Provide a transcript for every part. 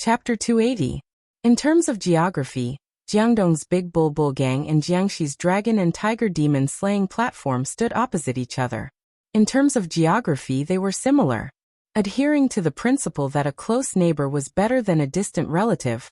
Chapter 280. In terms of geography, Jiangdong's Big Bull Gang and Jiangxi's Dragon and Tiger Demon slaying platform stood opposite each other. In terms of geography, they were similar. Adhering to the principle that a close neighbor was better than a distant relative,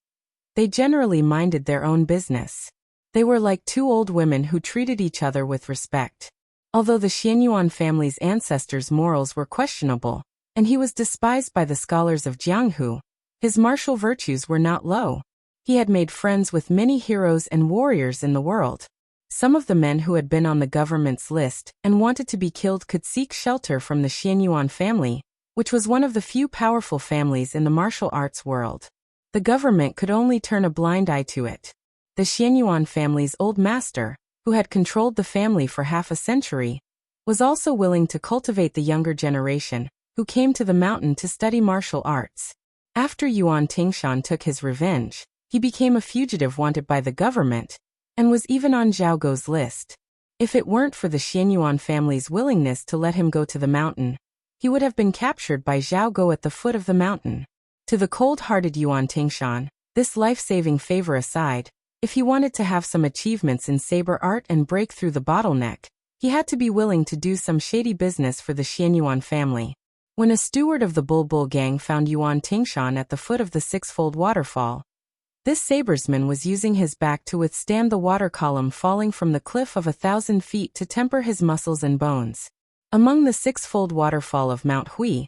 they generally minded their own business. They were like two old women who treated each other with respect. Although the Xianyuan family's ancestors' morals were questionable, and he was despised by the scholars of Jianghu, his martial virtues were not low. He had made friends with many heroes and warriors in the world. Some of the men who had been on the government's list and wanted to be killed could seek shelter from the Xianyuan family, which was one of the few powerful families in the martial arts world. The government could only turn a blind eye to it. The Xianyuan family's old master, who had controlled the family for half a century, was also willing to cultivate the younger generation, who came to the mountain to study martial arts. After Yuan Tingshan took his revenge, he became a fugitive wanted by the government, and was even on Zhao Guo's list. If it weren't for the Xianyuan family's willingness to let him go to the mountain, he would have been captured by Zhao Guo at the foot of the mountain. To the cold-hearted Yuan Tingshan, this life-saving favor aside, if he wanted to have some achievements in saber art and break through the bottleneck, he had to be willing to do some shady business for the Xianyuan family. When a steward of the Bull Gang found Yuan Tingshan at the foot of the six-fold waterfall, this sabersman was using his back to withstand the water column falling from the cliff of 1,000 feet to temper his muscles and bones. Among the six-fold waterfall of Mount Hui,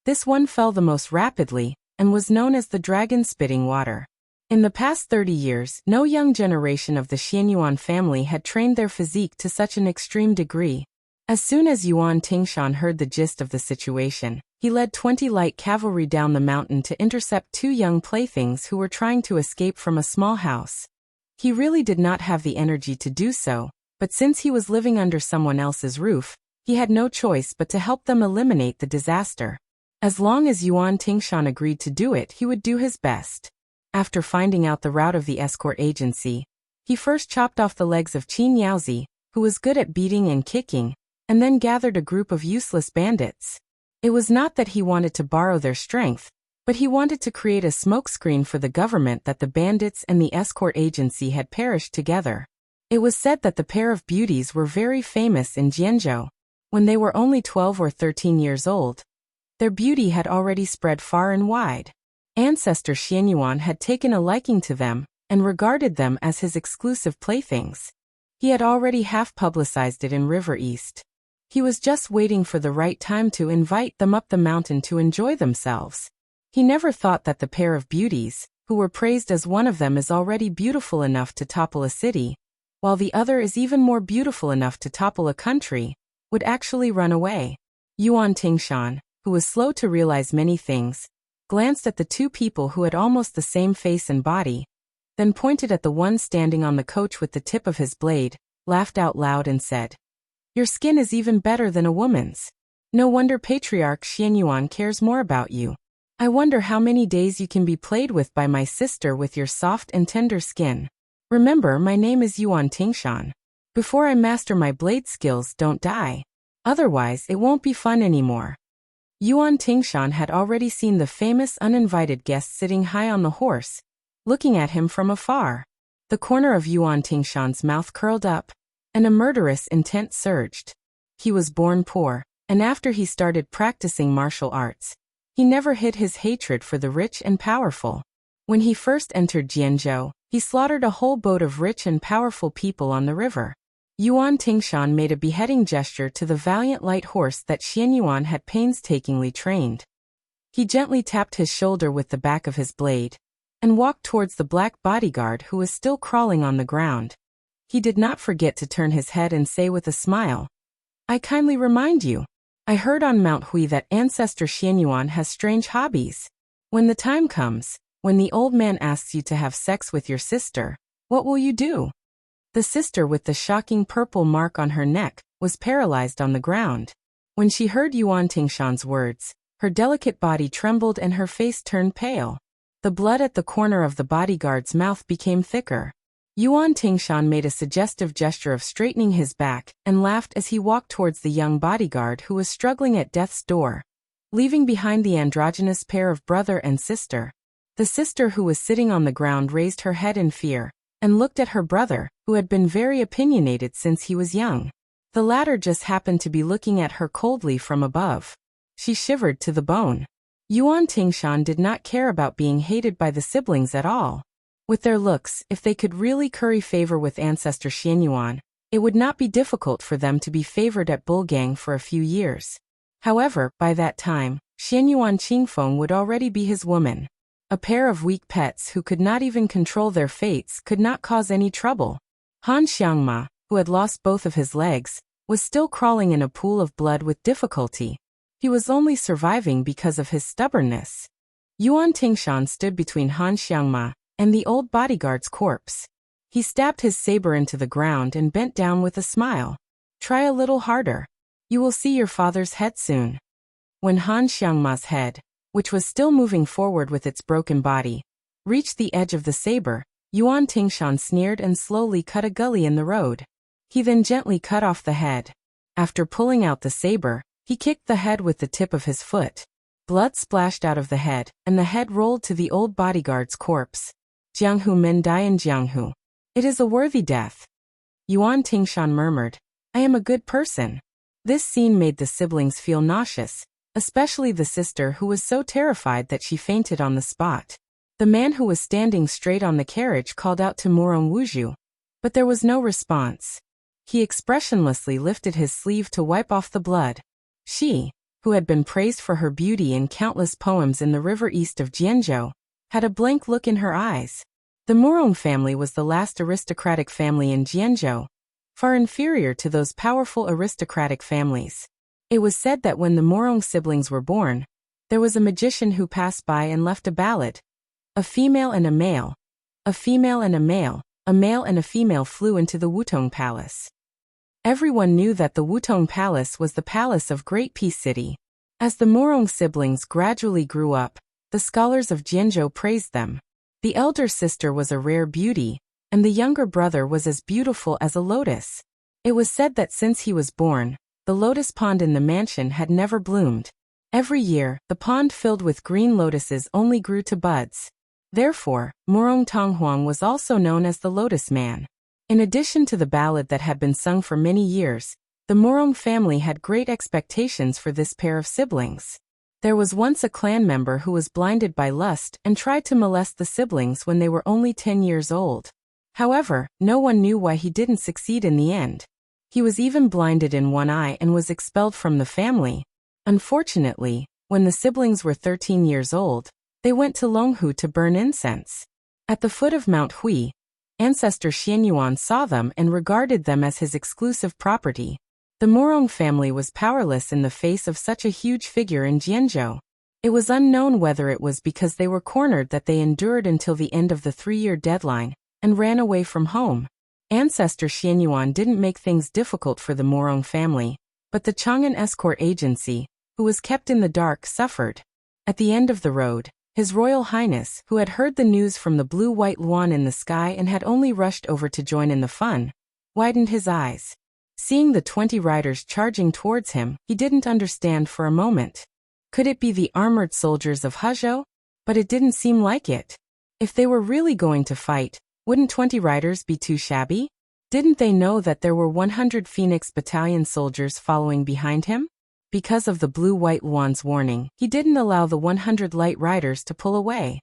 this one fell the most rapidly and was known as the Dragon Spitting Water. In the past 30 years, no young generation of the Xianyuan family had trained their physique to such an extreme degree. As soon as Yuan Tingshan heard the gist of the situation, he led 20 light cavalry down the mountain to intercept two young playthings who were trying to escape from a small house. He really did not have the energy to do so, but since he was living under someone else's roof, he had no choice but to help them eliminate the disaster. As long as Yuan Tingshan agreed to do it, he would do his best. After finding out the route of the escort agency, he first chopped off the legs of Qin Yaozi, who was good at beating and kicking, and then gathered a group of useless bandits. It was not that he wanted to borrow their strength, but he wanted to create a smokescreen for the government that the bandits and the escort agency had perished together. It was said that the pair of beauties were very famous in Jianzhou. When they were only 12 or 13 years old, their beauty had already spread far and wide. Ancestor Xianyuan had taken a liking to them and regarded them as his exclusive playthings. He had already half-publicized it in River East. He was just waiting for the right time to invite them up the mountain to enjoy themselves. He never thought that the pair of beauties, who were praised as one of them is already beautiful enough to topple a city, while the other is even more beautiful enough to topple a country, would actually run away. Yuan Tingshan, who was slow to realize many things, glanced at the two people who had almost the same face and body, then pointed at the one standing on the coach with the tip of his blade, laughed out loud and said, "Your skin is even better than a woman's. No wonder Patriarch Xianyuan cares more about you. I wonder how many days you can be played with by my sister with your soft and tender skin. Remember, my name is Yuan Tingshan. Before I master my blade skills, don't die. Otherwise, it won't be fun anymore." Yuan Tingshan had already seen the famous uninvited guest sitting high on the horse, looking at him from afar. The corner of Yuan Tingshan's mouth curled up, and a murderous intent surged. He was born poor, and after he started practicing martial arts, he never hid his hatred for the rich and powerful. When he first entered Jianzhou, he slaughtered a whole boat of rich and powerful people on the river. Yuan Tingshan made a beheading gesture to the valiant light horse that Xianyuan had painstakingly trained. He gently tapped his shoulder with the back of his blade, and walked towards the black bodyguard who was still crawling on the ground. He did not forget to turn his head and say with a smile, "I kindly remind you, I heard on Mount Hui that Ancestor Xianyuan has strange hobbies. When the time comes, when the old man asks you to have sex with your sister, what will you do?" The sister with the shocking purple mark on her neck was paralyzed on the ground. When she heard Yuan Tingshan's words, her delicate body trembled and her face turned pale. The blood at the corner of the bodyguard's mouth became thicker. Yuan Tingshan made a suggestive gesture of straightening his back and laughed as he walked towards the young bodyguard who was struggling at death's door. Leaving behind the androgynous pair of brother and sister, The sister who was sitting on the ground raised her head in fear, and looked at her brother, who had been very opinionated since he was young. The latter just happened to be looking at her coldly from above. She shivered to the bone. Yuan Tingshan did not care about being hated by the siblings at all. With their looks, if they could really curry favor with ancestor Xianyuan, it would not be difficult for them to be favored at Bulgang for a few years. However, by that time, Xianyuan Qingfeng would already be his woman. A pair of weak pets who could not even control their fates could not cause any trouble. Han Xiangma, who had lost both of his legs, was still crawling in a pool of blood with difficulty. He was only surviving because of his stubbornness. Yuan Tingshan stood between Han Xiangma and the old bodyguard's corpse. He stabbed his saber into the ground and bent down with a smile. Try a little harder. You will see your father's head soon. When Han Xiangma's head, which was still moving forward with its broken body, reached the edge of the saber, Yuan Tingshan sneered and slowly cut a gully in the road. He then gently cut off the head. After pulling out the saber, he kicked the head with the tip of his foot. Blood splashed out of the head, and the head rolled to the old bodyguard's corpse. Jianghu men die in Jianghu. It is a worthy death. Yuan Tingshan murmured, I am a good person. This scene made the siblings feel nauseous, especially the sister who was so terrified that she fainted on the spot. The man who was standing straight on the carriage called out to Murong Wuzhu, but there was no response. He expressionlessly lifted his sleeve to wipe off the blood. She, who had been praised for her beauty in countless poems in the river east of Jianzhou, had a blank look in her eyes. The Murong family was the last aristocratic family in Jianzhou, far inferior to those powerful aristocratic families. It was said that when the Murong siblings were born, there was a magician who passed by and left a ballad. A female and a male, a female and a male and a female flew into the Wutong Palace. Everyone knew that the Wutong Palace was the palace of Great Peace City. As the Murong siblings gradually grew up, the scholars of Jianzhou praised them. The elder sister was a rare beauty, and the younger brother was as beautiful as a lotus. It was said that since he was born, the lotus pond in the mansion had never bloomed. Every year, the pond filled with green lotuses only grew to buds. Therefore, Murong Tonghuang was also known as the Lotus Man. In addition to the ballad that had been sung for many years, the Murong family had great expectations for this pair of siblings. There was once a clan member who was blinded by lust and tried to molest the siblings when they were only 10 years old. However, no one knew why he didn't succeed in the end. He was even blinded in one eye and was expelled from the family. Unfortunately, when the siblings were 13 years old, they went to Longhu to burn incense. At the foot of Mount Hui, ancestor Xianyuan saw them and regarded them as his exclusive property. The Murong family was powerless in the face of such a huge figure in Jianzhou. It was unknown whether it was because they were cornered that they endured until the end of the 3-year deadline and ran away from home. Ancestor Xianyuan didn't make things difficult for the Murong family, but the Chang'an escort agency, who was kept in the dark, suffered. At the end of the road, His Royal Highness, who had heard the news from the blue-white luan in the sky and had only rushed over to join in the fun, widened his eyes. Seeing the 20 riders charging towards him, he didn't understand for a moment. Could it be the armored soldiers of Hezhou? But it didn't seem like it. If they were really going to fight, wouldn't 20 riders be too shabby? Didn't they know that there were 100 Phoenix Battalion soldiers following behind him? Because of the blue-white luan's warning, he didn't allow the 100 light riders to pull away.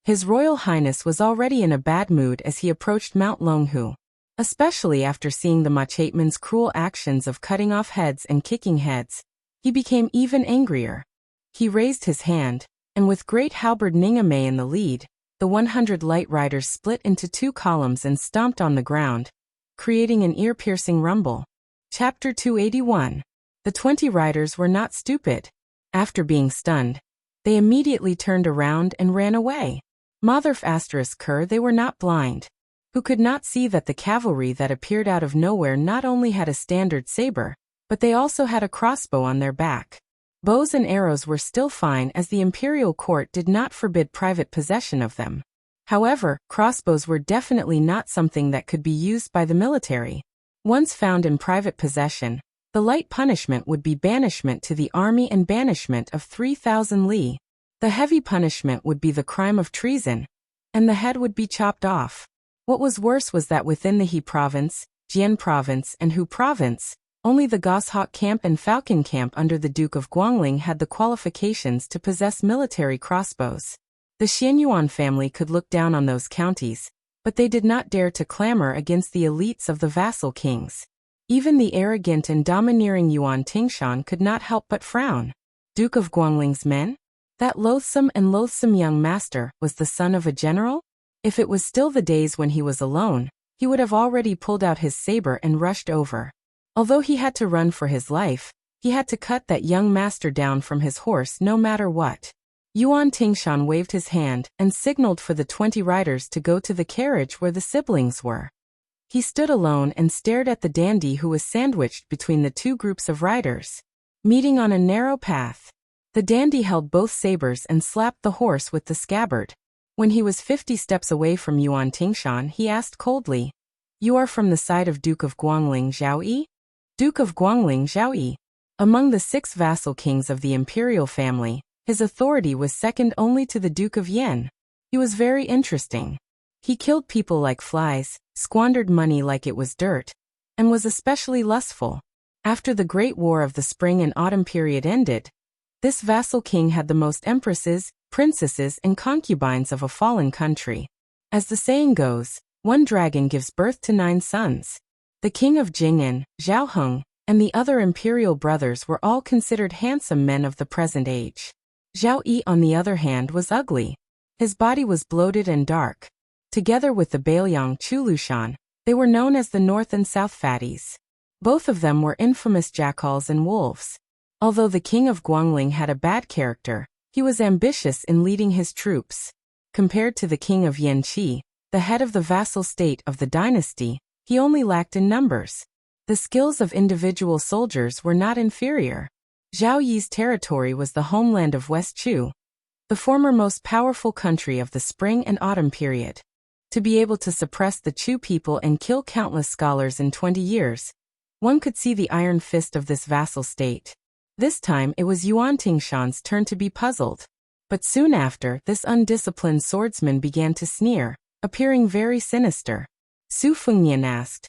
His Royal Highness was already in a bad mood as he approached Mount Longhu. Especially after seeing the Machateman's cruel actions of cutting off heads and kicking heads, he became even angrier. He raised his hand, and with great halberd Ningame in the lead, the 100 light riders split into 2 columns and stomped on the ground, creating an ear-piercing rumble. Chapter 281. The 20 riders were not stupid. After being stunned, they immediately turned around and ran away. Motherf **Ker, they were not blind. Who could not see that the cavalry that appeared out of nowhere not only had a standard saber, but they also had a crossbow on their back. Bows and arrows were still fine as the imperial court did not forbid private possession of them. However, crossbows were definitely not something that could be used by the military. Once found in private possession, the light punishment would be banishment to the army and banishment of 3,000 li. The heavy punishment would be the crime of treason, and the head would be chopped off. What was worse was that within the He province, Jian province, and Hu province, only the Goshawk camp and Falcon camp under the Duke of Guangling had the qualifications to possess military crossbows. The Xianyuan family could look down on those counties, but they did not dare to clamor against the elites of the vassal kings. Even the arrogant and domineering Yuan Tingshan could not help but frown. Duke of Guangling's men? That loathsome young master was the son of a general? If it was still the days when he was alone, he would have already pulled out his saber and rushed over. Although he had to run for his life, he had to cut that young master down from his horse no matter what. Yuan Tingshan waved his hand and signaled for the 20 riders to go to the carriage where the siblings were. He stood alone and stared at the dandy who was sandwiched between the two groups of riders. Meeting on a narrow path, the dandy held both sabers and slapped the horse with the scabbard. When he was 50 steps away from Yuan Tingshan, he asked coldly, "You are from the side of Duke of Guangling Zhao Yi?" Duke of Guangling Zhao Yi. Among the 6 vassal kings of the imperial family, his authority was second only to the Duke of Yen. He was very interesting. He killed people like flies, squandered money like it was dirt, and was especially lustful. After the Great War of the Spring and Autumn period ended, this vassal king had the most empresses, princesses, and concubines of a fallen country. As the saying goes, one dragon gives birth to 9 sons. The king of Jing'an, Zhao Heng, and the other imperial brothers were all considered handsome men of the present age. Zhao Yi, on the other hand, was ugly. His body was bloated and dark. Together with the Bailiang Chulushan, they were known as the North and South Fatties. Both of them were infamous jackals and wolves. Although the king of Guangling had a bad character, he was ambitious in leading his troops. Compared to the king of Yanqi, the head of the vassal state of the dynasty, he only lacked in numbers. The skills of individual soldiers were not inferior. Zhao Yi's territory was the homeland of West Chu, the former most powerful country of the spring and autumn period. To be able to suppress the Chu people and kill countless scholars in 20 years, one could see the iron fist of this vassal state. This time it was Yuan Tingshan's turn to be puzzled. But soon after, this undisciplined swordsman began to sneer, appearing very sinister. Su Fengnian asked,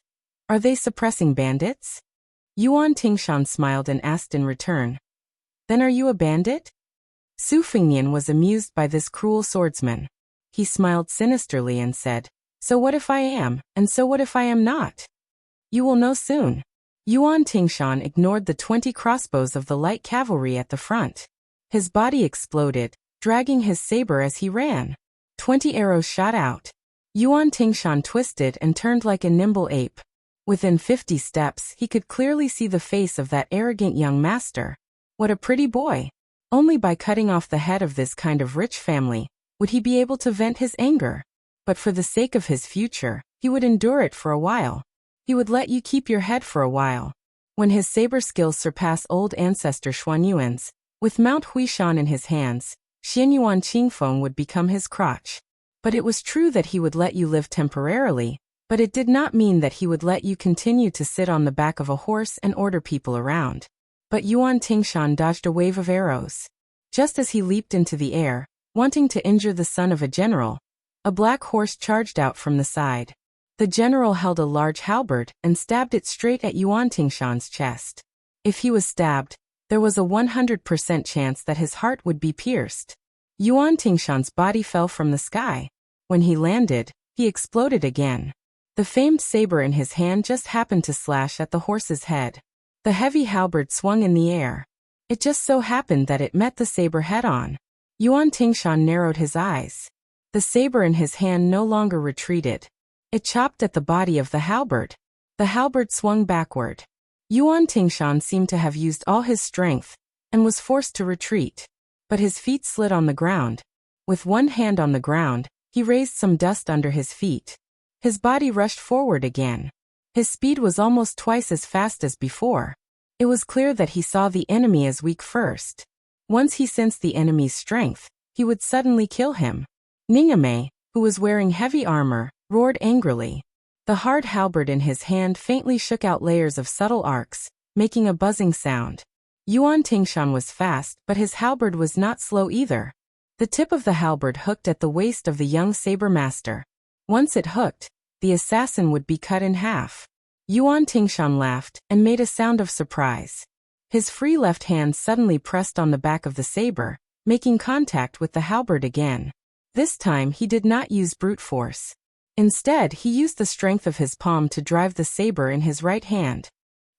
"Are they suppressing bandits?" Yuan Tingshan smiled and asked in return, "Then are you a bandit?" Su Fengnian was amused by this cruel swordsman. He smiled sinisterly and said, "So what if I am, and so what if I am not? You will know soon." Yuan Tingshan ignored the 20 crossbows of the light cavalry at the front. His body exploded, dragging his saber as he ran. 20 arrows shot out. Yuan Tingshan twisted and turned like a nimble ape. Within 50 steps, he could clearly see the face of that arrogant young master. What a pretty boy! Only by cutting off the head of this kind of rich family would he be able to vent his anger. But for the sake of his future, he would endure it for a while. He would let you keep your head for a while. When his saber skills surpass old ancestor Xuanyuan's, with Mount Huishan in his hands, Xianyuan Qingfeng would become his crotch. But it was true that he would let you live temporarily, but it did not mean that he would let you continue to sit on the back of a horse and order people around. But Yuan Tingshan dodged a wave of arrows. Just as he leaped into the air, wanting to injure the son of a general, a black horse charged out from the side. The general held a large halberd and stabbed it straight at Yuan Tingshan's chest. If he was stabbed, there was a 100% chance that his heart would be pierced. Yuan Tingshan's body fell from the sky. When he landed, he exploded again. The famed saber in his hand just happened to slash at the horse's head. The heavy halberd swung in the air. It just so happened that it met the saber head-on. Yuan Tingshan narrowed his eyes. The saber in his hand no longer retreated. It chopped at the body of the halberd. The halberd swung backward. Yuan Tingshan seemed to have used all his strength and was forced to retreat. But his feet slid on the ground. With one hand on the ground, he raised some dust under his feet. His body rushed forward again. His speed was almost twice as fast as before. It was clear that he saw the enemy as weak first. Once he sensed the enemy's strength, he would suddenly kill him. Ningame, who was wearing heavy armor, roared angrily. The hard halberd in his hand faintly shook out layers of subtle arcs, making a buzzing sound. Yuan Tingshan was fast, but his halberd was not slow either. The tip of the halberd hooked at the waist of the young saber master. Once it hooked, the assassin would be cut in half. Yuan Tingshan laughed and made a sound of surprise. His free left hand suddenly pressed on the back of the saber, making contact with the halberd again. This time he did not use brute force. Instead, he used the strength of his palm to drive the saber in his right hand.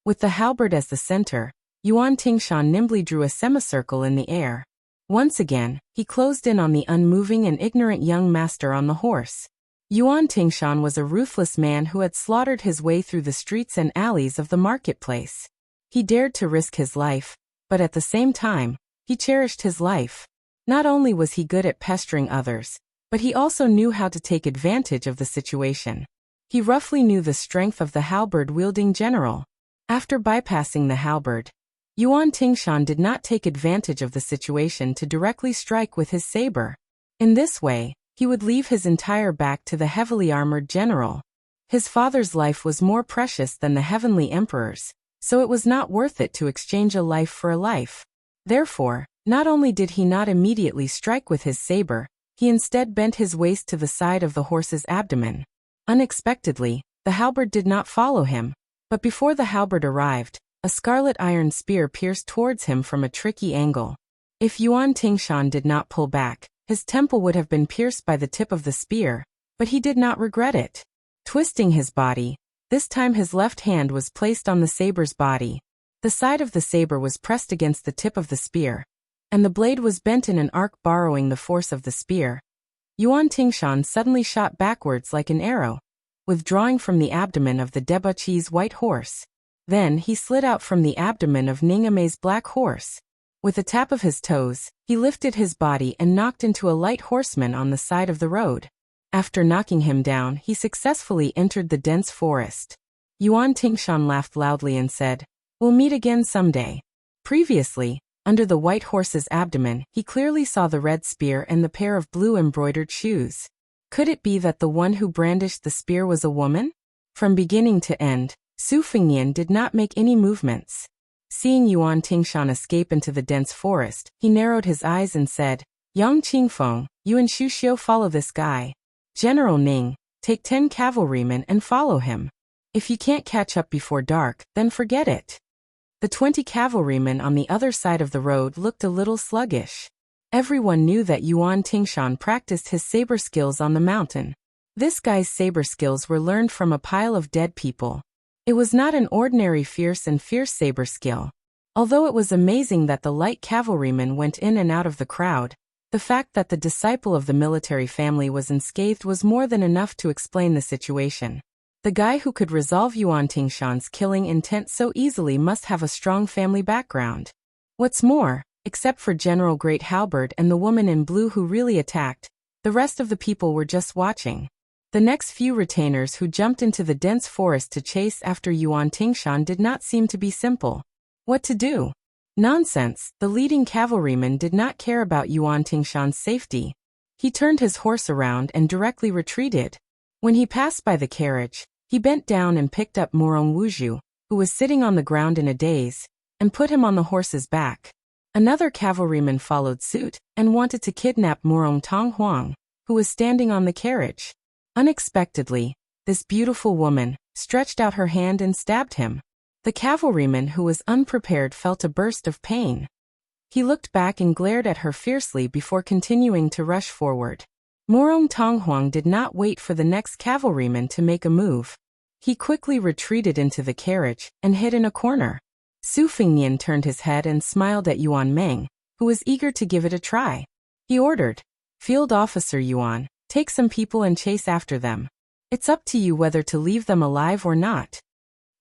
With the halberd as the center, Yuan Tingshan nimbly drew a semicircle in the air. Once again, he closed in on the unmoving and ignorant young master on the horse. Yuan Tingshan was a ruthless man who had slaughtered his way through the streets and alleys of the marketplace. He dared to risk his life, but at the same time, he cherished his life. Not only was he good at pestering others, but he also knew how to take advantage of the situation. He roughly knew the strength of the halberd-wielding general. After bypassing the halberd, Yuan Tingshan did not take advantage of the situation to directly strike with his saber. In this way, he would leave his entire back to the heavily armored general. His father's life was more precious than the heavenly emperor's, so it was not worth it to exchange a life for a life. Therefore, not only did he not immediately strike with his saber, he instead bent his waist to the side of the horse's abdomen. Unexpectedly, the halberd did not follow him, but before the halberd arrived, a scarlet iron spear pierced towards him from a tricky angle. If Yuan Tingshan did not pull back, his temple would have been pierced by the tip of the spear, but he did not regret it. Twisting his body, this time his left hand was placed on the saber's body. The side of the saber was pressed against the tip of the spear, and the blade was bent in an arc borrowing the force of the spear. Yuan Tingshan suddenly shot backwards like an arrow, withdrawing from the abdomen of the debauchee's white horse. Then he slid out from the abdomen of Ningame's black horse. With a tap of his toes, he lifted his body and knocked into a light horseman on the side of the road. After knocking him down, he successfully entered the dense forest. Yuan Tingshan laughed loudly and said, "We'll meet again someday." Previously, under the white horse's abdomen, he clearly saw the red spear and the pair of blue embroidered shoes. Could it be that the one who brandished the spear was a woman? From beginning to end, Su Fengnian did not make any movements. Seeing Yuan Tingshan escape into the dense forest, he narrowed his eyes and said, "Yang Qingfeng, you and Xu Xiu follow this guy. General Ning, take 10 cavalrymen and follow him. If you can't catch up before dark, then forget it." The 20 cavalrymen on the other side of the road looked a little sluggish. Everyone knew that Yuan Tingshan practiced his saber skills on the mountain. This guy's saber skills were learned from a pile of dead people. It was not an ordinary fierce saber skill. Although it was amazing that the light cavalrymen went in and out of the crowd, the fact that the disciple of the military family was unscathed was more than enough to explain the situation. The guy who could resolve Yuan Tingshan's killing intent so easily must have a strong family background. What's more, except for General Great Halberd and the woman in blue who really attacked, the rest of the people were just watching. The next few retainers who jumped into the dense forest to chase after Yuan Tingshan did not seem to be simple. What to do? Nonsense, the leading cavalryman did not care about Yuan Tingshan's safety. He turned his horse around and directly retreated. When he passed by the carriage, he bent down and picked up Morong Wuju, who was sitting on the ground in a daze, and put him on the horse's back. Another cavalryman followed suit and wanted to kidnap Morong Tonghuang, who was standing on the carriage. Unexpectedly, this beautiful woman stretched out her hand and stabbed him. The cavalryman who was unprepared felt a burst of pain. He looked back and glared at her fiercely before continuing to rush forward. Morong Tonghuang did not wait for the next cavalryman to make a move. He quickly retreated into the carriage and hid in a corner. Su Fengnian turned his head and smiled at Yuan Meng, who was eager to give it a try. He ordered, "Field Officer Yuan, take some people and chase after them. It's up to you whether to leave them alive or not."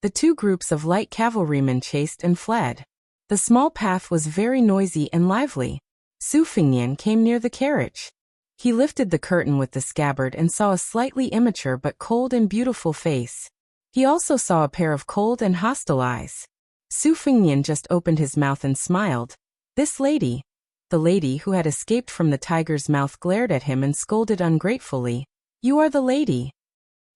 The two groups of light cavalrymen chased and fled. The small path was very noisy and lively. Su Fengnian came near the carriage. He lifted the curtain with the scabbard and saw a slightly immature but cold and beautiful face. He also saw a pair of cold and hostile eyes. Su Fengnian just opened his mouth and smiled. This lady, the lady who had escaped from the tiger's mouth, glared at him and scolded ungratefully, "You are the lady."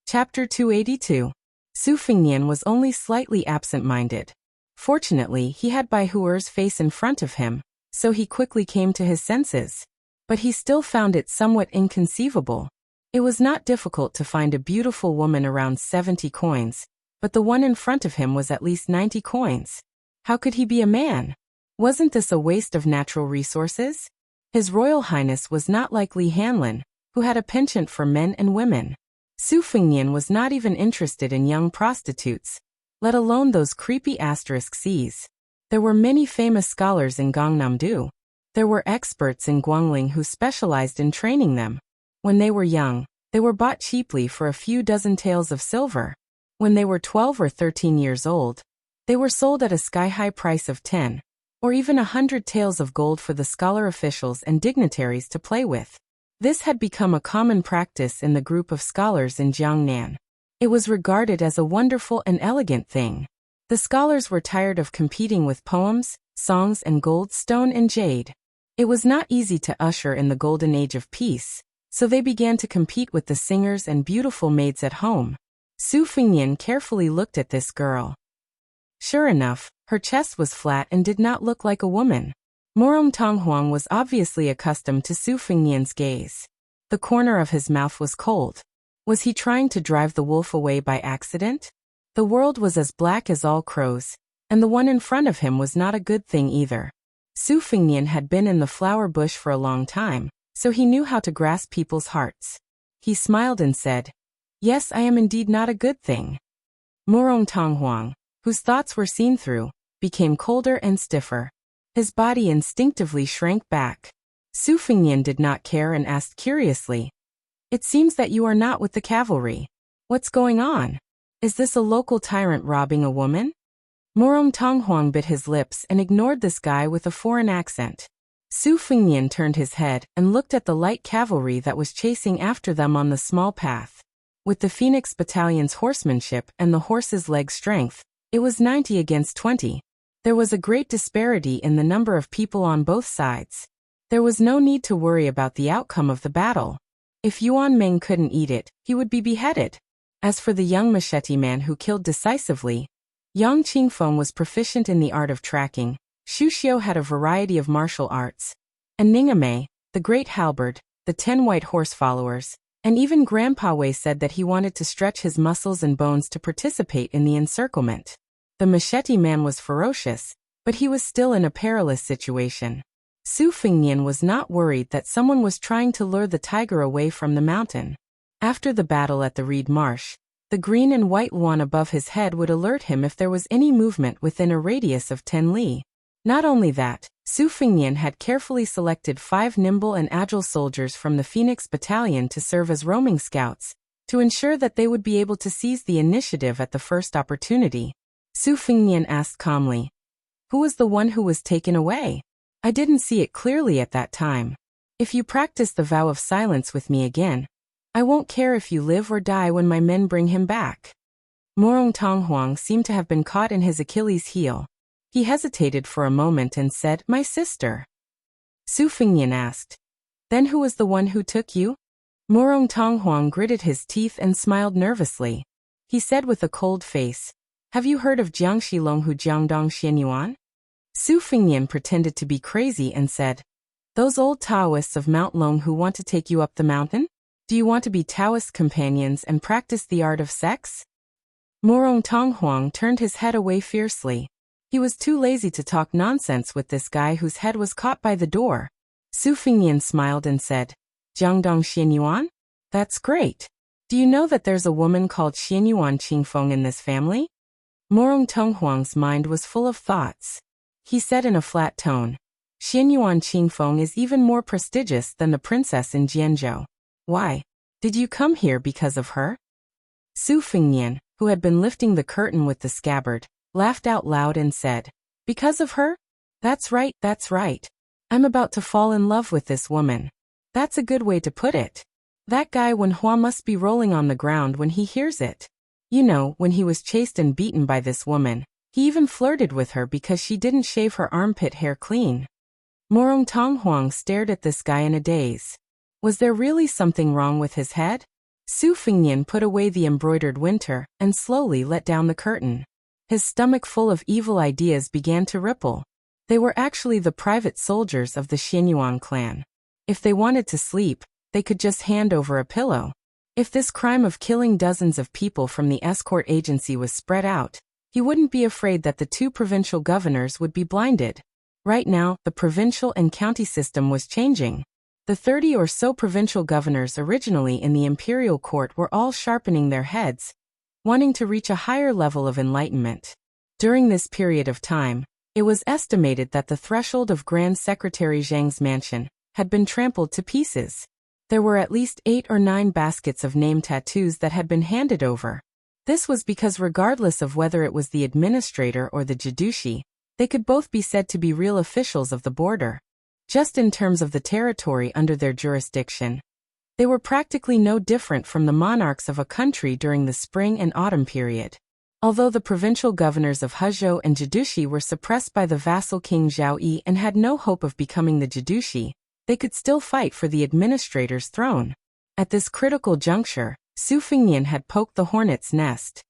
Chapter 282. Su Fengnian was only slightly absent-minded. Fortunately, he had Bai Huer's face in front of him, so he quickly came to his senses. but he still found it somewhat inconceivable. It was not difficult to find a beautiful woman around 70 coins, but the one in front of him was at least 90 coins. How could he be a man? Wasn't this a waste of natural resources? His Royal Highness was not like Li Hanlin, who had a penchant for men and women. Su Fengnian was not even interested in young prostitutes, let alone those creepy *Cs. There were many famous scholars in Gangnam-do. There were experts in Guangling who specialized in training them. When they were young, they were bought cheaply for a few dozen taels of silver. When they were 12 or 13 years old, they were sold at a sky-high price of 10, or even 100 taels of gold for the scholar officials and dignitaries to play with. This had become a common practice in the group of scholars in Jiangnan. It was regarded as a wonderful and elegant thing. The scholars were tired of competing with poems, songs, and gold, stone, and jade. It was not easy to usher in the golden age of peace, so they began to compete with the singers and beautiful maids at home. Su Fengnian carefully looked at this girl. Sure enough, her chest was flat and did not look like a woman. Morong Tonghuang was obviously accustomed to Su Fengnian's gaze. The corner of his mouth was cold. Was he trying to drive the wolf away by accident? The world was as black as all crows, and the one in front of him was not a good thing either. Su Fengnian had been in the flower bush for a long time, so he knew how to grasp people's hearts. He smiled and said, "Yes, I am indeed not a good thing." Morong Tonghuang, whose thoughts were seen through, became colder and stiffer. His body instinctively shrank back. Su Fengnian did not care and asked curiously, "It seems that you are not with the cavalry. What's going on? Is this a local tyrant robbing a woman?" Morong Tonghuang bit his lips and ignored this guy with a foreign accent. Su Fengnian turned his head and looked at the light cavalry that was chasing after them on the small path. With the Phoenix Battalion's horsemanship and the horse's leg strength, it was 90 against 20. There was a great disparity in the number of people on both sides. There was no need to worry about the outcome of the battle. If Yuan Meng couldn't eat it, he would be beheaded. As for the young machete man who killed decisively, Yang Qingfeng was proficient in the art of tracking, Xu Xiu had a variety of martial arts, and Ningame, the great halberd, the 10 white horse followers, and even Grandpa Wei said that he wanted to stretch his muscles and bones to participate in the encirclement. The machete man was ferocious, but he was still in a perilous situation. Su Fengnian was not worried that someone was trying to lure the tiger away from the mountain. After the battle at the Reed Marsh, the green and white one above his head would alert him if there was any movement within a radius of 10 li. Not only that, Su Fengnian had carefully selected 5 nimble and agile soldiers from the Phoenix Battalion to serve as roaming scouts, to ensure that they would be able to seize the initiative at the first opportunity. Su Fengnian asked calmly, "Who was the one who was taken away? I didn't see it clearly at that time. If you practice the vow of silence with me again, I won't care if you live or die when my men bring him back." Morong Tonghuang seemed to have been caught in his Achilles' heel. He hesitated for a moment and said, "My sister." Su Fengnian asked, "Then who was the one who took you?" Morong Tonghuang gritted his teeth and smiled nervously. He said with a cold face, "Have you heard of Jiang Shilong Hu Jiangdong Xianyuan?" Su Fengnian pretended to be crazy and said, "Those old Taoists of Mount Long who want to take you up the mountain? Do you want to be Taoist companions and practice the art of sex?" Morong Tonghuang turned his head away fiercely. He was too lazy to talk nonsense with this guy whose head was caught by the door. Su Fengnian smiled and said, "Jiangdong Xianyuan? That's great. Do you know that there's a woman called Xianyuan Qingfeng in this family?" Morong Tonghuang's mind was full of thoughts. He said in a flat tone, "Xianyuan Qingfeng is even more prestigious than the princess in Jianzhou. Why? Did you come here because of her?" Su Fengnian, who had been lifting the curtain with the scabbard, laughed out loud and said, "Because of her? That's right, that's right. I'm about to fall in love with this woman. That's a good way to put it. That guy Wen Hua must be rolling on the ground when he hears it. You know, when he was chased and beaten by this woman, he even flirted with her because she didn't shave her armpit hair clean." Morong Tonghuang stared at this guy in a daze. Was there really something wrong with his head? Su Fengnian put away the embroidered winter and slowly let down the curtain. His stomach full of evil ideas began to ripple. They were actually the private soldiers of the Xianyuan clan. If they wanted to sleep, they could just hand over a pillow. If this crime of killing dozens of people from the escort agency was spread out, he wouldn't be afraid that the 2 provincial governors would be blinded. Right now, the provincial and county system was changing. The 30 or so provincial governors originally in the imperial court were all sharpening their heads, wanting to reach a higher level of enlightenment. During this period of time, it was estimated that the threshold of Grand Secretary Zhang's mansion had been trampled to pieces. There were at least 8 or 9 baskets of name tattoos that had been handed over. This was because regardless of whether it was the administrator or the Jidushi, they could both be said to be real officials of the border. Just in terms of the territory under their jurisdiction, they were practically no different from the monarchs of a country during the spring and autumn period. Although the provincial governors of Huzhou and Jidushi were suppressed by the vassal king Zhao Yi and had no hope of becoming the Jidushi, they could still fight for the administrator's throne. At this critical juncture, Su Fengnian had poked the hornet's nest.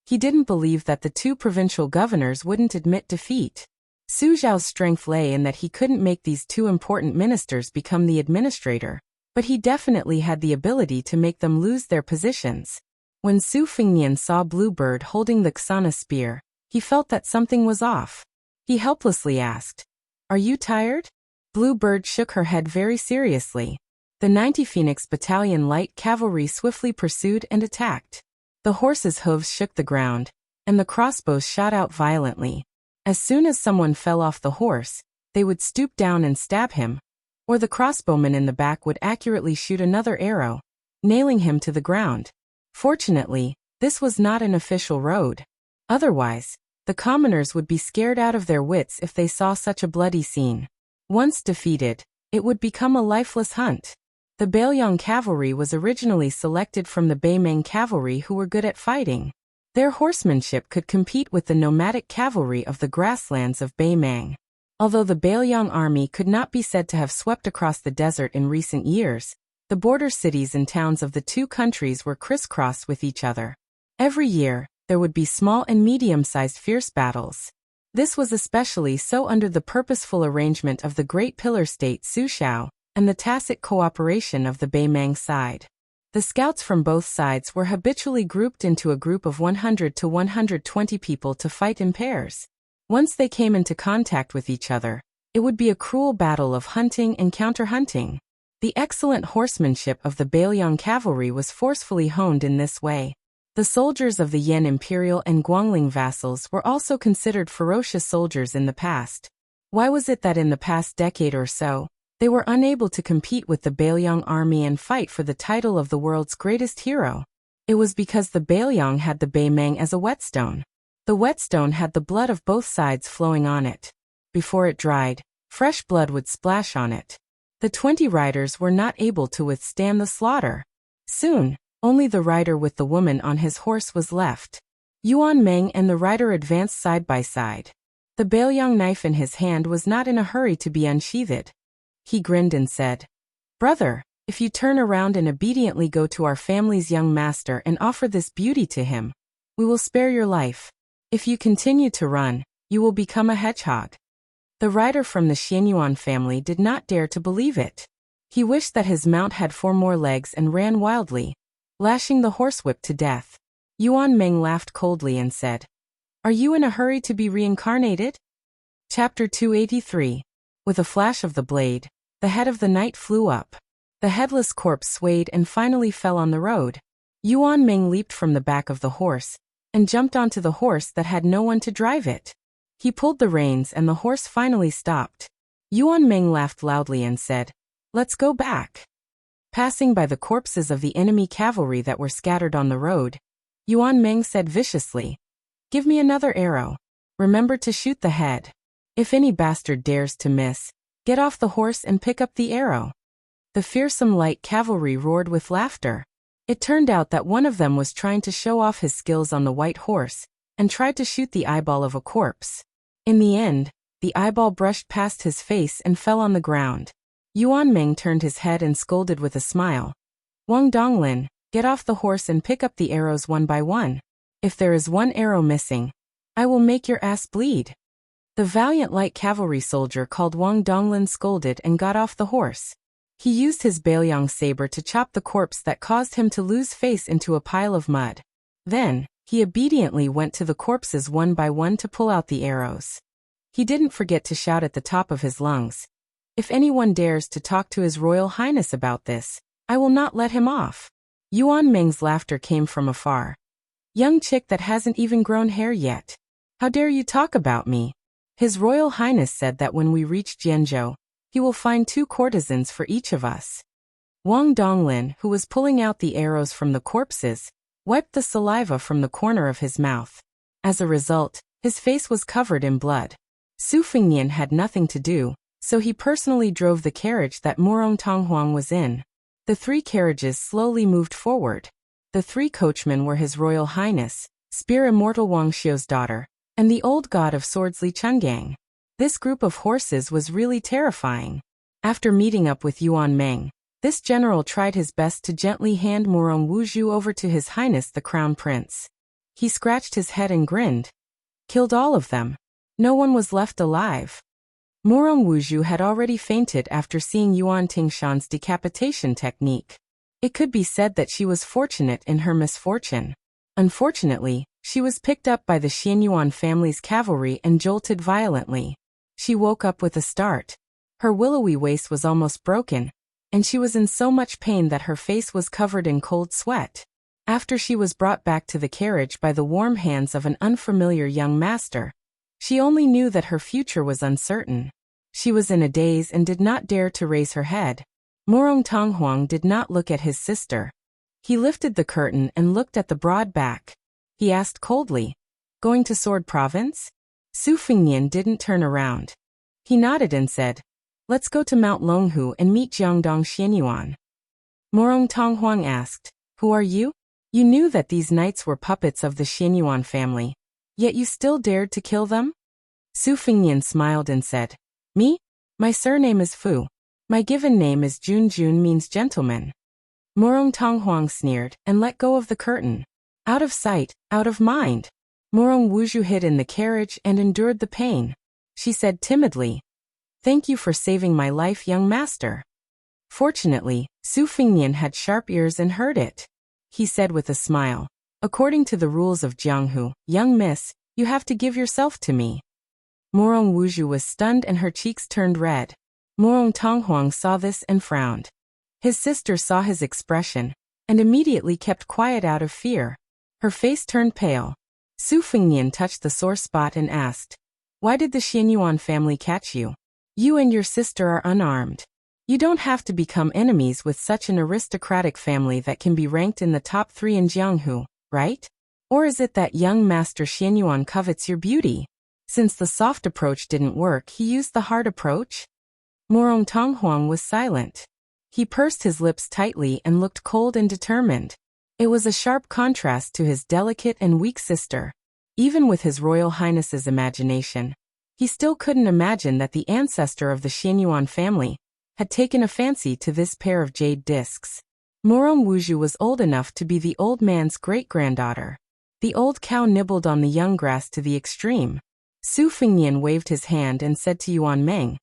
He didn't believe that the 2 provincial governors wouldn't admit defeat. Su Zhao's strength lay in that he couldn't make these 2 important ministers become the administrator, but he definitely had the ability to make them lose their positions. When Su Fengnian saw Bluebird holding the Xana spear, he felt that something was off. He helplessly asked, "Are you tired?" Bluebird shook her head very seriously. The 90 Phoenix Battalion light cavalry swiftly pursued and attacked. The horses' hooves shook the ground, and the crossbows shot out violently. As soon as someone fell off the horse, they would stoop down and stab him, or the crossbowman in the back would accurately shoot another arrow, nailing him to the ground. Fortunately, this was not an official road. Otherwise, the commoners would be scared out of their wits if they saw such a bloody scene. Once defeated, it would become a lifeless hunt. The Bailiang cavalry was originally selected from the Beimeng cavalry who were good at fighting. Their horsemanship could compete with the nomadic cavalry of the grasslands of Beimeng. Although the Bailiang army could not be said to have swept across the desert in recent years, the border cities and towns of the 2 countries were crisscrossed with each other. Every year, there would be small and medium-sized fierce battles. This was especially so under the purposeful arrangement of the Great Pillar State Sushao and the tacit cooperation of the Beimeng side. The scouts from both sides were habitually grouped into a group of 100 to 120 people to fight in pairs. Once they came into contact with each other, it would be a cruel battle of hunting and counter-hunting. The excellent horsemanship of the Bailiang cavalry was forcefully honed in this way. The soldiers of the Yan Imperial and Guangling vassals were also considered ferocious soldiers in the past. Why was it that in the past decade or so, they were unable to compete with the Bailiang army and fight for the title of the world's greatest hero? It was because the Bailiang had the Beimeng as a whetstone. The whetstone had the blood of both sides flowing on it. Before it dried, fresh blood would splash on it. The 20 riders were not able to withstand the slaughter. Soon, only the rider with the woman on his horse was left. Yuan Meng and the rider advanced side by side. The Bailiang knife in his hand was not in a hurry to be unsheathed. He grinned and said, "Brother, if you turn around and obediently go to our family's young master and offer this beauty to him, we will spare your life. If you continue to run, you will become a hedgehog." The rider from the Xianyuan family did not dare to believe it. He wished that his mount had 4 more legs and ran wildly, lashing the horsewhip to death. Yuan Meng laughed coldly and said, "Are you in a hurry to be reincarnated?" Chapter 283. With a flash of the blade, the head of the knight flew up. The headless corpse swayed and finally fell on the road. Yuan Meng leaped from the back of the horse and jumped onto the horse that had no one to drive it. He pulled the reins and the horse finally stopped. Yuan Meng laughed loudly and said, "Let's go back." Passing by the corpses of the enemy cavalry that were scattered on the road, Yuan Meng said viciously, "Give me another arrow. Remember to shoot the head. If any bastard dares to miss, get off the horse and pick up the arrow." The fearsome light cavalry roared with laughter. It turned out that one of them was trying to show off his skills on the white horse and tried to shoot the eyeball of a corpse. In the end, the eyeball brushed past his face and fell on the ground. Yuan Meng turned his head and scolded with a smile, "Wang Donglin, get off the horse and pick up the arrows one by one. If there is one arrow missing, I will make your ass bleed." The valiant light cavalry soldier called Wang Donglin scolded and got off the horse. He used his Bailiang saber to chop the corpse that caused him to lose face into a pile of mud. Then, he obediently went to the corpses one by one to pull out the arrows. He didn't forget to shout at the top of his lungs, "If anyone dares to talk to His Royal Highness about this, I will not let him off." Yuan Meng's laughter came from afar. "Young chick that hasn't even grown hair yet. How dare you talk about me? His Royal Highness said that when we reach Jianzhou, he will find 2 courtesans for each of us." Wang Donglin, who was pulling out the arrows from the corpses, wiped the saliva from the corner of his mouth. As a result, his face was covered in blood. Su Fengnian had nothing to do, so he personally drove the carriage that Morong Tonghuang was in. The 3 carriages slowly moved forward. The 3 coachmen were His Royal Highness, Spear Immortal Wang Xiu's daughter, and the old god of swords Li Chenggang. This group of horses was really terrifying. After meeting up with Yuan Meng, this general tried his best to gently hand Morong Wuzhu over to His Highness the Crown Prince. He scratched his head and grinned. Killed all of them. No one was left alive. Morong Wuzhu had already fainted after seeing Yuan Tingshan's decapitation technique. It could be said that she was fortunate in her misfortune. Unfortunately, she was picked up by the Xianyuan family's cavalry and jolted violently. She woke up with a start. Her willowy waist was almost broken, and she was in so much pain that her face was covered in cold sweat. After she was brought back to the carriage by the warm hands of an unfamiliar young master, she only knew that her future was uncertain. She was in a daze and did not dare to raise her head. Morong Tonghuang did not look at his sister. He lifted the curtain and looked at the broad back. He asked coldly, "Going to Sword Province?" Su Fengnian didn't turn around. He nodded and said, "Let's go to Mount Longhu and meet Jiangdong Xianyuan." Morong Tonghuang asked, "Who are you? You knew that these knights were puppets of the Xianyuan family, yet you still dared to kill them?" Su Fengnian smiled and said, "Me? My surname is Fu. My given name is Jun. Jun means gentleman." Morong Tonghuang sneered and let go of the curtain. Out of sight, out of mind. Morong Wuzhu hid in the carriage and endured the pain. She said timidly, "Thank you for saving my life, young master." Fortunately, Su Fengnian had sharp ears and heard it. He said with a smile, "According to the rules of Jianghu, young miss, you have to give yourself to me." Morong Wuzhu was stunned and her cheeks turned red. Morong Tonghuang saw this and frowned. His sister saw his expression, and immediately kept quiet out of fear. Her face turned pale. Su Fengnian touched the sore spot and asked, "Why did the Xianyuan family catch you? You and your sister are unarmed. You don't have to become enemies with such an aristocratic family that can be ranked in the top 3 in Jianghu, right? Or is it that young Master Xianyuan covets your beauty?" Since the soft approach didn't work, he used the hard approach. Morong Tonghuang was silent. He pursed his lips tightly and looked cold and determined. It was a sharp contrast to his delicate and weak sister. Even with His Royal Highness's imagination, he still couldn't imagine that the ancestor of the Xianyuan family had taken a fancy to this pair of jade discs. Morong Wuzhu was old enough to be the old man's great-granddaughter. The old cow nibbled on the young grass to the extreme. Su Fengnian waved his hand and said to Yuan Meng,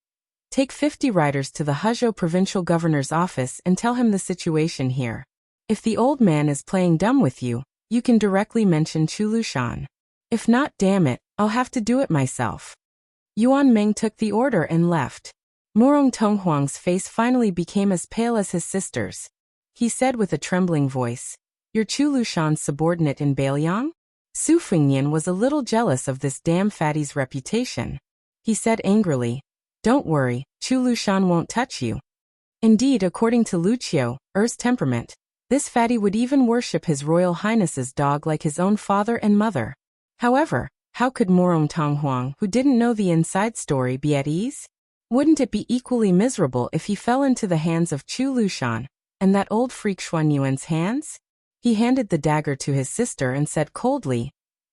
"Take 50 riders to the Hezhou provincial governor's office and tell him the situation here. If the old man is playing dumb with you, you can directly mention Chu Lushan. If not, damn it, I'll have to do it myself." Yuan Meng took the order and left. Morong Tonghuang's face finally became as pale as his sister's. He said with a trembling voice, "You're Chu Lushan's subordinate in Bailiang?" Su Fengnian was a little jealous of this damn fatty's reputation. He said angrily, "Don't worry, Chu Lushan won't touch you." Indeed, according to Lucio, Er's temperament, this fatty would even worship His Royal Highness's dog like his own father and mother. However, how could Morong Tonghuang, who didn't know the inside story, be at ease? Wouldn't it be equally miserable if he fell into the hands of Chu Lushan, and that old freak Xuanyuan's hands? He handed the dagger to his sister and said coldly,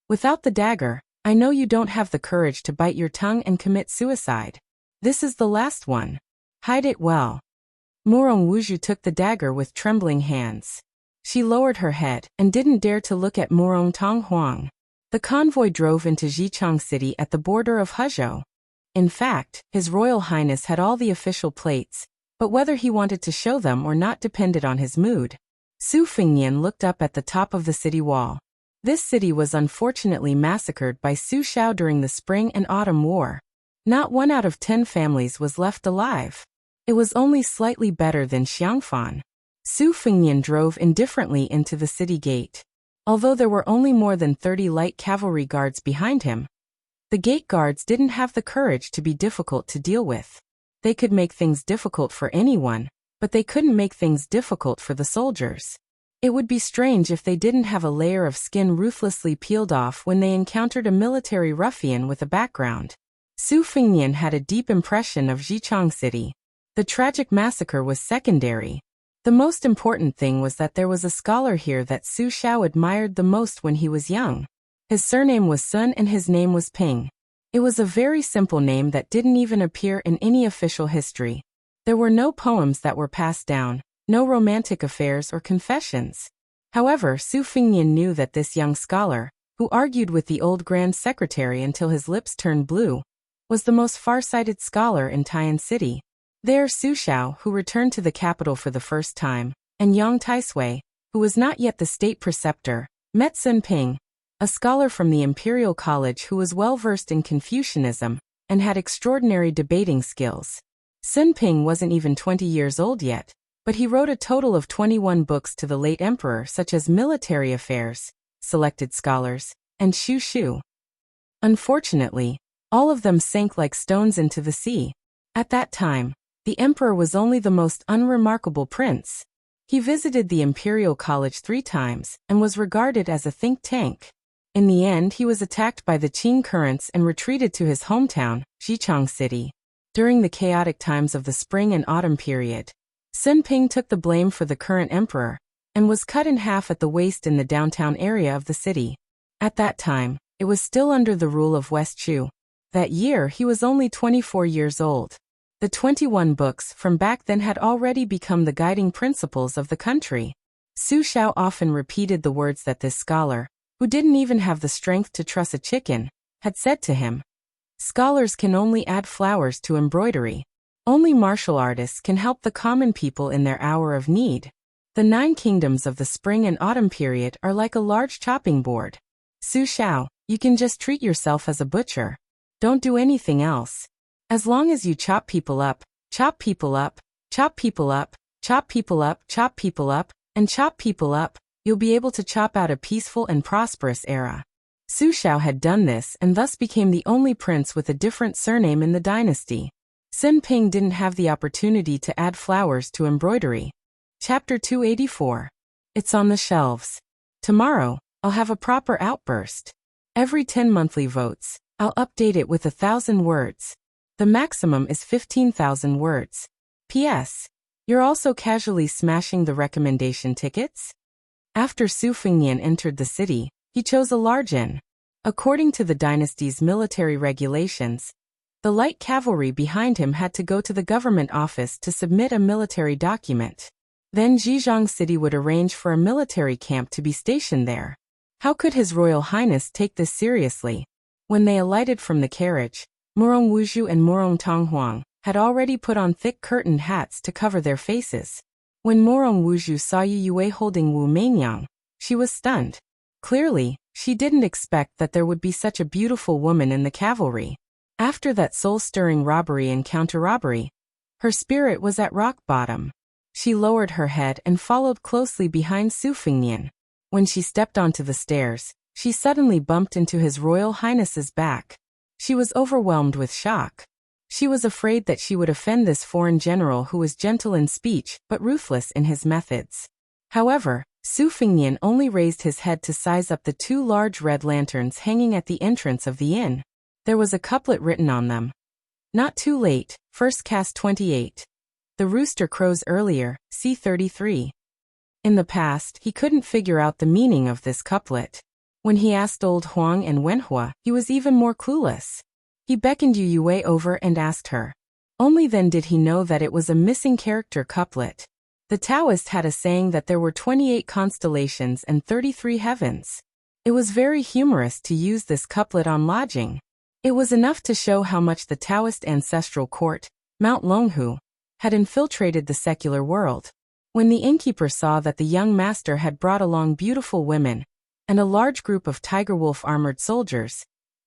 "Without the dagger, I know you don't have the courage to bite your tongue and commit suicide. This is the last one. Hide it well." Morong Wuzhu took the dagger with trembling hands. She lowered her head and didn't dare to look at Morong Tonghuang. The convoy drove into Jichang City at the border of Hezhou. In fact, His Royal Highness had all the official plates, but whether he wanted to show them or not depended on his mood. Su Fengnian looked up at the top of the city wall. This city was unfortunately massacred by Su Xiao during the Spring and Autumn War. Not 1 out of 10 families was left alive. It was only slightly better than Xiangfan. Su Fengnian drove indifferently into the city gate. Although there were only more than 30 light cavalry guards behind him, the gate guards didn't have the courage to be difficult to deal with. They could make things difficult for anyone, but they couldn't make things difficult for the soldiers. It would be strange if they didn't have a layer of skin ruthlessly peeled off when they encountered a military ruffian with a background. Su Fengnian had a deep impression of Jichang City. The tragic massacre was secondary. The most important thing was that there was a scholar here that Su Xiao admired the most when he was young. His surname was Sun and his name was Ping. It was a very simple name that didn't even appear in any official history. There were no poems that were passed down, no romantic affairs or confessions. However, Su Fengnian knew that this young scholar, who argued with the old Grand Secretary until his lips turned blue, was the most far-sighted scholar in Tian City. There Su Xiao, who returned to the capital for the first time, and Yang Taisui, who was not yet the state preceptor, met Sun Ping, a scholar from the Imperial College who was well-versed in Confucianism and had extraordinary debating skills. Sun Ping wasn't even 20 years old yet, but he wrote a total of 21 books to the late emperor, such as Military Affairs, Selected Scholars, and Shu Shu. Unfortunately, all of them sank like stones into the sea. At that time, the emperor was only the most unremarkable prince. He visited the Imperial College 3 times and was regarded as a think tank. In the end, he was attacked by the Qing currents and retreated to his hometown, Jichang City. During the chaotic times of the spring and autumn period, Sun Ping took the blame for the current emperor and was cut in half at the waist in the downtown area of the city. At that time, it was still under the rule of West Chu. That year, he was only 24 years old. The 21 books from back then had already become the guiding principles of the country. Su Xiao often repeated the words that this scholar, who didn't even have the strength to truss a chicken, had said to him. Scholars can only add flowers to embroidery. Only martial artists can help the common people in their hour of need. The 9 kingdoms of the spring and autumn period are like a large chopping board. Su Xiao, you can just treat yourself as a butcher. Don't do anything else. As long as you chop people up, chop people up, chop people up, chop people up, chop people up, and chop people up, you'll be able to chop out a peaceful and prosperous era. Su Xiao had done this and thus became the only prince with a different surname in the dynasty. Sun Ping didn't have the opportunity to add flowers to embroidery. Chapter 284. It's on the shelves. Tomorrow, I'll have a proper outburst. Every 10 monthly votes, I'll update it with 1,000 words. The maximum is 15,000 words. P.S. You're also casually smashing the recommendation tickets? After Su Fengnian entered the city, he chose a large inn. According to the dynasty's military regulations, the light cavalry behind him had to go to the government office to submit a military document. Then Zhejiang City would arrange for a military camp to be stationed there. How could His Royal Highness take this seriously? When they alighted from the carriage, Murong Wuzhu and Murong Tonghuang had already put on thick curtained hats to cover their faces. When Murong Wuzhu saw Yu Yue holding Wu Meinyang, she was stunned. Clearly, she didn't expect that there would be such a beautiful woman in the cavalry. After that soul-stirring robbery and counter-robbery, her spirit was at rock bottom. She lowered her head and followed closely behind Su Fengnian. When she stepped onto the stairs, she suddenly bumped into His Royal Highness's back. She was overwhelmed with shock. She was afraid that she would offend this foreign general who was gentle in speech but ruthless in his methods. However, Su Fengnian only raised his head to size up the 2 large red lanterns hanging at the entrance of the inn. There was a couplet written on them. Not too late, first cast 28. The rooster crows earlier, C33. In the past, he couldn't figure out the meaning of this couplet. When he asked old Huang and Wenhua, he was even more clueless. He beckoned Yu Yue over and asked her. Only then did he know that it was a missing character couplet. The Taoist had a saying that there were 28 constellations and 33 heavens. It was very humorous to use this couplet on lodging. It was enough to show how much the Taoist ancestral court, Mount Longhu, had infiltrated the secular world. When the innkeeper saw that the young master had brought along beautiful women and a large group of tiger-wolf armored soldiers,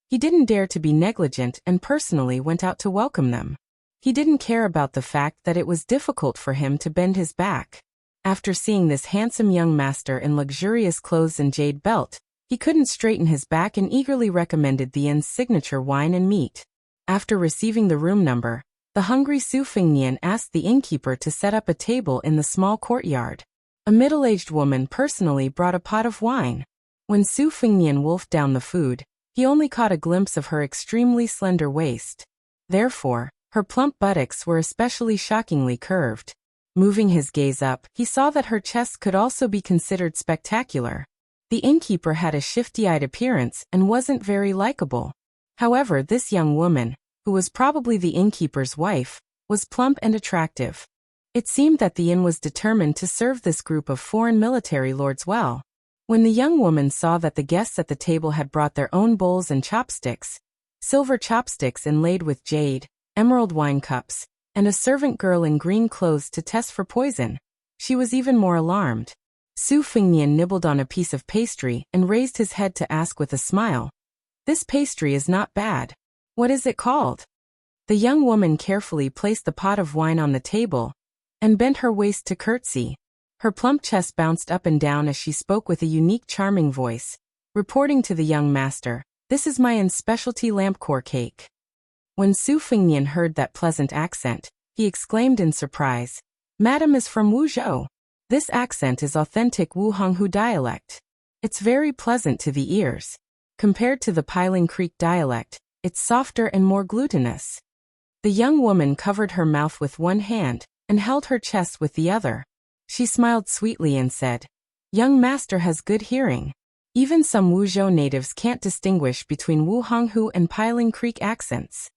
he didn't dare to be negligent and personally went out to welcome them. He didn't care about the fact that it was difficult for him to bend his back. After seeing this handsome young master in luxurious clothes and jade belt, he couldn't straighten his back and eagerly recommended the inn's signature wine and meat. After receiving the room number, the hungry Su Fengnian asked the innkeeper to set up a table in the small courtyard. A middle-aged woman personally brought a pot of wine. When Su Fengnian wolfed down the food, he only caught a glimpse of her extremely slender waist. Therefore, her plump buttocks were especially shockingly curved. Moving his gaze up, he saw that her chest could also be considered spectacular. The innkeeper had a shifty-eyed appearance and wasn't very likable. However, this young woman, who was probably the innkeeper's wife, was plump and attractive. It seemed that the inn was determined to serve this group of foreign military lords well. When the young woman saw that the guests at the table had brought their own bowls and chopsticks, silver chopsticks inlaid with jade, emerald wine cups, and a servant girl in green clothes to test for poison, she was even more alarmed. Su Fengnian nibbled on a piece of pastry and raised his head to ask with a smile, "This pastry is not bad. What is it called?" The young woman carefully placed the pot of wine on the table and bent her waist to curtsy. Her plump chest bounced up and down as she spoke with a unique charming voice, reporting to the young master, "This is my inn's specialty lamp core cake." When Su Fengnian heard that pleasant accent, he exclaimed in surprise, "Madam is from Wuzhou. This accent is authentic Wuhonghu dialect. It's very pleasant to the ears. Compared to the Piling Creek dialect, it's softer and more glutinous." The young woman covered her mouth with one hand and held her chest with the other. She smiled sweetly and said, "Young master has good hearing. Even some Wuzhou natives can't distinguish between Wuhonghu and Piling Creek accents."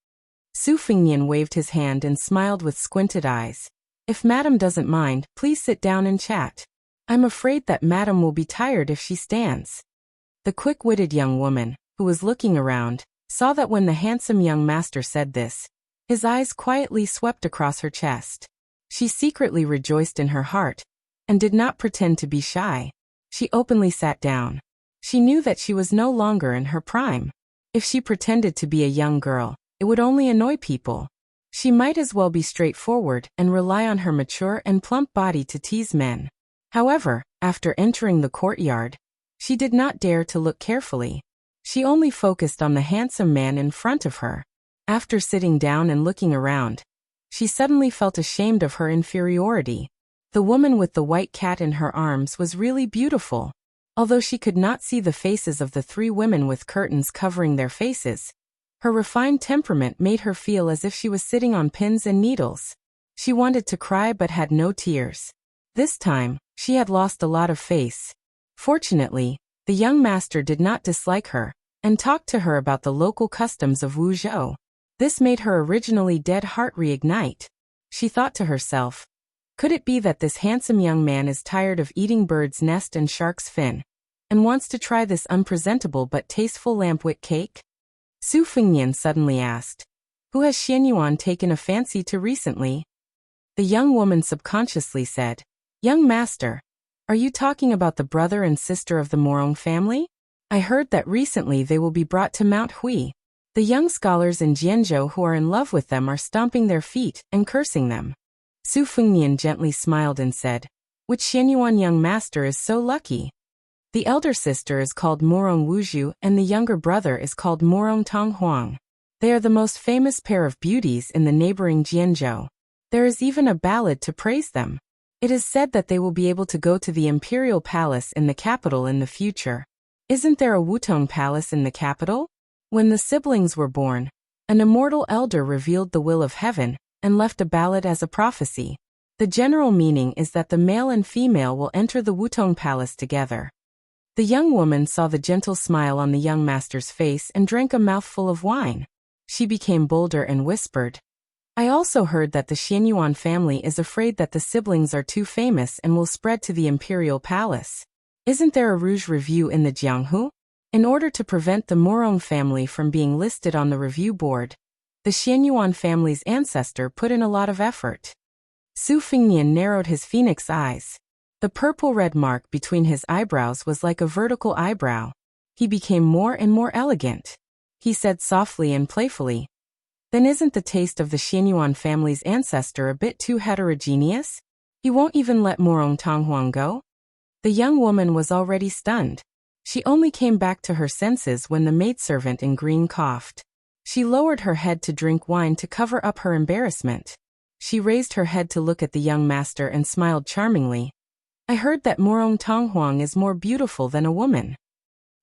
Su Fengnian waved his hand and smiled with squinted eyes. "If madam doesn't mind, please sit down and chat. I'm afraid that madam will be tired if she stands." The quick-witted young woman, who was looking around, saw that when the handsome young master said this, his eyes quietly swept across her chest. She secretly rejoiced in her heart, and did not pretend to be shy. She openly sat down. She knew that she was no longer in her prime. If she pretended to be a young girl, it would only annoy people. She might as well be straightforward and rely on her mature and plump body to tease men. However, after entering the courtyard, she did not dare to look carefully. She only focused on the handsome man in front of her. After sitting down and looking around, she suddenly felt ashamed of her inferiority. The woman with the white cat in her arms was really beautiful. Although she could not see the faces of the three women with curtains covering their faces, her refined temperament made her feel as if she was sitting on pins and needles. She wanted to cry but had no tears. This time, she had lost a lot of face. Fortunately, the young master did not dislike her, and talked to her about the local customs of Wuzhou. This made her originally dead heart reignite. She thought to herself, could it be that this handsome young man is tired of eating bird's nest and shark's fin, and wants to try this unpresentable but tasteful lampwick cake? Su Fengnian suddenly asked, "Who has Xianyuan taken a fancy to recently?" The young woman subconsciously said, "Young master, are you talking about the brother and sister of the Morong family? I heard that recently they will be brought to Mount Hui. The young scholars in Jianzhou who are in love with them are stomping their feet and cursing them." Su Fengnian gently smiled and said, "Which Xianyuan young master is so lucky?" The elder sister is called Morong Wuzhu and the younger brother is called Morong Tonghuang. They are the most famous pair of beauties in the neighboring Jianzhou. There is even a ballad to praise them. It is said that they will be able to go to the imperial palace in the capital in the future. Isn't there a Wutong palace in the capital? When the siblings were born, an immortal elder revealed the will of heaven and left a ballad as a prophecy. The general meaning is that the male and female will enter the Wutong palace together. The young woman saw the gentle smile on the young master's face and drank a mouthful of wine. She became bolder and whispered, "I also heard that the Xianyuan family is afraid that the siblings are too famous and will spread to the imperial palace. Isn't there a rouge review in the Jianghu? In order to prevent the Morong family from being listed on the review board, the Xianyuan family's ancestor put in a lot of effort. Su Fingnian narrowed his phoenix eyes. The purple-red mark between his eyebrows was like a vertical eyebrow. He became more and more elegant. He said softly and playfully, "Then isn't the taste of the Xianyuan family's ancestor a bit too heterogeneous? He won't even let Morong Tonghuang go?" The young woman was already stunned. She only came back to her senses when the maidservant in green coughed. She lowered her head to drink wine to cover up her embarrassment. She raised her head to look at the young master and smiled charmingly. "I heard that Morong Tonghuang is more beautiful than a woman."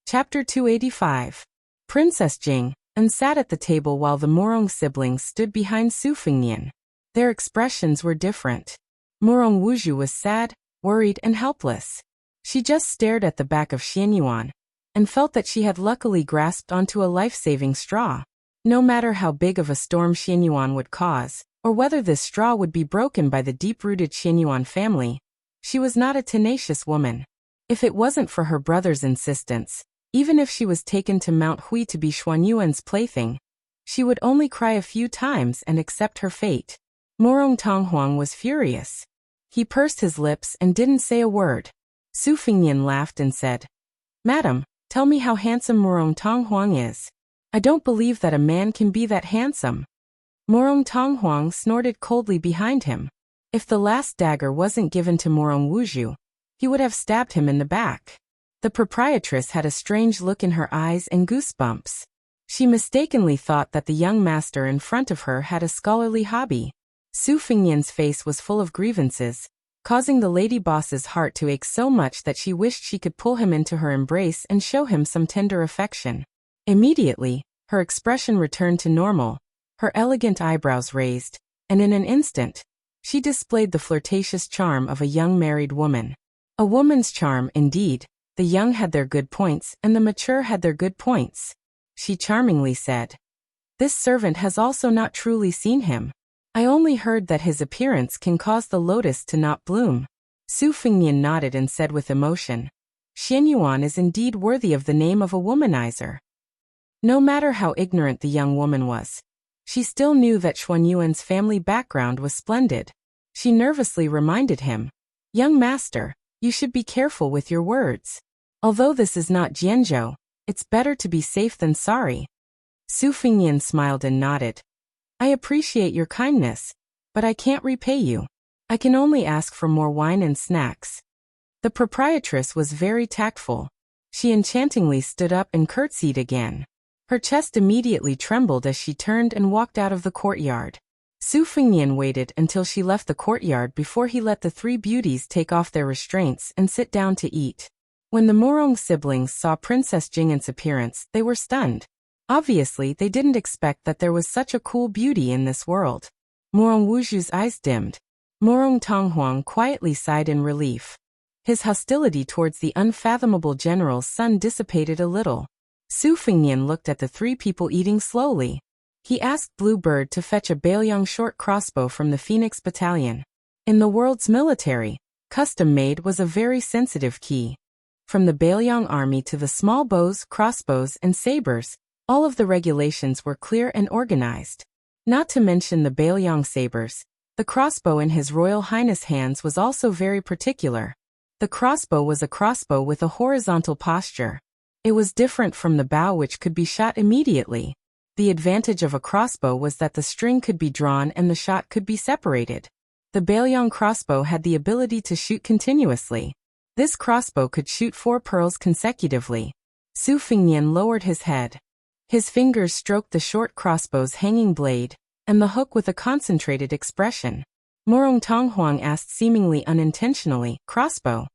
Chapter 285. Princess Jing and sat at the table while the Morong siblings stood behind Su Fingnian. Their expressions were different. Morong Wuju was sad, worried and helpless. She just stared at the back of Xianyuan and felt that she had luckily grasped onto a life-saving straw. No matter how big of a storm Xianyuan would cause, or whether this straw would be broken by the deep-rooted Xianyuan family, she was not a tenacious woman. If it wasn't for her brother's insistence, even if she was taken to Mount Hui to be Xuanyuan's plaything, she would only cry a few times and accept her fate. Morong Tonghuang was furious. He pursed his lips and didn't say a word. Su Fingnian laughed and said, "Madam, tell me how handsome Morong Tonghuang is. I don't believe that a man can be that handsome." Morong Tonghuang snorted coldly behind him. If the last dagger wasn't given to Morong Wuju, he would have stabbed him in the back. The proprietress had a strange look in her eyes and goosebumps. She mistakenly thought that the young master in front of her had a scholarly hobby. Su Fingnian's face was full of grievances, causing the lady boss's heart to ache so much that she wished she could pull him into her embrace and show him some tender affection. Immediately, her expression returned to normal, her elegant eyebrows raised, and in an instant, she displayed the flirtatious charm of a young married woman. A woman's charm, indeed. The young had their good points and the mature had their good points. She charmingly said, "This servant has also not truly seen him. I only heard that his appearance can cause the lotus to not bloom." Su Fingnian nodded and said with emotion, "Xianyuan is indeed worthy of the name of a womanizer." No matter how ignorant the young woman was, she still knew that Xuanyuan's family background was splendid. She nervously reminded him, "Young master, you should be careful with your words. Although this is not Jianzhou, it's better to be safe than sorry." Su Fingnian smiled and nodded. "I appreciate your kindness, but I can't repay you. I can only ask for more wine and snacks." The proprietress was very tactful. She enchantingly stood up and curtsied again. Her chest immediately trembled as she turned and walked out of the courtyard. Su Fingnian waited until she left the courtyard before he let the three beauties take off their restraints and sit down to eat. When the Morong siblings saw Princess Jing'an's appearance, they were stunned. Obviously, they didn't expect that there was such a cool beauty in this world. Morong Wuju's eyes dimmed. Morong Tonghuang quietly sighed in relief. His hostility towards the unfathomable general's son dissipated a little. Su Fingnian looked at the three people eating slowly. He asked Blue Bird to fetch a Bailiang short crossbow from the Phoenix Battalion. In the world's military, custom-made was a very sensitive key. From the Bailiang army to the small bows, crossbows, and sabers, all of the regulations were clear and organized. Not to mention the Bailiang sabers, the crossbow in His Royal Highness' hands was also very particular. The crossbow was a crossbow with a horizontal posture. It was different from the bow, which could be shot immediately. The advantage of a crossbow was that the string could be drawn and the shot could be separated. The Bailiang crossbow had the ability to shoot continuously. This crossbow could shoot 4 pearls consecutively. Su Fingnian lowered his head. His fingers stroked the short crossbow's hanging blade and the hook with a concentrated expression. Morong Tonghuang asked seemingly unintentionally, "Crossbow?"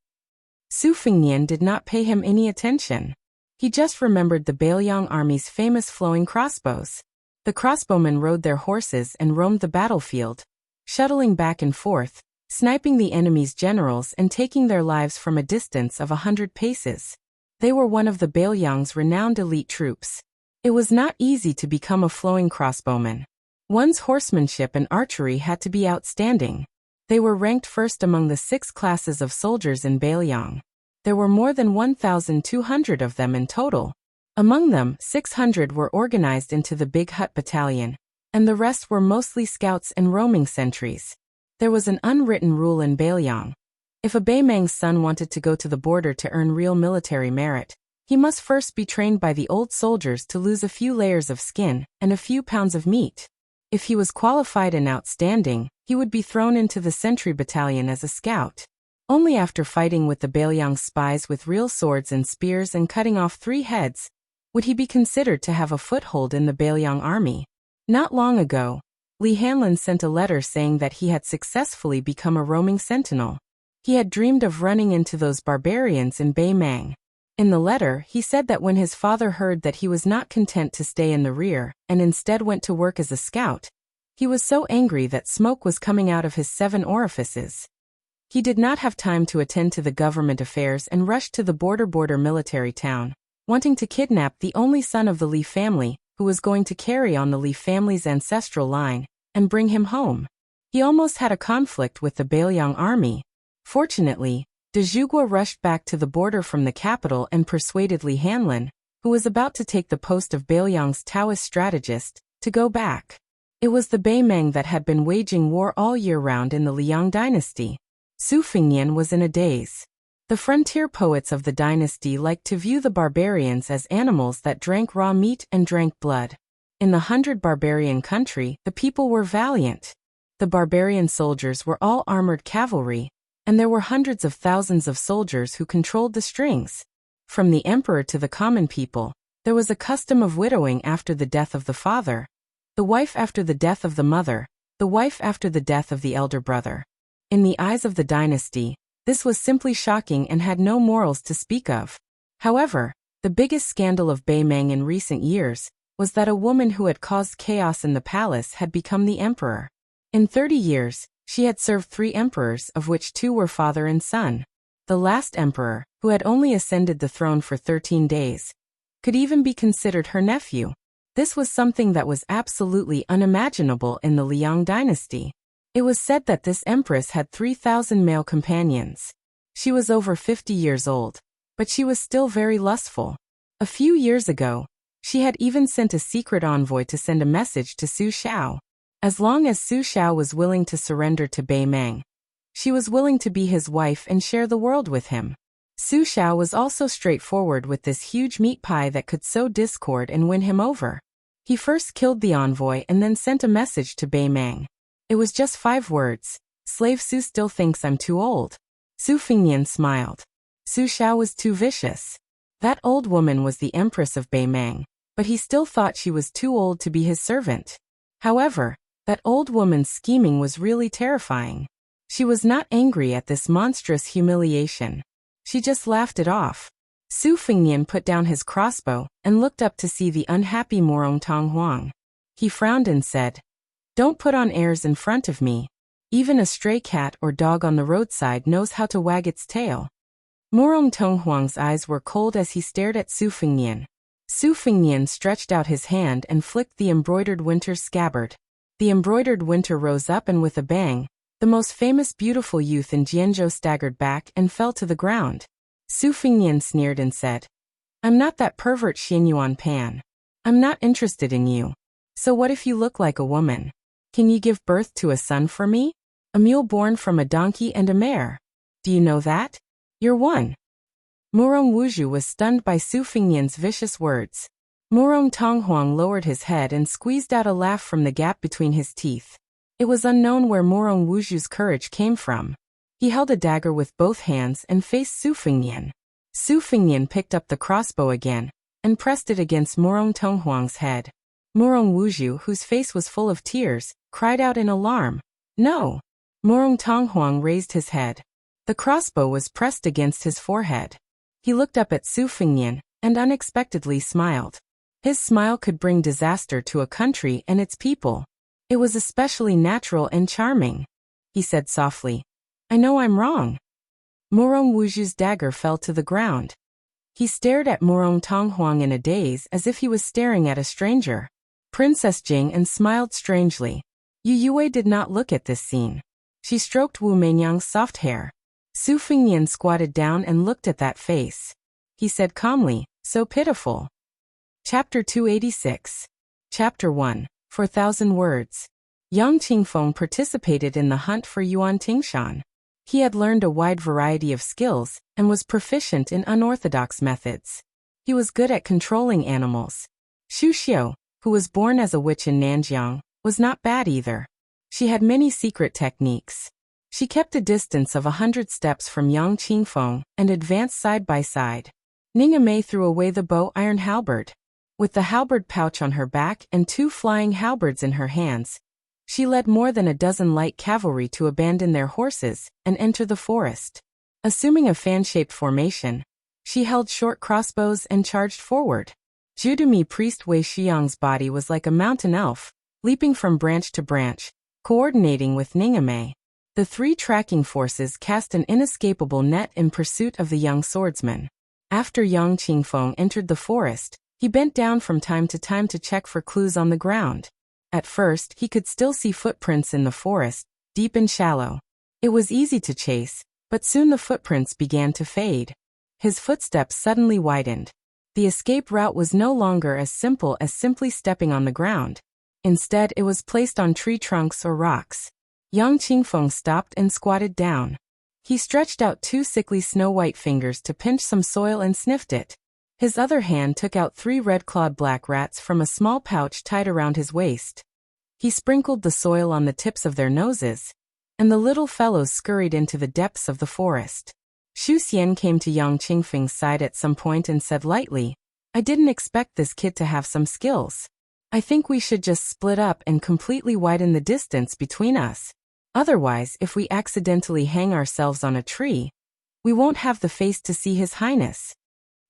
Su Fingnian did not pay him any attention. He just remembered the Bailiang army's famous flowing crossbows. The crossbowmen rode their horses and roamed the battlefield, shuttling back and forth, sniping the enemy's generals and taking their lives from a distance of 100 paces. They were one of the Bailiang's renowned elite troops. It was not easy to become a flowing crossbowman. One's horsemanship and archery had to be outstanding. They were ranked first among the 6 classes of soldiers in Bailiang. There were more than 1,200 of them in total. Among them, 600 were organized into the Big Hut Battalion, and the rest were mostly scouts and roaming sentries. There was an unwritten rule in Beiliang. If a Beimang's son wanted to go to the border to earn real military merit, he must first be trained by the old soldiers to lose a few layers of skin and a few pounds of meat. If he was qualified and outstanding, he would be thrown into the sentry battalion as a scout. Only after fighting with the Beiliang spies with real swords and spears and cutting off 3 heads, would he be considered to have a foothold in the Beiliang army. Not long ago, Li Hanlin sent a letter saying that he had successfully become a roaming sentinel. He had dreamed of running into those barbarians in Beimang. In the letter, he said that when his father heard that he was not content to stay in the rear and instead went to work as a scout, he was so angry that smoke was coming out of his 7 orifices. He did not have time to attend to the government affairs and rushed to the border military town, wanting to kidnap the only son of the Li family, who was going to carry on the Li family's ancestral line, and bring him home. He almost had a conflict with the Beiliang army. Fortunately, De Zhugua rushed back to the border from the capital and persuaded Li Hanlin, who was about to take the post of Beiliang's Taoist strategist, to go back. It was the Beimang that had been waging war all year round in the Liang dynasty. Su Fengnian was in a daze. The frontier poets of the dynasty liked to view the barbarians as animals that drank raw meat and drank blood. In the 100 barbarian country, the people were valiant. The barbarian soldiers were all armored cavalry, and there were hundreds of thousands of soldiers who controlled the strings. From the emperor to the common people, there was a custom of widowing after the death of the father, the wife after the death of the mother, the wife after the death of the elder brother. In the eyes of the dynasty, this was simply shocking and had no morals to speak of. However, the biggest scandal of Beimang in recent years was that a woman who had caused chaos in the palace had become the emperor. In 30 years, she had served 3 emperors, of which 2 were father and son. The last emperor, who had only ascended the throne for 13 days, could even be considered her nephew. This was something that was absolutely unimaginable in the Liang dynasty. It was said that this empress had 3,000 male companions. She was over 50 years old, but she was still very lustful. A few years ago, she had even sent a secret envoy to send a message to Su Xiao. As long as Su Xiao was willing to surrender to Beimang, she was willing to be his wife and share the world with him. Su Xiao was also straightforward with this huge meat pie that could sow discord and win him over. He first killed the envoy and then sent a message to Beimang. It was just 5 words. Slave Su still thinks I'm too old. Su Fengnian smiled. Su Xiao was too vicious. That old woman was the empress of Beimang, but he still thought she was too old to be his servant. However, that old woman's scheming was really terrifying. She was not angry at this monstrous humiliation. She just laughed it off. Su Fengnian put down his crossbow and looked up to see the unhappy Morong Tong Huang. He frowned and said, "Don't put on airs in front of me. Even a stray cat or dog on the roadside knows how to wag its tail." Morong Tong Huang's eyes were cold as he stared at Su Fengnian. Su Fengnian stretched out his hand and flicked the embroidered winter's scabbard. The embroidered winter rose up and with a bang, the most famous beautiful youth in Jianzhou staggered back and fell to the ground. Su Fengnian sneered and said, "I'm not that pervert Xianyuan Pan. I'm not interested in you. So what if you look like a woman? Can you give birth to a son for me? A mule born from a donkey and a mare? Do you know that? You're one." Murong Wuzhu was stunned by Su Fengnian's vicious words. Murong Tonghuang lowered his head and squeezed out a laugh from the gap between his teeth. It was unknown where Murong Wuzhu's courage came from. He held a dagger with both hands and faced Su Fengnian. Su Fengnian picked up the crossbow again and pressed it against Murong Tonghuang's head. Murong Wuzhu, whose face was full of tears, cried out in alarm, "No!" Murong Tonghuang raised his head. The crossbow was pressed against his forehead. He looked up at Su Fengnian and unexpectedly smiled. His smile could bring disaster to a country and its people. It was especially natural and charming. He said softly, "I know I'm wrong." Murong Wuzhu's dagger fell to the ground. He stared at Murong Tonghuang in a daze as if he was staring at a stranger. Princess Jing and smiled strangely. Yu Yue did not look at this scene. She stroked Wu Meinyang's soft hair. Su Fengnian squatted down and looked at that face. He said calmly, "So pitiful." Chapter 286. Chapter 1, 4,000 words. Yang Qingfeng participated in the hunt for Yuan Tingshan. He had learned a wide variety of skills and was proficient in unorthodox methods. He was good at controlling animals. Xu Xiu, who was born as a witch in Nanjiang, was not bad either. She had many secret techniques. She kept a distance of 100 steps from Yang Qingfeng and advanced side by side. Ningame threw away the bow iron halberd. With the halberd pouch on her back and 2 flying halberds in her hands, she led more than a dozen light cavalry to abandon their horses and enter the forest. Assuming a fan-shaped formation, she held short crossbows and charged forward. Judumi priest Wei Xiang's body was like a mountain elf, leaping from branch to branch, coordinating with Ningame. The 3 tracking forces cast an inescapable net in pursuit of the young swordsman. After Yang Qingfeng entered the forest, he bent down from time to check for clues on the ground. At first, he could still see footprints in the forest, deep and shallow. It was easy to chase, but soon the footprints began to fade. His footsteps suddenly widened. The escape route was no longer as simple as simply stepping on the ground. Instead, it was placed on tree trunks or rocks. Yang Qingfeng stopped and squatted down. He stretched out 2 sickly snow-white fingers to pinch some soil and sniffed it. His other hand took out 3 red-clawed black rats from a small pouch tied around his waist. He sprinkled the soil on the tips of their noses, and the little fellows scurried into the depths of the forest. Xu Xian came to Yang Qingfeng's side at some point and said lightly, "I didn't expect this kid to have some skills. I think we should just split up and completely widen the distance between us. Otherwise, if we accidentally hang ourselves on a tree, we won't have the face to see His Highness."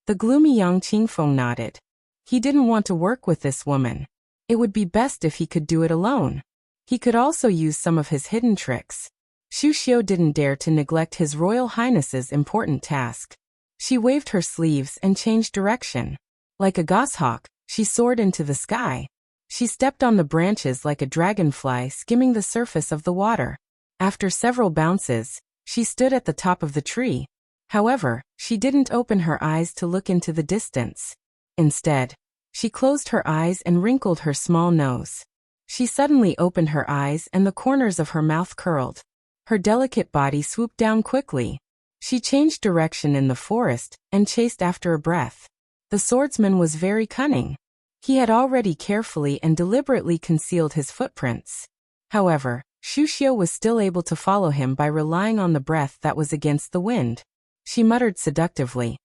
The gloomy Yang Qingfeng nodded. He didn't want to work with this woman. It would be best if he could do it alone. He could also use some of his hidden tricks. Xu Xiu didn't dare to neglect His Royal Highness's important task. She waved her sleeves and changed direction. Like a goshawk, she soared into the sky. She stepped on the branches like a dragonfly skimming the surface of the water. After several bounces, she stood at the top of the tree. However, she didn't open her eyes to look into the distance. Instead, she closed her eyes and wrinkled her small nose. She suddenly opened her eyes and the corners of her mouth curled. Her delicate body swooped down quickly. She changed direction in the forest and chased after a breath. The swordsman was very cunning. He had already carefully and deliberately concealed his footprints. However, Xu Xiu was still able to follow him by relying on the breath that was against the wind. She muttered seductively,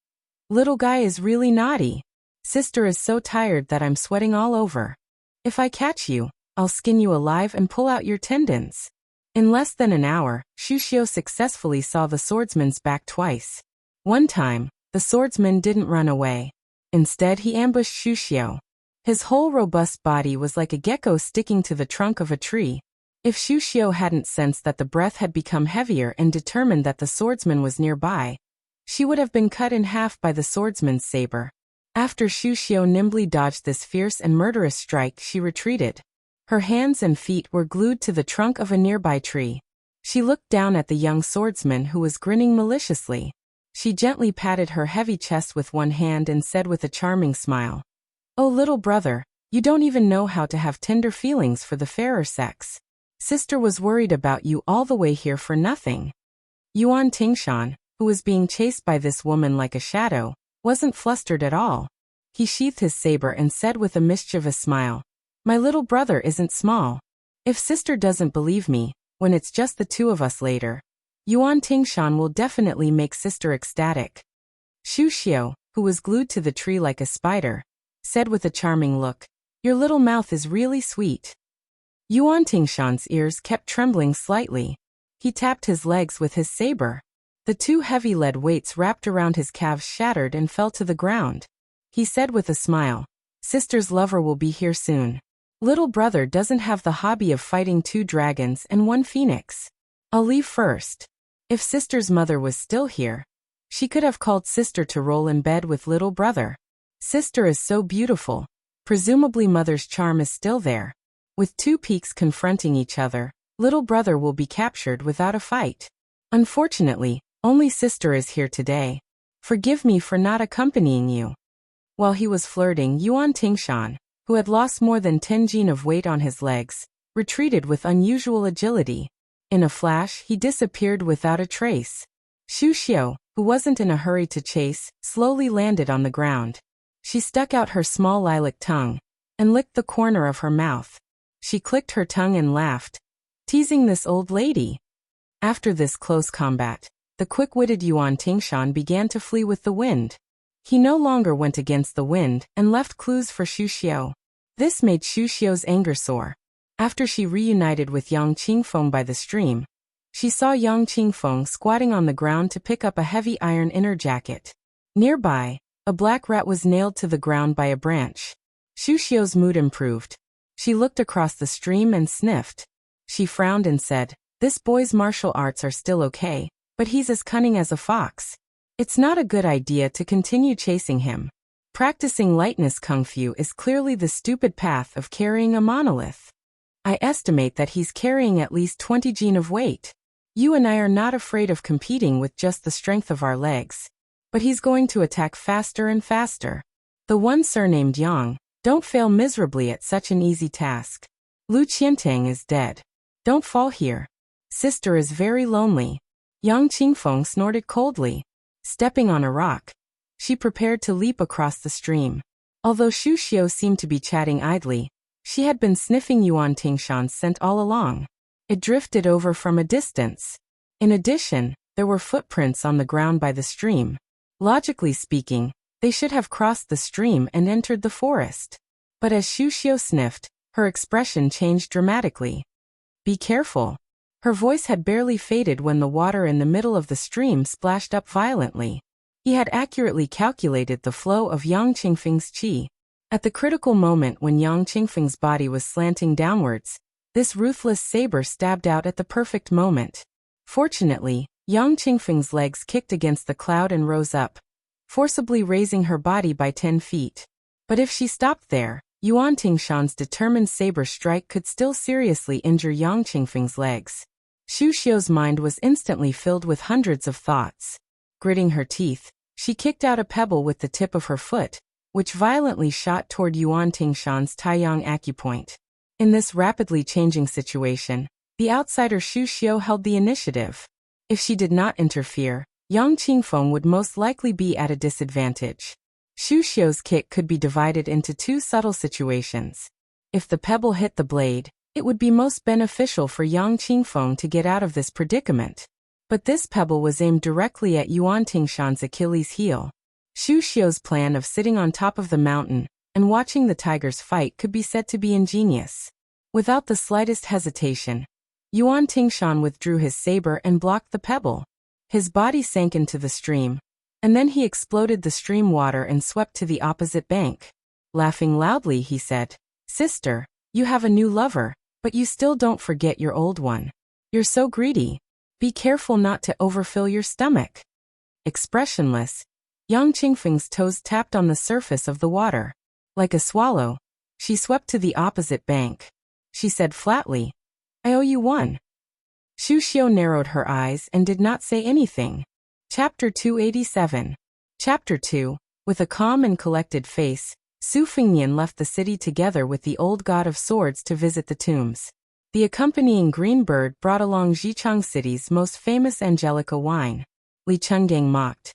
"Little guy is really naughty. Sister is so tired that I'm sweating all over. If I catch you, I'll skin you alive and pull out your tendons." In less than an hour, Xu Xiu successfully saw the swordsman's back twice. One time, the swordsman didn't run away. Instead, he ambushed Xu Xiu. His whole robust body was like a gecko sticking to the trunk of a tree. If Xu Xiu hadn't sensed that the breath had become heavier and determined that the swordsman was nearby, she would have been cut in half by the swordsman's saber. After Xu Xiu nimbly dodged this fierce and murderous strike, she retreated. Her hands and feet were glued to the trunk of a nearby tree. She looked down at the young swordsman who was grinning maliciously. She gently patted her heavy chest with one hand and said with a charming smile, "Oh little brother, you don't even know how to have tender feelings for the fairer sex. Sister was worried about you all the way here for nothing." Yuan Tingshan, who was being chased by this woman like a shadow, wasn't flustered at all. He sheathed his saber and said with a mischievous smile, "My little brother isn't small. If sister doesn't believe me, when it's just the 2 of us later, Yuan Tingshan will definitely make sister ecstatic." Xu Xiu, who was glued to the tree like a spider, said with a charming look, "Your little mouth is really sweet." Yuan Tingshan's ears kept trembling slightly. He tapped his legs with his saber. The 2 heavy lead weights wrapped around his calves shattered and fell to the ground. He said with a smile, "Sister's lover will be here soon. Little brother doesn't have the hobby of fighting 2 dragons and 1 phoenix. I'll leave first." If sister's mother was still here, she could have called sister to roll in bed with little brother. Sister is so beautiful. Presumably mother's charm is still there. With 2 peaks confronting each other, little brother will be captured without a fight. Unfortunately, only sister is here today. Forgive me for not accompanying you. While he was flirting, Yuan Tingshan, who had lost more than 10 jin of weight on his legs, retreated with unusual agility. In a flash, he disappeared without a trace. Xu Xiu, who wasn't in a hurry to chase, slowly landed on the ground. She stuck out her small lilac tongue and licked the corner of her mouth. She clicked her tongue and laughed, teasing this old lady. After this close combat, the quick-witted Yuan Tingshan began to flee with the wind. He no longer went against the wind and left clues for Xu Xiu. This made Xu Xiu's anger soar. After she reunited with Yang Qingfeng by the stream, she saw Yang Qingfeng squatting on the ground to pick up a heavy iron inner jacket. Nearby, a black rat was nailed to the ground by a branch. Xu Xiu's mood improved. She looked across the stream and sniffed. She frowned and said, "This boy's martial arts are still okay, but he's as cunning as a fox. It's not a good idea to continue chasing him. Practicing lightness kung fu is clearly the stupid path of carrying a monolith. I estimate that he's carrying at least 20 jin of weight. You and I are not afraid of competing with just the strength of our legs. But he's going to attack faster and faster. The one surnamed Yang, don't fail miserably at such an easy task. Lu Qiantang is dead. Don't fall here. Sister is very lonely." Yang Qingfeng snorted coldly. Stepping on a rock, she prepared to leap across the stream. Although Xu Xiu seemed to be chatting idly, she had been sniffing Yuan Tingshan's scent all along. It drifted over from a distance. In addition, there were footprints on the ground by the stream. Logically speaking, they should have crossed the stream and entered the forest. But as Xu Xiu sniffed, her expression changed dramatically. "Be careful." Her voice had barely faded when the water in the middle of the stream splashed up violently. He had accurately calculated the flow of Yang Qingfeng's qi. At the critical moment when Yang Qingfeng's body was slanting downwards, this ruthless saber stabbed out at the perfect moment. Fortunately, Yang Qingfeng's legs kicked against the cloud and rose up, forcibly raising her body by 10 feet. But if she stopped there, Yuan Tingshan's determined saber strike could still seriously injure Yang Qingfeng's legs. Xu Xiu's mind was instantly filled with hundreds of thoughts. Gritting her teeth, she kicked out a pebble with the tip of her foot, which violently shot toward Yuan Tingshan's Taiyang acupoint. In this rapidly changing situation, the outsider Xu Xiu held the initiative. If she did not interfere, Yang Qingfeng would most likely be at a disadvantage. Xu Xiu's kick could be divided into two subtle situations. If the pebble hit the blade, it would be most beneficial for Yang Qingfeng to get out of this predicament. But this pebble was aimed directly at Yuan Tingshan's Achilles heel. Xu Xiu's plan of sitting on top of the mountain and watching the tigers fight could be said to be ingenious. Without the slightest hesitation, Yuan Tingshan withdrew his saber and blocked the pebble. His body sank into the stream, and then he exploded the stream water and swept to the opposite bank. Laughing loudly, he said, "Sister, you have a new lover, but you still don't forget your old one. You're so greedy. Be careful not to overfill your stomach." Expressionless, Yang Qingfeng's toes tapped on the surface of the water. Like a swallow, she swept to the opposite bank. She said flatly, "I owe you one." Xu Xiu narrowed her eyes and did not say anything. Chapter 287. Chapter 2. With a calm and collected face, Su Fengnian left the city together with the old god of swords to visit the tombs. The accompanying green bird brought along Xichang City's most famous Angelica wine. Li Chenggang mocked.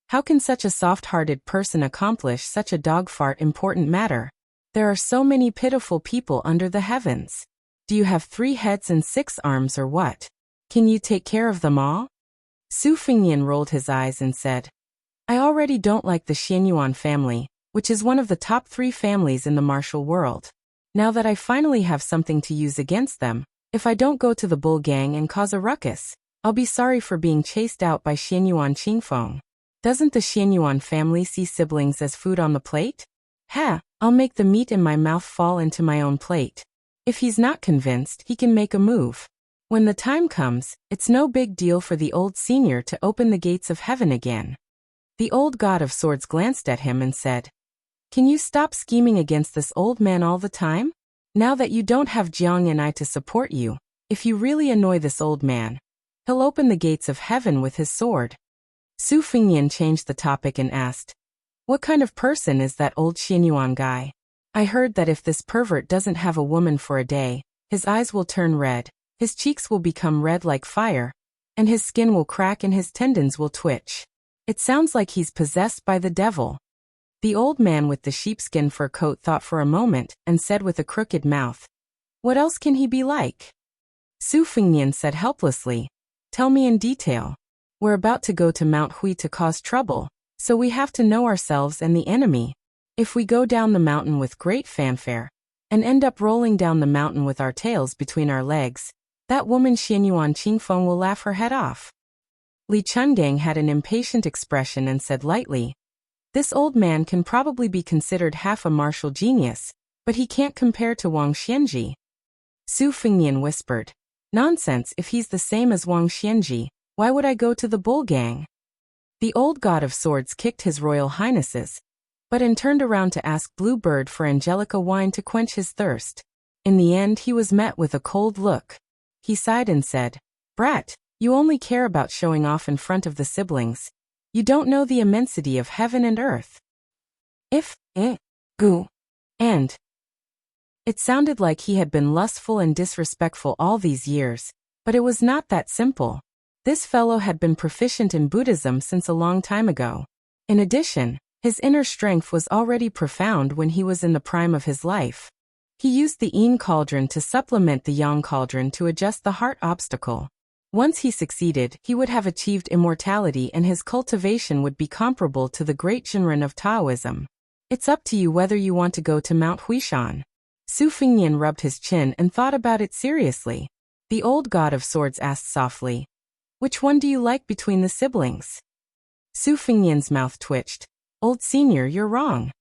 How can such a soft-hearted person accomplish such a dog-fart important matter? There are so many pitiful people under the heavens. Do you have 3 heads and 6 arms or what? Can you take care of them all? Su Fengnian rolled his eyes and said, I already don't like the Xianyuan family, which is one of the top 3 families in the martial world. Now that I finally have something to use against them, if I don't go to the bull gang and cause a ruckus, I'll be sorry for being chased out by Xianyuan Qingfeng. Doesn't the Xianyuan family see siblings as food on the plate? I'll make the meat in my mouth fall into my own plate. If he's not convinced, he can make a move. When the time comes, it's no big deal for the old senior to open the gates of heaven again. The old god of swords glanced at him and said, Can you stop scheming against this old man all the time? Now that you don't have Jiang and I to support you, if you really annoy this old man, he'll open the gates of heaven with his sword. Su Fengnian changed the topic and asked, What kind of person is that old Xianyuan guy? I heard that if this pervert doesn't have a woman for a day, His eyes will turn red, his cheeks will become red like fire, and his skin will crack and his tendons will twitch. It sounds like he's possessed by the devil. The old man with the sheepskin fur coat thought for a moment and said with a crooked mouth, "What else can he be like?" Su Fengnian said helplessly, "Tell me in detail. We're about to go to Mount Hui to cause trouble, so we have to know ourselves and the enemy. If we go down the mountain with great fanfare, and end up rolling down the mountain with our tails between our legs, that woman Xianyuan Qingfeng will laugh her head off." Li Chungang had an impatient expression and said lightly, "This old man can probably be considered half a martial genius, but he can't compare to Wang Xianji." Su Fengnian whispered, "Nonsense, if he's the same as Wang Xianji, why would I go to the bull gang?" The old god of swords kicked his royal highnesses, but and turned around to ask Blue Bird for Angelica wine to quench his thirst. In the end he was met with a cold look. He sighed and said, "Brat, you only care about showing off in front of the siblings. You don't know the immensity of heaven and earth. If, gu, and." It sounded like he had been lustful and disrespectful all these years, but it was not that simple. This fellow had been proficient in Buddhism since a long time ago. In addition, his inner strength was already profound when he was in the prime of his life. He used the yin cauldron to supplement the yang cauldron to adjust the heart obstacle. Once he succeeded, he would have achieved immortality and his cultivation would be comparable to the great Shinran of Taoism. It's up to you whether you want to go to Mount Huishan. Su Fengnian rubbed his chin and thought about it seriously. The old god of swords asked softly, "Which one do you like between the siblings?" Su Fengnian's mouth twitched. "Old senior, you're wrong."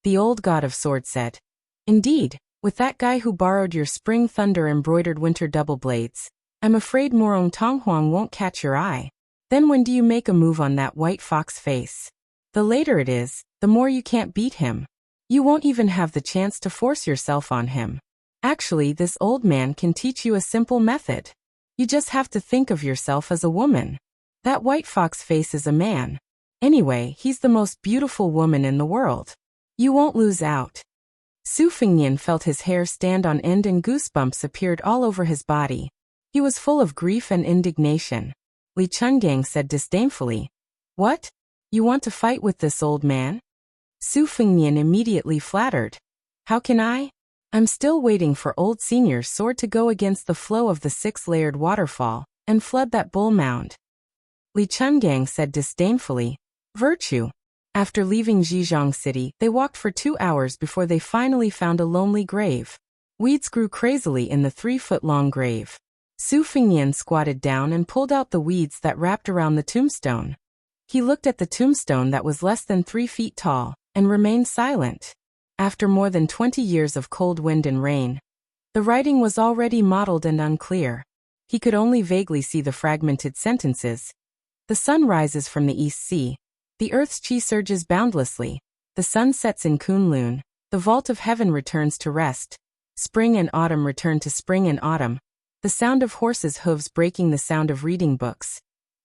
The old god of swords said, "Indeed, with that guy who borrowed your spring thunder embroidered winter double blades, I'm afraid Morong Tonghuang won't catch your eye. Then when do you make a move on that white fox face? The later it is, the more you can't beat him. You won't even have the chance to force yourself on him. Actually, this old man can teach you a simple method. You just have to think of yourself as a woman. That white fox face is a man. Anyway, he's the most beautiful woman in the world. You won't lose out." Su Fengnian felt his hair stand on end and goosebumps appeared all over his body. He was full of grief and indignation. Li Chungang said disdainfully, "What? You want to fight with this old man?" Su Fengnian immediately flattered, "How can I? I'm still waiting for old senior's sword to go against the flow of the six-layered waterfall and flood that bull mound." Li Chungang said disdainfully, "Virtue." After leaving Zhejiang City, they walked for 2 hours before they finally found a lonely grave. Weeds grew crazily in the 3-foot-long grave. Su Fengnian squatted down and pulled out the weeds that wrapped around the tombstone. He looked at the tombstone that was less than 3 feet tall, and remained silent. After more than 20 years of cold wind and rain, the writing was already mottled and unclear. He could only vaguely see the fragmented sentences. The sun rises from the East Sea. The earth's chi surges boundlessly. The sun sets in Kunlun. The vault of heaven returns to rest. Spring and autumn return to spring and autumn. The sound of horses' hooves breaking the sound of reading books.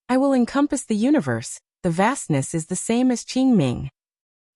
I will encompass the universe. The vastness is the same as Qingming.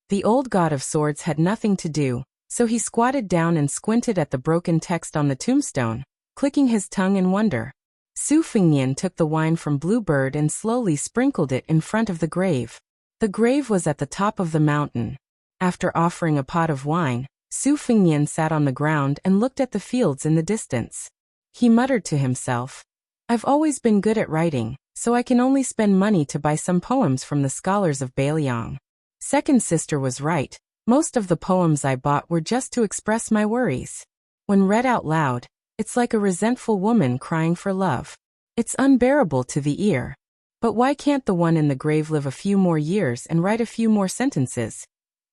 The old god of swords had nothing to do, so he squatted down and squinted at the broken text on the tombstone, clicking his tongue in wonder. Su Fengnian took the wine from Blue Bird and slowly sprinkled it in front of the grave. The grave was at the top of the mountain. After offering a pot of wine, Su Fengnian sat on the ground and looked at the fields in the distance. He muttered to himself, "I've always been good at writing, so I can only spend money to buy some poems from the scholars of Beiliang. Second sister was right. Most of the poems I bought were just to express my worries. When read out loud, it's like a resentful woman crying for love. It's unbearable to the ear. But why can't the one in the grave live a few more years and write a few more sentences?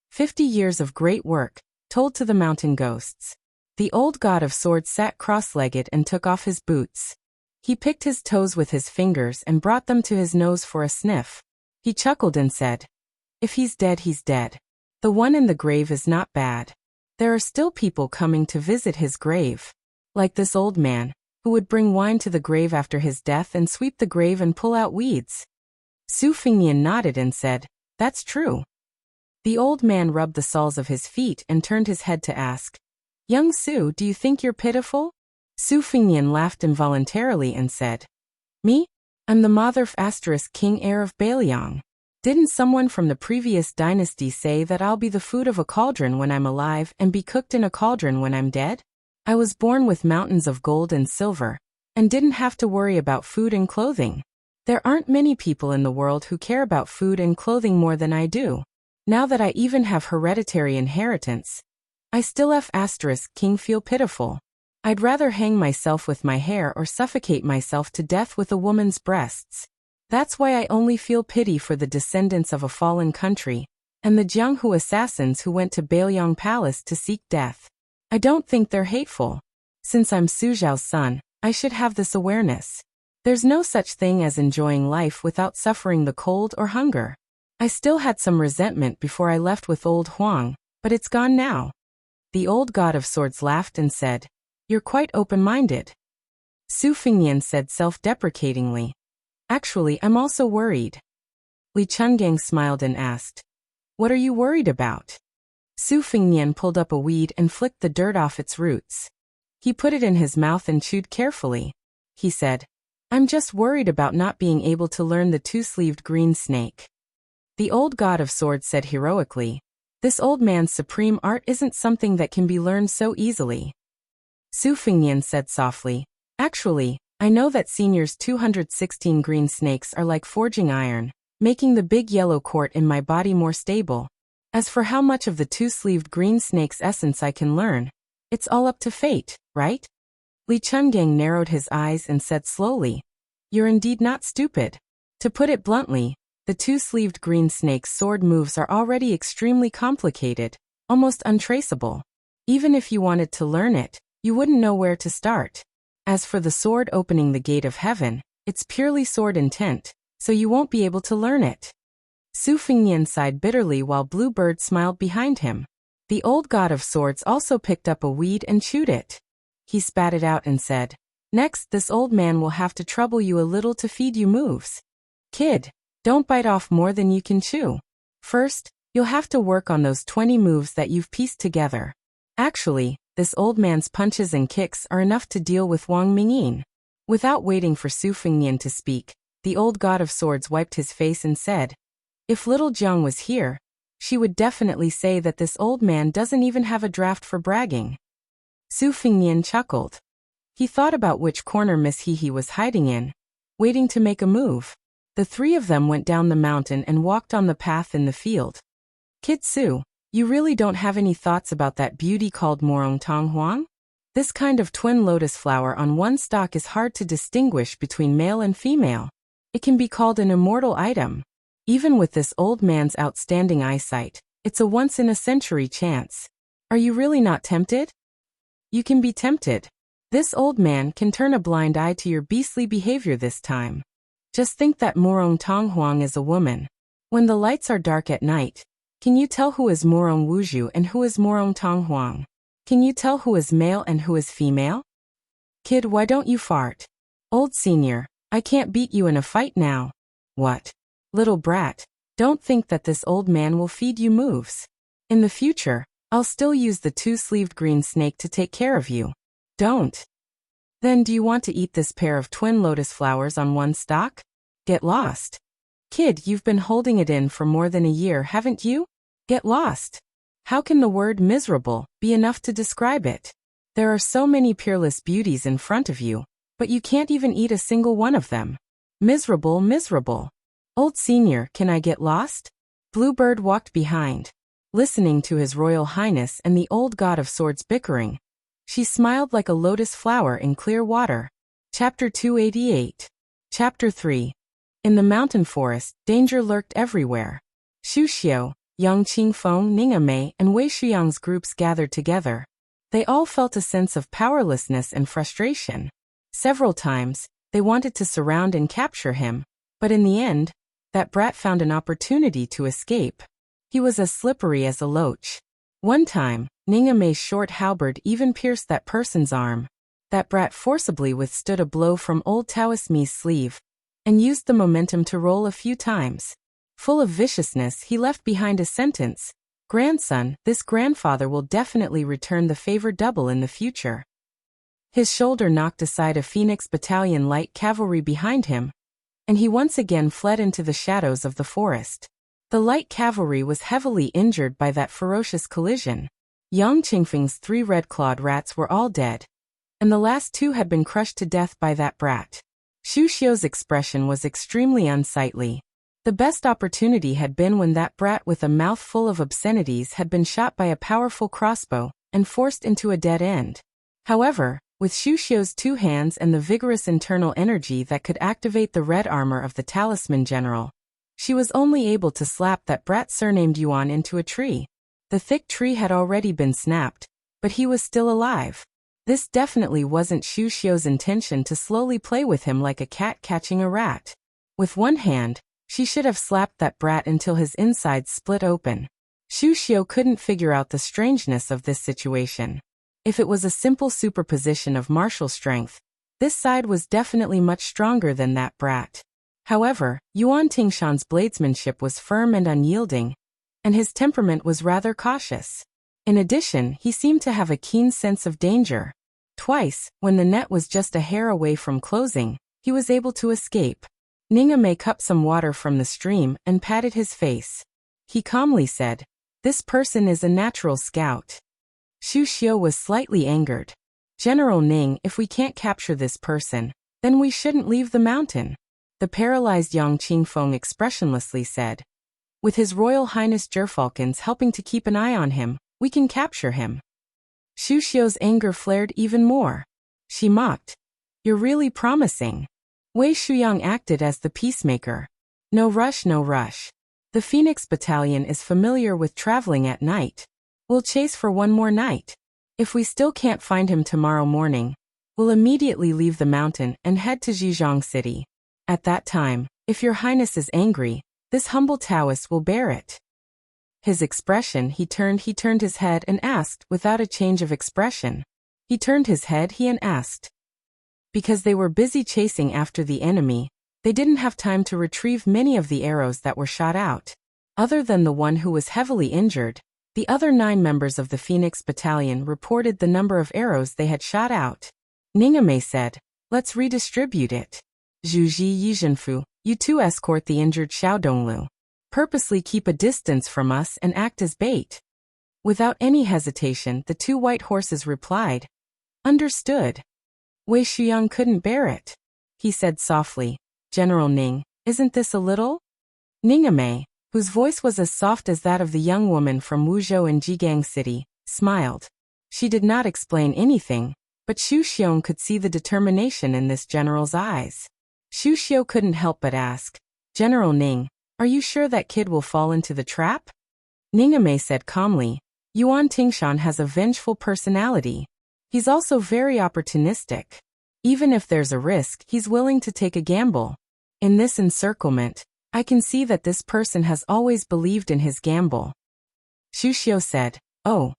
50 years of great work, told to the mountain ghosts." The old god of swords sat cross-legged and took off his boots. He picked his toes with his fingers and brought them to his nose for a sniff. He chuckled and said, "If he's dead, he's dead. The one in the grave is not bad. There are still people coming to visit his grave. Like this old man, who would bring wine to the grave after his death and sweep the grave and pull out weeds." Su Fengnian nodded and said, "That's true." The old man rubbed the soles of his feet and turned his head to ask, "Young Su, do you think you're pitiful?" Su Fingnian laughed involuntarily and said, "Me? I'm the mother of king heir of Bailiang. Didn't someone from the previous dynasty say that I'll be the food of a cauldron when I'm alive and be cooked in a cauldron when I'm dead? I was born with mountains of gold and silver, and didn't have to worry about food and clothing. There aren't many people in the world who care about food and clothing more than I do. Now that I even have hereditary inheritance, I still king feel pitiful. I'd rather hang myself with my hair or suffocate myself to death with a woman's breasts. That's why I only feel pity for the descendants of a fallen country, and the Jianghu assassins who went to Bailiang Palace to seek death. I don't think they're hateful. Since I'm Su Zhao's son, I should have this awareness. There's no such thing as enjoying life without suffering the cold or hunger. I still had some resentment before I left with old Huang, but it's gone now." The old god of swords laughed and said, "You're quite open-minded." Su Fingnian said self-deprecatingly, "Actually, I'm also worried." Li Chungang smiled and asked, "What are you worried about?" Su Fingnian pulled up a weed and flicked the dirt off its roots. He put it in his mouth and chewed carefully. He said, "I'm just worried about not being able to learn the two-sleeved green snake." The old god of swords said heroically, "This old man's supreme art isn't something that can be learned so easily." Su Fingnian said softly, "Actually, I know that Senior's 216 green snakes are like forging iron, making the big yellow quart in my body more stable. As for how much of the two-sleeved green snake's essence I can learn, it's all up to fate, right?" Li Chungang narrowed his eyes and said slowly, "You're indeed not stupid. To put it bluntly, the two-sleeved green snake's sword moves are already extremely complicated, almost untraceable. Even if you wanted to learn it, you wouldn't know where to start. As for the sword opening the gate of heaven, it's purely sword intent, so you won't be able to learn it." Su Fingnian sighed bitterly while Bluebird smiled behind him. The old god of swords also picked up a weed and chewed it. He spat it out and said, "Next, this old man will have to trouble you a little to feed you moves. Kid, don't bite off more than you can chew. First, you'll have to work on those 20 moves that you've pieced together. Actually, this old man's punches and kicks are enough to deal with Wang Mingyin." Without waiting for Su Fingnian to speak, the old god of swords wiped his face and said, "If little Jiang was here, she would definitely say that this old man doesn't even have a draft for bragging." Su Fingnian chuckled. He thought about which corner Miss Hehe was hiding in, waiting to make a move. The three of them went down the mountain and walked on the path in the field. "Kid Su, you really don't have any thoughts about that beauty called Morong Tong Huang? This kind of twin lotus flower on one stalk is hard to distinguish between male and female. It can be called an immortal item. Even with this old man's outstanding eyesight, it's a once-in-a-century chance. Are you really not tempted?" "You can be tempted. This old man can turn a blind eye to your beastly behavior this time. Just think that Morong Tong Huang is a woman. When the lights are dark at night, can you tell who is Morong Wuzhu and who is Morong Tong Huang? Can you tell who is male and who is female? Kid, why don't you fart? Old senior, I can't beat you in a fight now." "What? Little brat, don't think that this old man will feed you moves. In the future, I'll still use the two-sleeved green snake to take care of you. Don't. Then do you want to eat this pair of twin lotus flowers on one stalk? Get lost. Kid, you've been holding it in for more than a year, haven't you? Get lost. How can the word miserable be enough to describe it? There are so many peerless beauties in front of you, but you can't even eat a single one of them. Miserable, miserable. Old senior, can I get lost?" Bluebird walked behind, listening to His Royal Highness and the old god of swords bickering. She smiled like a lotus flower in clear water. Chapter 288. Chapter 3. In the mountain forest, danger lurked everywhere. Xu Xiu, Yang Qingfeng, Ninga Mei, and Wei Shuyang's groups gathered together. They all felt a sense of powerlessness and frustration. Several times, they wanted to surround and capture him, but in the end, that brat found an opportunity to escape. He was as slippery as a loach. One time, Ninga Mei's short halberd even pierced that person's arm. That brat forcibly withstood a blow from old Taoist Mi's sleeve, and used the momentum to roll a few times. Full of viciousness, he left behind a sentence, "Grandson, this grandfather will definitely return the favor double in the future." His shoulder knocked aside a Phoenix Battalion light cavalry behind him, and he once again fled into the shadows of the forest. The light cavalry was heavily injured by that ferocious collision. Yang Qingfeng's 3 red-clawed rats were all dead, and the last 2 had been crushed to death by that brat. Xu Xiu's expression was extremely unsightly. The best opportunity had been when that brat with a mouth full of obscenities had been shot by a powerful crossbow and forced into a dead end. However, with Xu Xiu's 2 hands and the vigorous internal energy that could activate the red armor of the Talisman General, she was only able to slap that brat surnamed Yuan into a tree. The thick tree had already been snapped, but he was still alive. This definitely wasn't Xu Xiu's intention to slowly play with him like a cat catching a rat. With one hand, she should have slapped that brat until his insides split open. Xu Xiu couldn't figure out the strangeness of this situation. If it was a simple superposition of martial strength, this side was definitely much stronger than that brat. However, Yuan Tingshan's bladesmanship was firm and unyielding, and his temperament was rather cautious. In addition, he seemed to have a keen sense of danger. Twice, when the net was just a hair away from closing, he was able to escape. Ningame cupped some water from the stream and patted his face. He calmly said, "This person is a natural scout." Xu Xiu was slightly angered. "General Ning, if we can't capture this person, then we shouldn't leave the mountain," the paralyzed Yang Qingfeng expressionlessly said. "With His Royal Highness Gerfalcons helping to keep an eye on him, we can capture him." Xu Xiu's anger flared even more. She mocked, "You're really promising." Wei Shuyang acted as the peacemaker. "No rush, no rush. The Phoenix Battalion is familiar with traveling at night. We'll chase for one more night. If we still can't find him tomorrow morning, we'll immediately leave the mountain and head to Zhejiang City. At that time, if your highness is angry, this humble Taoist will bear it." His expression, he turned his head and asked, without a change of expression. He turned his head and asked. Because they were busy chasing after the enemy, they didn't have time to retrieve many of the arrows that were shot out. Other than the one who was heavily injured, the other 9 members of the Phoenix Battalion reported the number of arrows they had shot out. Ningame said, "Let's redistribute it. Zhu Ji Yizhenfu, you 2 escort the injured Xiao Donglu. Purposely keep a distance from us and act as bait." Without any hesitation, the 2 white horses replied, "Understood." Wei Shuyang couldn't bear it. He said softly, "General Ning, isn't this a little?" Ningame, whose voice was as soft as that of the young woman from Wuzhou in Zhejiang City, smiled. She did not explain anything, but Xu Xiong could see the determination in this general's eyes. Xu Xiu couldn't help but ask, "General Ning, are you sure that kid will fall into the trap?" Ningame said calmly, "Yuan Tingshan has a vengeful personality. He's also very opportunistic. Even if there's a risk, he's willing to take a gamble. In this encirclement, I can see that this person has always believed in his gamble." Xu Xiu said, "Oh."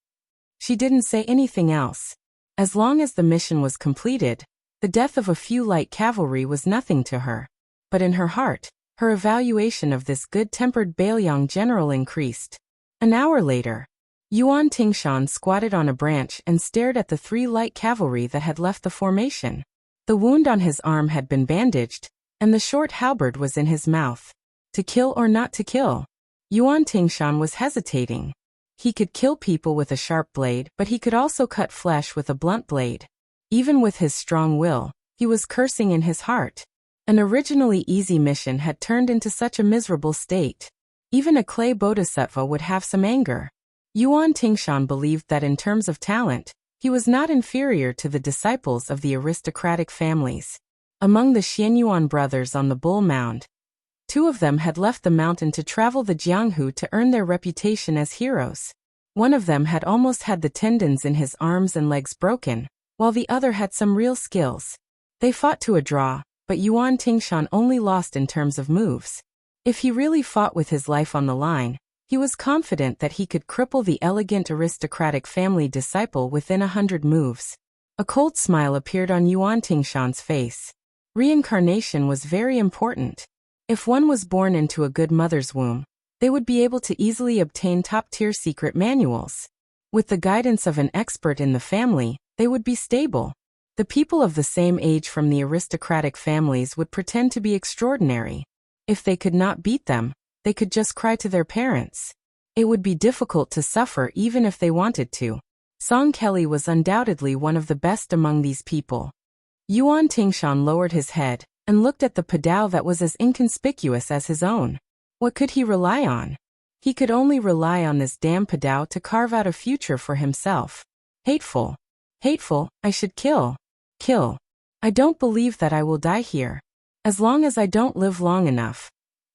She didn't say anything else. As long as the mission was completed, the death of a few light cavalry was nothing to her. But in her heart, her evaluation of this good-tempered Bailiang general increased. An hour later, Yuan Tingshan squatted on a branch and stared at the 3 light cavalry that had left the formation. The wound on his arm had been bandaged, and the short halberd was in his mouth. To kill or not to kill? Yuan Tingshan was hesitating. He could kill people with a sharp blade, but he could also cut flesh with a blunt blade. Even with his strong will, he was cursing in his heart. An originally easy mission had turned into such a miserable state. Even a clay bodhisattva would have some anger. Yuan Tingshan believed that in terms of talent, he was not inferior to the disciples of the aristocratic families. Among the Xianyuan brothers on the Bull Mound, 2 of them had left the mountain to travel the Jianghu to earn their reputation as heroes. One of them had almost had the tendons in his arms and legs broken, while the other had some real skills. They fought to a draw, but Yuan Tingshan only lost in terms of moves. If he really fought with his life on the line, he was confident that he could cripple the elegant aristocratic family disciple within 100 moves. A cold smile appeared on Yuan Tingshan's face. Reincarnation was very important. If one was born into a good mother's womb, they would be able to easily obtain top-tier secret manuals. With the guidance of an expert in the family, they would be stable. The people of the same age from the aristocratic families would pretend to be extraordinary. If they could not beat them, they could just cry to their parents. It would be difficult to suffer even if they wanted to. Song Kelly was undoubtedly one of the best among these people. Yuan Tingshan lowered his head and looked at the padao that was as inconspicuous as his own. What could he rely on? He could only rely on this damn padao to carve out a future for himself. Hateful. Hateful, I should kill. Kill. I don't believe that I will die here. As long as I don't live long enough.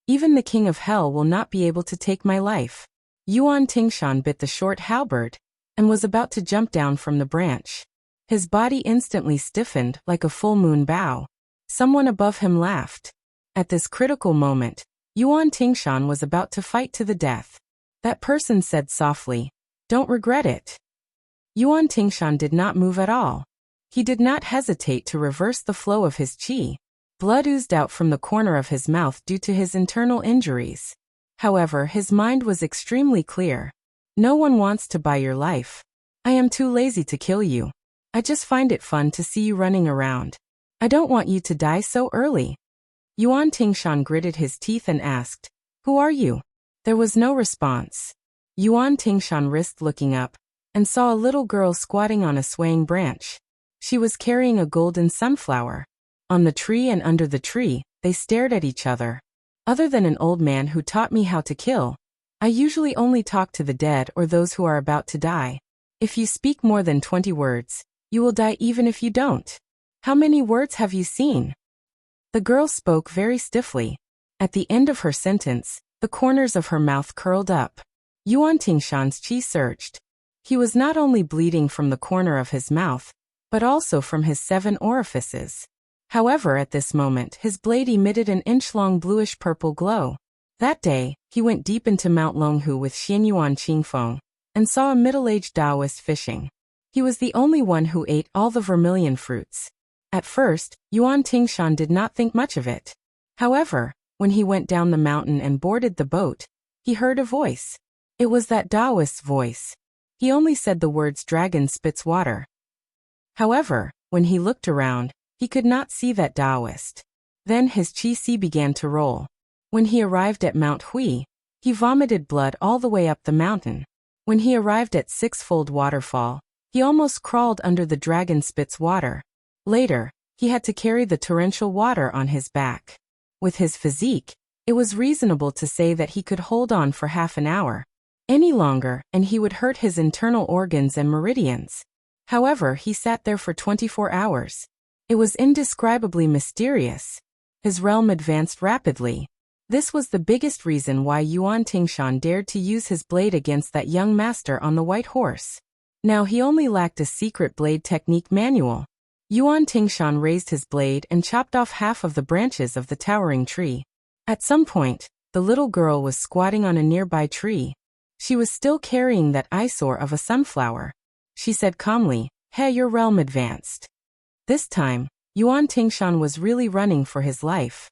Even the king of hell will not be able to take my life. Yuan Tingshan bit the short halberd and was about to jump down from the branch. His body instantly stiffened like a full moon bow. Someone above him laughed. At this critical moment, Yuan Tingshan was about to fight to the death. That person said softly, "Don't regret it." Yuan Tingshan did not move at all. He did not hesitate to reverse the flow of his qi. Blood oozed out from the corner of his mouth due to his internal injuries. However, his mind was extremely clear. No one wants to buy your life. I am too lazy to kill you. I just find it fun to see you running around. I don't want you to die so early. Yuan Tingshan gritted his teeth and asked, "Who are you?" There was no response. Yuan Tingshan risked looking up and saw a little girl squatting on a swaying branch. She was carrying a golden sunflower. On the tree and under the tree, they stared at each other. Other than an old man who taught me how to kill, I usually only talk to the dead or those who are about to die. If you speak more than 20 words, you will die even if you don't. How many words have you seen? The girl spoke very stiffly. At the end of her sentence, the corners of her mouth curled up. Yuan Tingshan's qi surged. He was not only bleeding from the corner of his mouth, but also from his 7 orifices. However, at this moment, his blade emitted an inch-long bluish-purple glow. That day, he went deep into Mount Longhu with Xianyuan Qingfeng and saw a middle-aged Taoist fishing. He was the only one who ate all the vermilion fruits. At first, Yuan Tingshan did not think much of it. However, when he went down the mountain and boarded the boat, he heard a voice. It was that Taoist's voice. He only said the words "dragon spits water." However, when he looked around, he could not see that Taoist. Then his qi began to roll. When he arrived at Mount Hui, he vomited blood all the way up the mountain. When he arrived at Sixfold Waterfall, he almost crawled under the dragon spits water. Later, he had to carry the torrential water on his back. With his physique, it was reasonable to say that he could hold on for half an hour. Any longer, and he would hurt his internal organs and meridians. However, he sat there for 24 hours. It was indescribably mysterious. His realm advanced rapidly. This was the biggest reason why Yuan Tingshan dared to use his blade against that young master on the white horse. Now he only lacked a secret blade technique manual. Yuan Tingshan raised his blade and chopped off half of the branches of the towering tree. At some point, the little girl was squatting on a nearby tree. She was still carrying that eyesore of a sunflower. She said calmly, "Hey, your realm advanced." This time, Yuan Tingshan was really running for his life.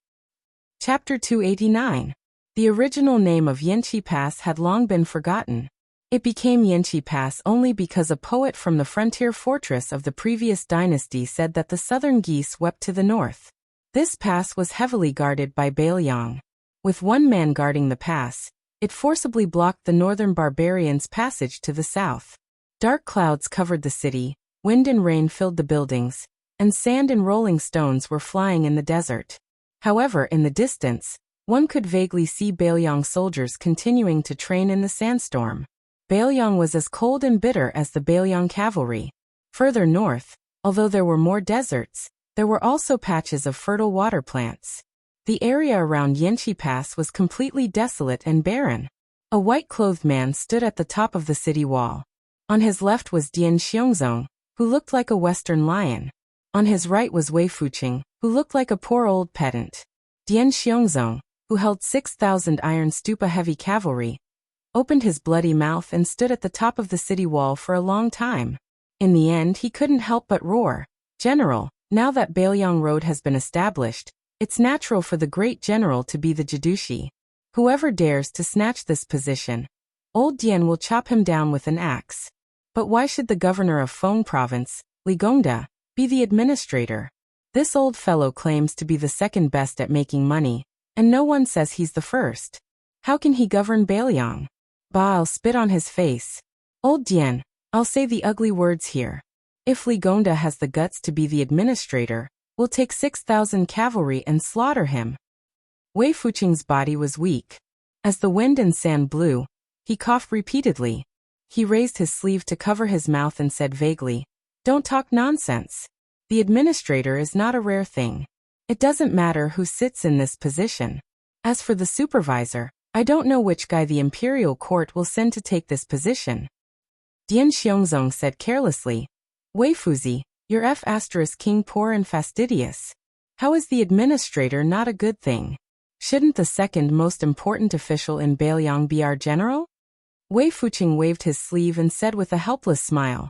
Chapter 289. The original name of Yanqi Pass had long been forgotten. It became Yanqi Pass only because a poet from the frontier fortress of the previous dynasty said that the southern geese wept to the north. This pass was heavily guarded by Bailiang. With one man guarding the pass, it forcibly blocked the northern barbarians' passage to the south. Dark clouds covered the city, wind and rain filled the buildings, and sand and rolling stones were flying in the desert. However, in the distance, one could vaguely see Bailiang soldiers continuing to train in the sandstorm. Bailiang was as cold and bitter as the Bailiang cavalry. Further north, although there were more deserts, there were also patches of fertile water plants. The area around Yanqi Pass was completely desolate and barren. A white-clothed man stood at the top of the city wall. On his left was Dian Xiongzong, who looked like a western lion. On his right was Wei Fuqing, who looked like a poor old pedant. Dian Xiongzong, who held 6,000 iron stupa heavy cavalry, opened his bloody mouth and stood at the top of the city wall for a long time. In the end, he couldn't help but roar, "General, now that Bailiang Road has been established, it's natural for the great general to be the Jadushi. Whoever dares to snatch this position, old Dian will chop him down with an axe." But why should the governor of Feng Province, Li Gongda, Be the administrator. This old fellow claims to be the second best at making money, and no one says he's the first. How can he govern Bailiang? Bah, I'll spit on his face. Old Dian, I'll say the ugly words here. If Li Gongda has the guts to be the administrator, we'll take 6,000 cavalry and slaughter him. Wei Fuqing's body was weak. As the wind and sand blew, he coughed repeatedly. He raised his sleeve to cover his mouth and said vaguely, "Don't talk nonsense. The administrator is not a rare thing. It doesn't matter who sits in this position. As for the supervisor, I don't know which guy the imperial court will send to take this position." Dian Xiongzong said carelessly, "Wei Fuzi, you're King poor and fastidious. How is the administrator not a good thing? Shouldn't the second most important official in Bailiang be our general?" Wei Fuqing waved his sleeve and said with a helpless smile,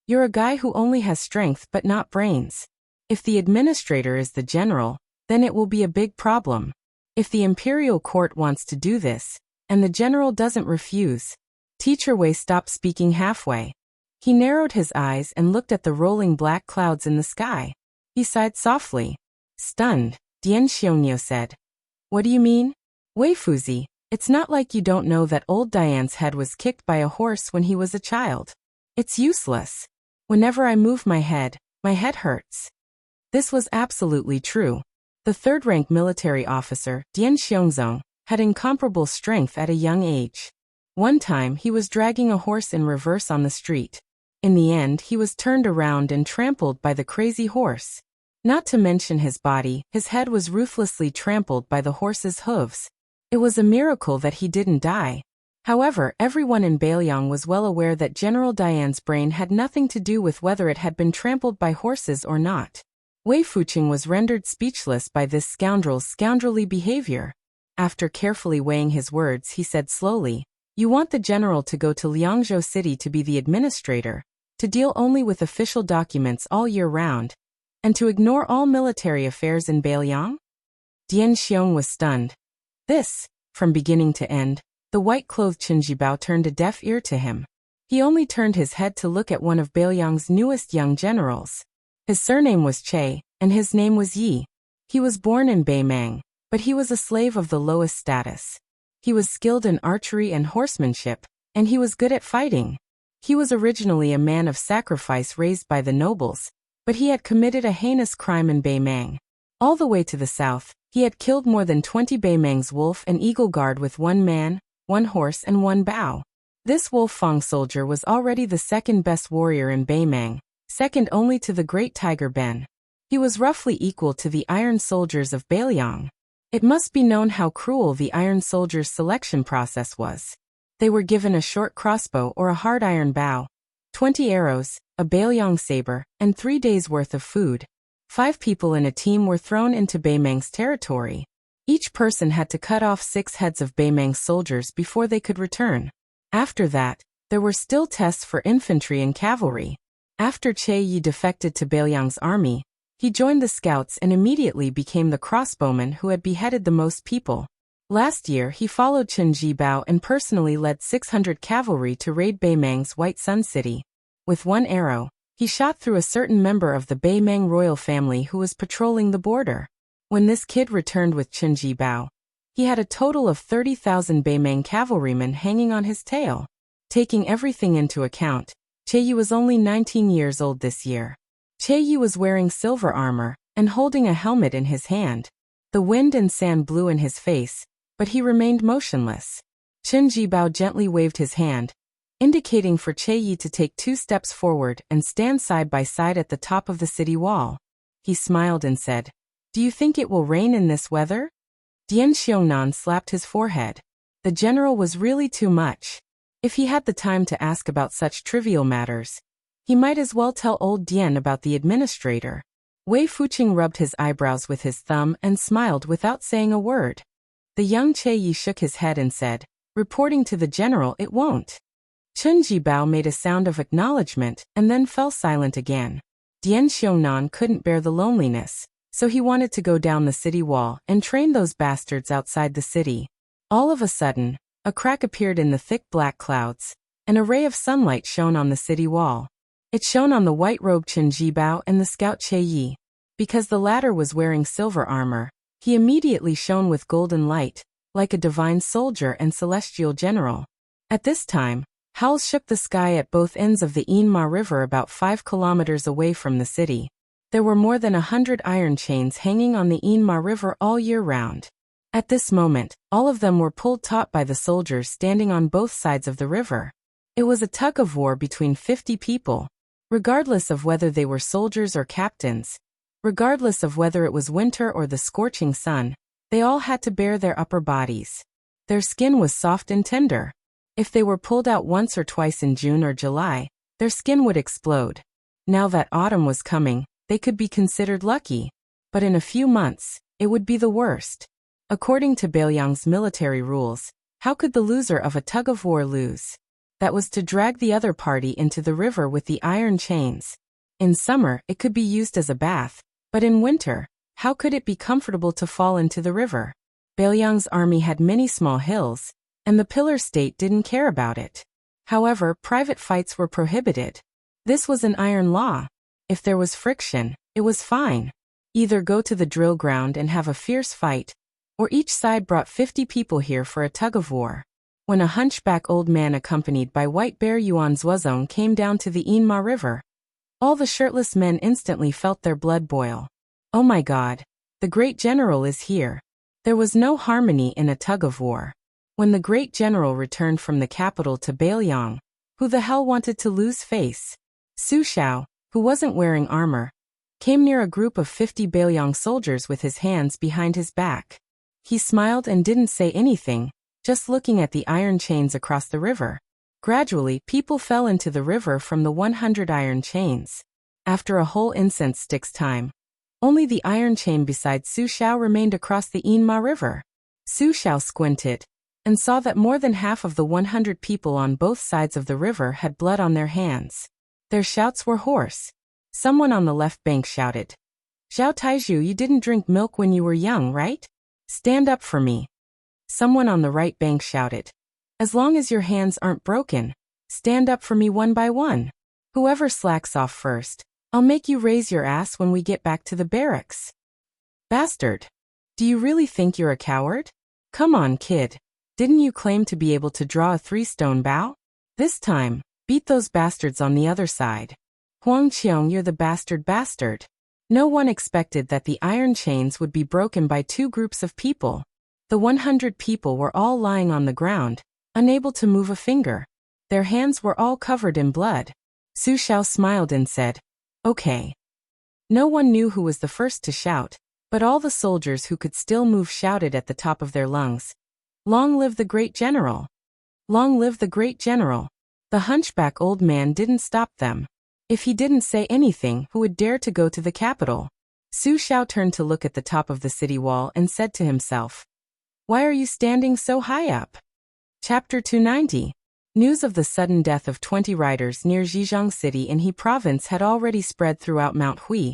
"You're a guy who only has strength but not brains. If the administrator is the general, then it will be a big problem. If the imperial court wants to do this, and the general doesn't refuse." Teacher Wei stopped speaking halfway. He narrowed his eyes and looked at the rolling black clouds in the sky. He sighed softly. Stunned, Dian Xiongniu said, "What do you mean? Wei Fuzi, it's not like you don't know that old Diane's head was kicked by a horse when he was a child. It's useless. Whenever I move my head hurts." This was absolutely true. The third-rank military officer, Dian Xiongzong, had incomparable strength at a young age. One time he was dragging a horse in reverse on the street. In the end he was turned around and trampled by the crazy horse. Not to mention his body, his head was ruthlessly trampled by the horse's hooves. It was a miracle that he didn't die. However, everyone in Bailiang was well aware that General Diane's brain had nothing to do with whether it had been trampled by horses or not. Wei Fuqing was rendered speechless by this scoundrel's scoundrelly behavior. After carefully weighing his words, he said slowly, "You want the general to go to Liangzhou City to be the administrator, to deal only with official documents all year round, and to ignore all military affairs in Bailiang?" Dian Xiong was stunned. This, from beginning to end, the white-clothed Chen Jibao turned a deaf ear to him. He only turned his head to look at one of Bailiang's newest young generals. His surname was Che, and his name was Yi. He was born in Beimang, but he was a slave of the lowest status. He was skilled in archery and horsemanship, and he was good at fighting. He was originally a man of sacrifice raised by the nobles, but he had committed a heinous crime in Beimang. All the way to the south, he had killed more than 20 Beimang's wolf and eagle guard with one man, one horse and one bow. This Wolf Fang soldier was already the second best warrior in Beimang, second only to the great Tiger Ben. He was roughly equal to the Iron Soldiers of Bailiang. It must be known how cruel the Iron Soldiers' selection process was. They were given a short crossbow or a hard iron bow, 20 arrows, a Bailiang saber, and 3 days' worth of food. 5 people in a team were thrown into Beimang's territory. Each person had to cut off 6 heads of Beimang's soldiers before they could return. After that, there were still tests for infantry and cavalry. After Che Yi defected to Bailiang's army, he joined the scouts and immediately became the crossbowman who had beheaded the most people. Last year he followed Chen Jibao and personally led 600 cavalry to raid Beimang's White Sun City. With one arrow, he shot through a certain member of the Beimang royal family who was patrolling the border. When this kid returned with Chen Jibao, he had a total of 30,000 Beimang cavalrymen hanging on his tail. Taking everything into account, Che Yi was only 19 years old this year. Che Yi was wearing silver armor and holding a helmet in his hand. The wind and sand blew in his face, but he remained motionless. Chen Jibao gently waved his hand, indicating for Che Yi to take 2 steps forward and stand side by side at the top of the city wall. He smiled and said, "Do you think it will rain in this weather?" Dian Xiongnan slapped his forehead. The general was really too much. If he had the time to ask about such trivial matters, he might as well tell old Dian about the administrator. Wei Fuqing rubbed his eyebrows with his thumb and smiled without saying a word. The young Che Yi shook his head and said, "Reporting to the general, it won't." Chen Jibao made a sound of acknowledgement and then fell silent again. Dian Xiongnan couldn't bear the loneliness, so he wanted to go down the city wall and train those bastards outside the city. All of a sudden, a crack appeared in the thick black clouds. An ray of sunlight shone on the city wall. It shone on the white-robed Chen Jibao and the scout Che Yi. Because the latter was wearing silver armor, he immediately shone with golden light, like a divine soldier and celestial general. At this time, howls shook the sky at both ends of the Inma River about 5 kilometers away from the city. There were more than 100 iron chains hanging on the Inma River all year round. At this moment, all of them were pulled taut by the soldiers standing on both sides of the river. It was a tug-of-war between 50 people. Regardless of whether they were soldiers or captains, regardless of whether it was winter or the scorching sun, they all had to bare their upper bodies. Their skin was soft and tender. If they were pulled out once or twice in June or July, their skin would explode. Now that autumn was coming, they could be considered lucky. But in a few months, it would be the worst. According to Bailiang's military rules, how could the loser of a tug-of-war lose? That was to drag the other party into the river with the iron chains. In summer, it could be used as a bath, but in winter, how could it be comfortable to fall into the river? Bailiang's army had many small hills, and the pillar state didn't care about it. However, private fights were prohibited. This was an iron law. If there was friction, it was fine. Either go to the drill ground and have a fierce fight, or each side brought 50 people here for a tug-of-war. When a hunchback old man accompanied by White Bear Yuan Zuozong came down to the Inma River, all the shirtless men instantly felt their blood boil. Oh my God, the great general is here. There was no harmony in a tug-of-war. When the great general returned from the capital to Bailiang, who the hell wanted to lose face? Su Shao, who wasn't wearing armor, came near a group of 50 Bailiang soldiers with his hands behind his back. He smiled and didn't say anything, just looking at the iron chains across the river. Gradually, people fell into the river from the 100 iron chains. After a whole incense stick's time, only the iron chain beside Su Shao remained across the Inma River. Su Shao squinted and saw that more than half of the 100 people on both sides of the river had blood on their hands. Their shouts were hoarse. Someone on the left bank shouted, "Zhao Taizhu, you didn't drink milk when you were young, right? Stand up for me." Someone on the right bank shouted, "As long as your hands aren't broken, stand up for me one by one. Whoever slacks off first, I'll make you raise your ass when we get back to the barracks." Bastard. Do you really think you're a coward? Come on, kid. Didn't you claim to be able to draw a 3-stone bow? This time, beat those bastards on the other side. Huang Qiong, you're the bastard. No one expected that the iron chains would be broken by 2 groups of people. The 100 people were all lying on the ground, unable to move a finger. Their hands were all covered in blood. Su Shao smiled and said, "Okay." No one knew who was the first to shout, but all the soldiers who could still move shouted at the top of their lungs, "Long live the great general! Long live the great general!" The hunchback old man didn't stop them. If he didn't say anything, who would dare to go to the capital? Su Shao turned to look at the top of the city wall and said to himself, "Why are you standing so high up?" Chapter 290. News of the sudden death of 20 riders near Zhejiang City in He Province had already spread throughout Mount Hui,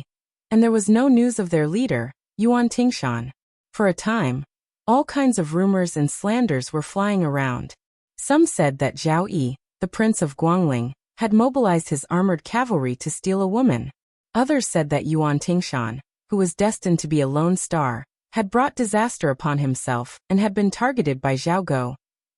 and there was no news of their leader, Yuan Tingshan. For a time, all kinds of rumors and slanders were flying around. Some said that Zhao Yi, the prince of Guangling, had mobilized his armored cavalry to steal a woman. Others said that Yuan Tingshan, who was destined to be a lone star, had brought disaster upon himself and had been targeted by Zhao Go,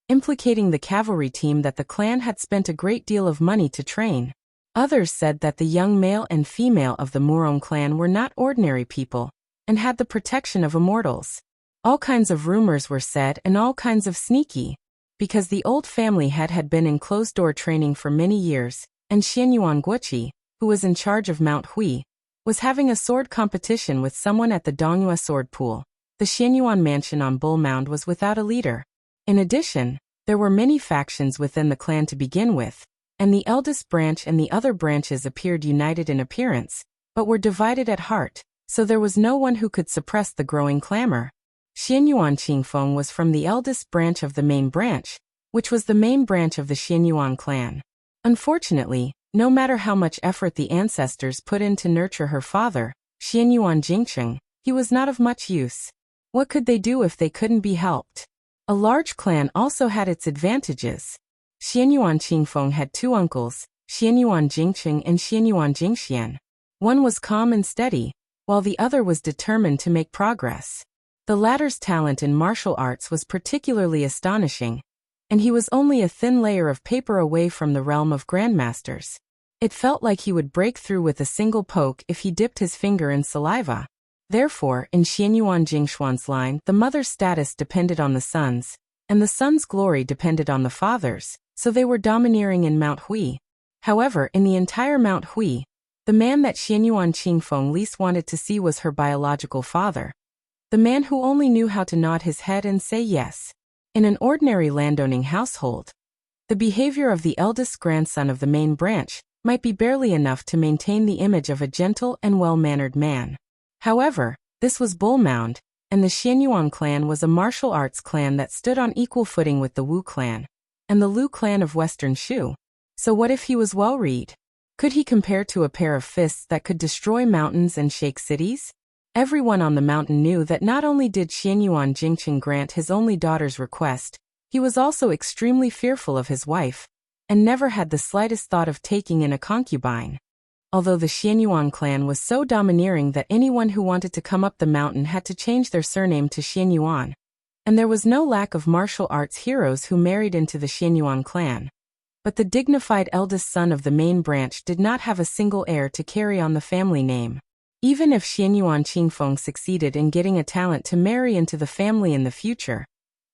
implicating the cavalry team that the clan had spent a great deal of money to train. Others said that the young male and female of the Murong clan were not ordinary people and had the protection of immortals. All kinds of rumors were said and all kinds of sneaky, because the old family head had been in closed-door training for many years, and Xianyuan Guoqi, who was in charge of Mount Hui, was having a sword competition with someone at the Dongyue sword pool. The Xianyuan mansion on Bull Mound was without a leader. In addition, there were many factions within the clan to begin with, and the eldest branch and the other branches appeared united in appearance, but were divided at heart, so there was no one who could suppress the growing clamor. Xianyuan Qingfeng was from the eldest branch of the main branch, which was the main branch of the Xianyuan clan. Unfortunately, no matter how much effort the ancestors put in to nurture her father, Xianyuan Jingcheng, he was not of much use. What could they do if they couldn't be helped? A large clan also had its advantages. Xianyuan Qingfeng had 2 uncles, Xianyuan Jingqing and Xianyuan Jingxian. One was calm and steady, while the other was determined to make progress. The latter's talent in martial arts was particularly astonishing, and he was only a thin layer of paper away from the realm of grandmasters. It felt like he would break through with a single poke if he dipped his finger in saliva. Therefore, in Xianyuan Jingshuan's line, the mother's status depended on the son's, and the son's glory depended on the father's, so they were domineering in Mount Hui. However, in the entire Mount Hui, the man that Xianyuan Qingfeng least wanted to see was her biological father. The man who only knew how to nod his head and say yes. In an ordinary landowning household, the behavior of the eldest grandson of the main branch might be barely enough to maintain the image of a gentle and well-mannered man. However, this was Bullmound, and the Xianyuan clan was a martial arts clan that stood on equal footing with the Wu clan, and the Lu clan of Western Shu. So what if he was well-read? Could he compare to a pair of fists that could destroy mountains and shake cities? Everyone on the mountain knew that not only did Xianyuan Jingqing grant his only daughter's request, he was also extremely fearful of his wife, and never had the slightest thought of taking in a concubine. Although the Xianyuan clan was so domineering that anyone who wanted to come up the mountain had to change their surname to Xianyuan, and there was no lack of martial arts heroes who married into the Xianyuan clan. But the dignified eldest son of the main branch did not have a single heir to carry on the family name. Even if Xianyuan Qingfeng succeeded in getting a talent to marry into the family in the future,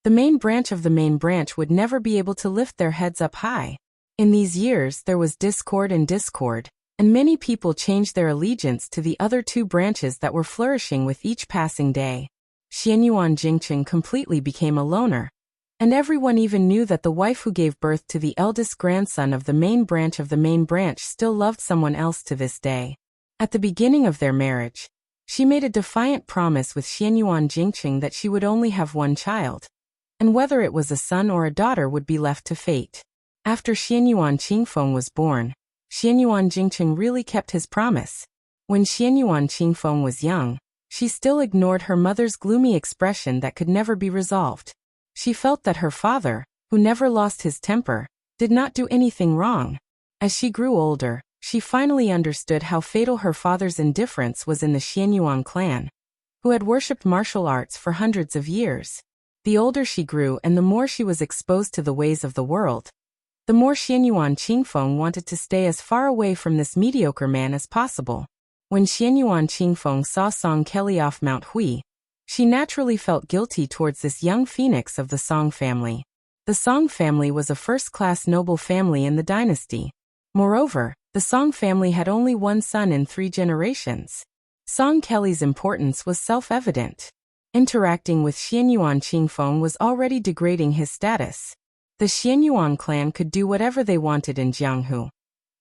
the main branch of the main branch would never be able to lift their heads up high. In these years there was discord, and many people changed their allegiance to the other two branches that were flourishing with each passing day. Xianyuan Jingqing completely became a loner, and everyone even knew that the wife who gave birth to the eldest grandson of the main branch still loved someone else to this day. At the beginning of their marriage, she made a defiant promise with Xianyuan Jingqing that she would only have one child, and whether it was a son or a daughter would be left to fate. After Xianyuan Qingfeng was born, Xianyuan Jingqing really kept his promise. When Xianyuan Qingfeng was young, she still ignored her mother's gloomy expression that could never be resolved. She felt that her father, who never lost his temper, did not do anything wrong. As she grew older, she finally understood how fatal her father's indifference was in the Xianyuan clan, who had worshipped martial arts for hundreds of years. The older she grew and the more she was exposed to the ways of the world, the more Xianyuan Qingfeng wanted to stay as far away from this mediocre man as possible. When Xianyuan Qingfeng saw Song Kelly off Mount Hui, she naturally felt guilty towards this young phoenix of the Song family. The Song family was a first-class noble family in the dynasty. Moreover, the Song family had only one son in 3 generations. Song Kelly's importance was self-evident. Interacting with Xianyuan Qingfeng was already degrading his status. The Xianyuan clan could do whatever they wanted in Jianghu.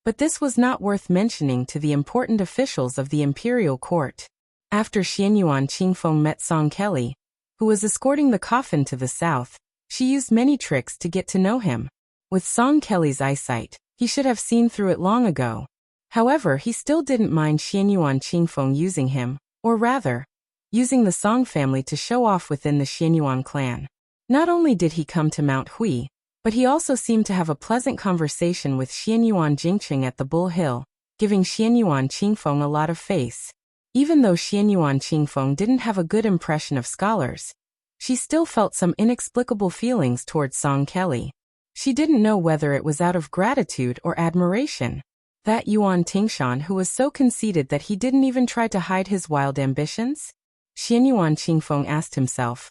But this was not worth mentioning to the important officials of the imperial court. After Xianyuan Qingfeng met Song Kelly, who was escorting the coffin to the south, she used many tricks to get to know him. With Song Kelly's eyesight, he should have seen through it long ago. However, he still didn't mind Xianyuan Qingfeng using him, or rather, using the Song family to show off within the Xianyuan clan. Not only did he come to Mount Hui, but he also seemed to have a pleasant conversation with Xianyuan Jingqing at the Bull Hill, giving Xianyuan Qingfeng a lot of face. Even though Xianyuan Qingfeng didn't have a good impression of scholars, she still felt some inexplicable feelings towards Song Kelly. She didn't know whether it was out of gratitude or admiration. That Yuan Tingshan who was so conceited that he didn't even try to hide his wild ambitions? Xianyuan Qingfeng asked himself.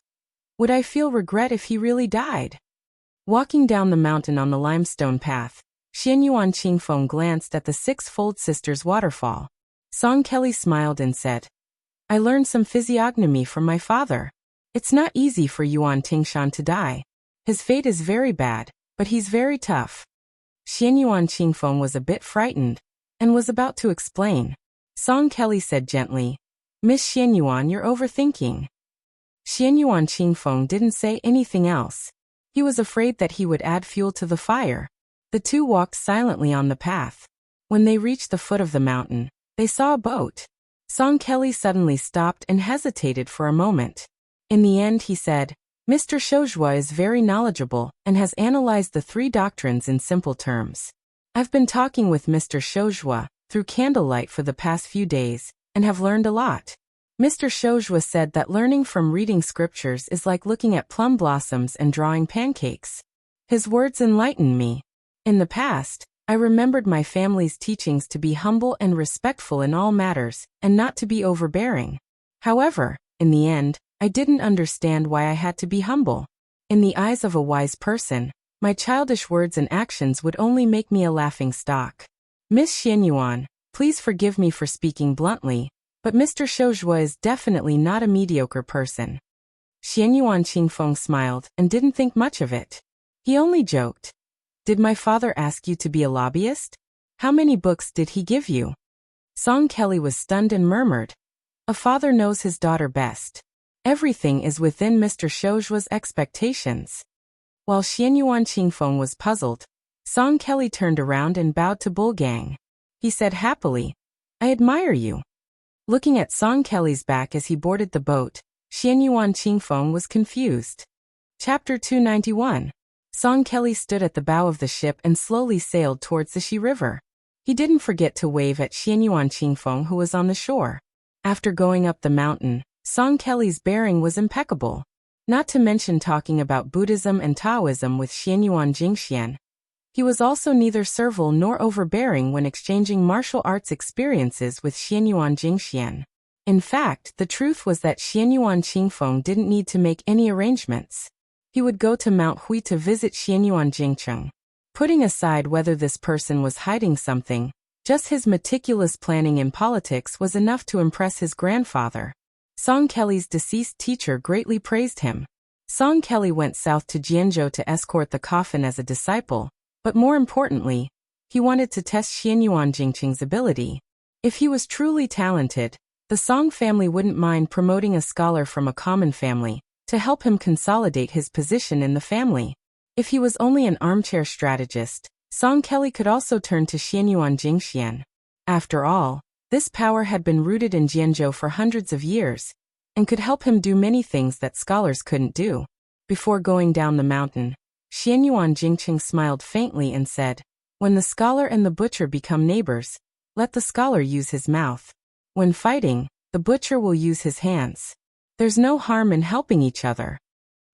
Would I feel regret if he really died? Walking down the mountain on the limestone path, Xianyuan Qingfeng glanced at the 6-fold sisters' waterfall. Song Kelly smiled and said, I learned some physiognomy from my father. It's not easy for Yuan Tingshan to die. His fate is very bad, but he's very tough. Xianyuan Qingfeng was a bit frightened, and was about to explain. Song Kelly said gently, Miss Xianyuan, you're overthinking. Xianyuan Qingfeng didn't say anything else. He was afraid that he would add fuel to the fire. The two walked silently on the path. When they reached the foot of the mountain, they saw a boat. Song Kelly suddenly stopped and hesitated for a moment. In the end he said, Mr. Shoujua is very knowledgeable and has analyzed the 3 doctrines in simple terms. I've been talking with Mr. Shoujua through candlelight for the past few days, and have learned a lot. Mr. Shoujua said that learning from reading scriptures is like looking at plum blossoms and drawing pancakes. His words enlightened me. In the past, I remembered my family's teachings to be humble and respectful in all matters, and not to be overbearing. However, in the end, I didn't understand why I had to be humble. In the eyes of a wise person, my childish words and actions would only make me a laughing stock. Miss Xianyuan, please forgive me for speaking bluntly, but Mr. Shoujua is definitely not a mediocre person. Xianyuan Qingfeng smiled and didn't think much of it. He only joked. Did my father ask you to be a lobbyist? How many books did he give you? Song Kelly was stunned and murmured. A father knows his daughter best. Everything is within Mr. Shoujua's expectations. While Xianyuan Qingfeng was puzzled, Song Kelly turned around and bowed to Bulgang. He said happily, I admire you. Looking at Song Kelly's back as he boarded the boat, Xianyuan Qingfeng was confused. Chapter 291. Song Kelly stood at the bow of the ship and slowly sailed towards the Shi River. He didn't forget to wave at Xianyuan Qingfeng, who was on the shore. After going up the mountain, Song Kelly's bearing was impeccable. Not to mention talking about Buddhism and Taoism with Xianyuan Jingxian. He was also neither servile nor overbearing when exchanging martial arts experiences with Xianyuan Jingxian. In fact, the truth was that Xianyuan Qingfeng didn't need to make any arrangements. He would go to Mount Hui to visit Xianyuan Jingcheng. Putting aside whether this person was hiding something, just his meticulous planning in politics was enough to impress his grandfather. Song Kelly's deceased teacher greatly praised him. Song Kelly went south to Jianzhou to escort the coffin as a disciple, but more importantly, he wanted to test Xianyuan Jingcheng's ability. If he was truly talented, the Song family wouldn't mind promoting a scholar from a common family to help him consolidate his position in the family. If he was only an armchair strategist, Song Kelly could also turn to Xianyuan Jingxian. After all, this power had been rooted in Jianzhou for hundreds of years, and could help him do many things that scholars couldn't do. Before going down the mountain, Xianyuan Jingcheng smiled faintly and said, when the scholar and the butcher become neighbors, let the scholar use his mouth. When fighting, the butcher will use his hands. There's no harm in helping each other.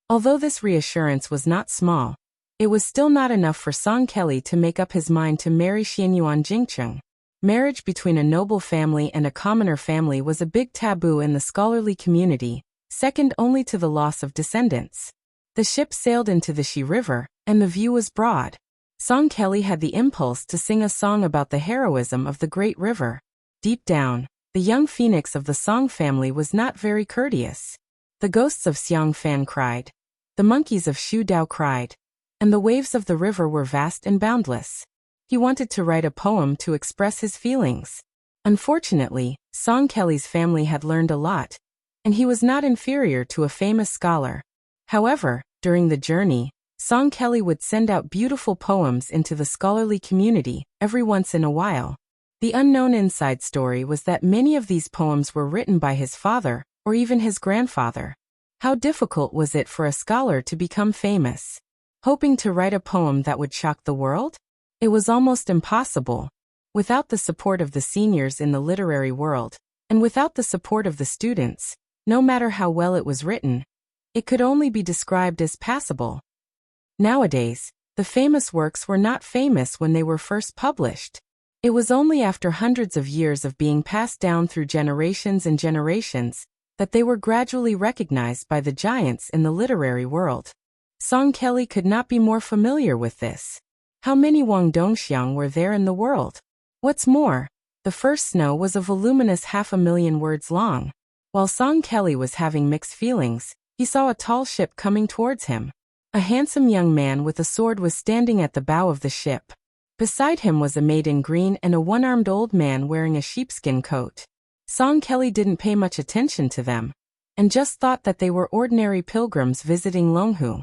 Although this reassurance was not small, it was still not enough for Song Kelly to make up his mind to marry Xianyuan Jingcheng. Marriage between a noble family and a commoner family was a big taboo in the scholarly community, second only to the loss of descendants. The ship sailed into the Shi River, and the view was broad. Song Kelly had the impulse to sing a song about the heroism of the great river. Deep down, the young phoenix of the Song family was not very courteous. The ghosts of Xiang Fan cried. The monkeys of Shu Dao cried. And the waves of the river were vast and boundless. He wanted to write a poem to express his feelings. Unfortunately, Song Kelly's family had learned a lot, and he was not inferior to a famous scholar. However, during the journey, Song Kelly would send out beautiful poems into the scholarly community every once in a while. The unknown inside story was that many of these poems were written by his father, or even his grandfather. How difficult was it for a scholar to become famous? Hoping to write a poem that would shock the world? It was almost impossible. Without the support of the seniors in the literary world, and without the support of the students, no matter how well it was written, it could only be described as passable. Nowadays, the famous works were not famous when they were first published. It was only after hundreds of years of being passed down through generations and generations that they were gradually recognized by the giants in the literary world. Song Kelly could not be more familiar with this. How many Wang Dongxiang were there in the world? What's more, the first snow was a voluminous 500,000 words long. While Song Kelly was having mixed feelings, he saw a tall ship coming towards him. A handsome young man with a sword was standing at the bow of the ship. Beside him was a maid in green and a one-armed old man wearing a sheepskin coat. Song Kelly didn't pay much attention to them, and just thought that they were ordinary pilgrims visiting Longhu.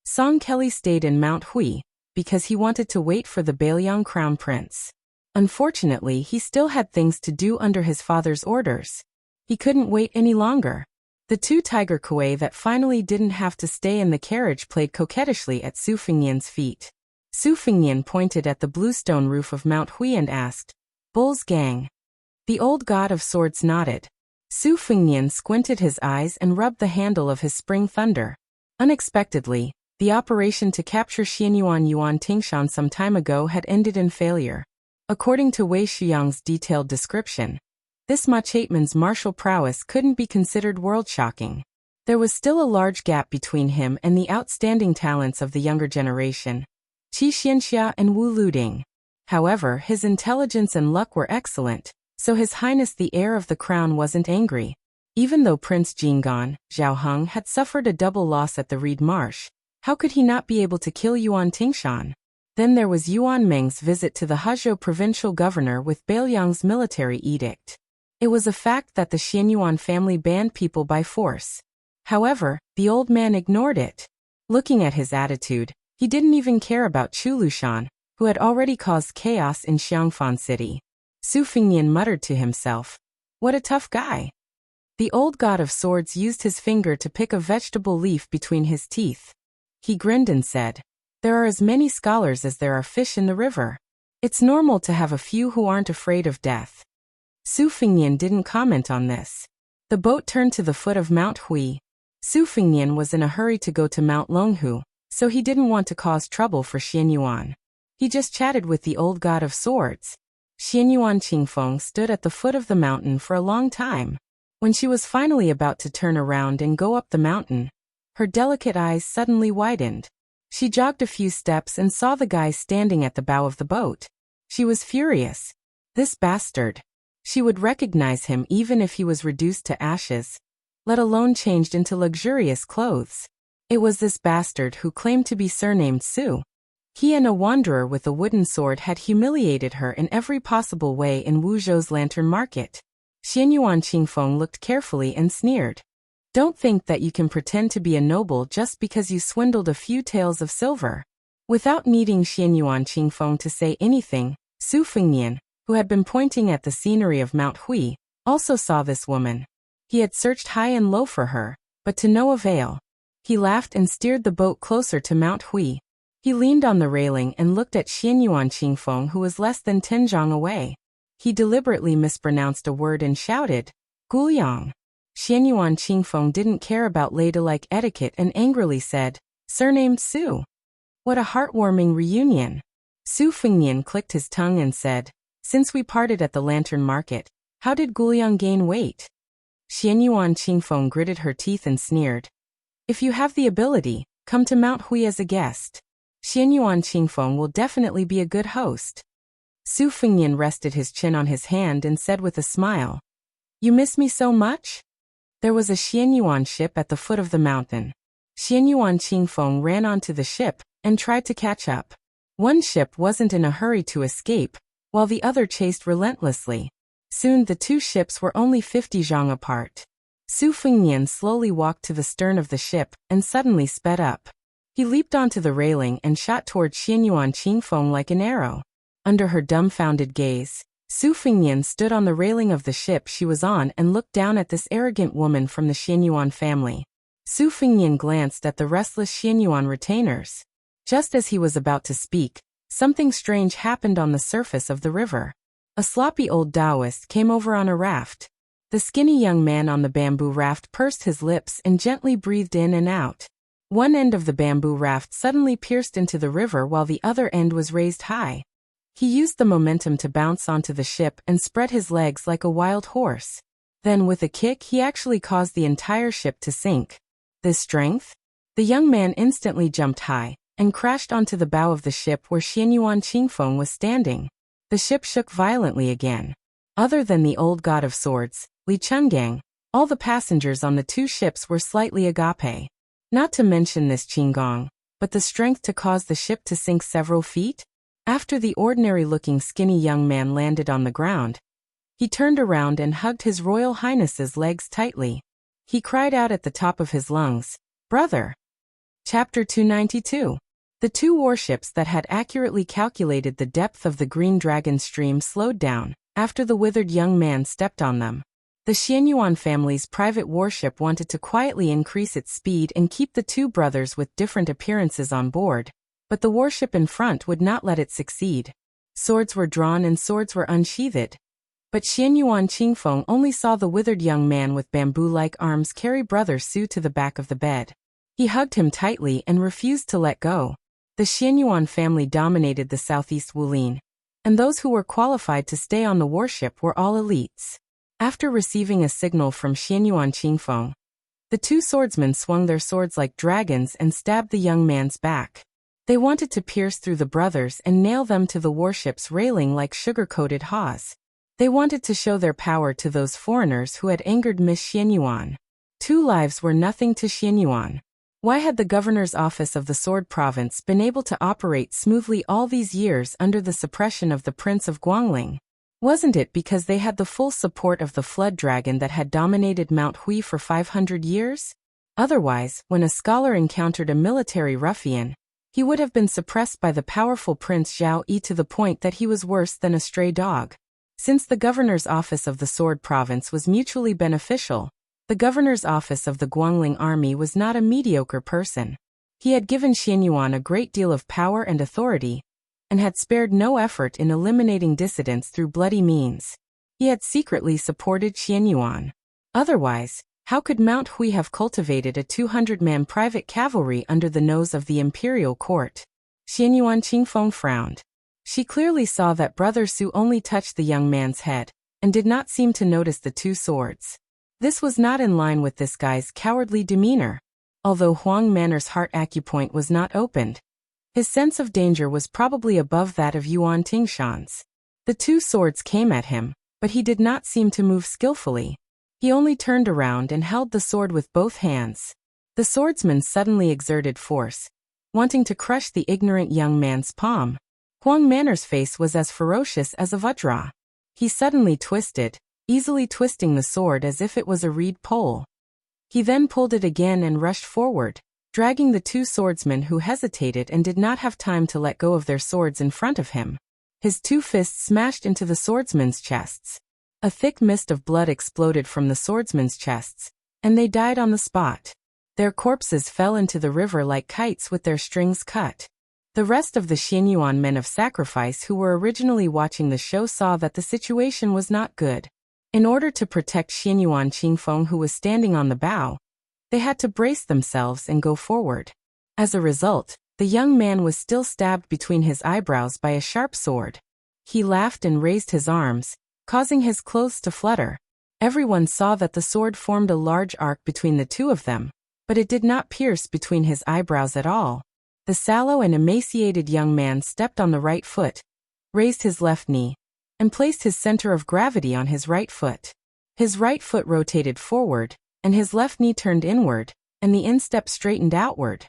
Song Kelly stayed in Mount Hui, because he wanted to wait for the Bailiang crown prince. Unfortunately, he still had things to do under his father's orders. He couldn't wait any longer. The two tiger kuei that finally didn't have to stay in the carriage played coquettishly at Su Fengyan's feet. Su Fengnian pointed at the bluestone roof of Mount Hui and asked, "Bull's gang." The old god of swords nodded. Su Fengnian squinted his eyes and rubbed the handle of his spring thunder. Unexpectedly, the operation to capture Xianyuan Yuan Tingshan some time ago had ended in failure. According to Wei Shuyang's detailed description, this Machateman's martial prowess couldn't be considered world-shocking. There was still a large gap between him and the outstanding talents of the younger generation, Qi Xianxia and Wu Luding. However, his intelligence and luck were excellent, so His Highness the heir of the crown wasn't angry. Even though Prince Jinggan, Zhao Heng, had suffered a double loss at the Reed Marsh, how could he not be able to kill Yuan Tingshan? Then there was Yuan Meng's visit to the Hezhou provincial governor with Bailiang's military edict. It was a fact that the Xianyuan family banned people by force. However, the old man ignored it. Looking at his attitude, he didn't even care about Chu Lushan, who had already caused chaos in Xiangfan City. Su Fengnian muttered to himself, "What a tough guy." The old god of swords used his finger to pick a vegetable leaf between his teeth. He grinned and said, "There are as many scholars as there are fish in the river. It's normal to have a few who aren't afraid of death." Su Fengnian didn't comment on this. The boat turned to the foot of Mount Hui. Su Fengnian was in a hurry to go to Mount Longhu, so he didn't want to cause trouble for Xianyuan. He just chatted with the old god of swords. Xianyuan Qingfeng stood at the foot of the mountain for a long time. When she was finally about to turn around and go up the mountain, her delicate eyes suddenly widened. She jogged a few steps and saw the guy standing at the bow of the boat. She was furious. This bastard. She would recognize him even if he was reduced to ashes, let alone changed into luxurious clothes. It was this bastard who claimed to be surnamed Su. He and a wanderer with a wooden sword had humiliated her in every possible way in Wuzhou's lantern market. Xianyuan Qingfeng looked carefully and sneered. "Don't think that you can pretend to be a noble just because you swindled a few taels of silver." Without needing Xianyuan Qingfeng to say anything, Su Fengnian, who had been pointing at the scenery of Mount Hui, also saw this woman. He had searched high and low for her, but to no avail. He laughed and steered the boat closer to Mount Hui. He leaned on the railing and looked at Xianyuan Qingfeng, who was less than 10 zhang away. He deliberately mispronounced a word and shouted, "Guliang." Xianyuan Qingfeng didn't care about ladylike etiquette and angrily said, "Surnamed Su." What a heartwarming reunion. Su Fengnian clicked his tongue and said, "Since we parted at the lantern market, how did Guliang gain weight?" Xianyuan Qingfeng gritted her teeth and sneered, "If you have the ability, come to Mount Hui as a guest. Xianyuan Qingfeng will definitely be a good host." Su Fengnian rested his chin on his hand and said with a smile, "You miss me so much?" There was a Xianyuan ship at the foot of the mountain. Xianyuan Qingfeng ran onto the ship and tried to catch up. One ship wasn't in a hurry to escape, while the other chased relentlessly. Soon the two ships were only 50 zhang apart. Su Fengnian slowly walked to the stern of the ship and suddenly sped up. He leaped onto the railing and shot toward Xianyuan Qingfeng like an arrow. Under her dumbfounded gaze, Su Fengnian stood on the railing of the ship she was on and looked down at this arrogant woman from the Xianyuan family. Su Fengnian glanced at the restless Xianyuan retainers. Just as he was about to speak, something strange happened on the surface of the river. A sloppy old Taoist came over on a raft. The skinny young man on the bamboo raft pursed his lips and gently breathed in and out. One end of the bamboo raft suddenly pierced into the river while the other end was raised high. He used the momentum to bounce onto the ship and spread his legs like a wild horse. Then with a kick he actually caused the entire ship to sink. This strength? The young man instantly jumped high and crashed onto the bow of the ship where Xianyuan Qingfeng was standing. The ship shook violently again. Other than the old god of swords, Li Chungang, all the passengers on the two ships were slightly agape. Not to mention this Qinggong, but the strength to cause the ship to sink several feet? After the ordinary-looking skinny young man landed on the ground, he turned around and hugged His Royal Highness's legs tightly. He cried out at the top of his lungs, "Brother!" Chapter 292. The two warships that had accurately calculated the depth of the Green Dragon stream slowed down after the withered young man stepped on them. The Xianyuan family's private warship wanted to quietly increase its speed and keep the two brothers with different appearances on board, but the warship in front would not let it succeed. Swords were drawn and swords were unsheathed. But Xianyuan Qingfeng only saw the withered young man with bamboo-like arms carry Brother Su to the back of the bed. He hugged him tightly and refused to let go. The Xianyuan family dominated the southeast Wulin, and those who were qualified to stay on the warship were all elites. After receiving a signal from Xianyuan Qingfeng, the two swordsmen swung their swords like dragons and stabbed the young man's back. They wanted to pierce through the brothers and nail them to the warship's railing like sugar-coated haws. They wanted to show their power to those foreigners who had angered Miss Xianyuan. 2 lives were nothing to Xianyuan. Why had the governor's office of the Sword Province been able to operate smoothly all these years under the suppression of the Prince of Guangling? Wasn't it because they had the full support of the flood dragon that had dominated Mount Hui for 500 years? Otherwise, when a scholar encountered a military ruffian, he would have been suppressed by the powerful Prince Zhao Yi to the point that he was worse than a stray dog. Since the governor's office of the Sword Province was mutually beneficial, the governor's office of the Guangling army was not a mediocre person. He had given Xianyuan a great deal of power and authority, and had spared no effort in eliminating dissidents through bloody means. He had secretly supported Xianyuan. Otherwise, how could Mount Hui have cultivated a 200-man private cavalry under the nose of the imperial court? Xianyuan Qingfeng frowned. She clearly saw that Brother Su only touched the young man's head, and did not seem to notice the 2 swords. This was not in line with this guy's cowardly demeanor. Although Huang Manor's heart acupoint was not opened, his sense of danger was probably above that of Yuan Tingshan's. The 2 swords came at him, but he did not seem to move skillfully. He only turned around and held the sword with both hands. The swordsman suddenly exerted force, wanting to crush the ignorant young man's palm. Huang Manor's face was as ferocious as a vajra. He suddenly twisted, easily twisting the sword as if it was a reed pole. He then pulled it again and rushed forward, dragging the 2 swordsmen who hesitated and did not have time to let go of their swords in front of him. His 2 fists smashed into the swordsmen's chests. A thick mist of blood exploded from the swordsmen's chests, and they died on the spot. Their corpses fell into the river like kites with their strings cut. The rest of the Xianyuan men of sacrifice who were originally watching the show saw that the situation was not good. In order to protect Xianyuan Qingfeng, who was standing on the bow, they had to brace themselves and go forward. As a result, the young man was still stabbed between his eyebrows by a sharp sword. He laughed and raised his arms, causing his clothes to flutter. Everyone saw that the sword formed a large arc between the 2 of them, but it did not pierce between his eyebrows at all. The sallow and emaciated young man stepped on the right foot, raised his left knee, and placed his center of gravity on his right foot. His right foot rotated forward, and his left knee turned inward, and the instep straightened outward.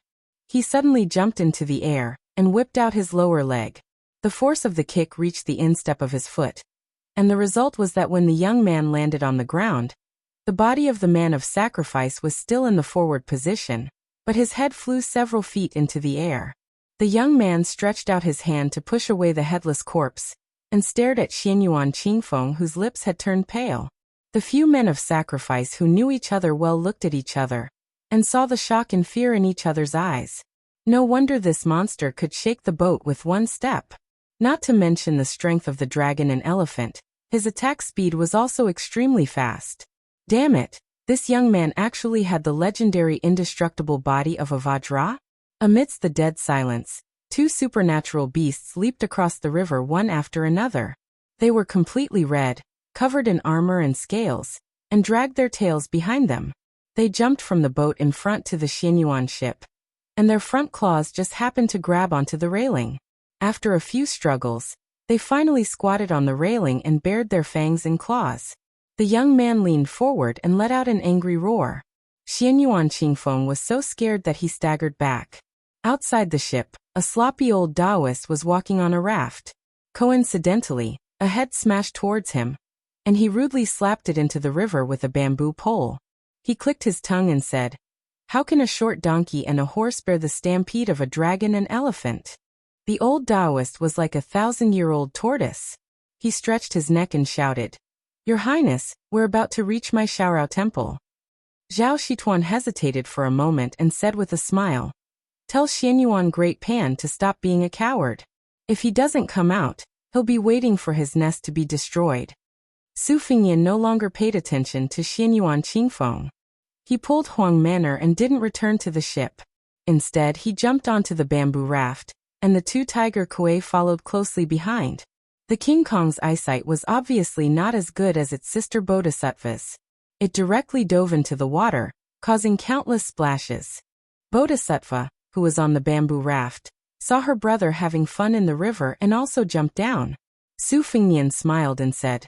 He suddenly jumped into the air, and whipped out his lower leg. The force of the kick reached the instep of his foot, and the result was that when the young man landed on the ground, the body of the man of sacrifice was still in the forward position, but his head flew several feet into the air. The young man stretched out his hand to push away the headless corpse, and stared at Xianyuan Qingfeng, whose lips had turned pale. The few men of sacrifice who knew each other well looked at each other, and saw the shock and fear in each other's eyes. No wonder this monster could shake the boat with 1 step. Not to mention the strength of the dragon and elephant, his attack speed was also extremely fast. Damn it! This young man actually had the legendary indestructible body of a Vajra? Amidst the dead silence, 2 supernatural beasts leaped across the river one after another. They were completely red, covered in armor and scales, and dragged their tails behind them. They jumped from the boat in front to the Xianyuan ship, and their front claws just happened to grab onto the railing. After a few struggles, they finally squatted on the railing and bared their fangs and claws. The young man leaned forward and let out an angry roar. Xianyuan Qingfeng was so scared that he staggered back. Outside the ship, a sloppy old Taoist was walking on a raft. Coincidentally, a head smashed towards him, and he rudely slapped it into the river with a bamboo pole. He clicked his tongue and said, "How can a short donkey and a horse bear the stampede of a dragon and elephant?" The old Taoist was like a 1,000-year-old tortoise. He stretched his neck and shouted, "Your Highness, we're about to reach my Shaorao temple." Zhao Shituan hesitated for a moment and said with a smile, Tell Xianyuan Great Pan to stop being a coward. If he doesn't come out, he'll be waiting for his nest to be destroyed. Su Fengnian no longer paid attention to Xianyuan Qingfeng. He pulled Huang Manor and didn't return to the ship. Instead, he jumped onto the bamboo raft, and the two tiger kuei followed closely behind. The King Kong's eyesight was obviously not as good as its sister Bodhisattva's. It directly dove into the water, causing countless splashes. Bodhisattva, who was on the bamboo raft, saw her brother having fun in the river and also jumped down. Su Fengnian smiled and said,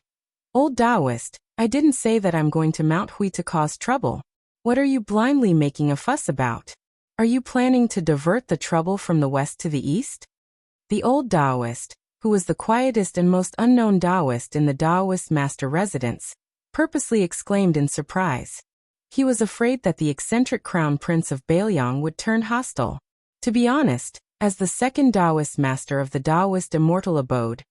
"Old Taoist, I didn't say that I'm going to Mount Hui to cause trouble. What are you blindly making a fuss about? Are you planning to divert the trouble from the west to the east?" The old Taoist, who was the quietest and most unknown Taoist in the Taoist master residence, purposely exclaimed in surprise. He was afraid that the eccentric crown prince of Bailiang would turn hostile. To be honest, as the second Taoist master of the Taoist immortal abode,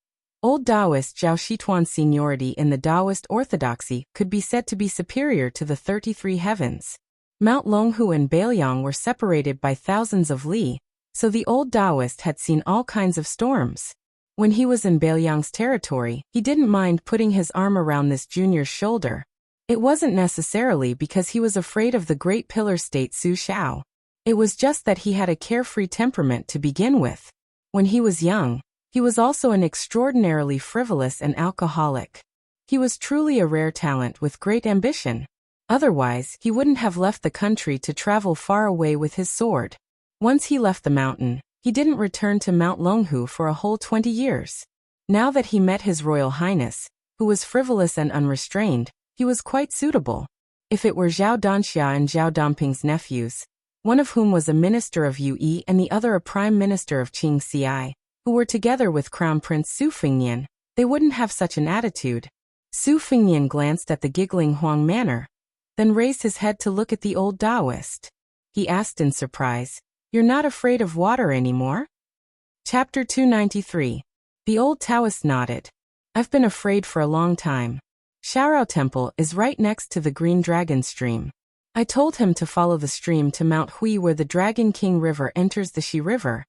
old Taoist Zhao Shituan's seniority in the Taoist orthodoxy could be said to be superior to the 33 heavens. Mount Longhu and Bailiang were separated by thousands of li, so the old Taoist had seen all kinds of storms. When he was in Bailiang's territory, he didn't mind putting his arm around this junior's shoulder. It wasn't necessarily because he was afraid of the great pillar state Su Shao. It was just that he had a carefree temperament to begin with. When he was young, he was also an extraordinarily frivolous and alcoholic. He was truly a rare talent with great ambition. Otherwise, he wouldn't have left the country to travel far away with his sword. Once he left the mountain, he didn't return to Mount Longhu for a whole 20 years. Now that he met His Royal Highness, who was frivolous and unrestrained, he was quite suitable. If it were Zhao Danxia and Zhao Dongping's nephews, one of whom was a minister of Yue and the other a prime minister of Qingxi, who were together with Crown Prince Su Fengnian, they wouldn't have such an attitude. Su Fengnian glanced at the giggling Huang Manor, then raised his head to look at the old Taoist. He asked in surprise, "You're not afraid of water anymore?" Chapter 293. The old Taoist nodded. "I've been afraid for a long time. Shaorao Temple is right next to the Green Dragon Stream. I told him to follow the stream to Mount Hui where the Dragon King River enters the Shi River.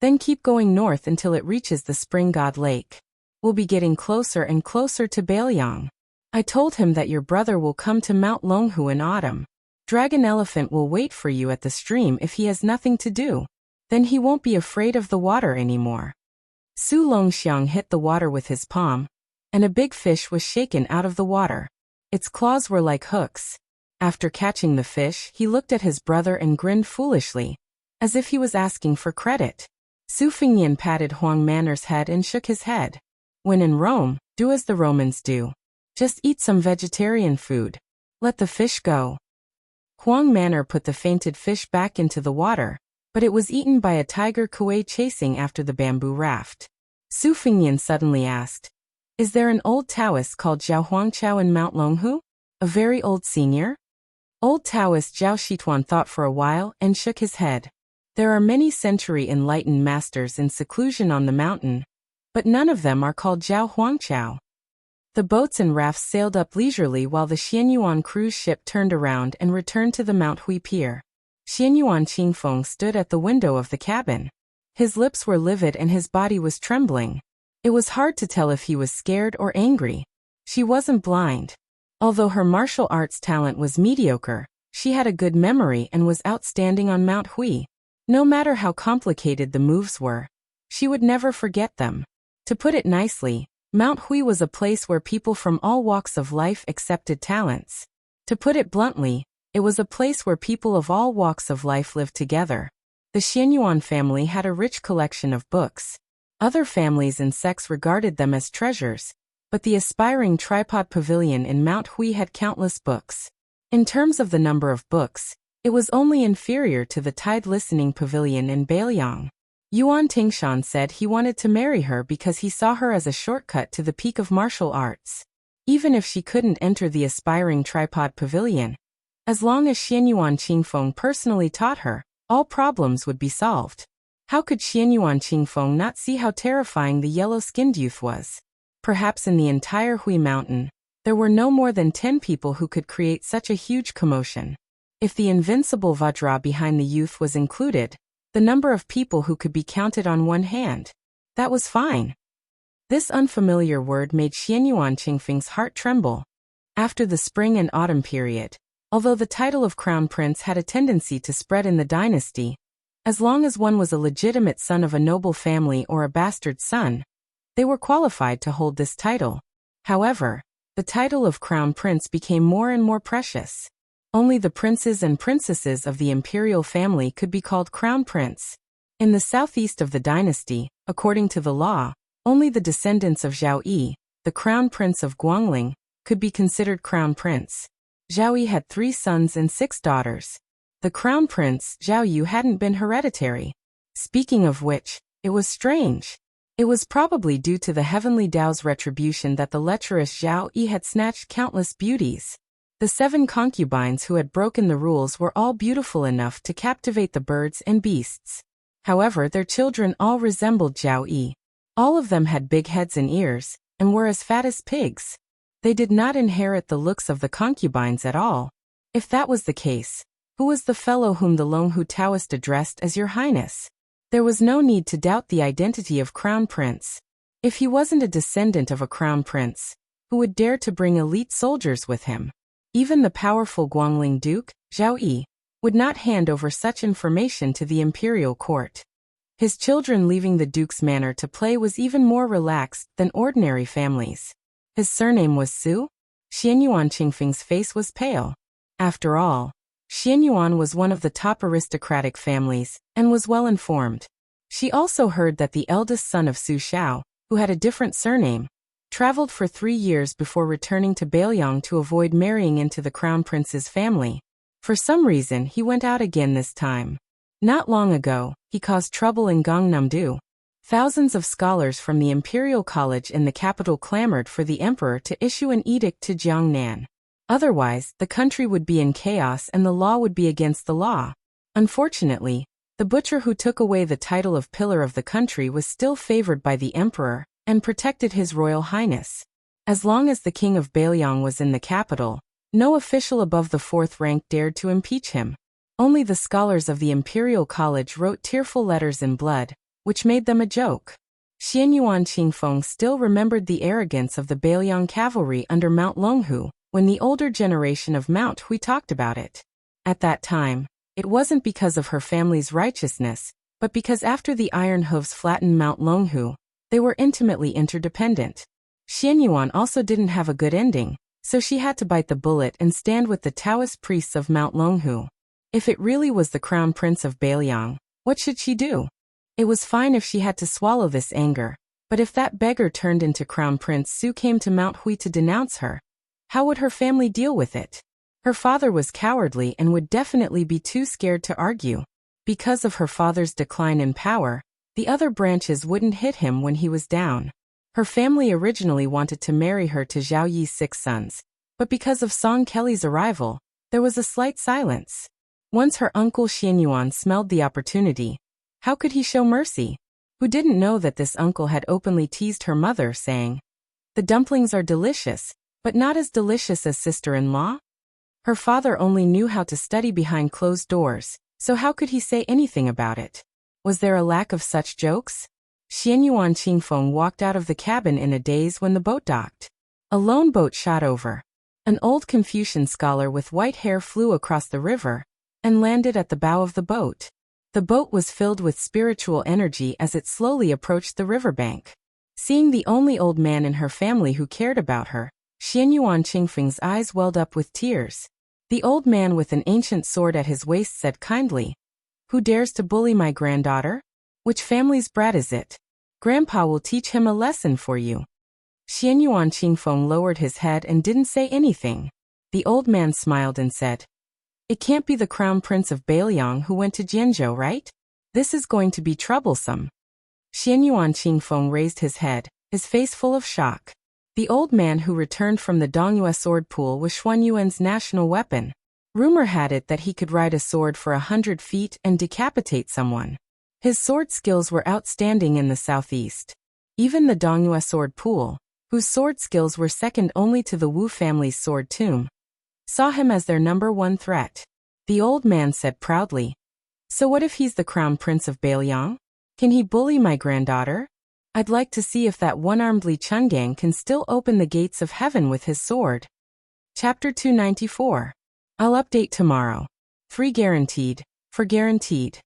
Then keep going north until it reaches the Spring God Lake. We'll be getting closer and closer to Bailiang. I told him that your brother will come to Mount Longhu in autumn. Dragon Elephant will wait for you at the stream if he has nothing to do. Then he won't be afraid of the water anymore." Su Longxiang hit the water with his palm, and a big fish was shaken out of the water. Its claws were like hooks. After catching the fish, he looked at his brother and grinned foolishly, as if he was asking for credit. Su Fengnian patted Huang Manor's head and shook his head. "When in Rome, do as the Romans do. Just eat some vegetarian food. Let the fish go." Huang Manor put the fainted fish back into the water, but it was eaten by a tiger kuei chasing after the bamboo raft. Su Fengnian suddenly asked, "Is there an old Taoist called Zhao Huangqiao in Mount Longhu? A very old senior?" Old Taoist Zhao Shituan thought for a while and shook his head. "There are many century enlightened masters in seclusion on the mountain, but none of them are called Zhao Huangqiao." The boats and rafts sailed up leisurely while the Xianyuan cruise ship turned around and returned to the Mount Hui pier. Xianyuan Qingfeng stood at the window of the cabin. His lips were livid and his body was trembling. It was hard to tell if he was scared or angry. She wasn't blind. Although her martial arts talent was mediocre, she had a good memory and was outstanding on Mount Hui. No matter how complicated the moves were, she would never forget them. To put it nicely, Mount Hui was a place where people from all walks of life accepted talents. To put it bluntly, it was a place where people of all walks of life lived together. The Xianyuan family had a rich collection of books. Other families and sects regarded them as treasures, but the aspiring tripod pavilion in Mount Hui had countless books. In terms of the number of books, it was only inferior to the Tide Listening Pavilion in Bailiang. Yuan Tingshan said he wanted to marry her because he saw her as a shortcut to the peak of martial arts. Even if she couldn't enter the aspiring tripod pavilion, as long as Xianyuan Qingfeng personally taught her, all problems would be solved. How could Xianyuan Qingfeng not see how terrifying the yellow-skinned youth was? Perhaps in the entire Hui Mountain, there were no more than 10 people who could create such a huge commotion. If the invincible Vajra behind the youth was included, the number of people who could be counted on one hand. That was fine. This unfamiliar word made Xianyuan Qingfeng's heart tremble. After the spring and autumn period, although the title of crown prince had a tendency to spread in the dynasty, as long as one was a legitimate son of a noble family or a bastard son, they were qualified to hold this title. However, the title of crown prince became more and more precious. Only the princes and princesses of the imperial family could be called crown prince. In the southeast of the dynasty, according to the law, only the descendants of Zhao Yi, the crown prince of Guangling, could be considered crown prince. Zhao Yi had 3 sons and 6 daughters. The crown prince, Zhao Yu, hadn't been hereditary. Speaking of which, it was strange. It was probably due to the heavenly Tao's retribution that the lecherous Zhao Yi had snatched countless beauties. The 7 concubines who had broken the rules were all beautiful enough to captivate the birds and beasts. However, their children all resembled Zhao Yi. All of them had big heads and ears, and were as fat as pigs. They did not inherit the looks of the concubines at all. If that was the case, who was the fellow whom the Longhu Taoist addressed as Your Highness? There was no need to doubt the identity of Crown Prince. If he wasn't a descendant of a Crown Prince, who would dare to bring elite soldiers with him? Even the powerful Guangling Duke, Zhao Yi, would not hand over such information to the imperial court. His children leaving the duke's manor to play was even more relaxed than ordinary families. His surname was Su? Xianyuan Qingfeng's face was pale. After all, Xianyuan was one of the top aristocratic families, and was well informed. She also heard that the eldest son of Su Xiao, who had a different surname, traveled for 3 years before returning to Bailiang to avoid marrying into the crown prince's family. For some reason he went out again this time. Not long ago, he caused trouble in Gangnam-do. Thousands of scholars from the Imperial College in the capital clamored for the emperor to issue an edict to Jiangnan. Otherwise, the country would be in chaos and the law would be against the law. Unfortunately, the butcher who took away the title of pillar of the country was still favored by the emperor and protected his royal highness. As long as the king of Bailiang was in the capital, no official above the 4th rank dared to impeach him. Only the scholars of the Imperial College wrote tearful letters in blood, which made them a joke. Xianyuan Qingfeng still remembered the arrogance of the Bailiang cavalry under Mount Longhu, when the older generation of Mount Hui talked about it. At that time, it wasn't because of her family's righteousness, but because after the iron hooves flattened Mount Longhu, they were intimately interdependent. Xianyuan also didn't have a good ending, so she had to bite the bullet and stand with the Taoist priests of Mount Longhu. If it really was the crown prince of Bailiang, what should she do? It was fine if she had to swallow this anger, but if that beggar turned into Crown Prince Su came to Mount Hui to denounce her, how would her family deal with it? Her father was cowardly and would definitely be too scared to argue. Because of her father's decline in power, the other branches wouldn't hit him when he was down. Her family originally wanted to marry her to Zhao Yi's 6 sons, but because of Song Kelly's arrival, there was a slight silence. Once her uncle Xianyuan smelled the opportunity, how could he show mercy? Who didn't know that this uncle had openly teased her mother, saying, "The dumplings are delicious, but not as delicious as sister-in-law?" Her father only knew how to study behind closed doors, so how could he say anything about it? Was there a lack of such jokes? Xianyuan Qingfeng walked out of the cabin in a daze when the boat docked. A lone boat shot over. An old Confucian scholar with white hair flew across the river and landed at the bow of the boat. The boat was filled with spiritual energy as it slowly approached the riverbank. Seeing the only old man in her family who cared about her, Xianyuan Qingfeng's eyes welled up with tears. The old man with an ancient sword at his waist said kindly, "Who dares to bully my granddaughter? Which family's brat is it? Grandpa will teach him a lesson for you." Xianyuan Qingfeng lowered his head and didn't say anything. The old man smiled and said, "It can't be the crown prince of Bailiang who went to Jianzhou, right? This is going to be troublesome." Xianyuan Qingfeng raised his head, his face full of shock. The old man who returned from the Dongyue sword pool was Xuanyuan's national weapon. Rumor had it that he could ride a sword for 100 feet and decapitate someone. His sword skills were outstanding in the southeast. Even the Dongyue sword pool, whose sword skills were second only to the Wu family's sword tomb, saw him as their number 1 threat. The old man said proudly, So what if he's the crown prince of Bailiang? Can he bully my granddaughter? I'd like to see if that one-armed Li Chungang can still open the gates of heaven with his sword. Chapter 294. I'll update tomorrow. 3 guaranteed. For guaranteed.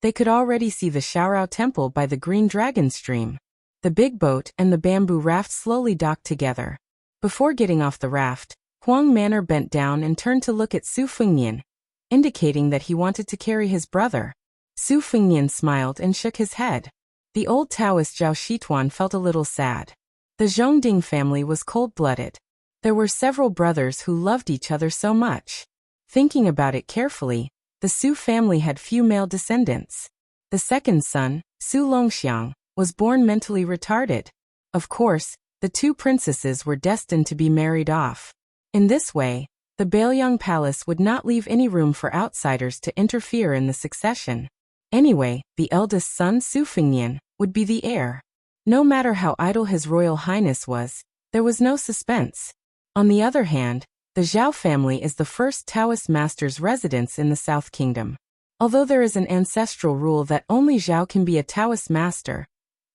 They could already see the Shaorao temple by the Green Dragon stream. The big boat and the bamboo raft slowly docked together. Before getting off the raft, Huang Manor bent down and turned to look at Su Fengnian, indicating that he wanted to carry his brother. Su Fengnian smiled and shook his head. The old Taoist Zhao Shituan felt a little sad. The Zhongding family was cold-blooded. There were several brothers who loved each other so much. Thinking about it carefully, the Su family had few male descendants. The second son, Su Longxiang, was born mentally retarded. Of course, the 2 princesses were destined to be married off. In this way, the Bailiang Palace would not leave any room for outsiders to interfere in the succession. Anyway, the eldest son Su Fengnian would be the heir. No matter how idle His Royal Highness was, there was no suspense. On the other hand, the Zhao family is the first Taoist master's residence in the South Kingdom. Although there is an ancestral rule that only Zhao can be a Taoist master,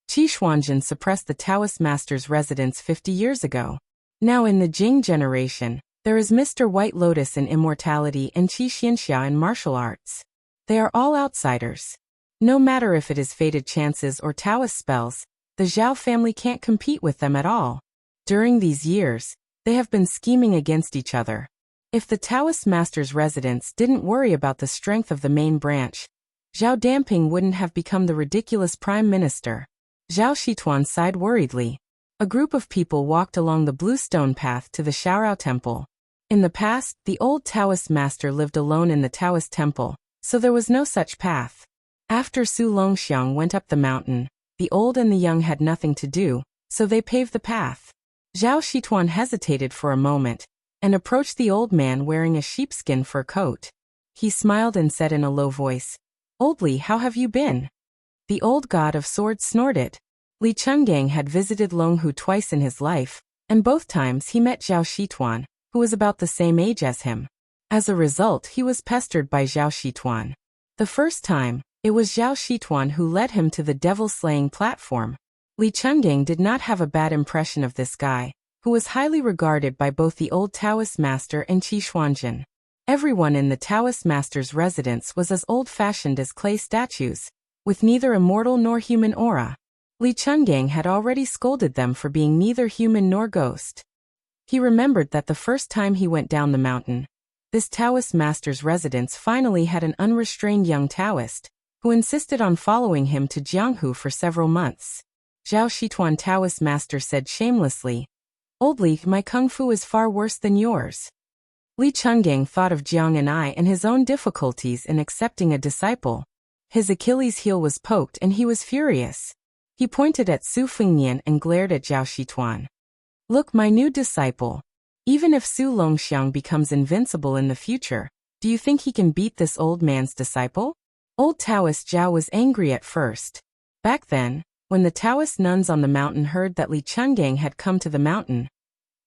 Qi Xuanjin suppressed the Taoist master's residence 50 years ago. Now in the Jing generation, there is Mr. White Lotus in immortality and Qi Xianxia in martial arts. They are all outsiders. No matter if it is fated chances or Taoist spells, the Zhao family can't compete with them at all. During these years, they have been scheming against each other. If the Taoist master's residence didn't worry about the strength of the main branch, Zhao Damping wouldn't have become the ridiculous prime minister. Zhao Shituan sighed worriedly. A group of people walked along the blue stone path to the Shaorao temple. In the past, the old Taoist master lived alone in the Taoist temple, so there was no such path. After Su Longxiang went up the mountain, the old and the young had nothing to do, so they paved the path. Zhao Shituan hesitated for a moment, and approached the old man wearing a sheepskin fur coat. He smiled and said in a low voice, "Old Li, how have you been?" The old god of swords snorted. Li Chungang had visited Longhu twice in his life, and both times he met Zhao Shituan, who was about the same age as him. As a result, he was pestered by Zhao Shituan. The first time, it was Zhao Shituan who led him to the devil-slaying platform. Li Chungang did not have a bad impression of this guy, who was highly regarded by both the old Taoist master and Qi Xuanjin. Everyone in the Taoist master's residence was as old-fashioned as clay statues, with neither immortal nor human aura. Li Chungang had already scolded them for being neither human nor ghost. He remembered that the first time he went down the mountain, this Taoist master's residence finally had an unrestrained young Taoist, who insisted on following him to Jianghu for several months. Zhao Shituan Taoist master said shamelessly, "Old Li, my kung fu is far worse than yours." Li Chungang thought of Jiang and I and his own difficulties in accepting a disciple. His Achilles heel was poked and he was furious. He pointed at Su Fengnian and glared at Zhao Shituan. "Look, my new disciple. Even if Su Longxiang becomes invincible in the future, do you think he can beat this old man's disciple?" Old Taoist Zhao was angry at first. Back then, when the Taoist nuns on the mountain heard that Li Chungang had come to the mountain,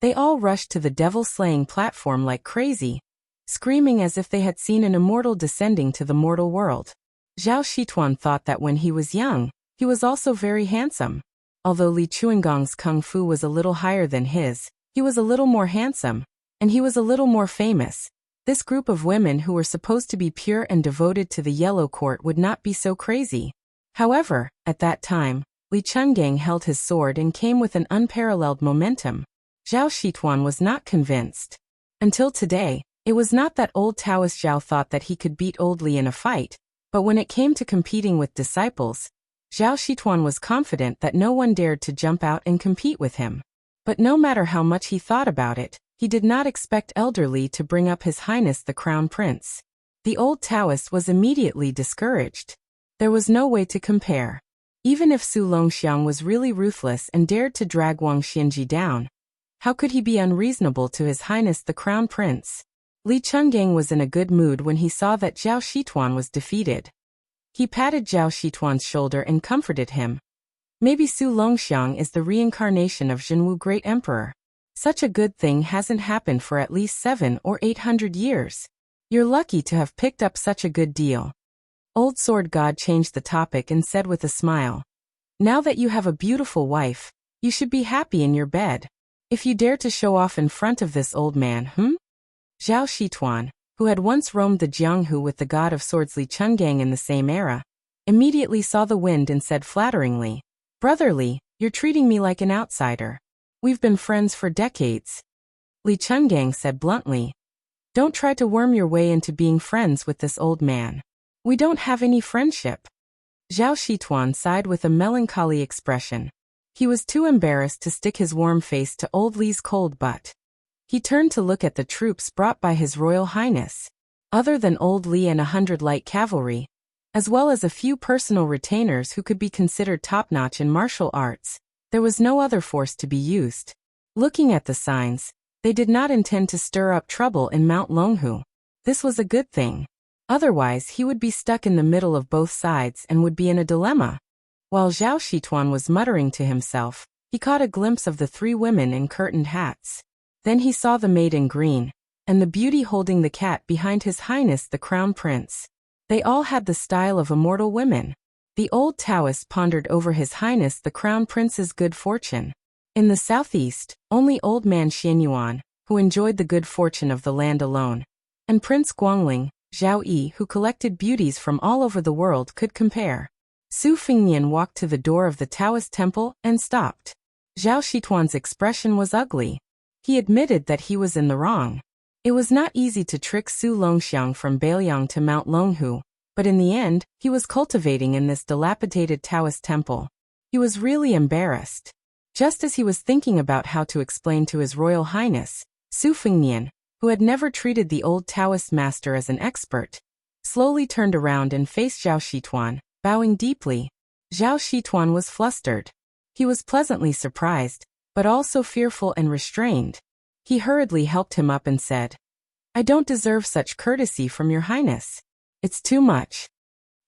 they all rushed to the devil-slaying platform like crazy, screaming as if they had seen an immortal descending to the mortal world. Zhao Shituan thought that when he was young, he was also very handsome. Although Li Chunggang's kung fu was a little higher than his, he was a little more handsome, and he was a little more famous. This group of women who were supposed to be pure and devoted to the Yellow Court would not be so crazy. However, at that time, Li Chungang held his sword and came with an unparalleled momentum. Zhao Shituan was not convinced. Until today, it was not that old Taoist Zhao thought that he could beat old Li in a fight, but when it came to competing with disciples, Zhao Shituan was confident that no one dared to jump out and compete with him. But no matter how much he thought about it, he did not expect Elder Li to bring up His Highness the Crown Prince. The old Taoist was immediately discouraged. There was no way to compare. Even if Su Longxiang was really ruthless and dared to drag Wang Xianji down, how could he be unreasonable to His Highness the Crown Prince? Li Chungang was in a good mood when he saw that Zhao Shituan was defeated. He patted Zhao Shituan's shoulder and comforted him. Maybe Su Longxiang is the reincarnation of Zhenwu Great Emperor. Such a good thing hasn't happened for at least 700 or 800 years. You're lucky to have picked up such a good deal. Old sword god changed the topic and said with a smile, "Now that you have a beautiful wife, you should be happy in your bed. If you dare to show off in front of this old man, Zhao Shituan, who had once roamed the Jianghu with the god of swords Li Chungang in the same era, immediately saw the wind and said flatteringly, "Brother Li, you're treating me like an outsider. We've been friends for decades." Li Chungang said bluntly, "Don't try to worm your way into being friends with this old man. We don't have any friendship." Zhao Shituan sighed with a melancholy expression. He was too embarrassed to stick his warm face to old Li's cold butt. He turned to look at the troops brought by His Royal Highness. Other than old Li and 100 light cavalry, as well as a few personal retainers who could be considered top-notch in martial arts, there was no other force to be used. Looking at the signs, they did not intend to stir up trouble in Mount Longhu. This was a good thing. Otherwise, he would be stuck in the middle of both sides and would be in a dilemma. While Zhao Shituan was muttering to himself, he caught a glimpse of the 3 women in curtained hats. Then he saw the maid in green, and the beauty holding the cat behind His Highness the Crown Prince. They all had the style of immortal women. The old Taoist pondered over His Highness the Crown Prince's good fortune. In the southeast, only old man Xianyuan, who enjoyed the good fortune of the land alone, and Prince Guangling, Zhao Yi, who collected beauties from all over the world, could compare. Su Fingnian walked to the door of the Taoist temple and stopped. Zhao Shituan's expression was ugly. He admitted that he was in the wrong. It was not easy to trick Su Longxiang from Beiliang to Mount Longhu, but in the end, he was cultivating in this dilapidated Taoist temple. He was really embarrassed. Just as he was thinking about how to explain to His Royal Highness, Su Fingnian, who had never treated the old Taoist master as an expert, slowly turned around and faced Zhao Shituan, bowing deeply. Zhao Shituan was flustered. He was pleasantly surprised, but also fearful and restrained. He hurriedly helped him up and said, "I don't deserve such courtesy from your highness. It's too much."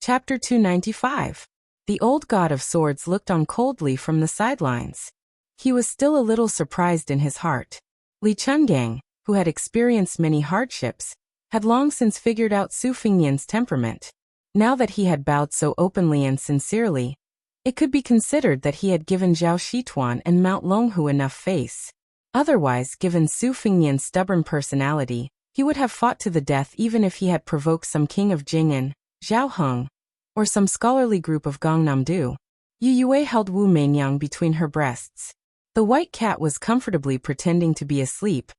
Chapter 295. The old god of swords looked on coldly from the sidelines. He was still a little surprised in his heart. Li Chungang, who had experienced many hardships, had long since figured out Su Fingnian's temperament. Now that he had bowed so openly and sincerely, it could be considered that he had given Zhao Shituan and Mount Longhu enough face. Otherwise, given Su Fingnian's stubborn personality, he would have fought to the death even if he had provoked some king of Jing'an, Zhao Heng, or some scholarly group of Gangnam-do. Yu Yue held Wu Mainyang between her breasts. The white cat was comfortably pretending to be asleep,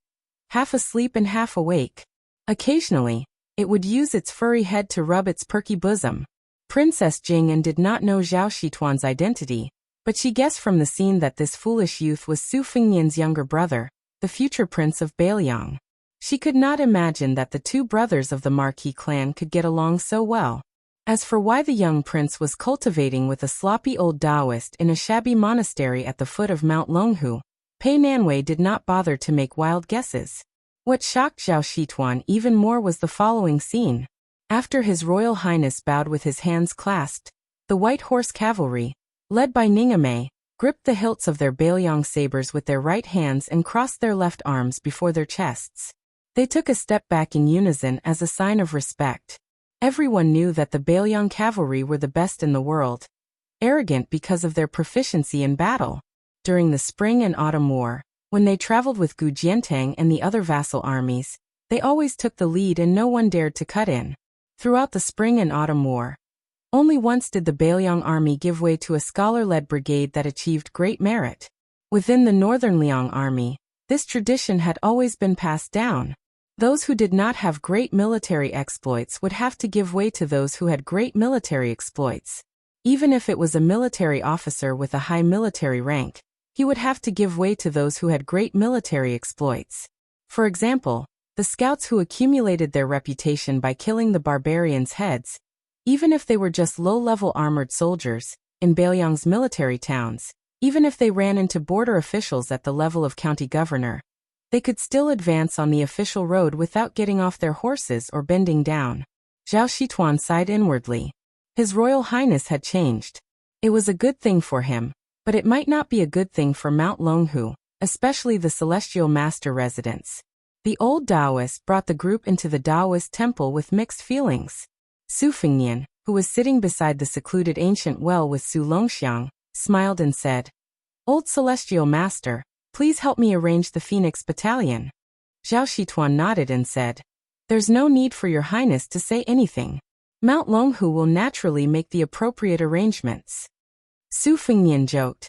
half asleep and half awake. Occasionally, it would use its furry head to rub its perky bosom. Princess Jing'an did not know Zhao Shituan's identity, but she guessed from the scene that this foolish youth was Su Fingnian's younger brother, the future prince of Beiliang. She could not imagine that the 2 brothers of the Marquis clan could get along so well. As for why the young prince was cultivating with a sloppy old Taoist in a shabby monastery at the foot of Mount Longhu, Pei Nanwei did not bother to make wild guesses. What shocked Zhao Shituan even more was the following scene. After His Royal Highness bowed with his hands clasped, the White Horse Cavalry, led by Ningame, gripped the hilts of their Beiliang sabers with their right hands and crossed their left arms before their chests. They took a step back in unison as a sign of respect. Everyone knew that the Beiliang cavalry were the best in the world, arrogant because of their proficiency in battle. During the Spring and Autumn War, when they traveled with Gu Jiantang and the other vassal armies, they always took the lead and no one dared to cut in. Throughout the Spring and Autumn War, only once did the Beiliang army give way to a scholar-led brigade that achieved great merit. Within the Northern Liang army, this tradition had always been passed down. Those who did not have great military exploits would have to give way to those who had great military exploits. Even if it was a military officer with a high military rank, he would have to give way to those who had great military exploits. For example, the scouts who accumulated their reputation by killing the barbarians' heads, even if they were just low-level armored soldiers, in Beiliang's military towns, even if they ran into border officials at the level of county governor, they could still advance on the official road without getting off their horses or bending down. Zhao Shituan sighed inwardly. His Royal Highness had changed. It was a good thing for him, but it might not be a good thing for Mount Longhu, especially the Celestial Master residence. The old Taoist brought the group into the Taoist temple with mixed feelings. Su Fingnian, who was sitting beside the secluded ancient well with Su Longxiang, smiled and said, "Old Celestial Master, please help me arrange the Phoenix Battalion." Zhao Shituan nodded and said, "There's no need for your highness to say anything. Mount Longhu will naturally make the appropriate arrangements." Su Fengnian joked,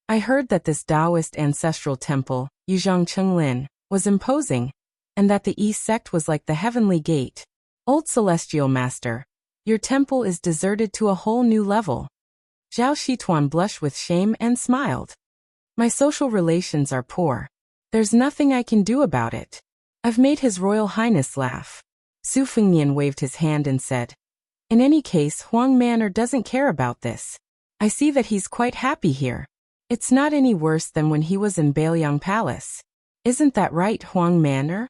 "I heard that this Taoist ancestral temple, Yuzhang Chenglin, was imposing, and that the East sect was like the heavenly gate. Old Celestial Master, your temple is deserted to a whole new level." Zhao Shituan blushed with shame and smiled. "My social relations are poor. There's nothing I can do about it. I've made His Royal Highness laugh." Su Fengnian waved his hand and said, "In any case, Huang Manor doesn't care about this. I see that he's quite happy here. It's not any worse than when he was in Bailiang Palace. Isn't that right, Huang Manor?"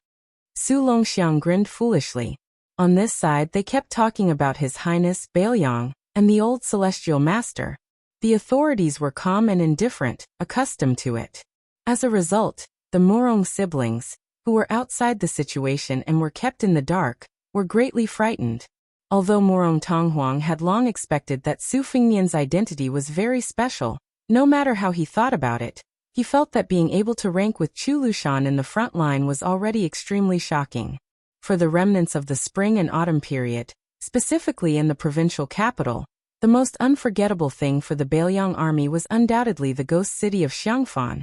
Su Longxiang grinned foolishly. On this side they kept talking about His Highness Bailiang and the old Celestial Master. The authorities were calm and indifferent, accustomed to it. As a result, the Murong siblings, who were outside the situation and were kept in the dark, were greatly frightened. Although Murong Tonghuang had long expected that Su Fengnian's identity was very special, no matter how he thought about it, he felt that being able to rank with Chu Lushan in the front line was already extremely shocking. For the remnants of the spring and autumn period, specifically in the provincial capital, the most unforgettable thing for the Bailiang army was undoubtedly the ghost city of Xiangfan,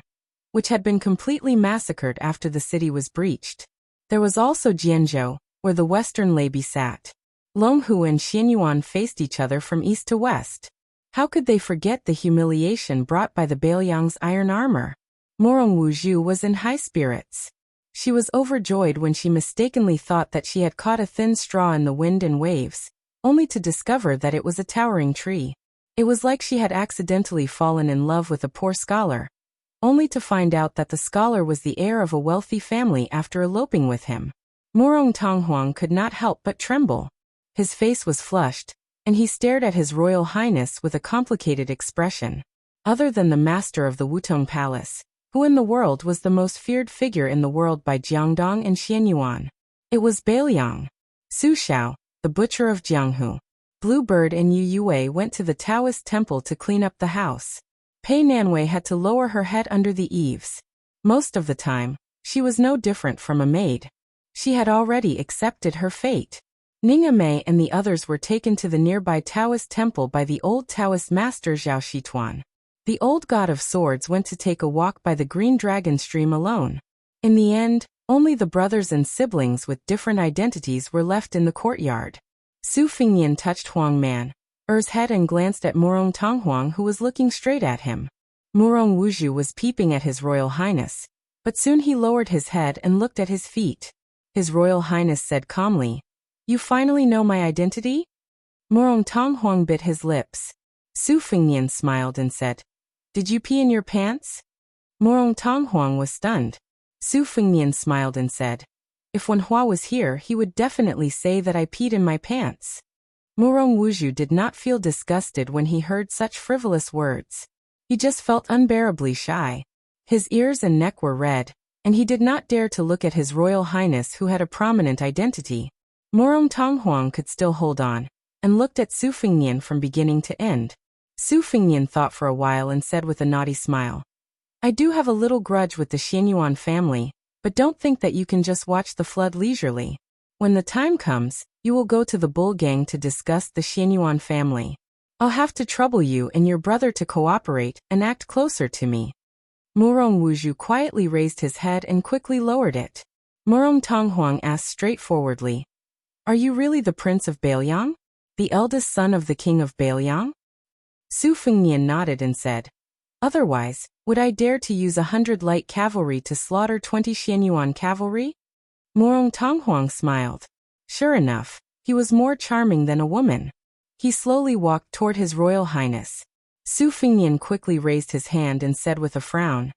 which had been completely massacred after the city was breached. There was also Jianzhou, where the western Leibi sat. Longhu and Xianyuan faced each other from east to west. How could they forget the humiliation brought by the Bailiang's iron armor? Murong Wuzhu was in high spirits. She was overjoyed when she mistakenly thought that she had caught a thin straw in the wind and waves, only to discover that it was a towering tree. It was like she had accidentally fallen in love with a poor scholar, only to find out that the scholar was the heir of a wealthy family after eloping with him. Murong Tonghuang could not help but tremble. His face was flushed, and he stared at His Royal Highness with a complicated expression. Other than the master of the Wutong Palace, who in the world was the most feared figure in the world by Jiangdong and Xianyuan? It was Bailiang. Su Xiao, the butcher of Jianghu, Bluebird and Yu Yue went to the Taoist temple to clean up the house. Pei Nanwei had to lower her head under the eaves. Most of the time, she was no different from a maid. She had already accepted her fate. Ning'e Mei and the others were taken to the nearby Taoist temple by the old Taoist master Zhao Shituan. The old god of swords went to take a walk by the Green Dragon stream alone. In the end, only the brothers and siblings with different identities were left in the courtyard. Su Fengnian touched Huang Man's head and glanced at Murong Tonghuang, who was looking straight at him. Murong Wuzhu was peeping at His Royal Highness, but soon he lowered his head and looked at his feet. His Royal Highness said calmly, "You finally know my identity?" Murong Tonghuang bit his lips. Su Fengnian smiled and said, "Did you pee in your pants?" Murong Tonghuang was stunned. Su Fengnian smiled and said, "If Wen Hua was here, he would definitely say that I peed in my pants." Murong Wuzhu did not feel disgusted when he heard such frivolous words. He just felt unbearably shy. His ears and neck were red, and he did not dare to look at His Royal Highness, who had a prominent identity. Murong Tonghuang could still hold on, and looked at Su Fengnian from beginning to end. Su Fengnian thought for a while and said with a naughty smile, "I do have a little grudge with the Xianyuan family, but don't think that you can just watch the flood leisurely. When the time comes, you will go to the Bull Gang to discuss the Xianyuan family. I'll have to trouble you and your brother to cooperate and act closer to me." Murong Wuzhu quietly raised his head and quickly lowered it. Murong Tonghuang asked straightforwardly, "Are you really the Prince of Bailiang? The eldest son of the King of Bailiang?" Su Fengnian nodded and said, "Otherwise, would I dare to use 100 light cavalry to slaughter 20 Xianyuan cavalry?" Murong Tonghuang smiled. Sure enough, he was more charming than a woman. He slowly walked toward His Royal Highness. Su Fengnian quickly raised his hand and said with a frown,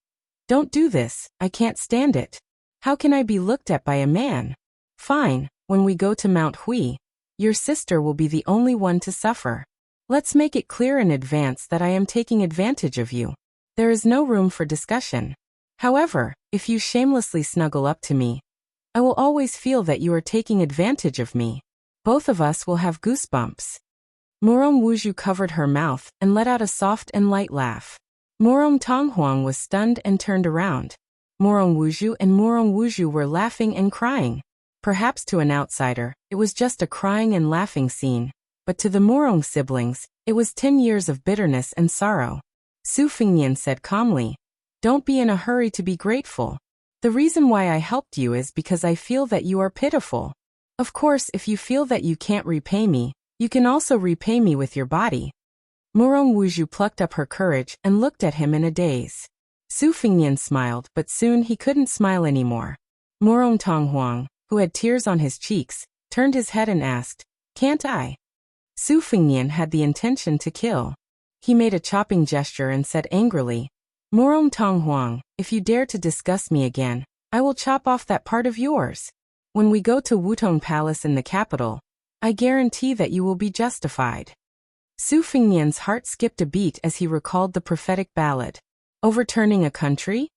"Don't do this, I can't stand it. How can I be looked at by a man? Fine, when we go to Mount Hui, your sister will be the only one to suffer. Let's make it clear in advance that I am taking advantage of you. There is no room for discussion. However, if you shamelessly snuggle up to me, I will always feel that you are taking advantage of me. Both of us will have goosebumps." Morong Wuju covered her mouth and let out a soft and light laugh. Morong Tonghuang was stunned and turned around. Morong Wuju were laughing and crying. Perhaps to an outsider, it was just a crying and laughing scene, but to the Morong siblings, it was 10 years of bitterness and sorrow. Su Fingnian said calmly, "Don't be in a hurry to be grateful. The reason why I helped you is because I feel that you are pitiful. Of course, if you feel that you can't repay me, you can also repay me with your body." Morong Wuju plucked up her courage and looked at him in a daze. Su Fingnian smiled, but soon he couldn't smile anymore. Morong Tonghuang, who had tears on his cheeks, turned his head and asked, "Can't I?" Su Fingnian had the intention to kill. He made a chopping gesture and said angrily, "Morong Tonghuang, if you dare to discuss me again, I will chop off that part of yours. When we go to Wutong Palace in the capital, I guarantee that you will be justified." Su Fingnian's heart skipped a beat as he recalled the prophetic ballad. Overturning a country?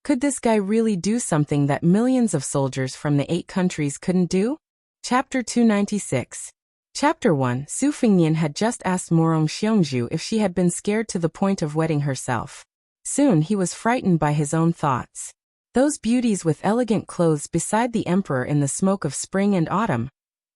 Could this guy really do something that millions of soldiers from the 8 countries couldn't do? Chapter 296. Chapter 1. Su Fingnian had just asked Morong Xiongju if she had been scared to the point of wetting herself. Soon he was frightened by his own thoughts. Those beauties with elegant clothes beside the emperor in the smoke of spring and autumn.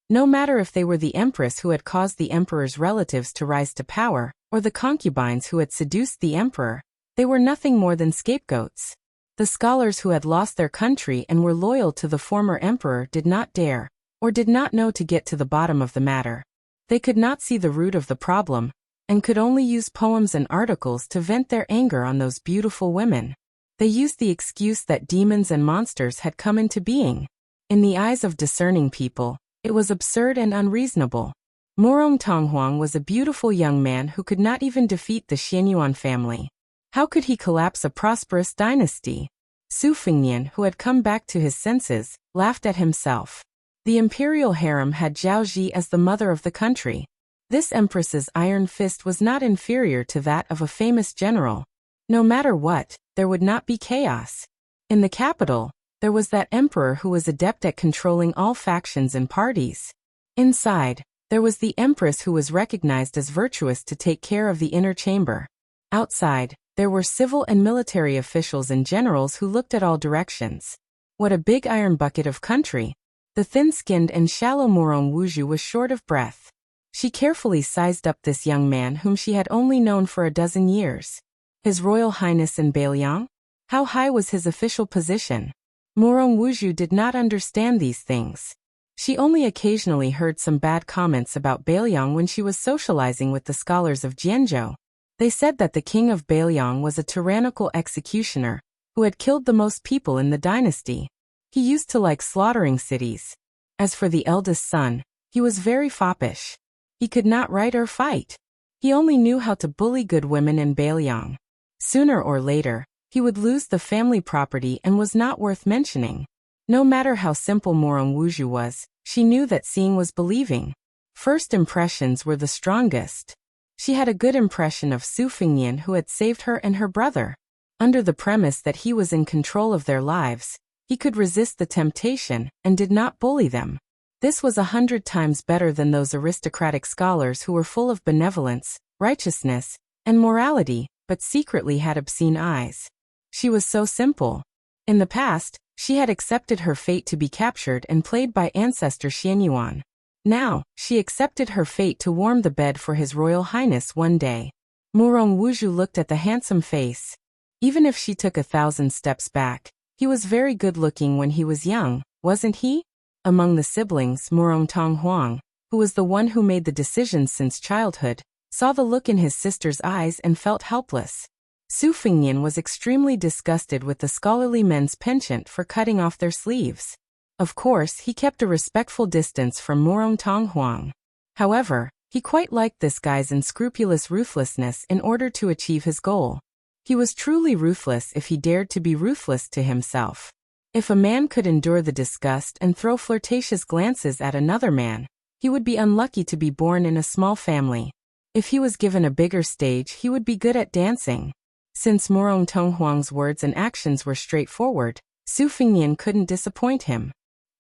No matter if they were the empress who had caused the emperor's relatives to rise to power, or the concubines who had seduced the emperor, they were nothing more than scapegoats. The scholars who had lost their country and were loyal to the former emperor did not dare, or did not know to get to the bottom of the matter. They could not see the root of the problem, and could only use poems and articles to vent their anger on those beautiful women. They used the excuse that demons and monsters had come into being. In the eyes of discerning people, it was absurd and unreasonable. Morong Tonghuang was a beautiful young man who could not even defeat the Xianyuan family. How could he collapse a prosperous dynasty? Su Fingnian, who had come back to his senses, laughed at himself. The imperial harem had Zhao Ji as the mother of the country. This empress's iron fist was not inferior to that of a famous general. No matter what, there would not be chaos. In the capital, there was that emperor who was adept at controlling all factions and parties. Inside, there was the empress who was recognized as virtuous to take care of the inner chamber. Outside, there were civil and military officials and generals who looked at all directions. What a big iron bucket of country! The thin-skinned and shallow Morong Wuju was short of breath. She carefully sized up this young man whom she had only known for a dozen years. His Royal Highness in Beiliang? How high was his official position? Morong Wuju did not understand these things. She only occasionally heard some bad comments about Beiliang when she was socializing with the scholars of Jianzhou. They said that the king of Beiliang was a tyrannical executioner who had killed the most people in the dynasty. He used to like slaughtering cities. As for the eldest son, he was very foppish. He could not write or fight. He only knew how to bully good women in Beiliang. Sooner or later, he would lose the family property and was not worth mentioning. No matter how simple Morong Wuju was, she knew that seeing was believing. First impressions were the strongest. She had a good impression of Su Fingnian, who had saved her and her brother. Under the premise that he was in control of their lives, he could resist the temptation and did not bully them. This was 100 times better than those aristocratic scholars who were full of benevolence, righteousness, and morality, but secretly had obscene eyes. She was so simple. In the past, she had accepted her fate to be captured and played by ancestor Xianyuan. Now, she accepted her fate to warm the bed for His Royal Highness one day. Morong Wuju looked at the handsome face. Even if she took 1,000 steps back, he was very good-looking when he was young, wasn't he? Among the siblings, Morong Tonghuang, who was the one who made the decisions since childhood, saw the look in his sister's eyes and felt helpless. Su Fingnian was extremely disgusted with the scholarly men's penchant for cutting off their sleeves. Of course, he kept a respectful distance from Morong Tonghuang. However, he quite liked this guy's unscrupulous ruthlessness in order to achieve his goal. He was truly ruthless if he dared to be ruthless to himself. If a man could endure the disgust and throw flirtatious glances at another man, he would be unlucky to be born in a small family. If he was given a bigger stage, he would be good at dancing. Since Morong Tonghuang's words and actions were straightforward, Su Fingnian couldn't disappoint him.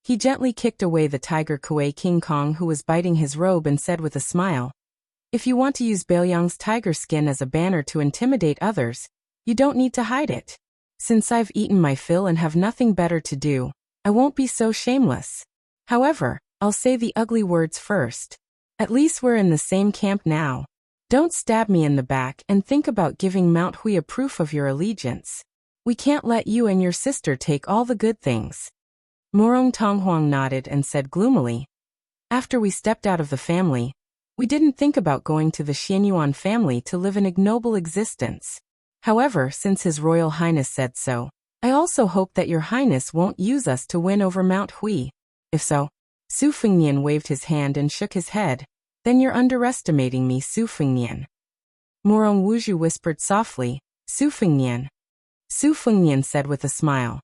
He gently kicked away the tiger Kuei King Kong who was biting his robe and said with a smile, If you want to use Baoyang's tiger skin as a banner to intimidate others, you don't need to hide it. Since I've eaten my fill and have nothing better to do, I won't be so shameless. However, I'll say the ugly words first. At least we're in the same camp now. Don't stab me in the back and think about giving Mount Hui a proof of your allegiance. We can't let you and your sister take all the good things. Murong Tonghuang nodded and said gloomily, after we stepped out of the family, we didn't think about going to the Xianyuan family to live an ignoble existence. However, since His Royal Highness said so, I also hope that Your Highness won't use us to win over Mount Hui. If so, Su Fengnian waved his hand and shook his head. Then you're underestimating me, Su Fengnian. Murong Wuju whispered softly, Su Fengnian. Su Fengnian said with a smile,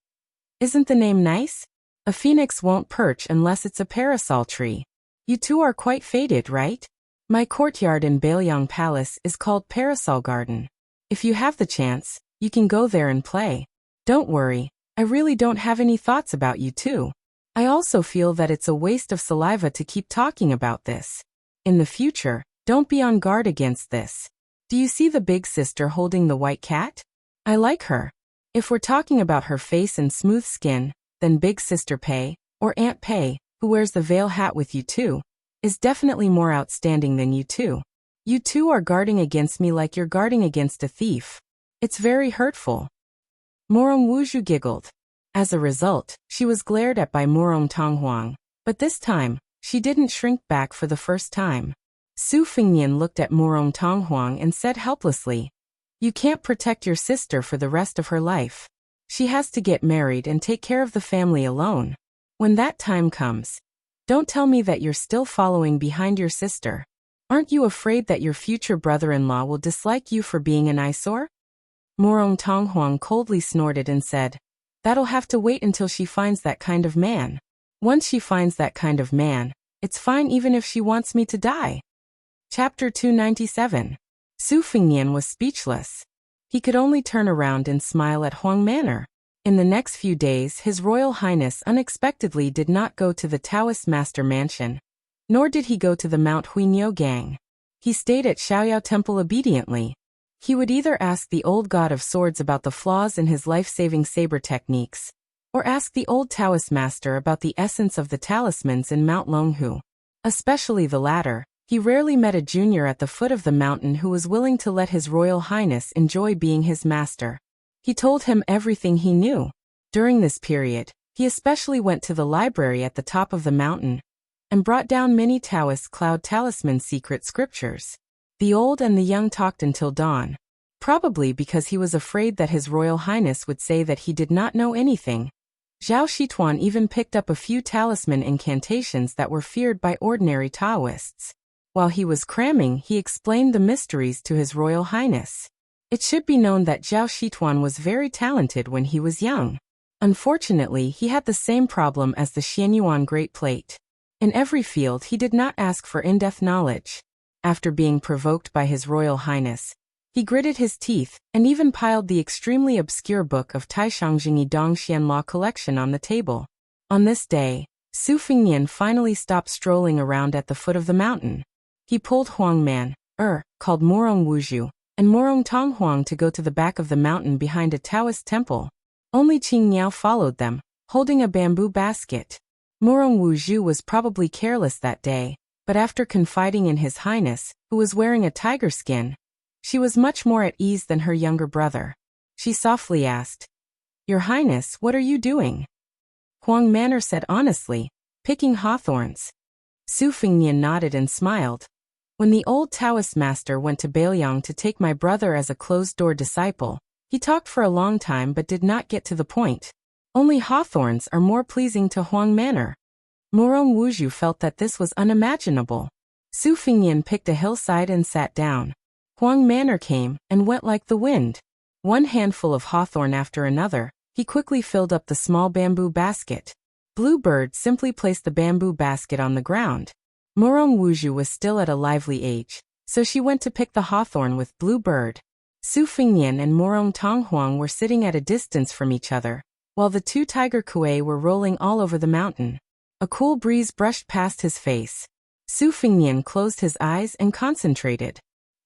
isn't the name nice? A phoenix won't perch unless it's a parasol tree. You two are quite faded, right? My courtyard in Baoyang Palace is called Parasol Garden. If you have the chance, you can go there and play. Don't worry, I really don't have any thoughts about you two. I also feel that it's a waste of saliva to keep talking about this. In the future, don't be on guard against this. Do you see the big sister holding the white cat? I like her. If we're talking about her face and smooth skin, then Big Sister Pei, or Aunt Pei, who wears the veil hat with you two, is definitely more outstanding than you two. You two are guarding against me like you're guarding against a thief. It's very hurtful. Murong Wuju giggled. As a result, she was glared at by Murong Tonghuang, but this time, she didn't shrink back for the first time. Su Fengnian looked at Murong Tonghuang and said helplessly, you can't protect your sister for the rest of her life. She has to get married and take care of the family alone. When that time comes, don't tell me that you're still following behind your sister. Aren't you afraid that your future brother-in-law will dislike you for being an eyesore? Murong Tonghuang coldly snorted and said, that'll have to wait until she finds that kind of man. Once she finds that kind of man, it's fine even if she wants me to die. Chapter 297. Su Fengnian was speechless. He could only turn around and smile at Huang Manor. In the next few days, His Royal Highness unexpectedly did not go to the Taoist Master Mansion, nor did he go to the Mount Huinyo Gang. He stayed at Xiaoyao Temple obediently. He would either ask the old god of swords about the flaws in his life-saving saber techniques, or ask the old Taoist master about the essence of the talismans in Mount Longhu. Especially the latter, he rarely met a junior at the foot of the mountain who was willing to let His Royal Highness enjoy being his master. He told him everything he knew. During this period, he especially went to the library at the top of the mountain and brought down many Taoist cloud talisman secret scriptures. The old and the young talked until dawn, probably because he was afraid that His Royal Highness would say that he did not know anything. Zhao Shituan even picked up a few talisman incantations that were feared by ordinary Taoists. While he was cramming, he explained the mysteries to His Royal Highness. It should be known that Zhao Shituan was very talented when he was young. Unfortunately, he had the same problem as the Xianyuan Great Plate. In every field he did not ask for in-depth knowledge. After being provoked by His Royal Highness, he gritted his teeth and even piled the extremely obscure book of Taishangjingi Dongxian Law collection on the table. On this day, Su Fengnian finally stopped strolling around at the foot of the mountain. He pulled Huang Man, called Murong Wuju, and Murong Tonghuang to go to the back of the mountain behind a Taoist temple. Only Qing Niao followed them, holding a bamboo basket. Murong Wuju was probably careless that day, but after confiding in His Highness, who was wearing a tiger skin, she was much more at ease than her younger brother. She softly asked, Your Highness, what are you doing? Huang Manor said honestly, picking hawthorns. Su Fengnian nodded and smiled. When the old Taoist master went to Baoyang to take my brother as a closed-door disciple, he talked for a long time but did not get to the point. Only hawthorns are more pleasing to Huang Manor. Murong Wuju felt that this was unimaginable. Su Fengnian picked a hillside and sat down. Huang Manor came and went like the wind. One handful of hawthorn after another, he quickly filled up the small bamboo basket. Bluebird simply placed the bamboo basket on the ground. Murong Wuju was still at a lively age, so she went to pick the hawthorn with Bluebird. Su Fengnian and Murong Tonghuang were sitting at a distance from each other, while the two tiger kuei were rolling all over the mountain. A cool breeze brushed past his face. Su Fengnian closed his eyes and concentrated.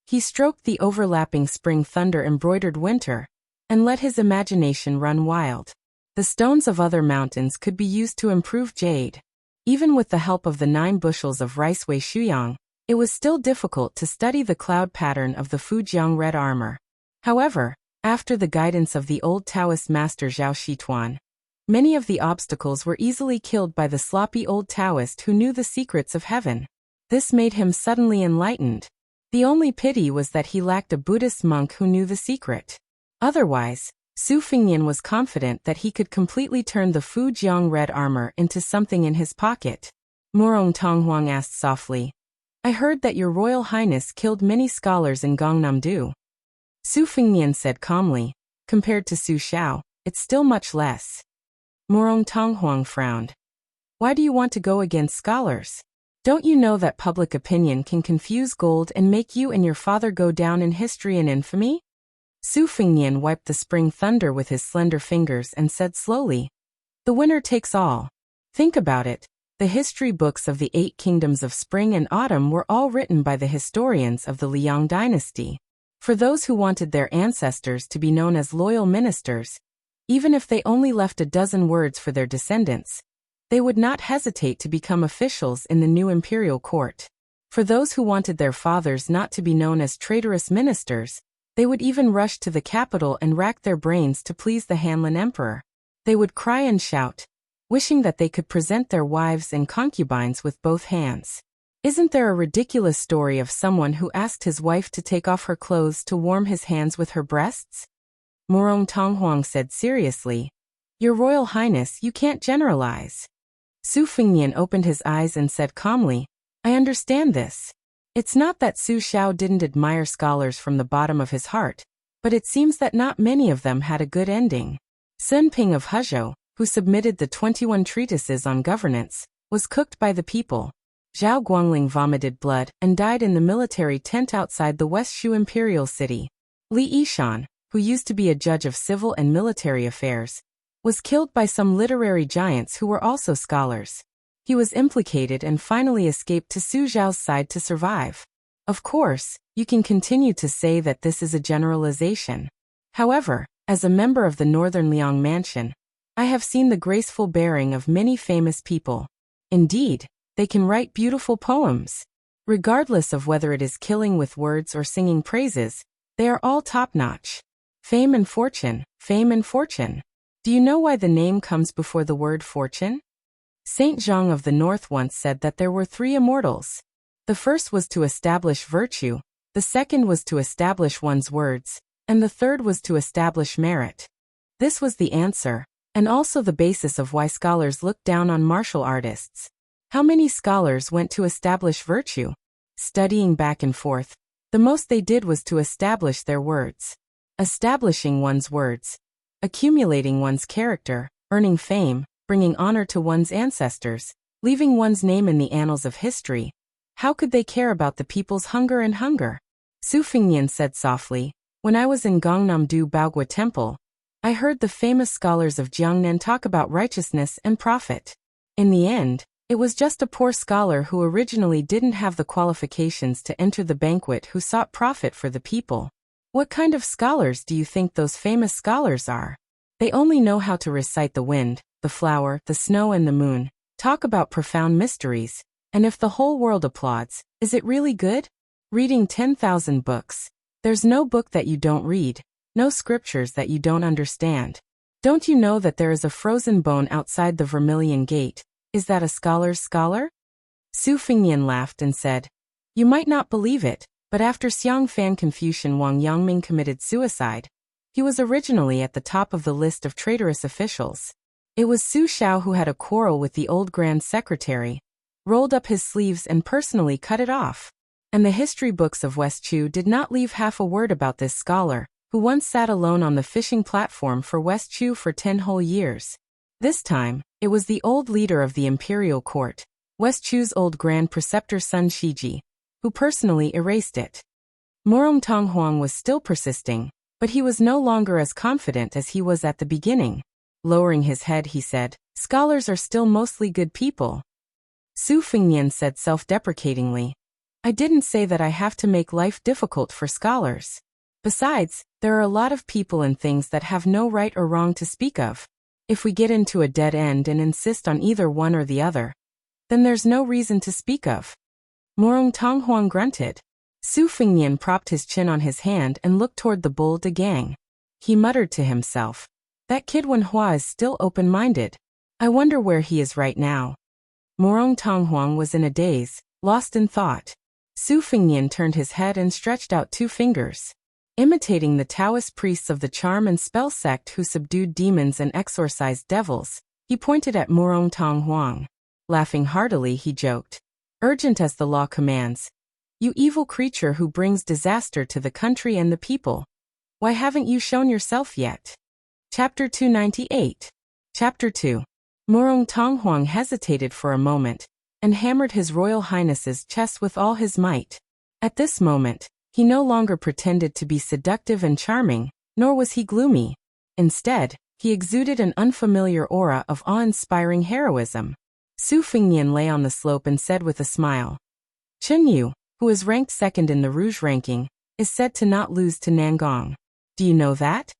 He stroked the overlapping spring thunder-embroidered winter, and let his imagination run wild. The stones of other mountains could be used to improve jade. Even with the help of the 9 bushels of rice Wei Shuyang, it was still difficult to study the cloud pattern of the Fujiang red armor. However, after the guidance of the old Taoist master Zhao Shituan, many of the obstacles were easily killed by the sloppy old Taoist who knew the secrets of heaven. This made him suddenly enlightened. The only pity was that he lacked a Buddhist monk who knew the secret. Otherwise, Su Fengnian was confident that he could completely turn the Fujiang red armor into something in his pocket. Murong Tonghuang asked softly, "I heard that your Royal Highness killed many scholars in Gangnam-do." Su Fengnian said calmly, "Compared to Su Xiao, it's still much less." Murong Tonghuang frowned. "Why do you want to go against scholars? Don't you know that public opinion can confuse gold and make you and your father go down in history and infamy?" Su Fengnian wiped the spring thunder with his slender fingers and said slowly, "The winner takes all. Think about it. The history books of the 8 kingdoms of spring and autumn were all written by the historians of the Liang dynasty. For those who wanted their ancestors to be known as loyal ministers, even if they only left a dozen words for their descendants, they would not hesitate to become officials in the new imperial court. For those who wanted their fathers not to be known as traitorous ministers, they would even rush to the capital and rack their brains to please the Hanlin emperor. They would cry and shout, wishing that they could present their wives and concubines with both hands. Isn't there a ridiculous story of someone who asked his wife to take off her clothes to warm his hands with her breasts?" Murong Tonghuang said seriously, "Your Royal Highness, you can't generalize." Su Fengnian opened his eyes and said calmly, "I understand this. It's not that Su Xiao didn't admire scholars from the bottom of his heart, but it seems that not many of them had a good ending. Sun Ping of Hezhou, who submitted the 21 treatises on governance, was cooked by the people. Zhao Guangling vomited blood and died in the military tent outside the West Shu imperial city. Li Yishan, who used to be a judge of civil and military affairs, was killed by some literary giants who were also scholars. He was implicated and finally escaped to Su Zhao's side to survive. Of course, you can continue to say that this is a generalization. However, as a member of the Northern Liang Mansion, I have seen the graceful bearing of many famous people. Indeed, they can write beautiful poems. Regardless of whether it is killing with words or singing praises, they are all top-notch. Fame and fortune, fame and fortune. Do you know why the name comes before the word fortune? Saint Zhang of the North once said that there were 3 immortals. The first was to establish virtue, the second was to establish one's words, and the third was to establish merit. This was the answer, and also the basis of why scholars look down on martial artists. How many scholars went to establish virtue? Studying back and forth, the most they did was to establish their words. Establishing one's words, accumulating one's character, earning fame, bringing honor to one's ancestors, leaving one's name in the annals of history. How could they care about the people's hunger and hunger? Su Fengnian said softly, "When I was in Gangnam-do Baogua Temple, I heard the famous scholars of Jiangnan talk about righteousness and profit. In the end, it was just a poor scholar who originally didn't have the qualifications to enter the banquet who sought profit for the people. What kind of scholars do you think those famous scholars are? They only know how to recite the wind, the flower, the snow and the moon, talk about profound mysteries, and if the whole world applauds, is it really good? Reading 10,000 books. There's no book that you don't read, no scriptures that you don't understand. Don't you know that there is a frozen bone outside the Vermilion Gate? Is that a scholar's scholar?" Su Fengnian laughed and said, "You might not believe it, but after Xiang Fan Confucian Wang Yangming committed suicide, he was originally at the top of the list of traitorous officials. It was Su Xiao who had a quarrel with the old Grand Secretary, rolled up his sleeves and personally cut it off. And the history books of West Chu did not leave half a word about this scholar, who once sat alone on the fishing platform for West Chu for 10 whole years. This time, it was the old leader of the imperial court, West Chu's old Grand Preceptor Sun Shiji, who personally erased it." Murong Tonghuang was still persisting, but he was no longer as confident as he was at the beginning. Lowering his head, he said, "Scholars are still mostly good people." Su Fengnian said self-deprecatingly. I didn't say that I have to make life difficult for scholars. Besides, there are a lot of people and things that have no right or wrong to speak of. If we get into a dead end and insist on either one or the other, then there's no reason to speak of. Morong Tonghuang grunted. Su Fengnian propped his chin on his hand and looked toward the bull de gang. He muttered to himself. That kid Wenhua is still open-minded. I wonder where he is right now. Morong Tonghuang was in a daze, lost in thought. Su Fengnian turned his head and stretched out 2 fingers. Imitating the Taoist priests of the charm and spell sect who subdued demons and exorcised devils, he pointed at Morong Tonghuang. Laughing heartily, he joked. Urgent as the law commands. You evil creature who brings disaster to the country and the people. Why haven't you shown yourself yet? Chapter 298. Chapter 2. Morong Tonghuang hesitated for a moment, and hammered his Royal Highness's chest with all his might. At this moment, he no longer pretended to be seductive and charming, nor was he gloomy. Instead, he exuded an unfamiliar aura of awe-inspiring heroism. Su Fengnian lay on the slope and said with a smile. Chen Yu, who is ranked second in the Rouge ranking, is said to not lose to Nangong. Do you know that?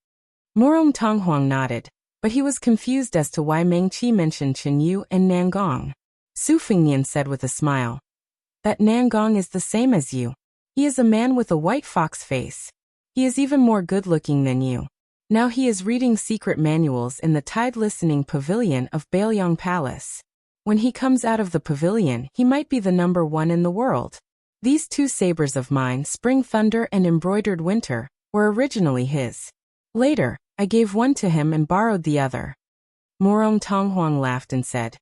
Morong Tonghuang nodded, but he was confused as to why Meng Qi mentioned Chen Yu and Nangong. Su Fengnian said with a smile. That Nangong is the same as you. He is a man with a white fox face. He is even more good-looking than you. Now he is reading secret manuals in the Tide Listening Pavilion of Bailiang Palace. When he comes out of the pavilion, he might be the number 1 in the world. These 2 sabers of mine, Spring Thunder and Embroidered Winter, were originally his. Later, I gave one to him and borrowed the other. Morong Tonghuang laughed and said,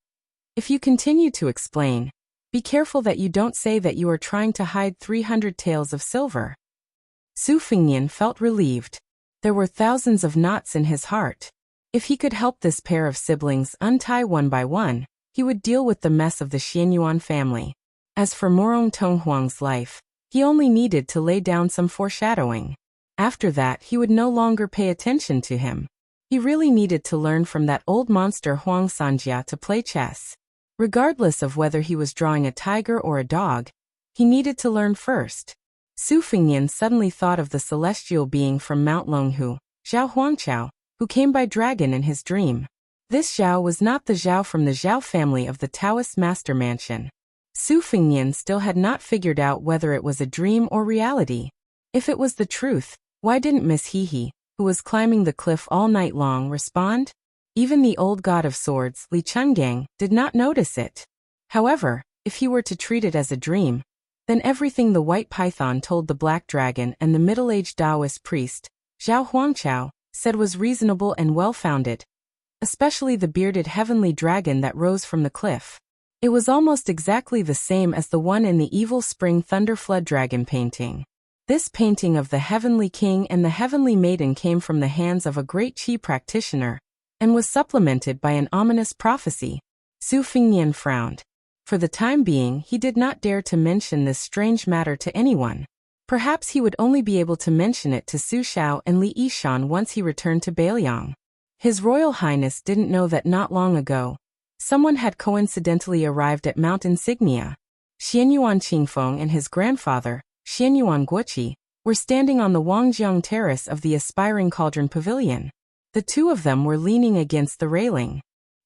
If you continue to explain, be careful that you don't say that you are trying to hide 300 taels of silver. Su Fengnian felt relieved. There were thousands of knots in his heart. If he could help this pair of siblings untie one by one, he would deal with the mess of the Xianyuan family. As for Morong Tonghuang's life, he only needed to lay down some foreshadowing. After that, he would no longer pay attention to him. He really needed to learn from that old monster Huang Sanjia to play chess. Regardless of whether he was drawing a tiger or a dog, he needed to learn first. Su Fengnian suddenly thought of the celestial being from Mount Longhu, Zhao Huangqiao, who came by dragon in his dream. This Zhao was not the Zhao from the Zhao family of the Taoist master mansion. Su Fengnian still had not figured out whether it was a dream or reality. If it was the truth, why didn't Miss Hehe, who was climbing the cliff all night long, respond? Even the old god of swords, Li Chungang, did not notice it. However, if he were to treat it as a dream, then everything the white python told the black dragon and the middle-aged Taoist priest, Zhao Huangqiao, said was reasonable and well-founded. Especially the bearded heavenly dragon that rose from the cliff. It was almost exactly the same as the one in the evil spring thunder flood dragon painting. This painting of the heavenly king and the heavenly maiden came from the hands of a great Qi practitioner, and was supplemented by an ominous prophecy. Su Fengnian frowned. For the time being, he did not dare to mention this strange matter to anyone. Perhaps he would only be able to mention it to Su Xiao and Li Yishan once he returned to Bailiang. His Royal Highness didn't know that not long ago, someone had coincidentally arrived at Mount Insignia. Xianyuan Qingfeng and his grandfather, Xianyuan Guoqi, were standing on the Wangjiang terrace of the Aspiring Cauldron Pavilion. The 2 of them were leaning against the railing.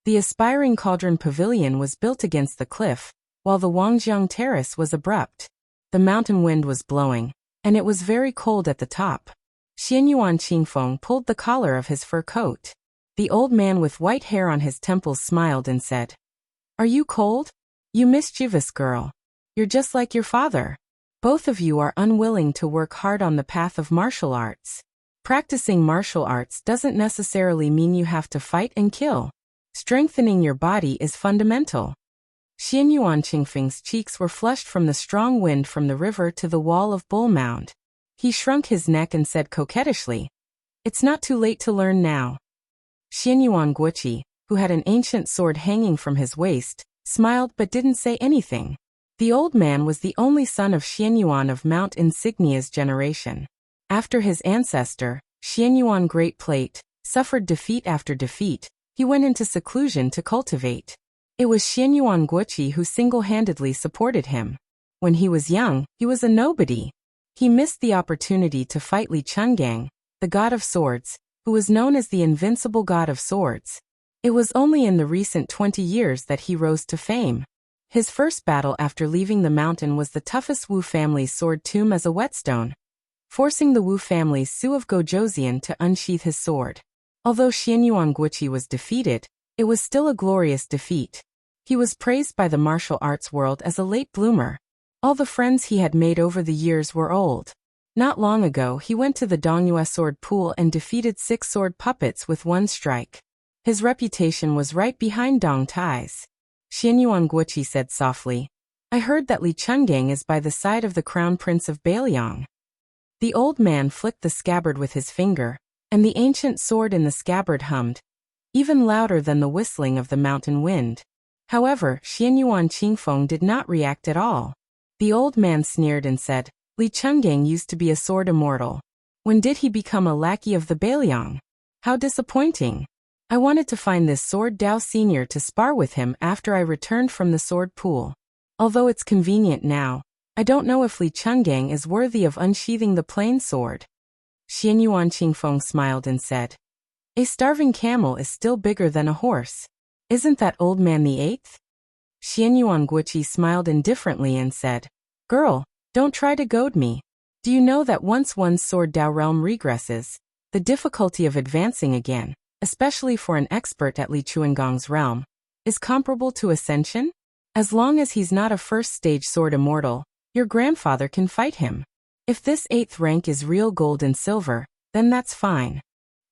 The Aspiring Cauldron Pavilion was built against the cliff, while the Wangjiang terrace was abrupt. The mountain wind was blowing, and it was very cold at the top. Xianyuan Qingfeng pulled the collar of his fur coat. The old man with white hair on his temples smiled and said, Are you cold? You mischievous girl. You're just like your father. Both of you are unwilling to work hard on the path of martial arts. Practicing martial arts doesn't necessarily mean you have to fight and kill. Strengthening your body is fundamental. Xianyuan Qingfeng's cheeks were flushed from the strong wind from the river to the wall of Bull Mound. He shrunk his neck and said coquettishly, It's not too late to learn now. Xianyuan Guoqi, who had an ancient sword hanging from his waist, smiled but didn't say anything. The old man was the only son of Xianyuan of Mount Insignia's generation. After his ancestor, Xianyuan Great Plate, suffered defeat after defeat, he went into seclusion to cultivate. It was Xianyuan Guoqi who single-handedly supported him. When he was young, he was a nobody. He missed the opportunity to fight Li Chungang, the god of swords, who was known as the invincible god of swords. It was only in the recent 20 years that he rose to fame. His first battle after leaving the mountain was the toughest Wu family's sword tomb as a whetstone, forcing the Wu family's Su of Gojoseon to unsheath his sword. Although Xianyuan Guoqi was defeated, it was still a glorious defeat. He was praised by the martial arts world as a late bloomer. All the friends he had made over the years were old. Not long ago he went to the Dongyue sword pool and defeated 6 sword puppets with 1 strike. His reputation was right behind Dong Tai's. Xianyuan Guoqi said softly, "I heard that Li Chungang is by the side of the crown prince of Bailiang." The old man flicked the scabbard with his finger, and the ancient sword in the scabbard hummed, even louder than the whistling of the mountain wind. However, Xianyuan Qingfeng did not react at all. The old man sneered and said, "Li Chungang used to be a sword immortal. When did he become a lackey of the Bailiang? How disappointing. I wanted to find this sword Dao Senior to spar with him after I returned from the sword pool. Although it's convenient now, I don't know if Li Chungang is worthy of unsheathing the plain sword." Xianyuan Qingfeng smiled and said, "A starving camel is still bigger than a horse. Isn't that old man the 8th? Xianyuan Guoqi smiled indifferently and said, "Girl, don't try to goad me. Do you know that once one's sword Dao realm regresses, the difficulty of advancing again, especially for an expert at Li Chuangong's realm, is comparable to ascension? As long as he's not a first-stage sword immortal, your grandfather can fight him. If this 8th rank is real gold and silver, then that's fine.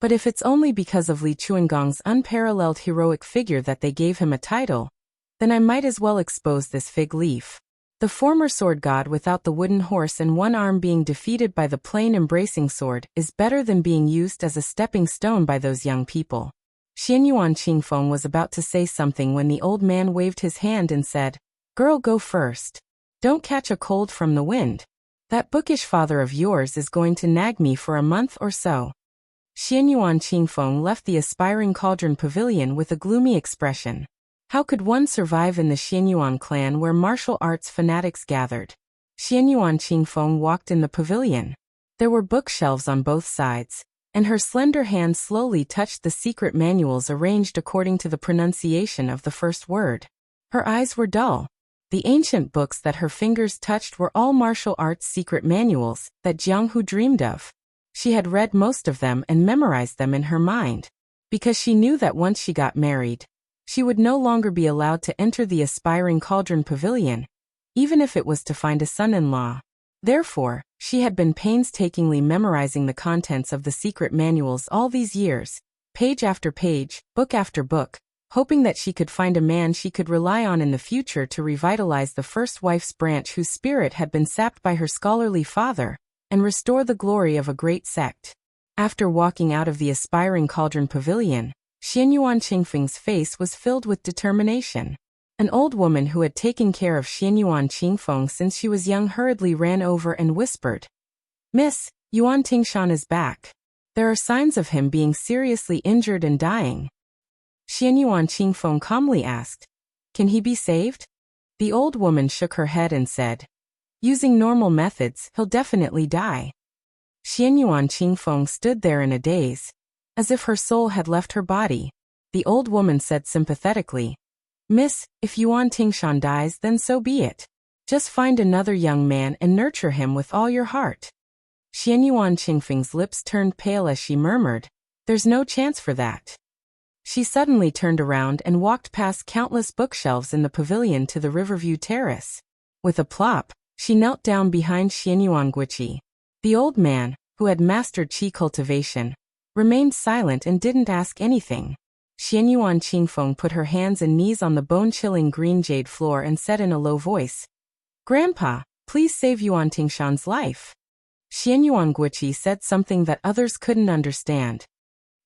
But if it's only because of Li Chuangong's unparalleled heroic figure that they gave him a title, then I might as well expose this fig leaf. The former sword god without the wooden horse and 1 arm being defeated by the plain embracing sword is better than being used as a stepping stone by those young people." Xianyuan Qingfeng was about to say something when the old man waved his hand and said, "Girl, go first. Don't catch a cold from the wind. That bookish father of yours is going to nag me for a month or so." Xianyuan Qingfeng left the aspiring cauldron pavilion with a gloomy expression. How could one survive in the Xianyuan clan where martial arts fanatics gathered? Xianyuan Qingfeng walked in the pavilion. There were bookshelves on both sides, and her slender hand slowly touched the secret manuals arranged according to the pronunciation of the first word. Her eyes were dull. The ancient books that her fingers touched were all martial arts secret manuals that Jiang Hu dreamed of. She had read most of them and memorized them in her mind, because she knew that once she got married, she would no longer be allowed to enter the aspiring cauldron pavilion, even if it was to find a son-in-law. Therefore, she had been painstakingly memorizing the contents of the secret manuals all these years, page after page, book after book, hoping that she could find a man she could rely on in the future to revitalize the first wife's branch whose spirit had been sapped by her scholarly father, and restore the glory of a great sect. After walking out of the aspiring cauldron pavilion, Xianyuan Qingfeng's face was filled with determination. An old woman who had taken care of Xianyuan Qingfeng since she was young hurriedly ran over and whispered, "Miss, Yuan Tingshan is back. There are signs of him being seriously injured and dying." Xianyuan Qingfeng calmly asked, "Can he be saved?" The old woman shook her head and said, "Using normal methods, he'll definitely die." Xianyuan Qingfeng stood there in a daze, as if her soul had left her body. The old woman said sympathetically, "Miss, if Yuan Tingshan dies, then so be it. Just find another young man and nurture him with all your heart." Xianyuan Qingfeng's lips turned pale as she murmured, "There's no chance for that." She suddenly turned around and walked past countless bookshelves in the pavilion to the Riverview Terrace. With a plop, she knelt down behind Xianyuan Guoqi. The old man, who had mastered qi cultivation, remained silent and didn't ask anything. Xianyuan Qingfeng put her hands and knees on the bone-chilling green jade floor and said in a low voice, "Grandpa, please save Yuan Tingshan's life." Xianyuan Guoqi said something that others couldn't understand.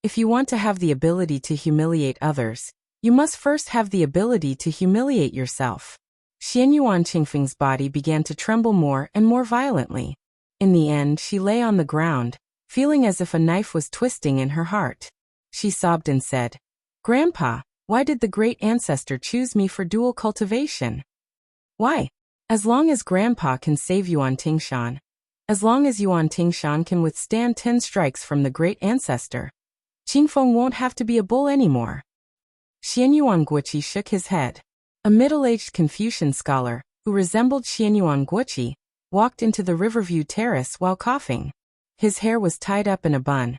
If you want to have the ability to humiliate others, you must first have the ability to humiliate yourself. Xianyuan Qingfeng's body began to tremble more and more violently. In the end, she lay on the ground, feeling as if a knife was twisting in her heart. She sobbed and said, "Grandpa, Why did the great ancestor choose me for dual cultivation? Why? As long as Grandpa can save Yuan Tingshan. As long as Yuan Tingshan can withstand 10 strikes from the great ancestor. Qingfeng won't have to be a bull anymore. Xianyuan Guoqi shook his head. A middle-aged Confucian scholar, who resembled Xianyuan Guoqi, walked into the Riverview Terrace while coughing. His hair was tied up in a bun,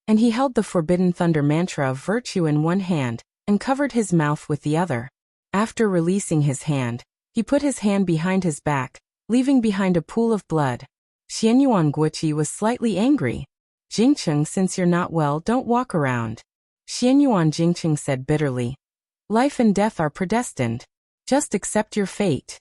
and he held the Forbidden Thunder mantra of virtue in one hand and covered his mouth with the other. After releasing his hand, he put his hand behind his back, leaving behind a pool of blood. Xianyuan Guoqi was slightly angry. Jingcheng, since you're not well, don't walk around. Xianyuan Jingcheng said bitterly. Life and death are predestined. Just accept your fate.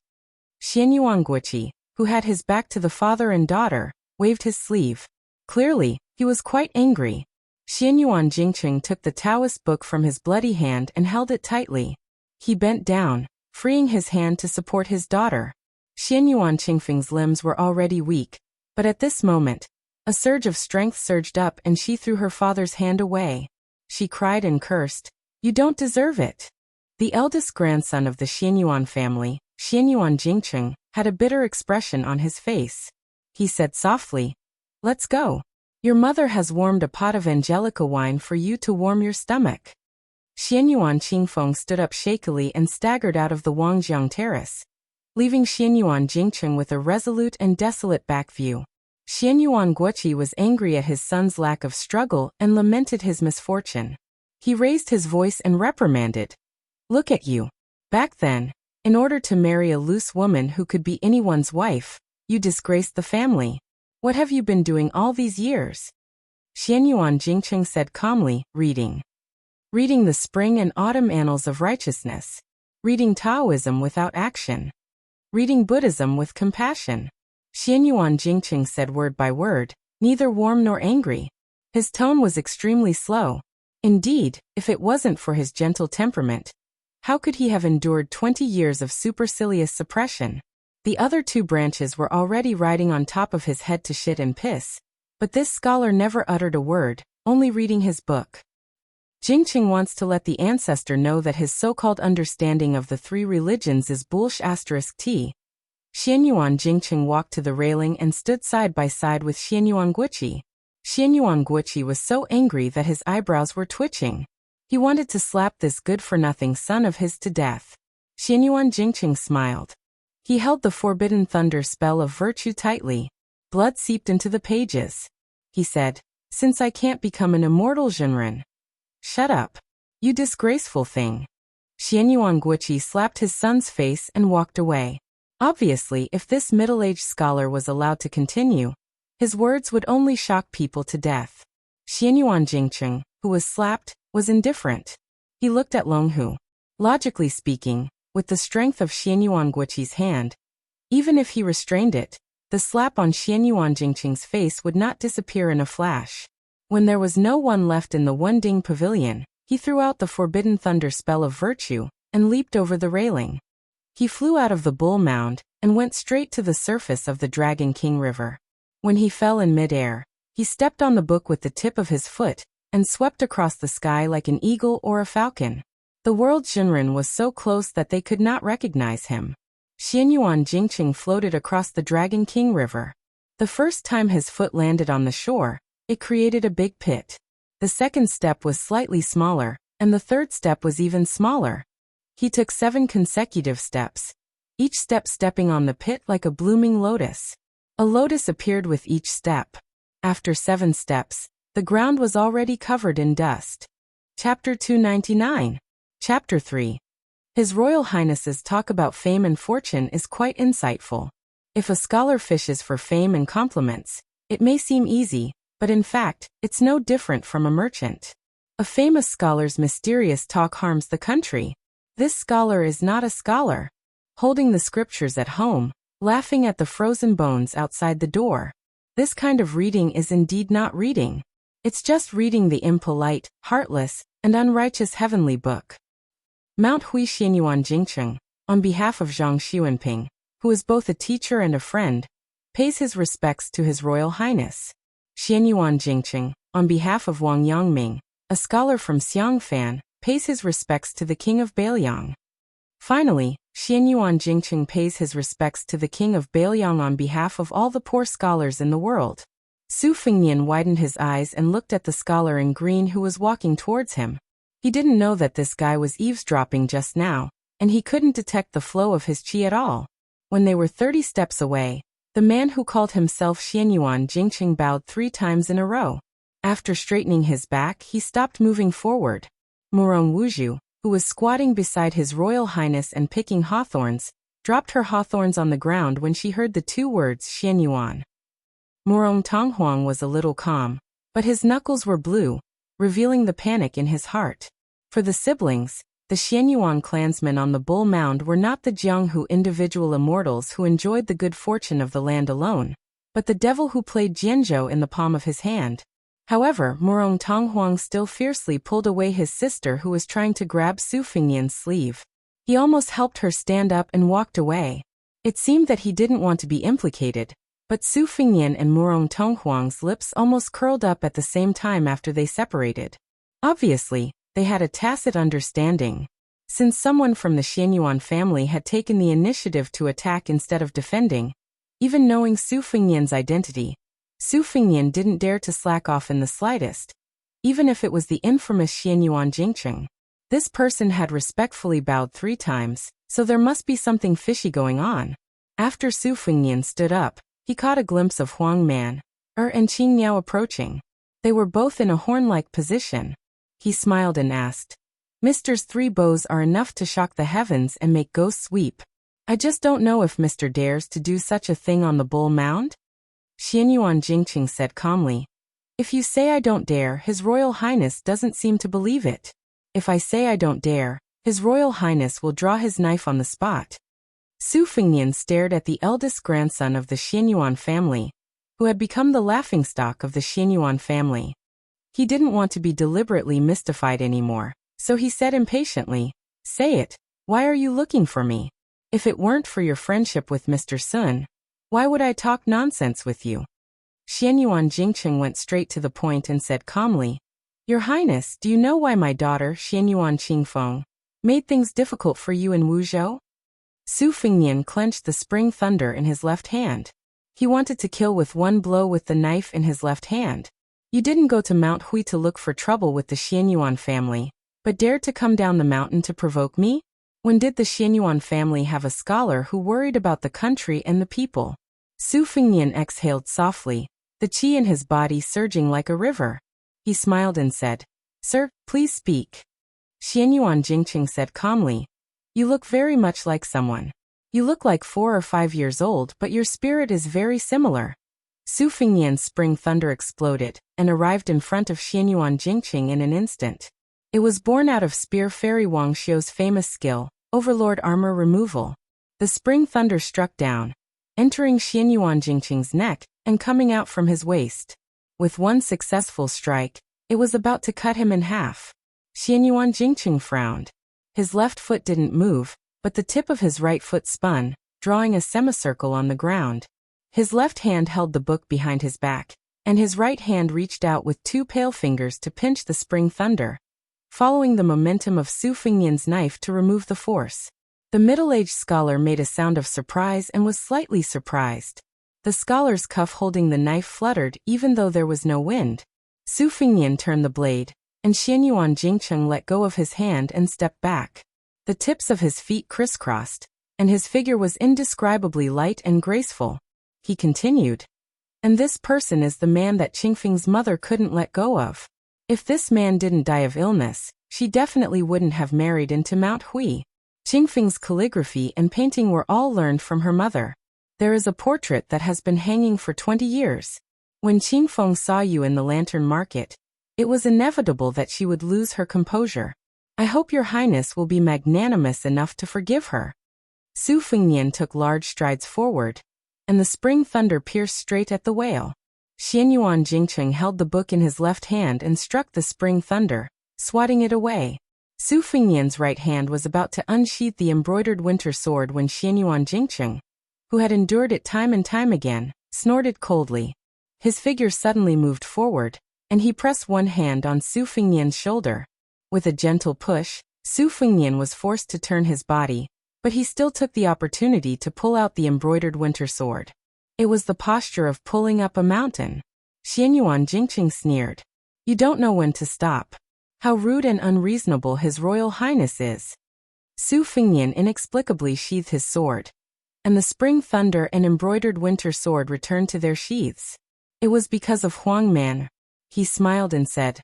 Xianyuan Guoqi, who had his back to the father and daughter, waved his sleeve. Clearly, he was quite angry. Xianyuan Jingcheng took the Taoist book from his bloody hand and held it tightly. He bent down, freeing his hand to support his daughter. Xianyuan Qingfeng's limbs were already weak, but at this moment, a surge of strength surged up and she threw her father's hand away. She cried and cursed, "You don't deserve it." The eldest grandson of the Xianyuan family, Xianyuan Jingcheng, had a bitter expression on his face. He said softly, "Let's go. Your mother has warmed a pot of Angelica wine for you to warm your stomach." Xianyuan Qingfeng stood up shakily and staggered out of the Wangjiang terrace, leaving Xianyuan Jingcheng with a resolute and desolate back view. Xianyuan Guoqi was angry at his son's lack of struggle and lamented his misfortune. He raised his voice and reprimanded. "Look at you. Back then, in order to marry a loose woman who could be anyone's wife, you disgraced the family. What have you been doing all these years?" Xianyuan Jingcheng said calmly, reading. Reading the spring and autumn annals of righteousness. Reading Taoism without action. Reading Buddhism with compassion. Xianyuan Jingcheng said word by word, neither warm nor angry. His tone was extremely slow. Indeed, if it wasn't for his gentle temperament, how could he have endured 20 years of supercilious suppression? The other two branches were already riding on top of his head to shit and piss, but this scholar never uttered a word, only reading his book. Jingcheng wants to let the ancestor know that his so-called understanding of the three religions is bullsh*t. Xianyuan Jingcheng walked to the railing and stood side by side with Xianyuan Guoqi. Xianyuan Guoqi was so angry that his eyebrows were twitching. He wanted to slap this good-for-nothing son of his to death. Xianyuan Jingcheng smiled. He held the Forbidden Thunder spell of virtue tightly. Blood seeped into the pages. He said, "Since I can't become an immortal Zhenren." "Shut up. You disgraceful thing." Xianyuan Guoqi slapped his son's face and walked away. Obviously, if this middle-aged scholar was allowed to continue, his words would only shock people to death. Xianyuan Jingcheng, who was slapped, was indifferent. He looked at Longhu. Logically speaking, with the strength of Xianyuan Guoqi's hand, even if he restrained it, the slap on Xianyuan Jingcheng's face would not disappear in a flash. When there was no one left in the Wending Pavilion, he threw out the Forbidden Thunder spell of virtue and leaped over the railing. He flew out of the bull mound and went straight to the surface of the Dragon King River. When he fell in midair, he stepped on the book with the tip of his foot and swept across the sky like an eagle or a falcon. The world Zhenren was so close that they could not recognize him. Xianyuan Jingcheng floated across the Dragon King River. The first time his foot landed on the shore, it created a big pit. The second step was slightly smaller, and the third step was even smaller. He took 7 consecutive steps, each step stepping on the pit like a blooming lotus. A lotus appeared with each step. After 7 steps, the ground was already covered in dust. Chapter 299. Chapter 3. His Royal Highness's talk about fame and fortune is quite insightful. If a scholar fishes for fame and compliments, it may seem easy, but in fact, it's no different from a merchant. A famous scholar's mysterious talk harms the country. This scholar is not a scholar. Holding the scriptures at home, laughing at the frozen bones outside the door. This kind of reading is indeed not reading. It's just reading the impolite, heartless, and unrighteous heavenly book. Mount Hui Xianyuan Jingcheng, on behalf of Zhang Xuanping, who is both a teacher and a friend, pays his respects to His Royal Highness. Xianyuan Jingcheng, on behalf of Wang Yangming, a scholar from Xiangfan, pays his respects to the king of Bailiang. Finally, Xianyuan Jingqing pays his respects to the king of Bailiang on behalf of all the poor scholars in the world. Su Fengnian widened his eyes and looked at the scholar in green who was walking towards him. He didn't know that this guy was eavesdropping just now, and he couldn't detect the flow of his qi at all. When they were 30 steps away, the man who called himself Xianyuan Jingqing bowed 3 times in a row. After straightening his back, he stopped moving forward. Murong Wuju, who was squatting beside His Royal Highness and picking hawthorns, dropped her hawthorns on the ground when she heard the 2 words Xianyuan. Murong Tonghuang was a little calm, but his knuckles were blue, revealing the panic in his heart. For the siblings, the Xianyuan clansmen on the Bull Mound were not the Jianghu individual immortals who enjoyed the good fortune of the land alone, but the devil who played Jianzhou in the palm of his hand. However, Murong Tonghuang still fiercely pulled away his sister who was trying to grab Su Fengnian's sleeve. He almost helped her stand up and walked away. It seemed that he didn't want to be implicated, but Su Fengnian and Murong Tonghuang's lips almost curled up at the same time after they separated. Obviously, they had a tacit understanding. Since someone from the Xianyuan family had taken the initiative to attack instead of defending, even knowing Su Fengnian's identity, Su Fengnian didn't dare to slack off in the slightest, even if it was the infamous Xianyuan Jingqing. This person had respectfully bowed 3 times, so there must be something fishy going on. After Su Fengnian stood up, he caught a glimpse of Huang Man, and Qing Miao approaching. They were both in a horn-like position. He smiled and asked, "Mr.'s 3 bows are enough to shock the heavens and make ghosts weep. I just don't know if Mr. dares to do such a thing on the Bull Mound?" Xianyuan Jingqing said calmly, "If you say I don't dare, His Royal Highness doesn't seem to believe it. If I say I don't dare, His Royal Highness will draw his knife on the spot." Su Fengnian stared at the eldest grandson of the Xianyuan family, who had become the laughingstock of the Xianyuan family. He didn't want to be deliberately mystified anymore, so he said impatiently, "Say it, why are you looking for me? If it weren't for your friendship with Mr. Sun, why would I talk nonsense with you?" Xianyuan Jingqing went straight to the point and said calmly, "Your Highness, do you know why my daughter, Xianyuan Qingfeng, made things difficult for you in Wuzhou?" Su Fengnian clenched the spring thunder in his left hand. He wanted to kill with one blow with the knife in his left hand. "You didn't go to Mount Hui to look for trouble with the Xianyuan family, but dared to come down the mountain to provoke me? When did the Xianyuan family have a scholar who worried about the country and the people?" Su Fengnian exhaled softly, the qi in his body surging like a river. He smiled and said, "Sir, please speak." Xianyuan Jingqing said calmly, "You look very much like someone. You look like 4 or 5 years old, but your spirit is very similar." Su Fengnian's spring thunder exploded and arrived in front of Xianyuan Jingqing in an instant. It was born out of Spear Fairy Wang Xiu's famous skill, Overlord Armor Removal. The spring thunder struck down, entering Xianyuan Jingqing's neck and coming out from his waist. With one successful strike, it was about to cut him in half. Xianyuan Jingqing frowned. His left foot didn't move, but the tip of his right foot spun, drawing a semicircle on the ground. His left hand held the book behind his back, and his right hand reached out with 2 pale fingers to pinch the spring thunder, following the momentum of Su Fengnian's knife to remove the force. The middle-aged scholar made a sound of surprise and was slightly surprised. The scholar's cuff holding the knife fluttered even though there was no wind. Su Fengnian turned the blade, and Xianyuan Jingqing let go of his hand and stepped back. The tips of his feet crisscrossed, and his figure was indescribably light and graceful. He continued, "And this person is the man that Qingfeng's mother couldn't let go of. If this man didn't die of illness, she definitely wouldn't have married into Mount Hui. Qingfeng's calligraphy and painting were all learned from her mother. There is a portrait that has been hanging for 20 years. When Qingfeng saw you in the lantern market, it was inevitable that she would lose her composure. I hope your Highness will be magnanimous enough to forgive her." Su Fengnian took large strides forward, and the spring thunder pierced straight at the whale. Xianyuan Jingqing held the book in his left hand and struck the spring thunder, swatting it away. Su Fengnian's right hand was about to unsheath the embroidered winter sword when Xianyuan Jingqing, who had endured it time and time again, snorted coldly. His figure suddenly moved forward, and he pressed one hand on Su Fengnian's shoulder. With a gentle push, Su Fengnian was forced to turn his body, but he still took the opportunity to pull out the embroidered winter sword. It was the posture of pulling up a mountain. Xianyuan Jingqing sneered. You don't know when to stop. How rude and unreasonable His Royal Highness is. Su Fengnian inexplicably sheathed his sword, and the spring thunder and embroidered winter sword returned to their sheaths. It was because of Huang Man. He smiled and said,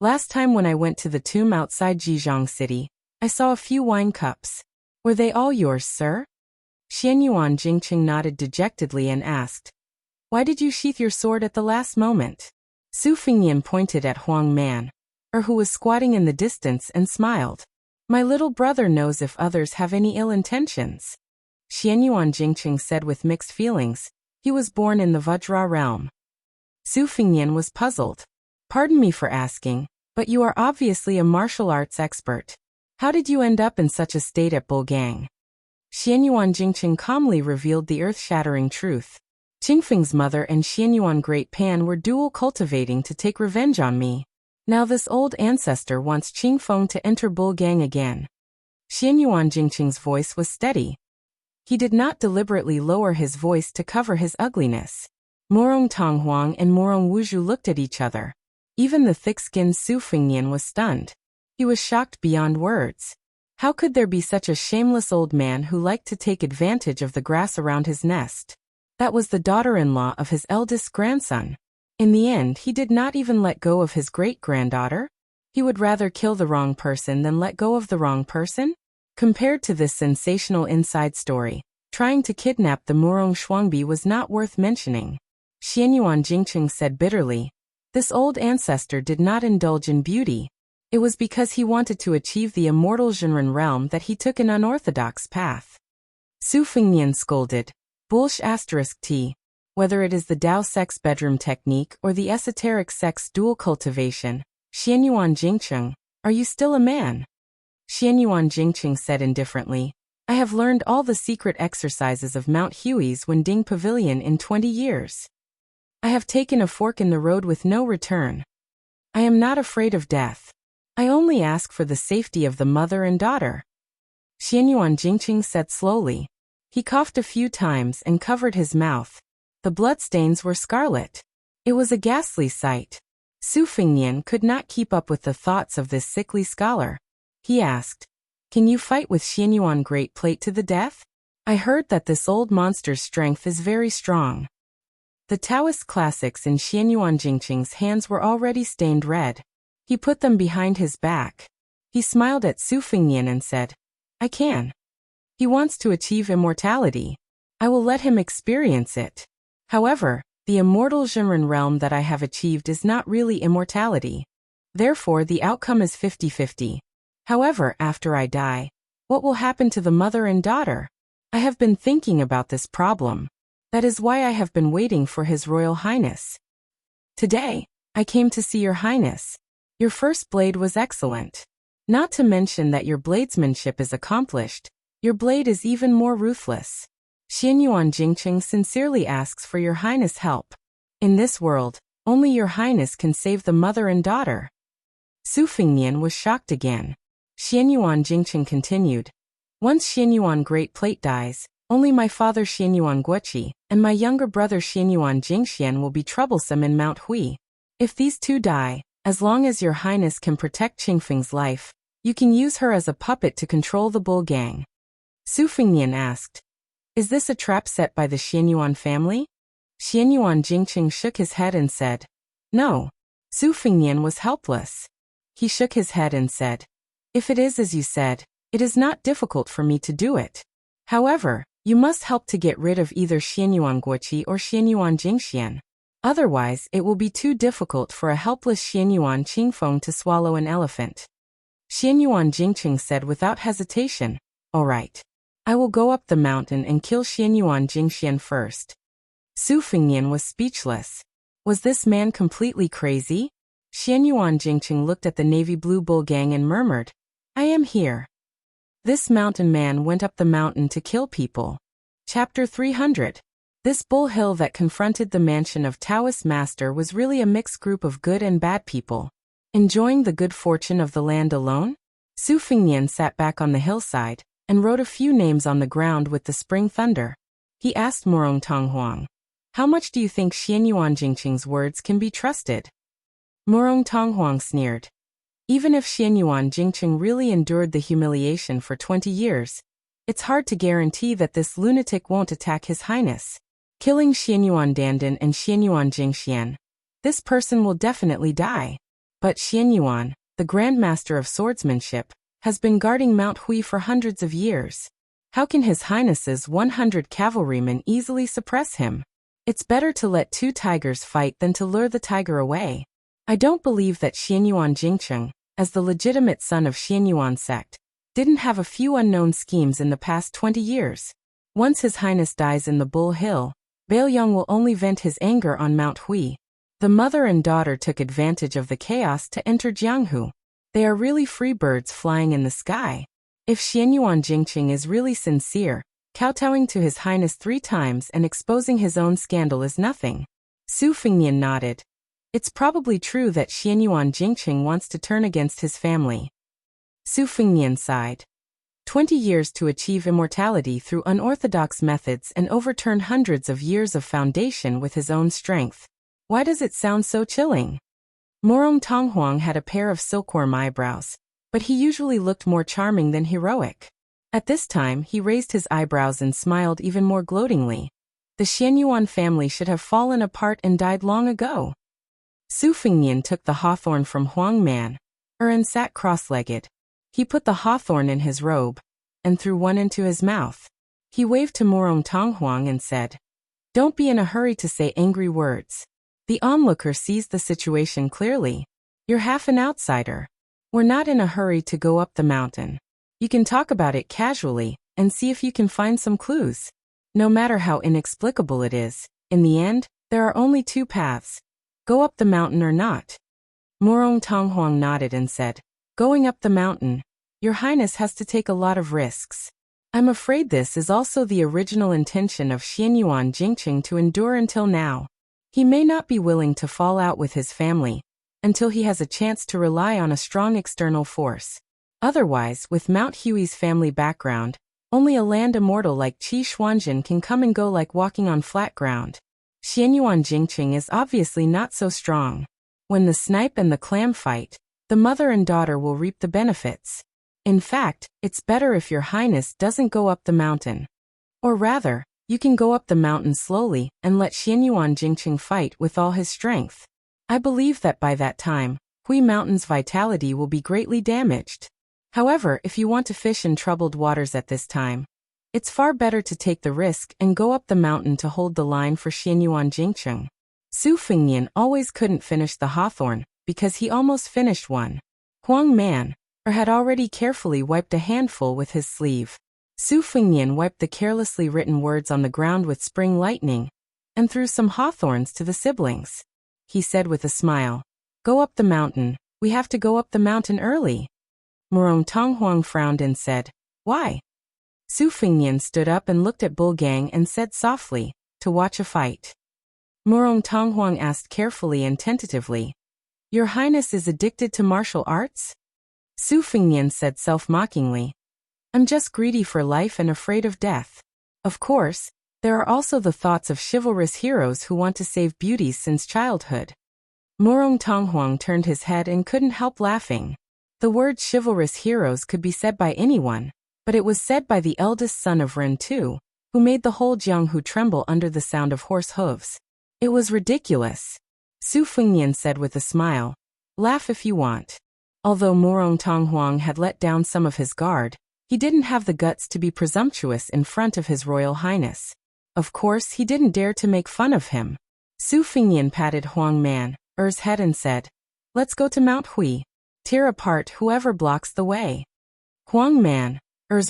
Last time when I went to the tomb outside Zhejiang City, I saw a few wine cups. Were they all yours, sir? Xianyuan Jingqing nodded dejectedly and asked, Why did you sheath your sword at the last moment? Su Fengnian pointed at Huang Man, who was squatting in the distance, and smiled. My little brother knows if others have any ill intentions. Xianyuan Jingqing said with mixed feelings. He was born in the Vajra realm. Su Fengnian was puzzled. Pardon me for asking, but you are obviously a martial arts expert. How did you end up in such a state at Bulgang? Xianyuan Jingqing calmly revealed the earth-shattering truth. Qingfeng's mother and Xianyuan Great Pan were dual cultivating to take revenge on me. Now this old ancestor wants Qingfeng to enter Bulgang again. Xianyuan Jingqing's voice was steady. He did not deliberately lower his voice to cover his ugliness. Morong Tonghuang and Morong Wuzhu looked at each other. Even the thick-skinned Su Fengnian was stunned. He was shocked beyond words. How could there be such a shameless old man who liked to take advantage of the grass around his nest? That was the daughter-in-law of his eldest grandson. In the end, he did not even let go of his great-granddaughter. He would rather kill the wrong person than let go of the wrong person? Compared to this sensational inside story, trying to kidnap the Murong Shuangbi was not worth mentioning. Xianyuan Jingqing said bitterly, This old ancestor did not indulge in beauty. It was because he wanted to achieve the immortal Zhenren realm that he took an unorthodox path. Su Fengnian scolded, Bullsh**t. Whether it is the Dao sex bedroom technique or the esoteric sex dual cultivation, Xianyuan Jingqing, are you still a man? Xianyuan Jingqing said indifferently, I have learned all the secret exercises of Mount Hui's Wending Pavilion in 20 years. I have taken a fork in the road with no return. I am not afraid of death. I only ask for the safety of the mother and daughter. Xianyuan Jingqing said slowly. He coughed a few times and covered his mouth. The bloodstains were scarlet. It was a ghastly sight. Su Fengnian could not keep up with the thoughts of this sickly scholar. He asked, Can you fight with Xianyuan Great Plate to the death? I heard that this old monster's strength is very strong. The Taoist classics in Xianyuan Jingqing's hands were already stained red. He put them behind his back. He smiled at Su Fengnian and said, I can. He wants to achieve immortality. I will let him experience it. However, the immortal Zhenren realm that I have achieved is not really immortality. Therefore, the outcome is 50-50. However, after I die, what will happen to the mother and daughter? I have been thinking about this problem. That is why I have been waiting for His Royal Highness. Today, I came to see Your Highness. Your first blade was excellent. Not to mention that your bladesmanship is accomplished. Your blade is even more ruthless. Xianyuan Jingqing sincerely asks for Your Highness' help. In this world, only Your Highness can save the mother and daughter. Su Fengnian was shocked again. Xianyuan Jingqing continued. Once Xianyuan Great Plate dies, only my father Xianyuan Guoqi and my younger brother Xianyuan Jingxian will be troublesome in Mount Hui. If these two die, as long as Your Highness can protect Qingfeng's life, you can use her as a puppet to control the bull gang. Su Fengnian asked, Is this a trap set by the Xianyuan family? Xianyuan Jingqing shook his head and said, No. Su Fengnian was helpless. He shook his head and said, If it is as you said, it is not difficult for me to do it. However, you must help to get rid of either Xianyuan Guoqi or Xianyuan Jingxian. Otherwise, it will be too difficult for a helpless Xianyuan Qingfeng to swallow an elephant. Xianyuan Jingqing said without hesitation, All right. I will go up the mountain and kill Xianyuan Jingxian first. Su Fengnian was speechless. Was this man completely crazy? Xianyuan Jingqing looked at the navy blue bull gang and murmured, I am here. This mountain man went up the mountain to kill people. Chapter 300. This bull hill that confronted the mansion of Taoist master was really a mixed group of good and bad people. Enjoying the good fortune of the land alone? Su Fengnian sat back on the hillside and wrote a few names on the ground with the spring thunder. He asked Morong Tonghuang, "How much do you think Xianyuan Jingqing's words can be trusted?" Morong Tonghuang sneered. Even if Xianyuan Jingqing really endured the humiliation for 20 years, it's hard to guarantee that this lunatic won't attack His Highness. Killing Xianyuan Dandan and Xianyuan Jingxian, this person will definitely die. But Xianyuan, the Grandmaster of Swordsmanship, has been guarding Mount Hui for hundreds of years. How can His Highness's 100 cavalrymen easily suppress him? It's better to let two tigers fight than to lure the tiger away. I don't believe that Xianyuan Jingqing, as the legitimate son of Xianyuan sect, didn't have a few unknown schemes in the past 20 years. Once His Highness dies in the Bull Hill, Baoyang will only vent his anger on Mount Hui. The mother and daughter took advantage of the chaos to enter Jianghu. They are really free birds flying in the sky. If Xianyuan Jingqing is really sincere, kowtowing to His Highness 3 times and exposing his own scandal is nothing. Su Fengnian nodded. It's probably true that Xianyuan Jingqing wants to turn against his family. Su Fengnian sighed. 20 years to achieve immortality through unorthodox methods and overturn hundreds of years of foundation with his own strength. Why does it sound so chilling? Morong Tonghuang had a pair of silkworm eyebrows, but he usually looked more charming than heroic. At this time, he raised his eyebrows and smiled even more gloatingly. The Xianyuan family should have fallen apart and died long ago. Su Fengnian took the hawthorn from Huang Man, and sat cross-legged. He put the hawthorn in his robe and threw one into his mouth. He waved to Morong Tonghuang and said, "Don't be in a hurry to say angry words." The onlooker sees the situation clearly. You're half an outsider. We're not in a hurry to go up the mountain. You can talk about it casually and see if you can find some clues. No matter how inexplicable it is, in the end, there are only 2 paths. Go up the mountain or not. Morong Tonghuang nodded and said, "Going up the mountain, Your Highness has to take a lot of risks. I'm afraid this is also the original intention of Xianyuan Jingqing to endure until now. He may not be willing to fall out with his family until he has a chance to rely on a strong external force. Otherwise, with Mount Hui's family background, only a land immortal like Qi Xuanjin can come and go like walking on flat ground. Xianyuan Jingqing is obviously not so strong. When the snipe and the clam fight, the mother and daughter will reap the benefits. In fact, it's better if Your Highness doesn't go up the mountain. Or rather, you can go up the mountain slowly and let Xianyuan Jingqing fight with all his strength. I believe that by that time, Hui Mountain's vitality will be greatly damaged. However, if you want to fish in troubled waters at this time, it's far better to take the risk and go up the mountain to hold the line for Xianyuan Jingqing." Su Fengnian always couldn't finish the hawthorn because he almost finished one. Huang Man had already carefully wiped a handful with his sleeve. Su Fengnian wiped the carelessly written words on the ground with spring lightning and threw some hawthorns to the siblings. He said with a smile, "Go up the mountain. We have to go up the mountain early." Morong Tonghuang frowned and said, "Why?" Su Fengnian stood up and looked at Bulgang and said softly, "To watch a fight." Morong Tonghuang asked carefully and tentatively, "Your Highness is addicted to martial arts?" Su Fengnian said self-mockingly, "I'm just greedy for life and afraid of death. Of course, there are also the thoughts of chivalrous heroes who want to save beauties since childhood." Morong Tonghuang turned his head and couldn't help laughing. The word chivalrous heroes could be said by anyone, but it was said by the eldest son of Ren Tu, who made the whole Jianghu tremble under the sound of horse hooves. It was ridiculous. Su Fengnian said with a smile, "Laugh if you want." Although Morong Tonghuang had let down some of his guard, he didn't have the guts to be presumptuous in front of His Royal Highness. Of course, he didn't dare to make fun of him. Su Fengnian patted Huang Man's head and said, "Let's go to Mount Hui. Tear apart whoever blocks the way." Huang Man's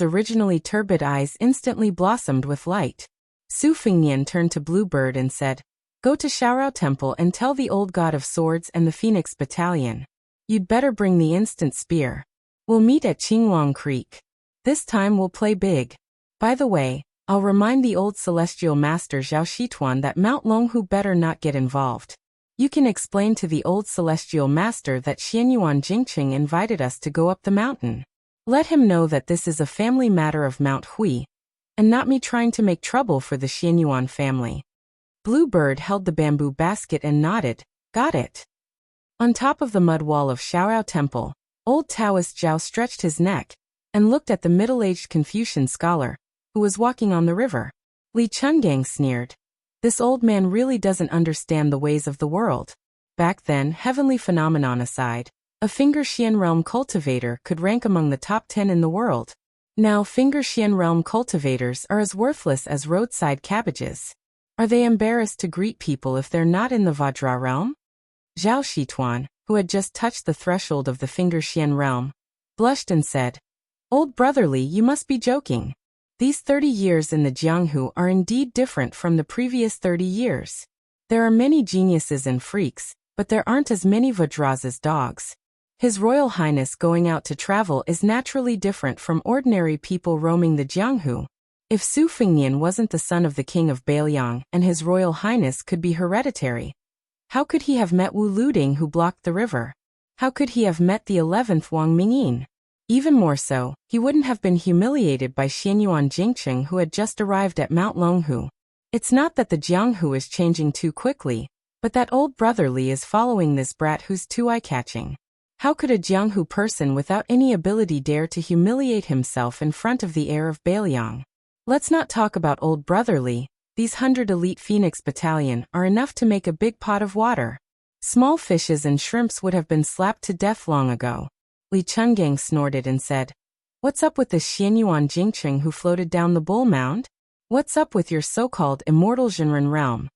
originally turbid eyes instantly blossomed with light. Su Fengnian turned to Bluebird and said, "Go to Shaorao Temple and tell the old god of swords and the Phoenix Battalion. You'd better bring the instant spear. We'll meet at Qinglong Creek. This time we'll play big. By the way, I'll remind the old celestial master Zhao Shituan that Mount Longhu better not get involved." You can explain to the old celestial master that Xianyuan Jingqing invited us to go up the mountain. Let him know that this is a family matter of Mount Hui, and not me trying to make trouble for the Xianyuan family. Bluebird held the bamboo basket and nodded. Got it. On top of the mud wall of Xiaoyao Temple, old Taoist Zhao stretched his neck and looked at the middle-aged Confucian scholar, who was walking on the river. Li Chungang sneered. This old man really doesn't understand the ways of the world. Back then, heavenly phenomenon aside, a Finger Xian realm cultivator could rank among the top 10 in the world. Now Finger Xian realm cultivators are as worthless as roadside cabbages. Are they embarrassed to greet people if they're not in the Vajra realm? Zhao Shituan, who had just touched the threshold of the Finger Xian realm, blushed and said, Old brotherly, you must be joking. These 30 years in the Jianghu are indeed different from the previous 30 years. There are many geniuses and freaks, but there aren't as many Vajras as dogs. His Royal Highness going out to travel is naturally different from ordinary people roaming the Jianghu. If Su Fengnian wasn't the son of the king of Beiliang and His Royal Highness could be hereditary, how could he have met Wu Luding who blocked the river? How could he have met the 11th Wang Mingyin? Even more so, he wouldn't have been humiliated by Xianyuan Jingqing who had just arrived at Mount Longhu. It's not that the Jianghu is changing too quickly, but that old brotherly is following this brat who's too eye-catching. How could a Jianghu person without any ability dare to humiliate himself in front of the heir of Beiliang? Let's not talk about old brotherly. These 100 elite Phoenix battalion are enough to make a big pot of water. Small fishes and shrimps would have been slapped to death long ago. Li Chungang snorted and said, What's up with this Xianyuan Jingqing who floated down the bull mound? What's up with your so-called immortal Zhenren realm?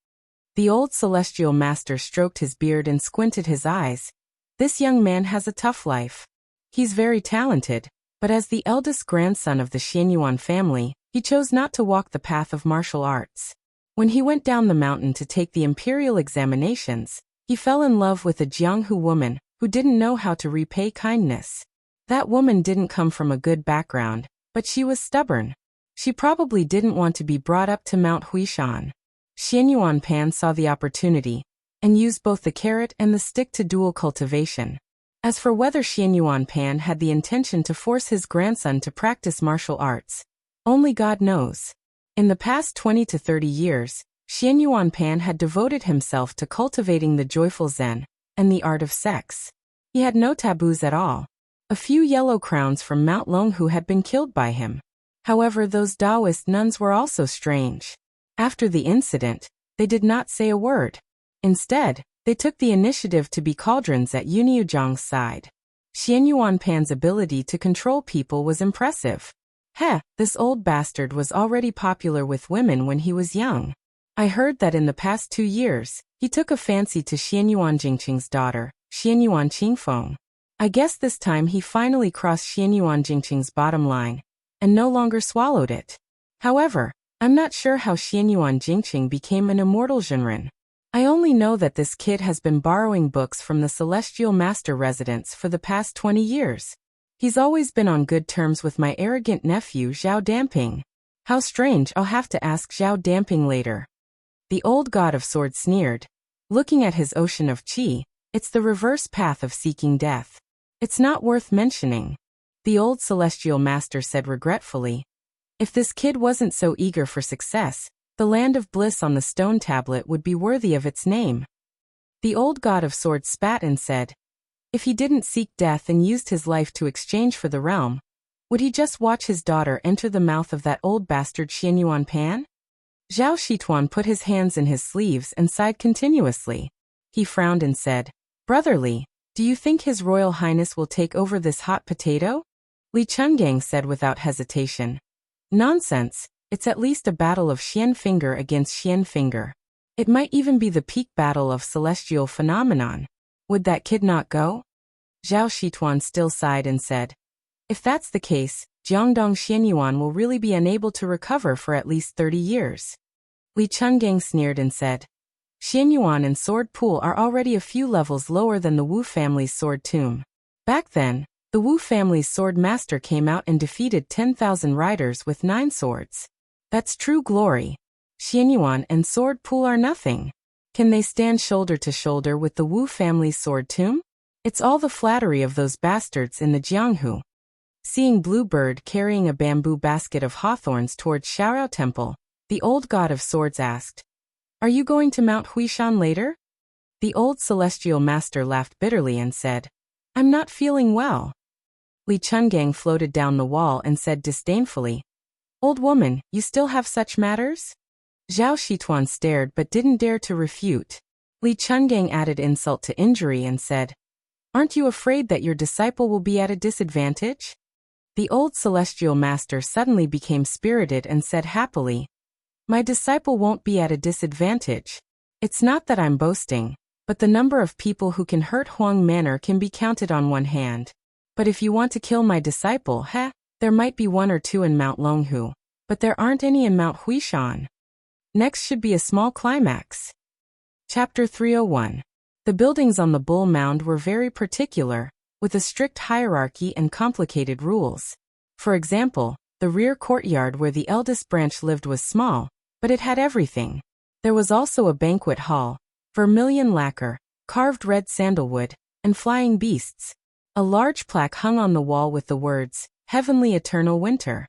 The old celestial master stroked his beard and squinted his eyes. This young man has a tough life. He's very talented, but as the eldest grandson of the Xianyuan family, he chose not to walk the path of martial arts. When he went down the mountain to take the imperial examinations, he fell in love with a Jianghu woman who didn't know how to repay kindness. That woman didn't come from a good background, but she was stubborn. She probably didn't want to be brought up to Mount Huishan. Xianyuan Pan saw the opportunity and used both the carrot and the stick to dual cultivation. As for whether Xianyuan Pan had the intention to force his grandson to practice martial arts, only God knows. In the past 20 to 30 years, Xianyuan Pan had devoted himself to cultivating the joyful Zen and the art of sex. He had no taboos at all. A few yellow crowns from Mount Longhu had been killed by him. However, those Taoist nuns were also strange. After the incident, they did not say a word. Instead, they took the initiative to be cauldrons at Yuniu Zhang's side. Xianyuan Pan's ability to control people was impressive. This old bastard was already popular with women when he was young. I heard that in the past 2 years, he took a fancy to Xianyuan Jingqing's daughter, Xianyuan Qingfeng. I guess this time he finally crossed Xianyuan Jingqing's bottom line, and no longer swallowed it. However, I'm not sure how Xianyuan Jingqing became an immortal Zhenren. I only know that this kid has been borrowing books from the Celestial Master residence for the past 20 years. He's always been on good terms with my arrogant nephew Zhao Damping. How strange, I'll have to ask Zhao Damping later. The old god of swords sneered. Looking at his ocean of qi, it's the reverse path of seeking death. It's not worth mentioning. The old celestial master said regretfully. If this kid wasn't so eager for success, the land of bliss on the stone tablet would be worthy of its name. The old god of swords spat and said, if he didn't seek death and used his life to exchange for the realm, would he just watch his daughter enter the mouth of that old bastard Xianyuan Pan? Zhao Shituan put his hands in his sleeves and sighed continuously. He frowned and said, brotherly, do you think His Royal Highness will take over this hot potato? Li Chungang said without hesitation. Nonsense, it's at least a battle of Xian Finger against Xian Finger. It might even be the peak battle of celestial phenomenon. Would that kid not go? Zhao Shituan still sighed and said, if that's the case, Jiangdong Xianyuan will really be unable to recover for at least 30 years. Li Chungang sneered and said, Xianyuan and Sword Pool are already a few levels lower than the Wu family's sword tomb. Back then, the Wu family's sword master came out and defeated 10,000 riders with 9 swords. That's true glory. Xianyuan and Sword Pool are nothing. Can they stand shoulder to shoulder with the Wu family's sword tomb? It's all the flattery of those bastards in the Jianghu. Seeing Blue Bird carrying a bamboo basket of hawthorns towards Xiaorao Temple, the old god of swords asked, "Are you going to Mount Huishan later?" The old celestial master laughed bitterly and said, "I'm not feeling well." Li Chungang floated down the wall and said disdainfully, "Old woman, you still have such matters?" Zhao Shituan stared but didn't dare to refute. Li Chungang added insult to injury and said, "Aren't you afraid that your disciple will be at a disadvantage?" The old celestial master suddenly became spirited and said happily, "My disciple won't be at a disadvantage. It's not that I'm boasting, but the number of people who can hurt Huang Manor can be counted on one hand. But if you want to kill my disciple, there might be one or two in Mount Longhu, but there aren't any in Mount Huishan. Next should be a small climax." Chapter 301. The buildings on the Bull Mound were very particular, with a strict hierarchy and complicated rules. For example, the rear courtyard where the eldest branch lived was small, but it had everything. There was also a banquet hall, vermilion lacquer, carved red sandalwood, and flying beasts. A large plaque hung on the wall with the words, "Heavenly Eternal Winter."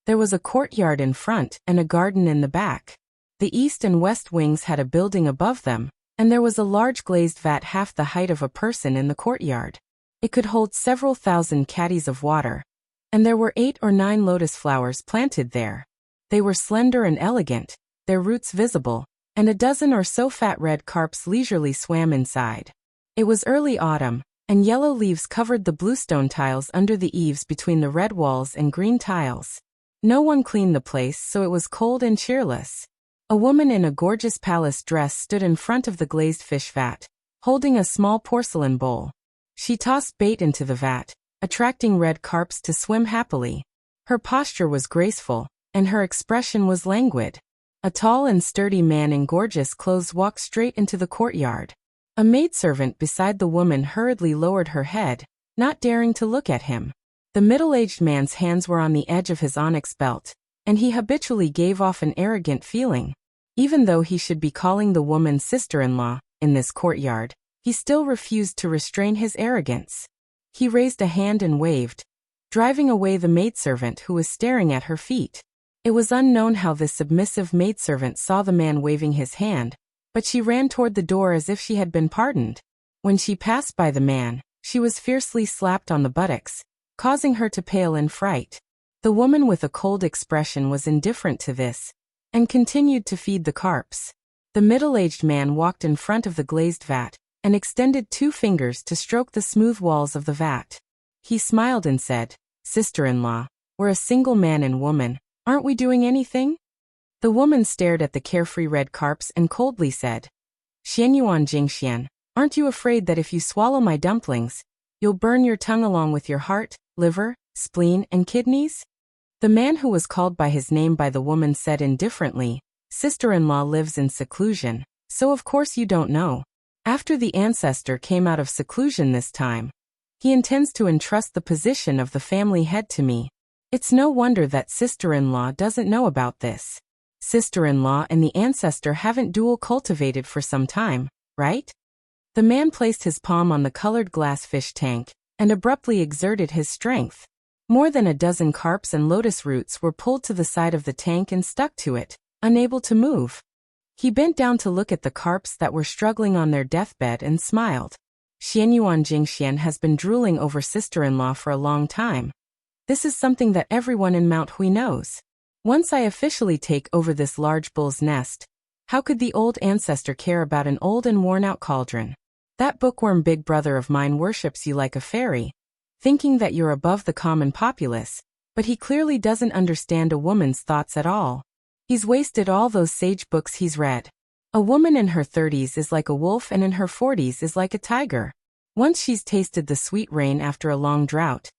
There was a courtyard in front and a garden in the back. The east and west wings had a building above them, and there was a large glazed vat half the height of a person in the courtyard. It could hold several thousand caddies of water, and there were 8 or 9 lotus flowers planted there. They were slender and elegant, their roots visible, and a dozen or so fat red carps leisurely swam inside. It was early autumn, and yellow leaves covered the bluestone tiles under the eaves between the red walls and green tiles. No one cleaned the place, so it was cold and cheerless. A woman in a gorgeous palace dress stood in front of the glazed fish vat, holding a small porcelain bowl. She tossed bait into the vat, attracting red carps to swim happily. Her posture was graceful, and her expression was languid. A tall and sturdy man in gorgeous clothes walked straight into the courtyard. A maidservant beside the woman hurriedly lowered her head, not daring to look at him. The middle-aged man's hands were on the edge of his onyx belt, and he habitually gave off an arrogant feeling. Even though he should be calling the woman sister-in-law in this courtyard, he still refused to restrain his arrogance. He raised a hand and waved, driving away the maidservant who was staring at her feet. It was unknown how this submissive maidservant saw the man waving his hand, but she ran toward the door as if she had been pardoned. When she passed by the man, she was fiercely slapped on the buttocks, causing her to pale in fright. The woman with a cold expression was indifferent to this, and continued to feed the carps. The middle-aged man walked in front of the glazed vat, and extended 2 fingers to stroke the smooth walls of the vat. He smiled and said, "Sister-in-law, we're a single man and woman, aren't we doing anything?" The woman stared at the carefree red carps and coldly said, "Xianyuan Jingxian, aren't you afraid that if you swallow my dumplings, you'll burn your tongue along with your heart, liver, spleen, and kidneys?" The man who was called by his name by the woman said indifferently, "Sister-in-law lives in seclusion, so of course you don't know. After the ancestor came out of seclusion this time, he intends to entrust the position of the family head to me. It's no wonder that sister-in-law doesn't know about this. Sister-in-law and the ancestor haven't dual cultivated for some time, right?" The man placed his palm on the colored glass fish tank, and abruptly exerted his strength. More than a dozen carps and lotus roots were pulled to the side of the tank and stuck to it, unable to move. He bent down to look at the carps that were struggling on their deathbed and smiled. "Xianyuan Jingxian has been drooling over sister-in-law for a long time. This is something that everyone in Mount Hui knows. Once I officially take over this large bull's nest, how could the old ancestor care about an old and worn-out cauldron? That bookworm big brother of mine worships you like a fairy, thinking that you're above the common populace, but he clearly doesn't understand a woman's thoughts at all. He's wasted all those sage books he's read. A woman in her 30s is like a wolf and in her 40s is like a tiger. Once she's tasted the sweet rain after a long drought,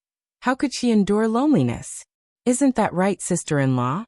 how could she endure loneliness? Isn't that right, sister-in-law?"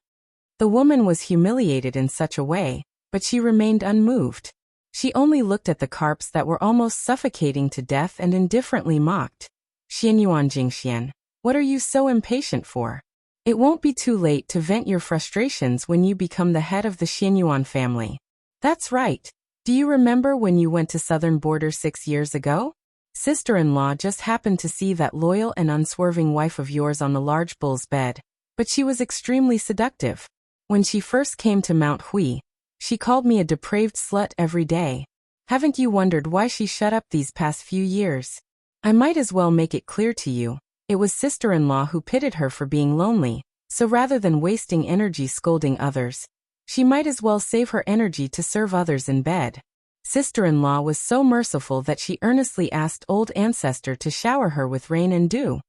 The woman was humiliated in such a way, but she remained unmoved. She only looked at the carps that were almost suffocating to death and indifferently mocked. "Xianyuan Jingxian, what are you so impatient for? It won't be too late to vent your frustrations when you become the head of the Xianyuan family. That's right. Do you remember when you went to Southern Border 6 years ago? Sister-in-law just happened to see that loyal and unswerving wife of yours on the large bull's bed, but she was extremely seductive. When she first came to Mount Hui, she called me a depraved slut every day. Haven't you wondered why she shut up these past few years? I might as well make it clear to you. It was sister-in-law who pitied her for being lonely, so rather than wasting energy scolding others, she might as well save her energy to serve others in bed. Sister-in-law was so merciful that she earnestly asked old ancestor to shower her with rain and dew.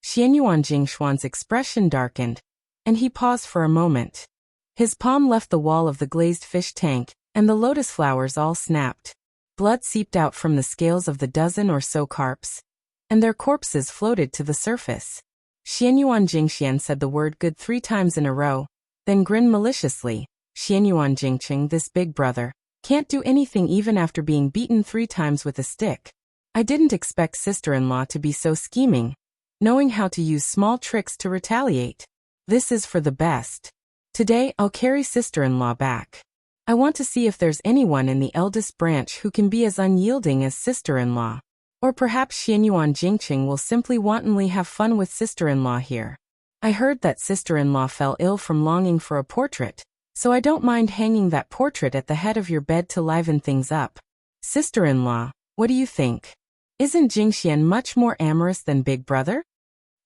Xianyuan Jingshuan's expression darkened, and he paused for a moment. His palm left the wall of the glazed fish tank, and the lotus flowers all snapped. Blood seeped out from the scales of the dozen or so carps, and their corpses floated to the surface. Xianyuan Jingxian said the word good 3 times in a row, then grinned maliciously. Xianyuan Jingqing, this big brother, can't do anything even after being beaten 3 times with a stick. I didn't expect sister-in-law to be so scheming, knowing how to use small tricks to retaliate. This is for the best. Today I'll carry sister-in-law back. I want to see if there's anyone in the eldest branch who can be as unyielding as sister-in-law. Or perhaps Xianyuan Jingqing will simply wantonly have fun with sister-in-law here. I heard that sister-in-law fell ill from longing for a portrait, so I don't mind hanging that portrait at the head of your bed to liven things up. Sister-in-law, what do you think? Isn't Jingxian much more amorous than Big Brother?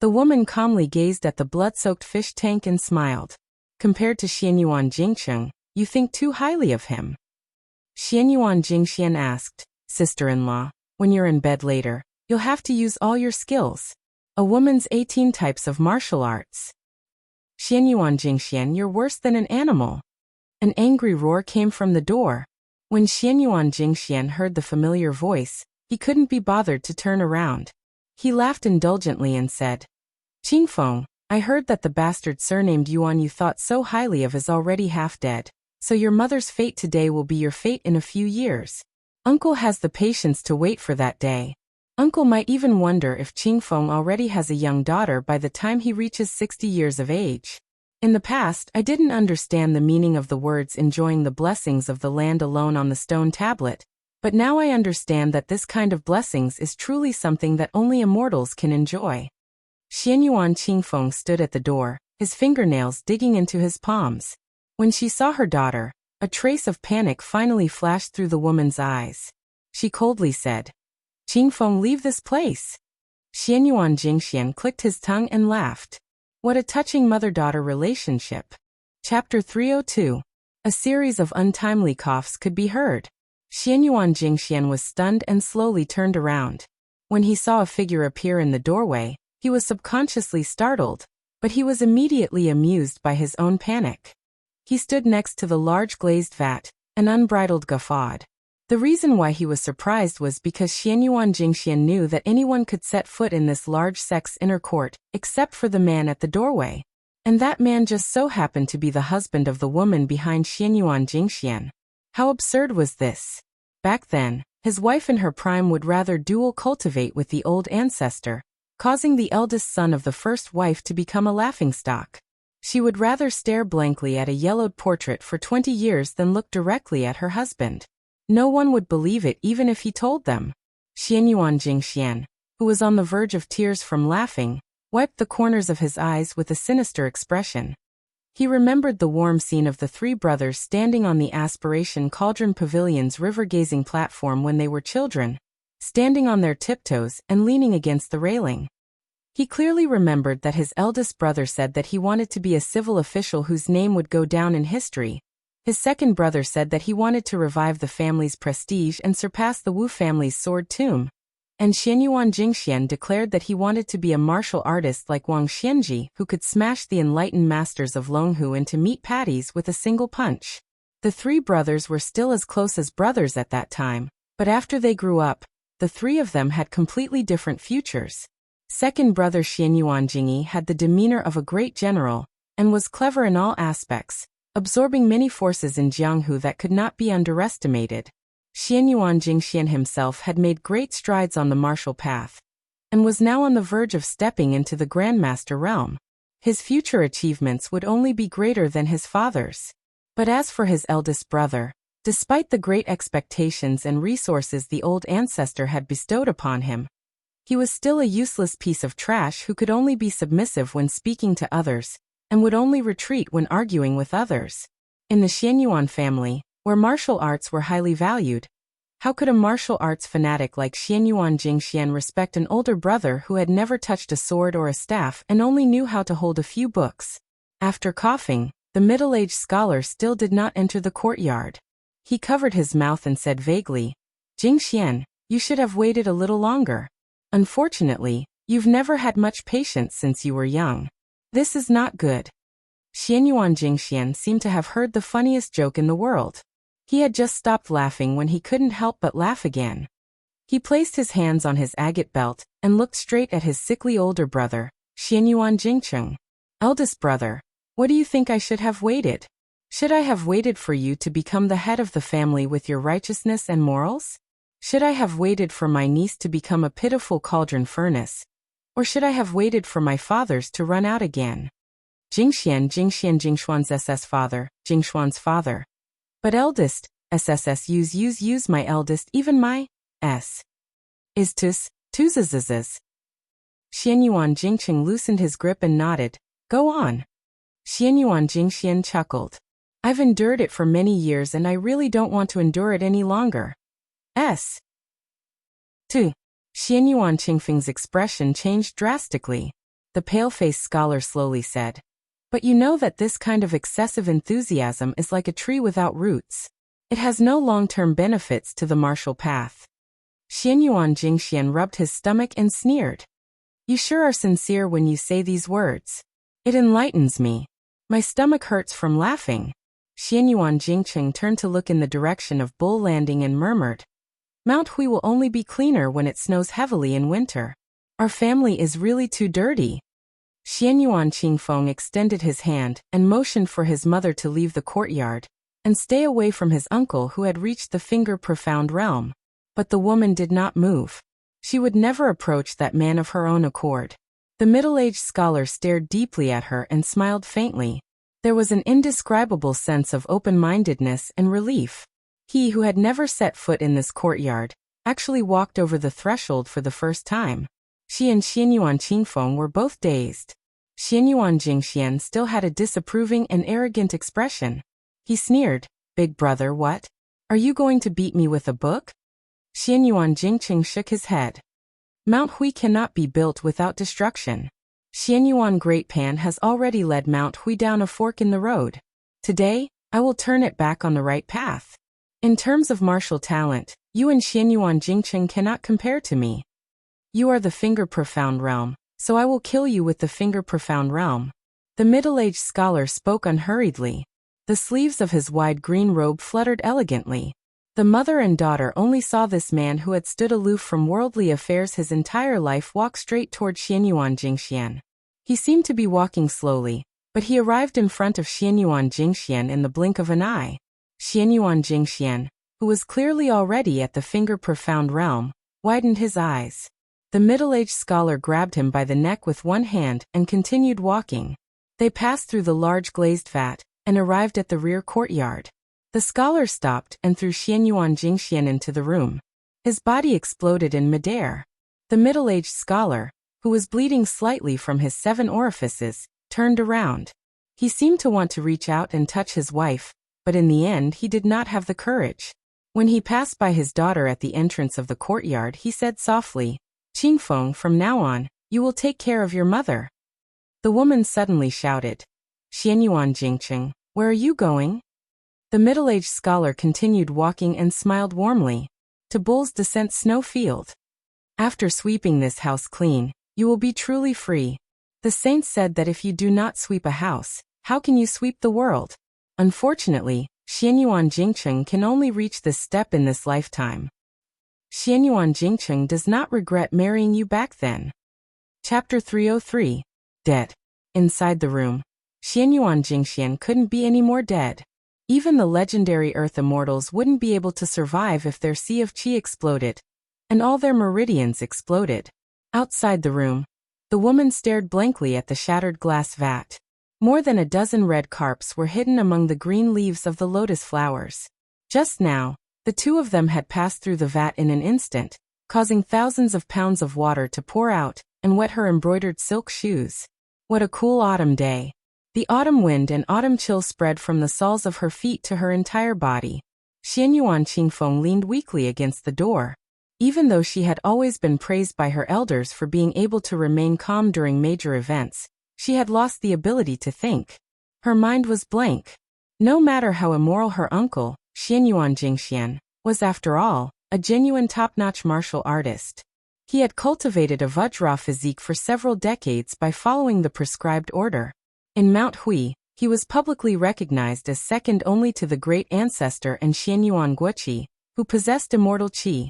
The woman calmly gazed at the blood-soaked fish tank and smiled. Compared to Xianyuan Jingqing, you think too highly of him. Xianyuan Jingxian asked, Sister-in-law, when you're in bed later, you'll have to use all your skills. A woman's 18 types of martial arts. Xianyuan Jingxian, you're worse than an animal. An angry roar came from the door. When Xianyuan Jingxian heard the familiar voice, he couldn't be bothered to turn around. He laughed indulgently and said, Qingfeng, I heard that the bastard surnamed Yuan you thought so highly of is already half dead, so your mother's fate today will be your fate in a few years. Uncle has the patience to wait for that day. Uncle might even wonder if Qingfeng already has a young daughter by the time he reaches 60 years of age. In the past, I didn't understand the meaning of the words enjoying the blessings of the land alone on the stone tablet, but now I understand that this kind of blessings is truly something that only immortals can enjoy. Xianyuan Qingfeng stood at the door, his fingernails digging into his palms. When she saw her daughter, a trace of panic finally flashed through the woman's eyes. She coldly said, Qingfeng, leave this place. Xianyuan Jingxian clicked his tongue and laughed. What a touching mother-daughter relationship. Chapter 302. A series of untimely coughs could be heard. Xianyuan Jingxian was stunned and slowly turned around. When he saw a figure appear in the doorway, he was subconsciously startled, but he was immediately amused by his own panic. He stood next to the large glazed vat, and unbridled guffawed. The reason why he was surprised was because Xianyuan Jingxian knew that anyone could set foot in this large sect's inner court, except for the man at the doorway. And that man just so happened to be the husband of the woman behind Xianyuan Jingxian. How absurd was this? Back then, his wife in her prime would rather dual cultivate with the old ancestor, causing the eldest son of the first wife to become a laughingstock. She would rather stare blankly at a yellowed portrait for 20 years than look directly at her husband. No one would believe it even if he told them. Xianyuan Jingxian, who was on the verge of tears from laughing, wiped the corners of his eyes with a sinister expression. He remembered the warm scene of the 3 brothers standing on the Aspiration Cauldron Pavilion's river-gazing platform when they were children, standing on their tiptoes and leaning against the railing. He clearly remembered that his eldest brother said that he wanted to be a civil official whose name would go down in history. His second brother said that he wanted to revive the family's prestige and surpass the Wu family's sword tomb. And Xianyuan Jingxian declared that he wanted to be a martial artist like Wang Xianji, who could smash the enlightened masters of Longhu into meat patties with a single punch. The 3 brothers were still as close as brothers at that time, but after they grew up, the 3 of them had completely different futures. Second brother Xianyuan Jingyi had the demeanor of a great general, and was clever in all aspects, absorbing many forces in Jianghu that could not be underestimated. Xianyuan Jingxian himself had made great strides on the martial path, and was now on the verge of stepping into the Grandmaster realm. His future achievements would only be greater than his father's. But as for his eldest brother, Despite the great expectations and resources the old ancestor had bestowed upon him, he was still a useless piece of trash who could only be submissive when speaking to others, and would only retreat when arguing with others. In the Xianyuan family, where martial arts were highly valued, how could a martial arts fanatic like Xianyuan Jingxian respect an older brother who had never touched a sword or a staff and only knew how to hold a few books? After coughing, the middle-aged scholar still did not enter the courtyard. He covered his mouth and said vaguely, "Jingxian, you should have waited a little longer. Unfortunately, you've never had much patience since you were young. This is not good." Xianyuan Jingxian seemed to have heard the funniest joke in the world. He had just stopped laughing when he couldn't help but laugh again. He placed his hands on his agate belt and looked straight at his sickly older brother, Xianyuan Jingcheng. "Eldest brother, what do you think I should have waited? Should I have waited for you to become the head of the family with your righteousness and morals? Should I have waited for my niece to become a pitiful cauldron furnace? Or should I have waited for my fathers to run out again?" Jingxian Jingshuan's SS father, Jingshuan's father. "But eldest, SSS use my eldest, even my S. Is tus zzzz." Xianyuan Jingcheng loosened his grip and nodded. "Go on." Xianyuan Jingxian chuckled. "I've endured it for many years and I really don't want to endure it any longer. S. Tu." Xianyuan Qingfeng's expression changed drastically. The pale-faced scholar slowly said, "But you know that this kind of excessive enthusiasm is like a tree without roots. It has no long-term benefits to the martial path." Xianyuan Jingxian rubbed his stomach and sneered. "You sure are sincere when you say these words. It enlightens me. My stomach hurts from laughing." Xianyuan Jingcheng turned to look in the direction of Bull Landing and murmured, "Mount Hui will only be cleaner when it snows heavily in winter. Our family is really too dirty." Xianyuan Qingfeng extended his hand and motioned for his mother to leave the courtyard and stay away from his uncle who had reached the finger-profound realm. But the woman did not move. She would never approach that man of her own accord. The middle-aged scholar stared deeply at her and smiled faintly. There was an indescribable sense of open-mindedness and relief. He who had never set foot in this courtyard actually walked over the threshold for the first time. She and Xianyuan Qingfeng were both dazed. Xianyuan Jingxian still had a disapproving and arrogant expression. He sneered, "Big brother, what? Are you going to beat me with a book?" Xianyuan Jingcheng shook his head. "Mount Hui cannot be built without destruction. Xianyuan Great Pan has already led Mount Hui down a fork in the road. Today, I will turn it back on the right path. In terms of martial talent, you and Xianyuan Jingcheng cannot compare to me. You are the finger-profound realm, so I will kill you with the finger-profound realm." The middle-aged scholar spoke unhurriedly. The sleeves of his wide green robe fluttered elegantly. The mother and daughter only saw this man who had stood aloof from worldly affairs his entire life walk straight toward Xianyuan Jingxian. He seemed to be walking slowly, but he arrived in front of Xianyuan Jingxian in the blink of an eye. Xianyuan Jingxian, who was clearly already at the finger-profound realm, widened his eyes. The middle-aged scholar grabbed him by the neck with one hand and continued walking. They passed through the large glazed vat and arrived at the rear courtyard. The scholar stopped and threw Xianyuan Jingxian into the room. His body exploded in midair. The middle-aged scholar, who was bleeding slightly from his 7 orifices, turned around. He seemed to want to reach out and touch his wife, but in the end he did not have the courage. When he passed by his daughter at the entrance of the courtyard, he said softly, "Qingfeng, from now on, you will take care of your mother." The woman suddenly shouted, "Xianyuan Jingcheng, where are you going?" The middle-aged scholar continued walking and smiled warmly. "To Bull's Descent Snowfield. After sweeping this house clean, you will be truly free. The saints said that if you do not sweep a house, how can you sweep the world?" Unfortunately, Xianyuan Jingcheng can only reach this step in this lifetime. Xianyuan Jingcheng does not regret marrying you back then. Chapter 303. Dead. Inside the room, Xianyuan Jingxian couldn't be any more dead. Even the legendary Earth Immortals wouldn't be able to survive if their sea of qi exploded, and all their meridians exploded. Outside the room, the woman stared blankly at the shattered glass vat. More than a dozen red carps were hidden among the green leaves of the lotus flowers. Just now, the two of them had passed through the vat in an instant, causing thousands of pounds of water to pour out and wet her embroidered silk shoes. What a cool autumn day. The autumn wind and autumn chill spread from the soles of her feet to her entire body. Xianyuan Qingfeng leaned weakly against the door. Even though she had always been praised by her elders for being able to remain calm during major events, she had lost the ability to think. Her mind was blank. No matter how immoral her uncle, Xianyuan Jingxian, was after all, a genuine top-notch martial artist. He had cultivated a Vajra physique for several decades by following the prescribed order. In Mount Hui, he was publicly recognized as second only to the great ancestor and Xianyuan Guoqi, who possessed immortal qi.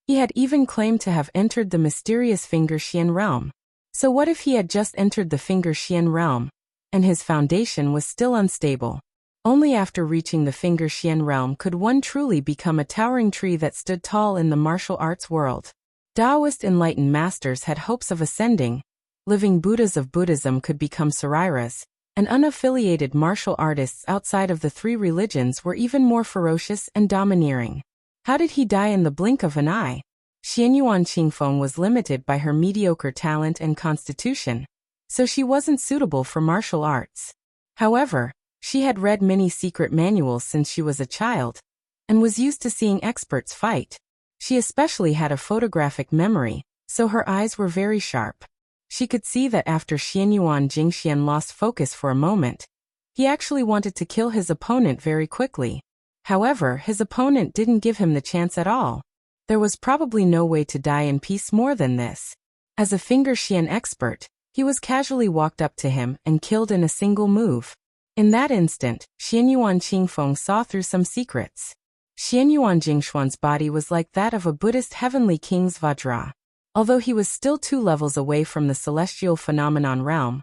He had even claimed to have entered the mysterious Finger Xian realm. So what if he had just entered the Finger Xian realm, and his foundation was still unstable? Only after reaching the Finger Xian realm could one truly become a towering tree that stood tall in the martial arts world. Taoist enlightened masters had hopes of ascending. Living Buddhas of Buddhism could become Sariras, and unaffiliated martial artists outside of the three religions were even more ferocious and domineering. How did he die in the blink of an eye? Xianyuan Qingfeng was limited by her mediocre talent and constitution, so she wasn't suitable for martial arts. However, she had read many secret manuals since she was a child, and was used to seeing experts fight. She especially had a photographic memory, so her eyes were very sharp. She could see that after Xianyuan Jingxian lost focus for a moment, he actually wanted to kill his opponent very quickly. However, his opponent didn't give him the chance at all. There was probably no way to die in peace more than this. As a Finger Xian expert, he was casually walked up to him and killed in a single move. In that instant, Xianyuan Qingfeng saw through some secrets. Xianyuan Jingshuan's body was like that of a Buddhist heavenly king's Vajra. Although he was still 2 levels away from the celestial phenomenon realm,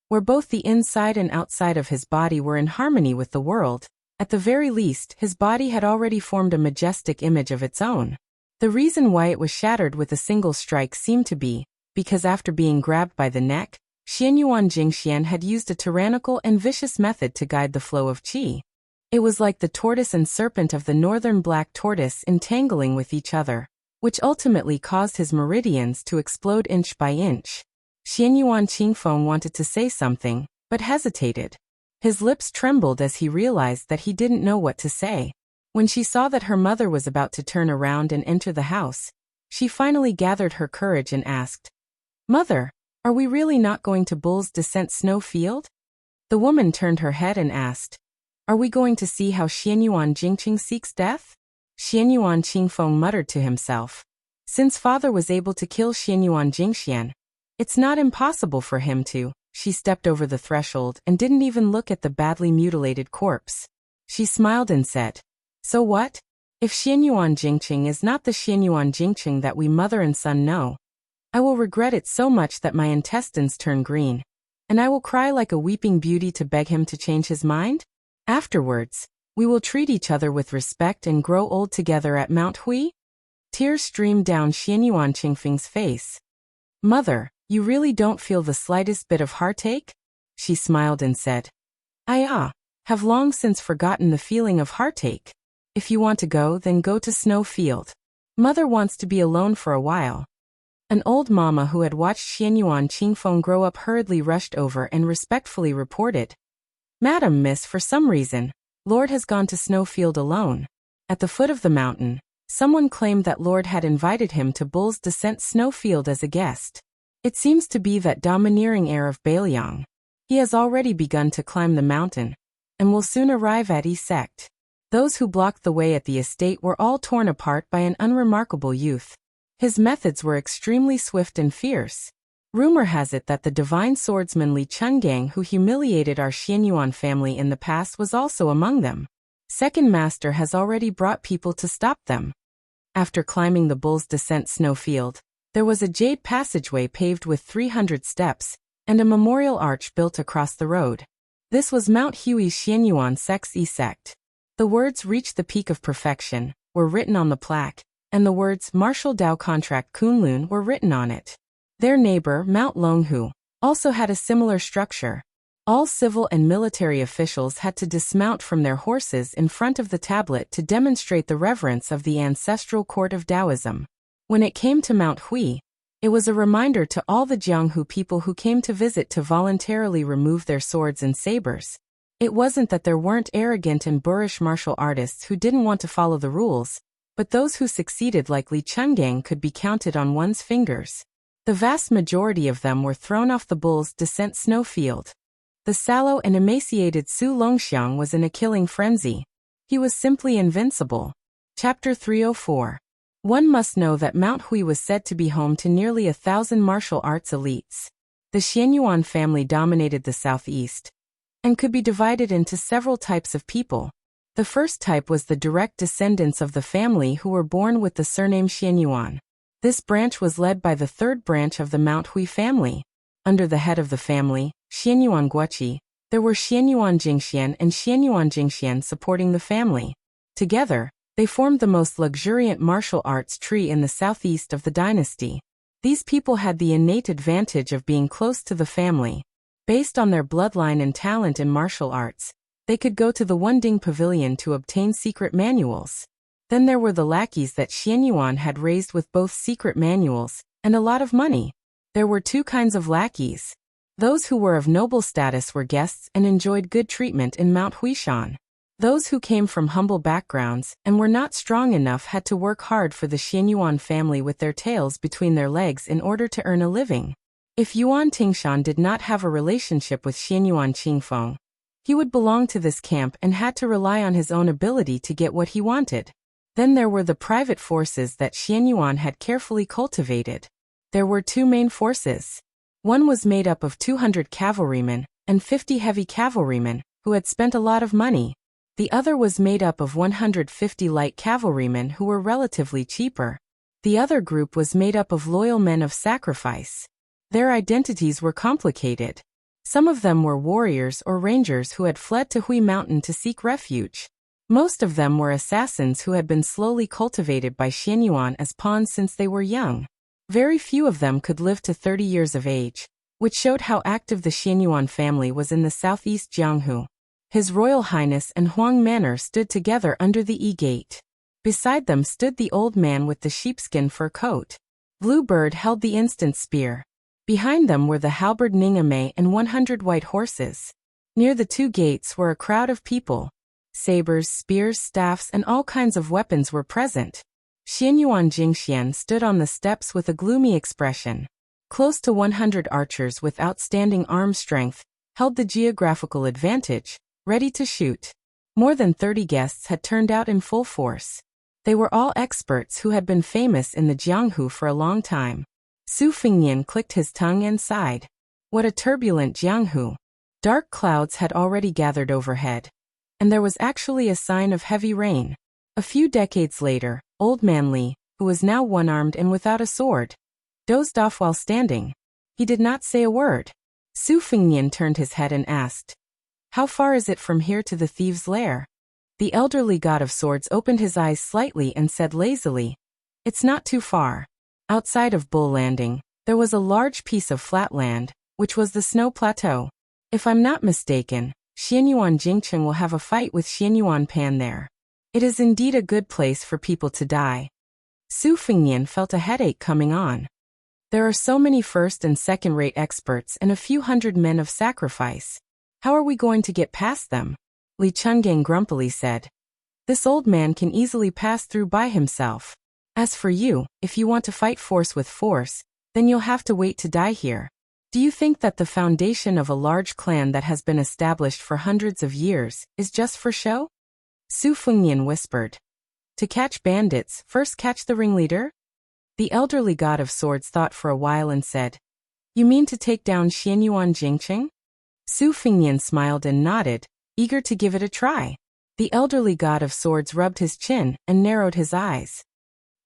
where both the inside and outside of his body were in harmony with the world, at the very least, his body had already formed a majestic image of its own. The reason why it was shattered with a single strike seemed to be, because after being grabbed by the neck, Xianyuan Jingxian had used a tyrannical and vicious method to guide the flow of qi. It was like the tortoise and serpent of the northern black tortoise entangling with each other, which ultimately caused his meridians to explode inch by inch. Xianyuan Qingfeng wanted to say something, but hesitated. His lips trembled as he realized that he didn't know what to say. When she saw that her mother was about to turn around and enter the house, she finally gathered her courage and asked, "Mother, are we really not going to Bull's Descent Snow Field?" The woman turned her head and asked, "Are we going to see how Xianyuan Jingqing seeks death?" Xianyuan Qingfeng muttered to himself. Since father was able to kill Xianyuan Jingxian, it's not impossible for him to. She stepped over the threshold and didn't even look at the badly mutilated corpse. She smiled and said, "So what? If Xianyuan Jingqing is not the Xianyuan Jingqing that we mother and son know, I will regret it so much that my intestines turn green, and I will cry like a weeping beauty to beg him to change his mind. Afterwards, we will treat each other with respect and grow old together at Mount Hui." Tears streamed down Xianyuan Qingfeng's face. "Mother, you really don't feel the slightest bit of heartache?" She smiled and said, "I have long since forgotten the feeling of heartache. If you want to go, then go to Snow Field. Mother wants to be alone for a while." An old mama who had watched Xianyuan Qingfeng grow up hurriedly rushed over and respectfully reported, "Madam, miss, for some reason, Lord has gone to Snowfield alone." At the foot of the mountain, someone claimed that Lord had invited him to Bull's Descent Snowfield as a guest. It seems to be that domineering heir of Bailiang. He has already begun to climb the mountain, and will soon arrive at Esect. Those who blocked the way at the estate were all torn apart by an unremarkable youth. His methods were extremely swift and fierce. Rumor has it that the divine swordsman Li Chungang who humiliated our Xianyuan family in the past was also among them. Second Master has already brought people to stop them. After climbing the Bull's Descent Snowfield, there was a jade passageway paved with 300 steps, and a memorial arch built across the road. This was Mount Hui's Xianyuan Sexi sect. The words "Reach the Peak of Perfection" were written on the plaque, and the words "Martial Dao Contract Kunlun" were written on it. Their neighbor, Mount Longhu, also had a similar structure. All civil and military officials had to dismount from their horses in front of the tablet to demonstrate the reverence of the ancestral court of Taoism. When it came to Mount Hui, it was a reminder to all the Jianghu people who came to visit to voluntarily remove their swords and sabers. It wasn't that there weren't arrogant and boorish martial artists who didn't want to follow the rules, but those who succeeded like Li Chungang could be counted on one's fingers. The vast majority of them were thrown off the bull's descent snowfield. The sallow and emaciated Su Longxiang was in a killing frenzy. He was simply invincible. Chapter 304. One must know that Mount Hui was said to be home to nearly 1,000 martial arts elites. The Xianyuan family dominated the southeast and could be divided into several types of people. The first type was the direct descendants of the family who were born with the surname Xianyuan. This branch was led by the third branch of the Mount Hui family. Under the head of the family, Xianyuan Guoqi, there were Xianyuan Jingxian and Xianyuan Jingxian supporting the family. Together, they formed the most luxuriant martial arts tree in the southeast of the dynasty. These people had the innate advantage of being close to the family. Based on their bloodline and talent in martial arts, they could go to the Wunding Pavilion to obtain secret manuals. Then there were the lackeys that Xianyuan had raised with both secret manuals and a lot of money. There were two kinds of lackeys. Those who were of noble status were guests and enjoyed good treatment in Mount Huishan. Those who came from humble backgrounds and were not strong enough had to work hard for the Xianyuan family with their tails between their legs in order to earn a living. If Yuan Tingshan did not have a relationship with Xianyuan Qingfeng, he would belong to this camp and had to rely on his own ability to get what he wanted. Then there were the private forces that Xianyuan had carefully cultivated. There were two main forces. One was made up of 200 cavalrymen and 50 heavy cavalrymen who had spent a lot of money. The other was made up of 150 light cavalrymen who were relatively cheaper. The other group was made up of loyal men of sacrifice. Their identities were complicated. Some of them were warriors or rangers who had fled to Hui Mountain to seek refuge. Most of them were assassins who had been slowly cultivated by Xianyuan as pawns since they were young. Very few of them could live to 30 years of age, which showed how active the Xianyuan family was in the southeast Jianghu. His Royal Highness and Huang Manor stood together under the E-gate. Beside them stood the old man with the sheepskin fur coat. Blue Bird held the instant spear. Behind them were the halberd Ningame and 100 white horses. Near the two gates were a crowd of people. Sabers, spears, staffs, and all kinds of weapons were present. Xianyuan Jingxian stood on the steps with a gloomy expression. Close to 100 archers with outstanding arm strength held the geographical advantage, ready to shoot. More than 30 guests had turned out in full force. They were all experts who had been famous in the Jianghu for a long time. Su Fengnian clicked his tongue and sighed. What a turbulent Jianghu! Dark clouds had already gathered overhead, and there was actually a sign of heavy rain. A few decades later, Old Man Li, who was now one-armed and without a sword, dozed off while standing. He did not say a word. Su Fengnian turned his head and asked, "How far is it from here to the thieves' lair?" The elderly god of swords opened his eyes slightly and said lazily, "It's not too far." Outside of Bull Landing, there was a large piece of flat land, which was the snow plateau. If I'm not mistaken, Xianyuan Jingcheng will have a fight with Xianyuan Pan there. It is indeed a good place for people to die. Su Fengnian felt a headache coming on. There are so many first and second-rate experts and a few hundred men of sacrifice. How are we going to get past them? Li Chungang grumpily said. This old man can easily pass through by himself. As for you, if you want to fight force with force, then you'll have to wait to die here. Do you think that the foundation of a large clan that has been established for hundreds of years is just for show? Su Fengnian whispered. To catch bandits, first catch the ringleader? The elderly god of swords thought for a while and said, You mean to take down Xianyuan Jingcheng? Su Fengnian smiled and nodded, eager to give it a try. The elderly god of swords rubbed his chin and narrowed his eyes.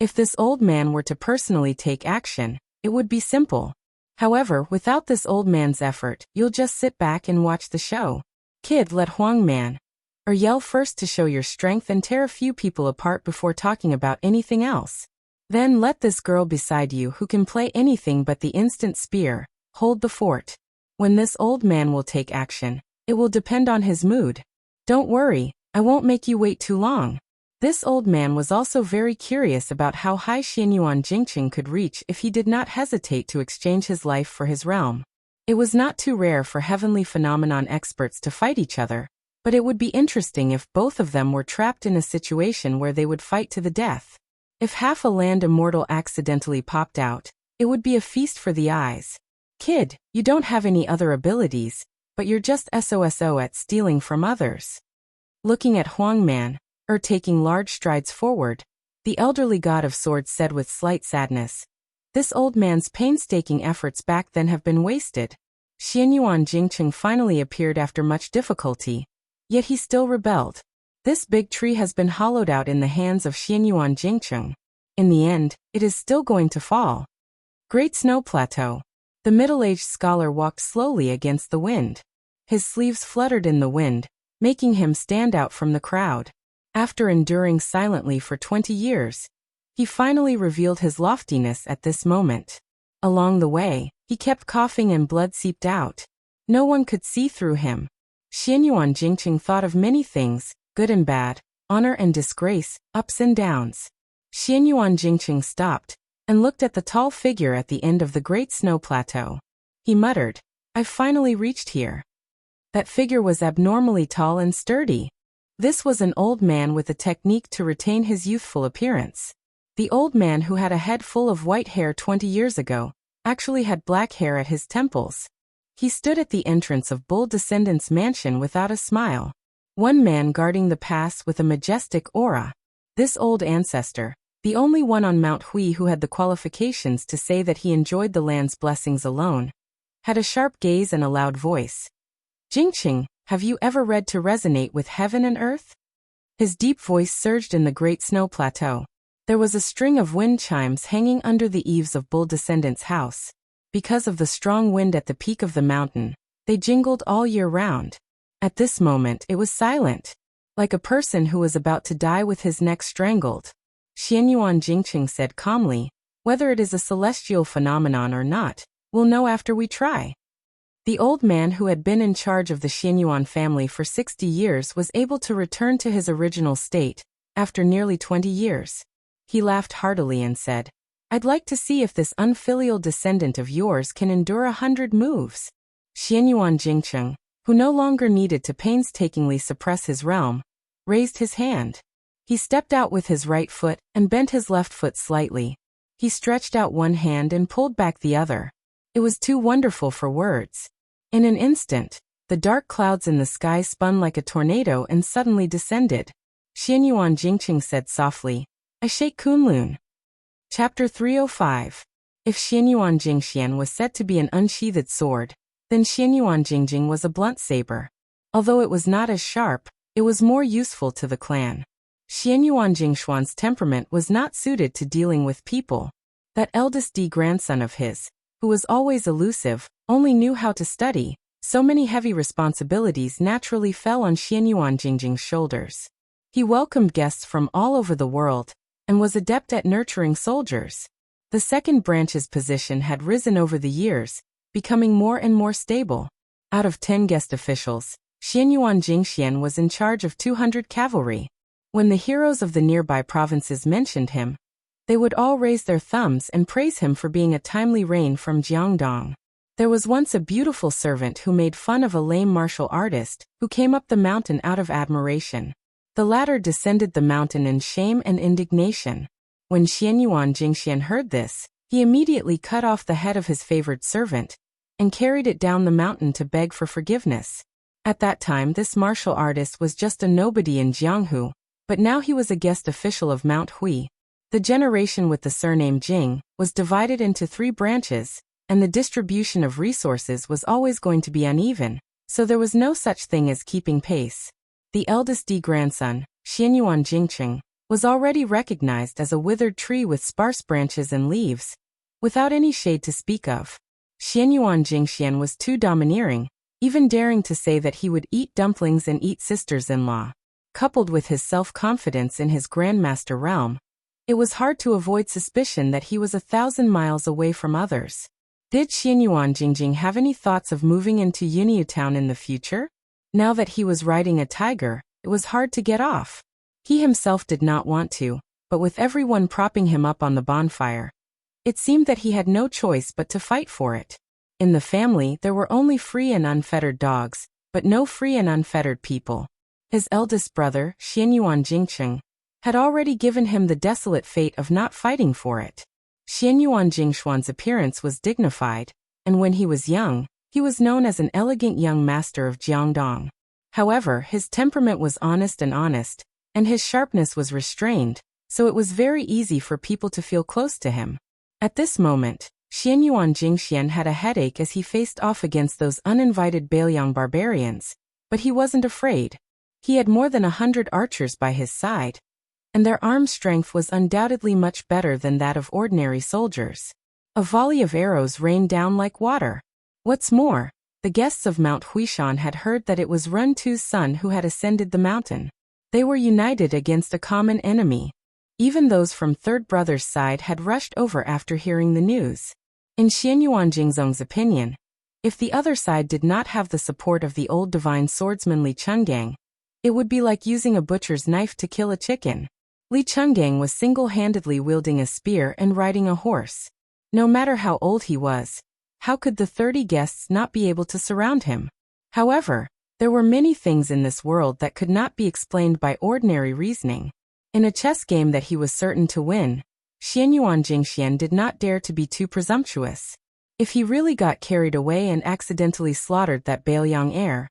If this old man were to personally take action, it would be simple. However, without this old man's effort, you'll just sit back and watch the show. Kid, let Huang Man or yell first to show your strength and tear a few people apart before talking about anything else. Then let this girl beside you who can play anything but the instant spear hold the fort. When this old man will take action, it will depend on his mood. Don't worry, I won't make you wait too long. This old man was also very curious about how high Xianyuan Jingqing could reach if he did not hesitate to exchange his life for his realm. It was not too rare for heavenly phenomenon experts to fight each other, but it would be interesting if both of them were trapped in a situation where they would fight to the death. If half a land immortal accidentally popped out, it would be a feast for the eyes. Kid, you don't have any other abilities, but you're just SOSO at stealing from others. Looking at Huang Man, taking large strides forward, the elderly god of swords said with slight sadness, "This old man's painstaking efforts back then have been wasted." Xianyuan Jingqing finally appeared after much difficulty, yet he still rebelled. This big tree has been hollowed out in the hands of Xianyuan Jingqing. In the end, it is still going to fall. Great Snow Plateau. The middle-aged scholar walked slowly against the wind. His sleeves fluttered in the wind, making him stand out from the crowd. After enduring silently for 20 years, he finally revealed his loftiness at this moment. Along the way, he kept coughing and blood seeped out. No one could see through him. Xianyuan Jingqing thought of many things, good and bad, honor and disgrace, ups and downs. Xianyuan Jingqing stopped and looked at the tall figure at the end of the Great Snow Plateau. He muttered, "I've finally reached here." That figure was abnormally tall and sturdy. This was an old man with a technique to retain his youthful appearance. The old man who had a head full of white hair 20 years ago actually had black hair at his temples. He stood at the entrance of Bull Descendant's mansion without a smile. One man guarding the pass with a majestic aura. This old ancestor, the only one on Mount Hui who had the qualifications to say that he enjoyed the land's blessings alone, had a sharp gaze and a loud voice. "Jingqing, have you ever read To Resonate with Heaven and Earth?" His deep voice surged in the Great Snow Plateau. There was a string of wind chimes hanging under the eaves of Bull Descendant's house. Because of the strong wind at the peak of the mountain, they jingled all year round. At this moment it was silent, like a person who was about to die with his neck strangled. Xianyuan Jingqing said calmly, "Whether it is a celestial phenomenon or not, we'll know after we try." The old man who had been in charge of the Xianyuan family for 60 years was able to return to his original state, after nearly 20 years. He laughed heartily and said, "I'd like to see if this unfilial descendant of yours can endure 100 moves." Xianyuan Jingqing, who no longer needed to painstakingly suppress his realm, raised his hand. He stepped out with his right foot and bent his left foot slightly. He stretched out one hand and pulled back the other. It was too wonderful for words. In an instant, the dark clouds in the sky spun like a tornado and suddenly descended. Xianyuan Jingqing said softly, "I shake Kunlun." Chapter 305. If Xianyuan Jingxian was said to be an unsheathed sword, then Xianyuan Jingjing was a blunt saber. Although it was not as sharp, it was more useful to the clan. Xianyuan Jingshuan's temperament was not suited to dealing with people. That eldest grandson of his, who was always elusive, only knew how to study, so many heavy responsibilities naturally fell on Xianyuan Jingjing's shoulders. He welcomed guests from all over the world, and was adept at nurturing soldiers. The second branch's position had risen over the years, becoming more and more stable. Out of 10 guest officials, Xianyuan Jingxian was in charge of 200 cavalry. When the heroes of the nearby provinces mentioned him, they would all raise their thumbs and praise him for being a timely reign from Jiangdong. There was once a beautiful servant who made fun of a lame martial artist who came up the mountain out of admiration. The latter descended the mountain in shame and indignation. When Xianyuan Jingxian heard this, he immediately cut off the head of his favored servant and carried it down the mountain to beg for forgiveness. At that time this martial artist was just a nobody in Jianghu, but now he was a guest official of Mount Hui. The generation with the surname Jing was divided into 3 branches, and the distribution of resources was always going to be uneven, so there was no such thing as keeping pace. The eldest grandson, Xianyuan Jingqing, was already recognized as a withered tree with sparse branches and leaves, without any shade to speak of. Xianyuan Jingxian was too domineering, even daring to say that he would eat dumplings and eat sisters-in-law. Coupled with his self-confidence in his grandmaster realm, it was hard to avoid suspicion that he was 1,000 miles away from others. Did Xianyuan Jingjing have any thoughts of moving into Yunyu Town in the future? Now that he was riding a tiger, it was hard to get off. He himself did not want to, but with everyone propping him up on the bonfire, it seemed that he had no choice but to fight for it. In the family, there were only free and unfettered dogs, but no free and unfettered people. His eldest brother, Xianyuan Jingcheng, had already given him the desolate fate of not fighting for it. Xianyuan Jingshuan's appearance was dignified, and when he was young, he was known as an elegant young master of Jiangdong. However, his temperament was honest, and his sharpness was restrained, so it was very easy for people to feel close to him. At this moment, Xianyuan Jingxian had a headache as he faced off against those uninvited Bailiang barbarians, but he wasn't afraid. He had more than 100 archers by his side, and their arm strength was undoubtedly much better than that of ordinary soldiers. A volley of arrows rained down like water. What's more, the guests of Mount Huishan had heard that it was Run Tu's son who had ascended the mountain. They were united against a common enemy. Even those from Third Brother's side had rushed over after hearing the news. In Xianyuan Jingzong's opinion, if the other side did not have the support of the old divine swordsman Li Chungang, it would be like using a butcher's knife to kill a chicken. Li Chungang was single-handedly wielding a spear and riding a horse. No matter how old he was, how could the 30 guests not be able to surround him? However, there were many things in this world that could not be explained by ordinary reasoning. In a chess game that he was certain to win, Xianyuan Jingxian did not dare to be too presumptuous. If he really got carried away and accidentally slaughtered that Bailiang heir,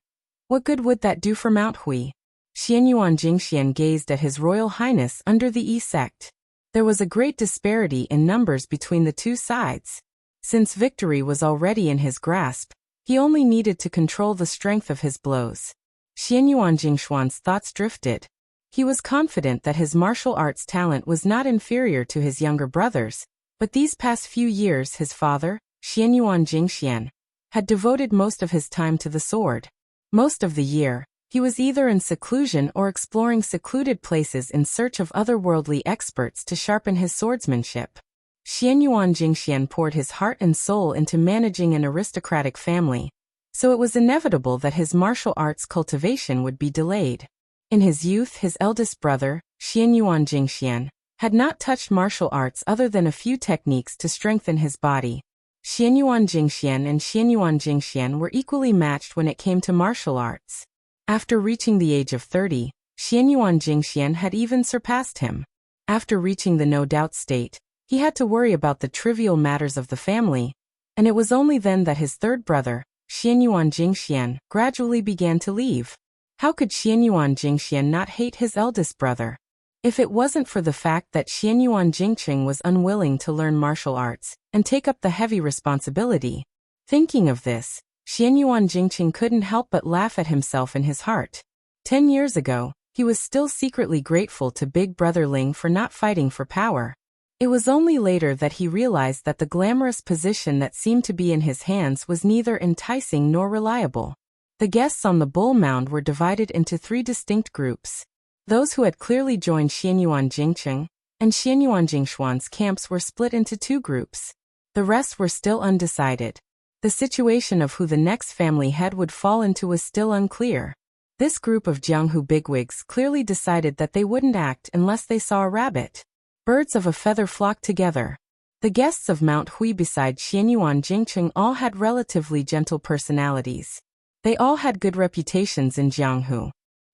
what good would that do for Mount Hui? Xianyuan Jingxian gazed at His Royal Highness under the Yi sect. There was a great disparity in numbers between the two sides. Since victory was already in his grasp, he only needed to control the strength of his blows. Xianyuan Jingshuan's thoughts drifted. He was confident that his martial arts talent was not inferior to his younger brothers, but these past few years his father, Xianyuan Jingxian, had devoted most of his time to the sword. Most of the year, he was either in seclusion or exploring secluded places in search of otherworldly experts to sharpen his swordsmanship. Xianyuan Jingxian poured his heart and soul into managing an aristocratic family, so it was inevitable that his martial arts cultivation would be delayed. In his youth, his eldest brother, Xianyuan Jingxian, had not touched martial arts other than a few techniques to strengthen his body. Xianyuan Jingxian and Xianyuan Jingxian were equally matched when it came to martial arts. After reaching the age of 30, Xianyuan Jingxian had even surpassed him. After reaching the no-doubt state, he had to worry about the trivial matters of the family, and it was only then that his third brother, Xianyuan Jingxian, gradually began to leave. How could Xianyuan Jingxian not hate his eldest brother? If it wasn't for the fact that Xianyuan Jingcheng was unwilling to learn martial arts and take up the heavy responsibility. Thinking of this, Xianyuan Jingcheng couldn't help but laugh at himself in his heart. 10 years ago, he was still secretly grateful to Big Brother Ling for not fighting for power. It was only later that he realized that the glamorous position that seemed to be in his hands was neither enticing nor reliable. The guests on the bull mound were divided into 3 distinct groups. Those who had clearly joined Xianyuan Jingcheng and Xianyuan Jingshuan's camps were split into 2 groups. The rest were still undecided. The situation of who the next family head would fall into was still unclear. This group of Jianghu bigwigs clearly decided that they wouldn't act unless they saw a rabbit. Birds of a feather flocked together. The guests of Mount Hui beside Xianyuan Jingcheng all had relatively gentle personalities. They all had good reputations in Jianghu.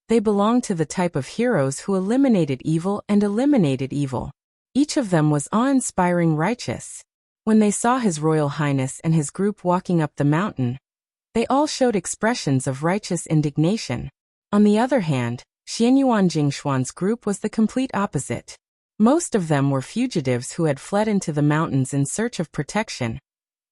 They belonged to the type of heroes who eliminated evil and eliminated evil. Each of them was awe-inspiring righteous. When they saw His Royal Highness and his group walking up the mountain, they all showed expressions of righteous indignation. On the other hand, Xianyuan Jingshuan's group was the complete opposite. Most of them were fugitives who had fled into the mountains in search of protection,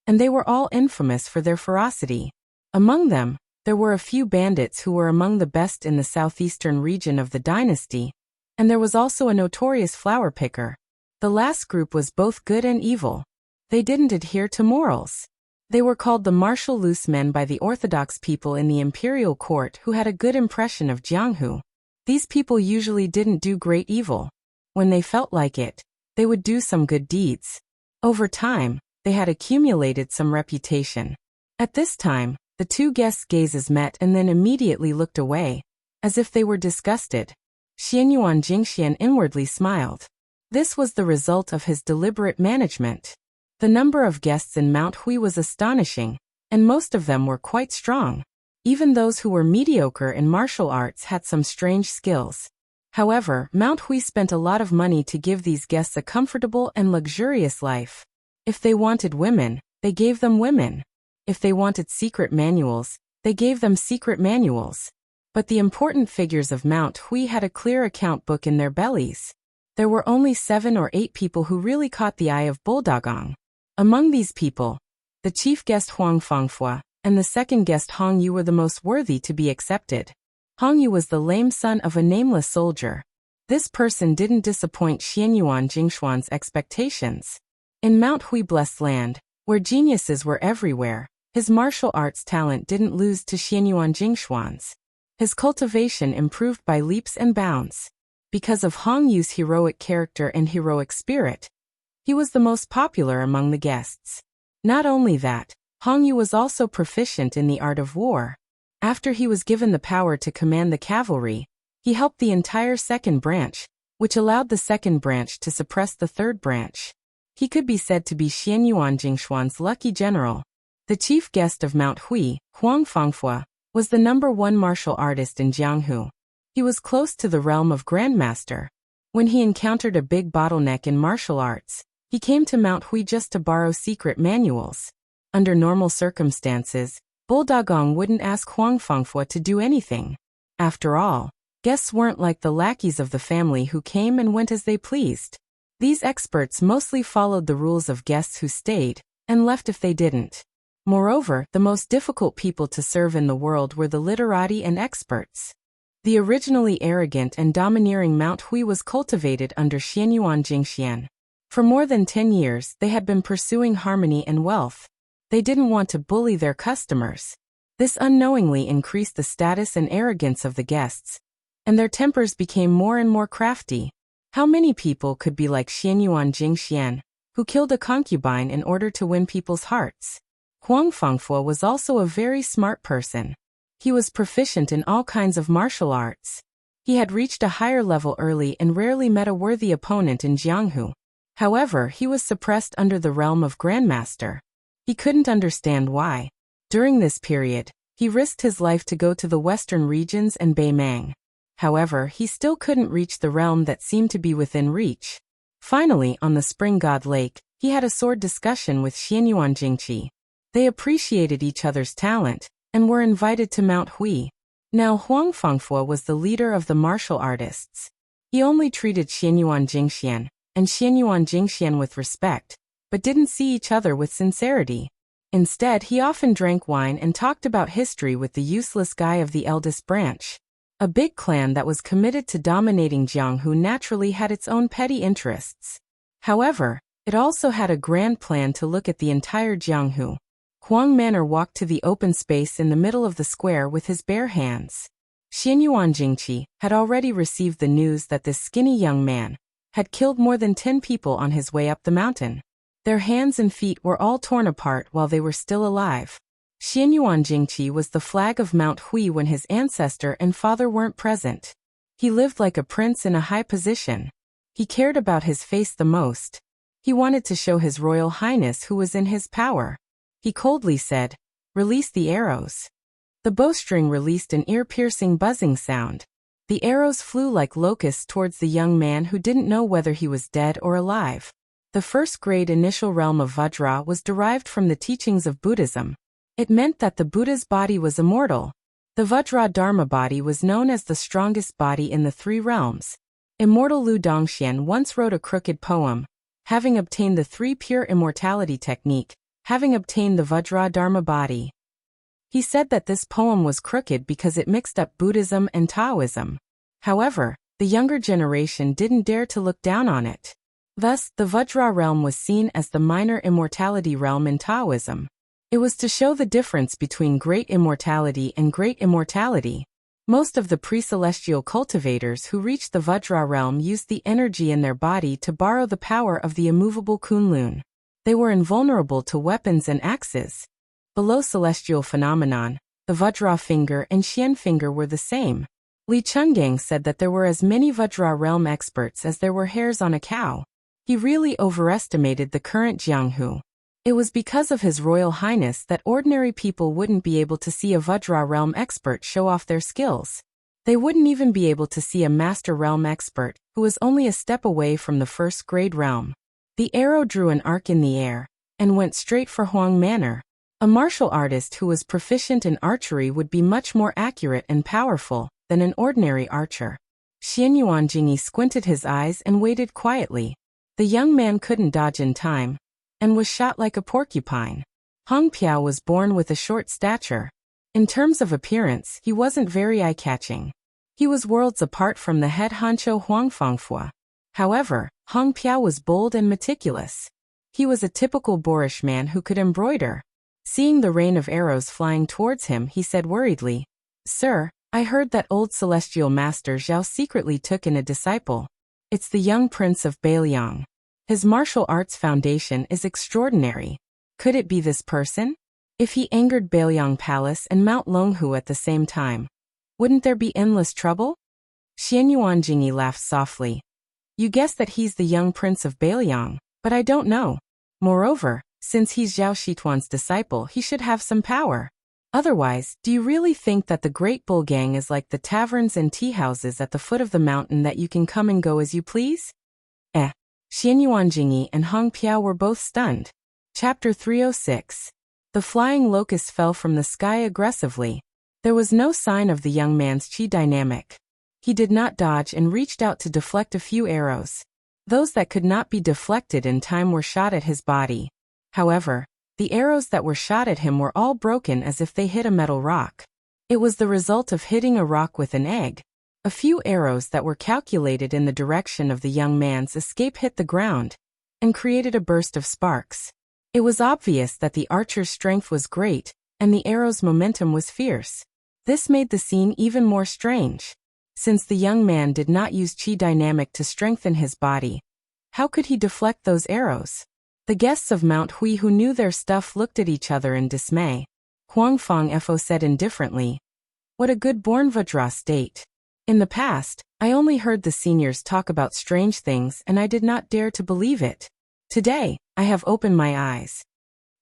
and they were all infamous for their ferocity. Among them, there were a few bandits who were among the best in the southeastern region of the dynasty, and there was also a notorious flower picker. The last group was both good and evil. They didn't adhere to morals. They were called the martial loose men by the orthodox people in the imperial court who had a good impression of Jianghu. These people usually didn't do great evil. When they felt like it, they would do some good deeds. Over time, they had accumulated some reputation. At this time, the two guests' gazes met and then immediately looked away, as if they were disgusted. Xianyuan Jingxian inwardly smiled. This was the result of his deliberate management. The number of guests in Mount Hui was astonishing, and most of them were quite strong. Even those who were mediocre in martial arts had some strange skills. However, Mount Hui spent a lot of money to give these guests a comfortable and luxurious life. If they wanted women, they gave them women. If they wanted secret manuals, they gave them secret manuals. But the important figures of Mount Hui had a clear account book in their bellies. There were only 7 or 8 people who really caught the eye of Bulldogong. Among these people, the chief guest Huang Fangfua and the second guest Hong Yu were the most worthy to be accepted. Hong Yu was the lame son of a nameless soldier. This person didn't disappoint Xianyuan Jingshuan's expectations. In Mount Hui Blessed Land, where geniuses were everywhere, his martial arts talent didn't lose to Xianyuan Jingshuan's. His cultivation improved by leaps and bounds. Because of Hong Yu's heroic character and heroic spirit, he was the most popular among the guests. Not only that, Hong Yu was also proficient in the art of war. After he was given the power to command the cavalry, he helped the entire second branch, which allowed the second branch to suppress the third branch. He could be said to be Xianyuan Jingshuan's lucky general. The chief guest of Mount Hui, Huang Fangfua, was the #1 martial artist in Jianghu. He was close to the realm of Grandmaster. When he encountered a big bottleneck in martial arts, he came to Mount Hui just to borrow secret manuals. Under normal circumstances, Bulldogong wouldn't ask Huang Fangfua to do anything. After all, guests weren't like the lackeys of the family who came and went as they pleased. These experts mostly followed the rules of guests who stayed and left if they didn't. Moreover, the most difficult people to serve in the world were the literati and experts. The originally arrogant and domineering Mount Hui was cultivated under Xianyuan Jingxian. For more than 10 years, they had been pursuing harmony and wealth. They didn't want to bully their customers. This unknowingly increased the status and arrogance of the guests, and their tempers became more and more crafty. How many people could be like Xianyuan Jingxian, who killed a concubine in order to win people's hearts? Huang Fangfua was also a very smart person. He was proficient in all kinds of martial arts. He had reached a higher level early and rarely met a worthy opponent in Jianghu. However, he was suppressed under the realm of Grandmaster. He couldn't understand why. During this period, he risked his life to go to the western regions and Beimang. However, he still couldn't reach the realm that seemed to be within reach. Finally, on the Spring God Lake, he had a sword discussion with Xianyuan Jingqi. They appreciated each other's talent and were invited to Mount Hui. Now Huang Fangfua was the leader of the martial artists. He only treated Xianyuan Jingxian and Xianyuan Jingxian with respect, but didn't see each other with sincerity. Instead, he often drank wine and talked about history with the useless guy of the eldest branch. A big clan that was committed to dominating Jianghu naturally had its own petty interests. However, it also had a grand plan to look at the entire Jianghu. Huang Manor walked to the open space in the middle of the square with his bare hands. Xianyuan Jingqi had already received the news that this skinny young man had killed more than 10 people on his way up the mountain. Their hands and feet were all torn apart while they were still alive. Xianyuan Jingqi was the flag of Mount Hui when his ancestor and father weren't present. He lived like a prince in a high position. He cared about his face the most. He wanted to show his royal highness who was in his power. He coldly said, "Release the arrows." The bowstring released an ear-piercing buzzing sound. The arrows flew like locusts towards the young man who didn't know whether he was dead or alive. The first-grade initial realm of Vajra was derived from the teachings of Buddhism. It meant that the Buddha's body was immortal. The Vajra Dharma body was known as the strongest body in the 3 realms. Immortal Lu Dongxian once wrote a crooked poem, having obtained the 3 pure immortality technique, having obtained the Vajra Dharma body. He said that this poem was crooked because it mixed up Buddhism and Taoism. However, the younger generation didn't dare to look down on it. Thus, the Vajra realm was seen as the minor immortality realm in Taoism. It was to show the difference between great immortality and great immortality. Most of the pre-celestial cultivators who reached the Vajra realm used the energy in their body to borrow the power of the immovable Kunlun. They were invulnerable to weapons and axes. Below celestial phenomenon, the Vajra finger and Xian finger were the same. Li Chungang said that there were as many Vajra realm experts as there were hairs on a cow. He really overestimated the current Jianghu. It was because of His Royal Highness that ordinary people wouldn't be able to see a Vajra realm expert show off their skills. They wouldn't even be able to see a Master Realm expert, who was only a step away from the first grade realm. The arrow drew an arc in the air, and went straight for Huang Manor. A martial artist who was proficient in archery would be much more accurate and powerful than an ordinary archer. Xianyuan Jingyi squinted his eyes and waited quietly. The young man couldn't dodge in time, and was shot like a porcupine. Hong Piao was born with a short stature. In terms of appearance, he wasn't very eye-catching. He was worlds apart from the head honcho Huang Fangfua. However, Hong Piao was bold and meticulous. He was a typical boorish man who could embroider. Seeing the rain of arrows flying towards him, he said worriedly, "Sir, I heard that old celestial master Zhao secretly took in a disciple. It's the young prince of Beiliang. His martial arts foundation is extraordinary. Could it be this person? If he angered Beiliang Palace and Mount Longhu at the same time, wouldn't there be endless trouble?" Xianyuan Jingyi laughed softly. "You guess that he's the young prince of Beiliang, but I don't know. Moreover, since he's Zhao Shituan's disciple, he should have some power. Otherwise, do you really think that the Great Bull Gang is like the taverns and tea houses at the foot of the mountain that you can come and go as you please?" Xianyuan Jingyi and Hong Piao were both stunned. Chapter 306. The flying locust fell from the sky aggressively. There was no sign of the young man's chi dynamic. He did not dodge and reached out to deflect a few arrows. Those that could not be deflected in time were shot at his body. However, the arrows that were shot at him were all broken as if they hit a metal rock. It was the result of hitting a rock with an egg. A few arrows that were calculated in the direction of the young man's escape hit the ground and created a burst of sparks. It was obvious that the archer's strength was great, and the arrow's momentum was fierce. This made the scene even more strange. Since the young man did not use chi dynamic to strengthen his body, how could he deflect those arrows? The guests of Mount Hui who knew their stuff looked at each other in dismay. Huang Fangfo said indifferently, "What a good-born Vajra state. In the past, I only heard the seniors talk about strange things and I did not dare to believe it. Today, I have opened my eyes."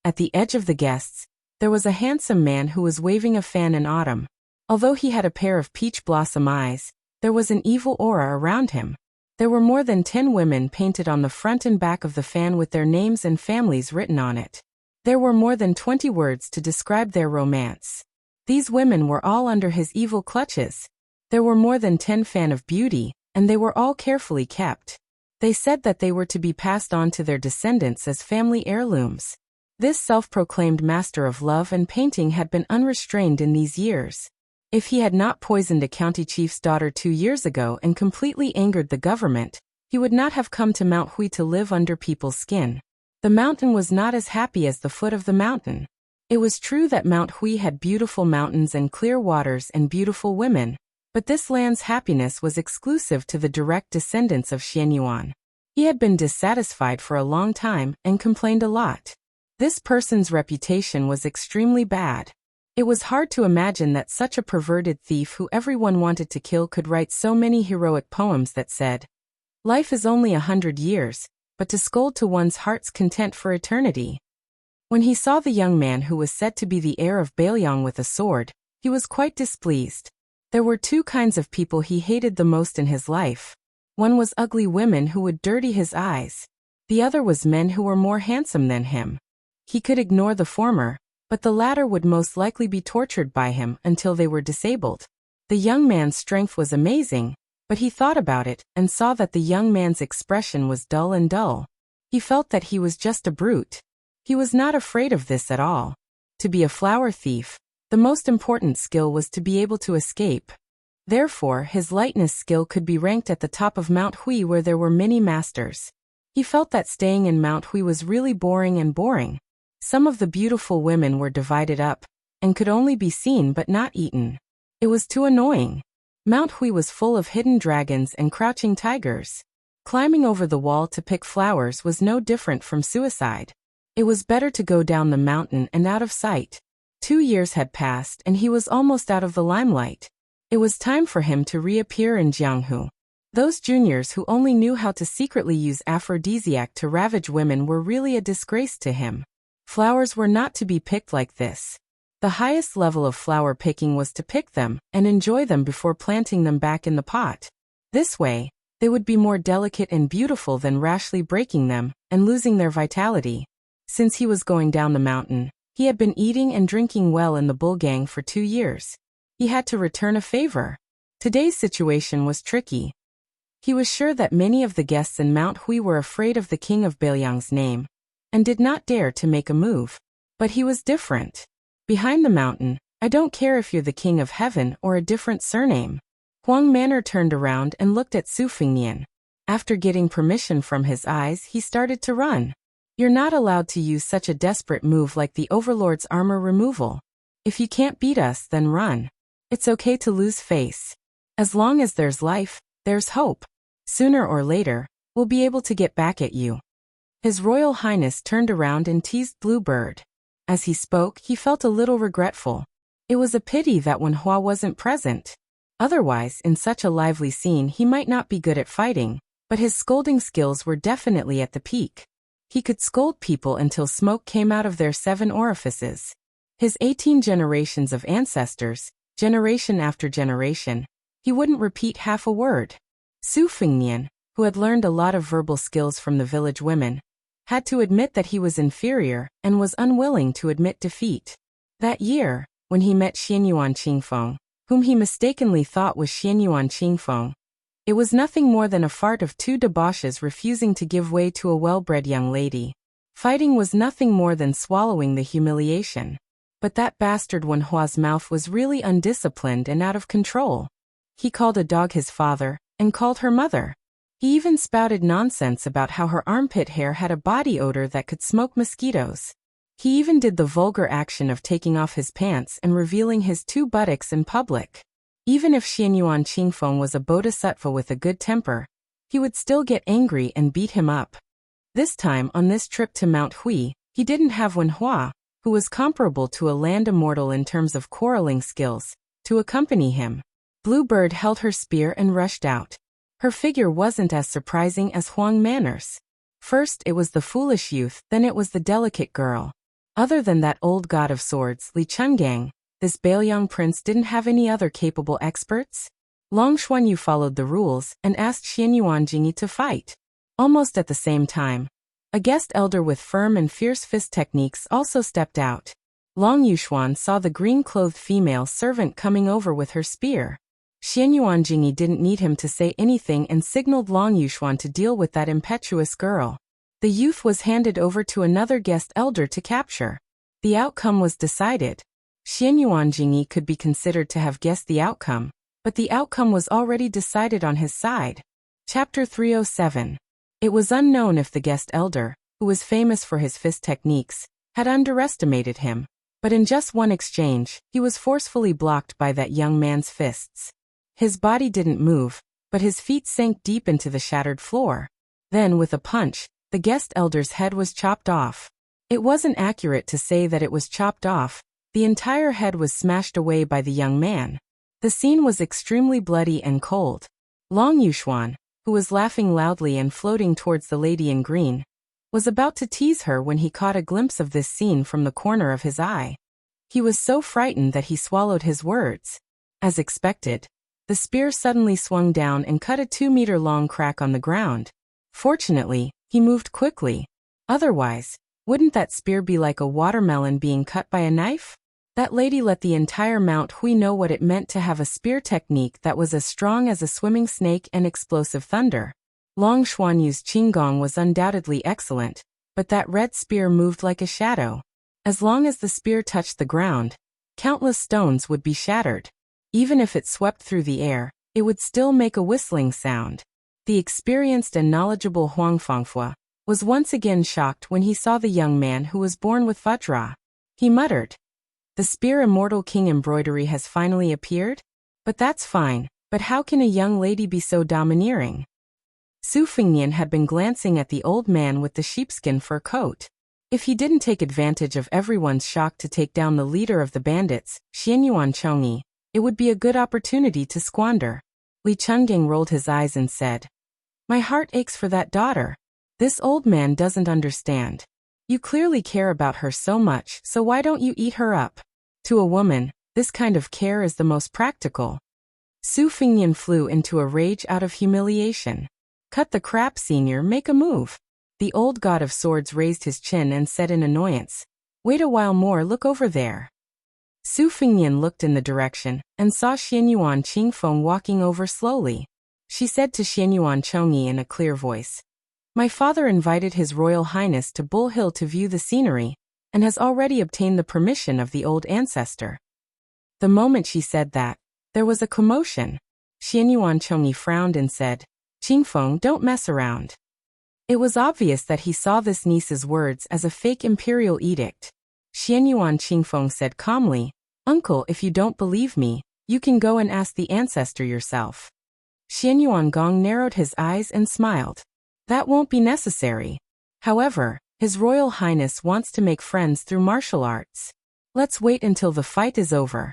At the edge of the guests, there was a handsome man who was waving a fan in autumn. Although he had a pair of peach blossom eyes, there was an evil aura around him. There were more than 10 women painted on the front and back of the fan with their names and families written on it. There were more than 20 words to describe their romance. These women were all under his evil clutches. There were more than 10 fan of beauty, and they were all carefully kept. They said that they were to be passed on to their descendants as family heirlooms. This self-proclaimed master of love and painting had been unrestrained in these years. If he had not poisoned a county chief's daughter 2 years ago and completely angered the government, he would not have come to Mount Hui to live under people's skin. The mountain was not as happy as the foot of the mountain. It was true that Mount Hui had beautiful mountains and clear waters and beautiful women, but this land's happiness was exclusive to the direct descendants of Xianyuan. He had been dissatisfied for a long time and complained a lot. This person's reputation was extremely bad. It was hard to imagine that such a perverted thief who everyone wanted to kill could write so many heroic poems that said, "Life is only 100 years, but to scold to one's heart's content for eternity." When he saw the young man who was said to be the heir of Beiliang with a sword, he was quite displeased. There were 2 kinds of people he hated the most in his life. One was ugly women who would dirty his eyes. The other was men who were more handsome than him. He could ignore the former, but the latter would most likely be tortured by him until they were disabled. The young man's strength was amazing, but he thought about it and saw that the young man's expression was dull and dull. He felt that he was just a brute. He was not afraid of this at all. To be a flower thief, the most important skill was to be able to escape. Therefore, his lightness skill could be ranked at the top of Mount Hui where there were many masters. He felt that staying in Mount Hui was really boring. Some of the beautiful women were divided up, and could only be seen but not eaten. It was too annoying. Mount Hui was full of hidden dragons and crouching tigers. Climbing over the wall to pick flowers was no different from suicide. It was better to go down the mountain and out of sight. 2 years had passed and he was almost out of the limelight. It was time for him to reappear in Jianghu. Those juniors who only knew how to secretly use aphrodisiac to ravage women were really a disgrace to him. Flowers were not to be picked like this. The highest level of flower picking was to pick them and enjoy them before planting them back in the pot. This way, they would be more delicate and beautiful than rashly breaking them and losing their vitality. Since he was going down the mountain, he had been eating and drinking well in the bull gang for 2 years. He had to return a favor. Today's situation was tricky. He was sure that many of the guests in Mount Hui were afraid of the king of Beiliang's name and did not dare to make a move. But he was different. Behind the mountain, I don't care if you're the king of heaven or a different surname. Huang Manor turned around and looked at Su Fengnian. After getting permission from his eyes, he started to run. You're not allowed to use such a desperate move like the Overlord's armor removal. If you can't beat us, then run. It's okay to lose face. As long as there's life, there's hope. Sooner or later, we'll be able to get back at you. His Royal Highness turned around and teased Bluebird. As he spoke, he felt a little regretful. It was a pity that Wen Hua wasn't present. Otherwise, in such a lively scene he might not be good at fighting, but his scolding skills were definitely at the peak. He could scold people until smoke came out of their 7 orifices. His 18 generations of ancestors, generation after generation, he wouldn't repeat half a word. Su Fengnian, who had learned a lot of verbal skills from the village women, had to admit that he was inferior and was unwilling to admit defeat. That year, when he met Xianyuan Qingfeng, whom he mistakenly thought was Xianyuan Qingfeng, it was nothing more than a fart of 2 debauches refusing to give way to a well-bred young lady. Fighting was nothing more than swallowing the humiliation. But that bastard Wen Hua's mouth was really undisciplined and out of control. He called a dog his father, and called her mother. He even spouted nonsense about how her armpit hair had a body odor that could smoke mosquitoes. He even did the vulgar action of taking off his pants and revealing his 2 buttocks in public. Even if Xianyuan Qingfeng was a bodhisattva with a good temper, he would still get angry and beat him up. This time, on this trip to Mount Hui, he didn't have Wen Hua, who was comparable to a land immortal in terms of quarreling skills, to accompany him. Bluebird held her spear and rushed out. Her figure wasn't as surprising as Huang Manor's. First it was the foolish youth, then it was the delicate girl. Other than that old god of swords, Li Chungang, this Beiliang prince didn't have any other capable experts? Long Xuanyu followed the rules and asked Xianyuan Jingyi to fight. Almost at the same time, a guest elder with firm and fierce fist techniques also stepped out. Long Yuxuan saw the green-clothed female servant coming over with her spear. Xianyuan Jingyi didn't need him to say anything and signaled Long Yuxuan to deal with that impetuous girl. The youth was handed over to another guest elder to capture. The outcome was decided. Xianyuan Jingyi could be considered to have guessed the outcome, but the outcome was already decided on his side. Chapter 307. It was unknown if the guest elder, who was famous for his fist techniques, had underestimated him, but in just one exchange, he was forcefully blocked by that young man's fists. His body didn't move, but his feet sank deep into the shattered floor. Then, with a punch, the guest elder's head was chopped off. It wasn't accurate to say that it was chopped off. The entire head was smashed away by the young man. The scene was extremely bloody and cold. Long Yuxuan, who was laughing loudly and floating towards the lady in green, was about to tease her when he caught a glimpse of this scene from the corner of his eye. He was so frightened that he swallowed his words. As expected, the spear suddenly swung down and cut a 2-meter-long crack on the ground. Fortunately, he moved quickly. Otherwise, wouldn't that spear be like a watermelon being cut by a knife? That lady let the entire Mount Hui know what it meant to have a spear technique that was as strong as a swimming snake and explosive thunder. Long Xuanyu's Qinggong was undoubtedly excellent, but that red spear moved like a shadow. As long as the spear touched the ground, countless stones would be shattered. Even if it swept through the air, it would still make a whistling sound. The experienced and knowledgeable Huang Fangfua was once again shocked when he saw the young man who was born with Vajra. He muttered, "The spear immortal king embroidery has finally appeared? But that's fine, but how can a young lady be so domineering?" Su Fengnian had been glancing at the old man with the sheepskin fur coat. If he didn't take advantage of everyone's shock to take down the leader of the bandits, Xianyuan Chongyi, it would be a good opportunity to squander. Li Chungang rolled his eyes and said, "My heart aches for that daughter. This old man doesn't understand. You clearly care about her so much, so why don't you eat her up? To a woman, this kind of care is the most practical." Su Fingyan flew into a rage out of humiliation. "Cut the crap, senior, make a move." The old god of swords raised his chin and said in annoyance, "Wait a while more, look over there." Su Fingyan looked in the direction and saw Xianyuan Qingfeng walking over slowly. She said to Xianyuan Chongyi in a clear voice, "My father invited His Royal Highness to Bull Hill to view the scenery, and has already obtained the permission of the old ancestor." The moment she said that, there was a commotion. Xianyuan Chongyi frowned and said, "Qingfeng, don't mess around." It was obvious that he saw this niece's words as a fake imperial edict. Xianyuan Qingfeng said calmly, "Uncle, if you don't believe me, you can go and ask the ancestor yourself." Xianyuan Gong narrowed his eyes and smiled. "That won't be necessary. However, His Royal Highness wants to make friends through martial arts. Let's wait until the fight is over."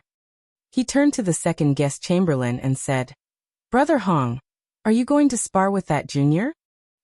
He turned to the second guest chamberlain and said, "Brother Hong, are you going to spar with that junior?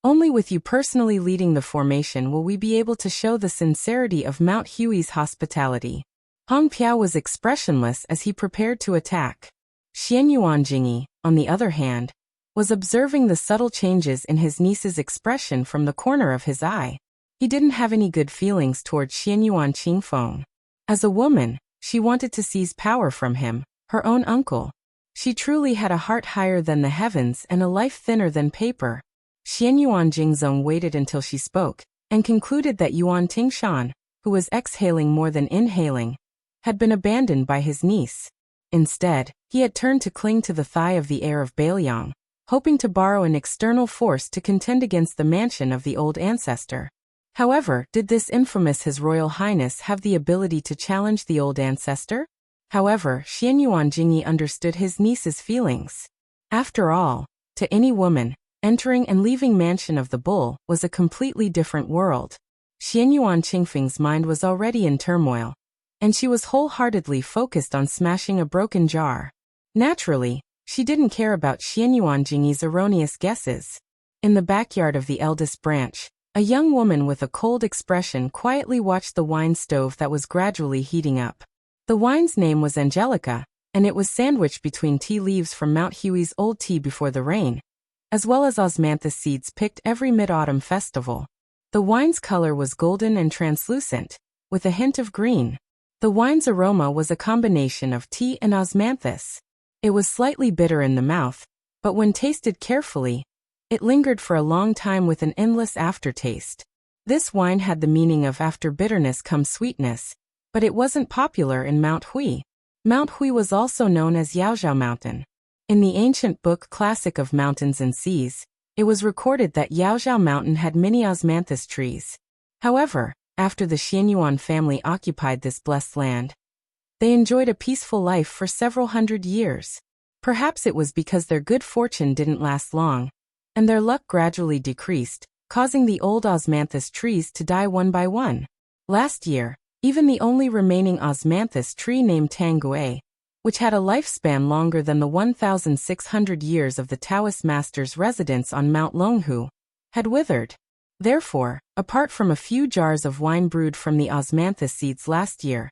Only with you personally leading the formation will we be able to show the sincerity of Mount Hui's hospitality." Hong Piao was expressionless as he prepared to attack. Xianyuan Jingyi, on the other hand, was observing the subtle changes in his niece's expression from the corner of his eye. He didn't have any good feelings towards Xianyuan Qingfeng. As a woman, she wanted to seize power from him, her own uncle. She truly had a heart higher than the heavens and a life thinner than paper. Xianyuan Jingzong waited until she spoke, and concluded that Yuan Tingshan, who was exhaling more than inhaling, had been abandoned by his niece. Instead, he had turned to cling to the thigh of the heir of Bailiang, hoping to borrow an external force to contend against the mansion of the old ancestor. However, did this infamous His Royal Highness have the ability to challenge the old ancestor? However, Xianyuan Jingyi understood his niece's feelings. After all, to any woman, entering and leaving Mansion of the Bull was a completely different world. Xianyuan Qingfeng's mind was already in turmoil, and she was wholeheartedly focused on smashing a broken jar. Naturally, she didn't care about Xianyuan Jingyi's erroneous guesses. In the backyard of the eldest branch, a young woman with a cold expression quietly watched the wine stove that was gradually heating up. The wine's name was Angelica, and it was sandwiched between tea leaves from Mount Hui's old tea before the rain, as well as osmanthus seeds picked every mid-autumn festival. The wine's color was golden and translucent, with a hint of green. The wine's aroma was a combination of tea and osmanthus. It was slightly bitter in the mouth, but when tasted carefully, it lingered for a long time with an endless aftertaste. This wine had the meaning of after bitterness comes sweetness, but it wasn't popular in Mount Hui. Mount Hui was also known as Yaozhao Mountain. In the ancient book Classic of Mountains and Seas, it was recorded that Yaozhao Mountain had many osmanthus trees. However, after the Xianyuan family occupied this blessed land, they enjoyed a peaceful life for several hundred years. Perhaps it was because their good fortune didn't last long, and their luck gradually decreased, causing the old osmanthus trees to die one by one. Last year, even the only remaining osmanthus tree named Tanguay, which had a lifespan longer than the 1,600 years of the Taoist master's residence on Mount Longhu, had withered. Therefore, apart from a few jars of wine brewed from the osmanthus seeds last year,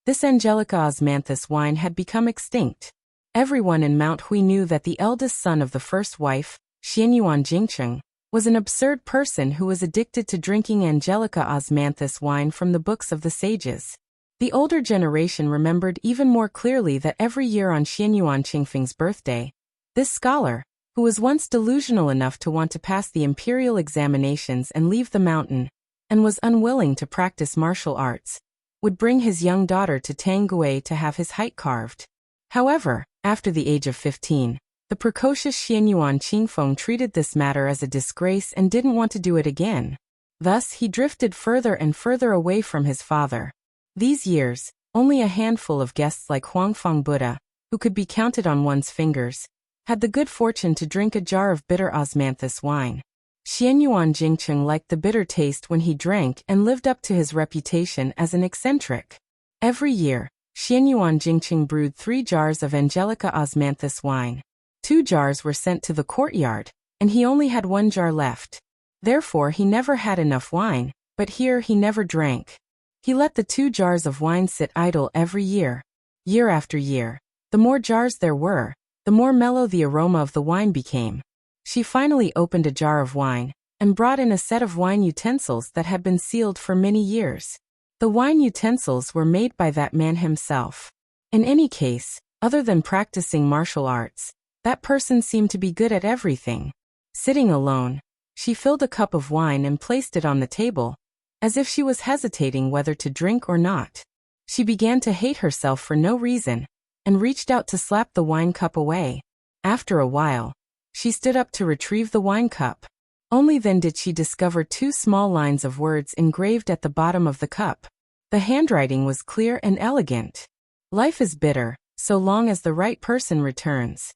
this Angelica osmanthus wine had become extinct. Everyone in Mount Hui knew that the eldest son of the first wife, Xianyuan Jingcheng, was an absurd person who was addicted to drinking Angelica osmanthus wine from the books of the sages. The older generation remembered even more clearly that every year on Xianyuan Qingfeng's birthday, this scholar, who was once delusional enough to want to pass the imperial examinations and leave the mountain, and was unwilling to practice martial arts, would bring his young daughter to Tanguay to have his height carved. However, after the age of 15, the precocious Xianyuan Qingfeng treated this matter as a disgrace and didn't want to do it again. Thus he drifted further and further away from his father. These years, only a handful of guests like Huangfang Buddha, who could be counted on one's fingers, had the good fortune to drink a jar of bitter osmanthus wine. Xianyuan Jingcheng liked the bitter taste when he drank and lived up to his reputation as an eccentric. Every year, Xianyuan Jingcheng brewed 3 jars of Angelica osmanthus wine. 2 jars were sent to the courtyard, and he only had 1 jar left. Therefore he never had enough wine, but here he never drank. He let the 2 jars of wine sit idle every year. Year after year, the more jars there were, the more mellow the aroma of the wine became. She finally opened a jar of wine, and brought in a set of wine utensils that had been sealed for many years. The wine utensils were made by that man himself. In any case, other than practicing martial arts, that person seemed to be good at everything. Sitting alone, she filled a cup of wine and placed it on the table, as if she was hesitating whether to drink or not. She began to hate herself for no reason, and reached out to slap the wine cup away. After a while, she stood up to retrieve the wine cup. Only then did she discover 2 small lines of words engraved at the bottom of the cup. The handwriting was clear and elegant. Life is bitter, so long as the right person returns.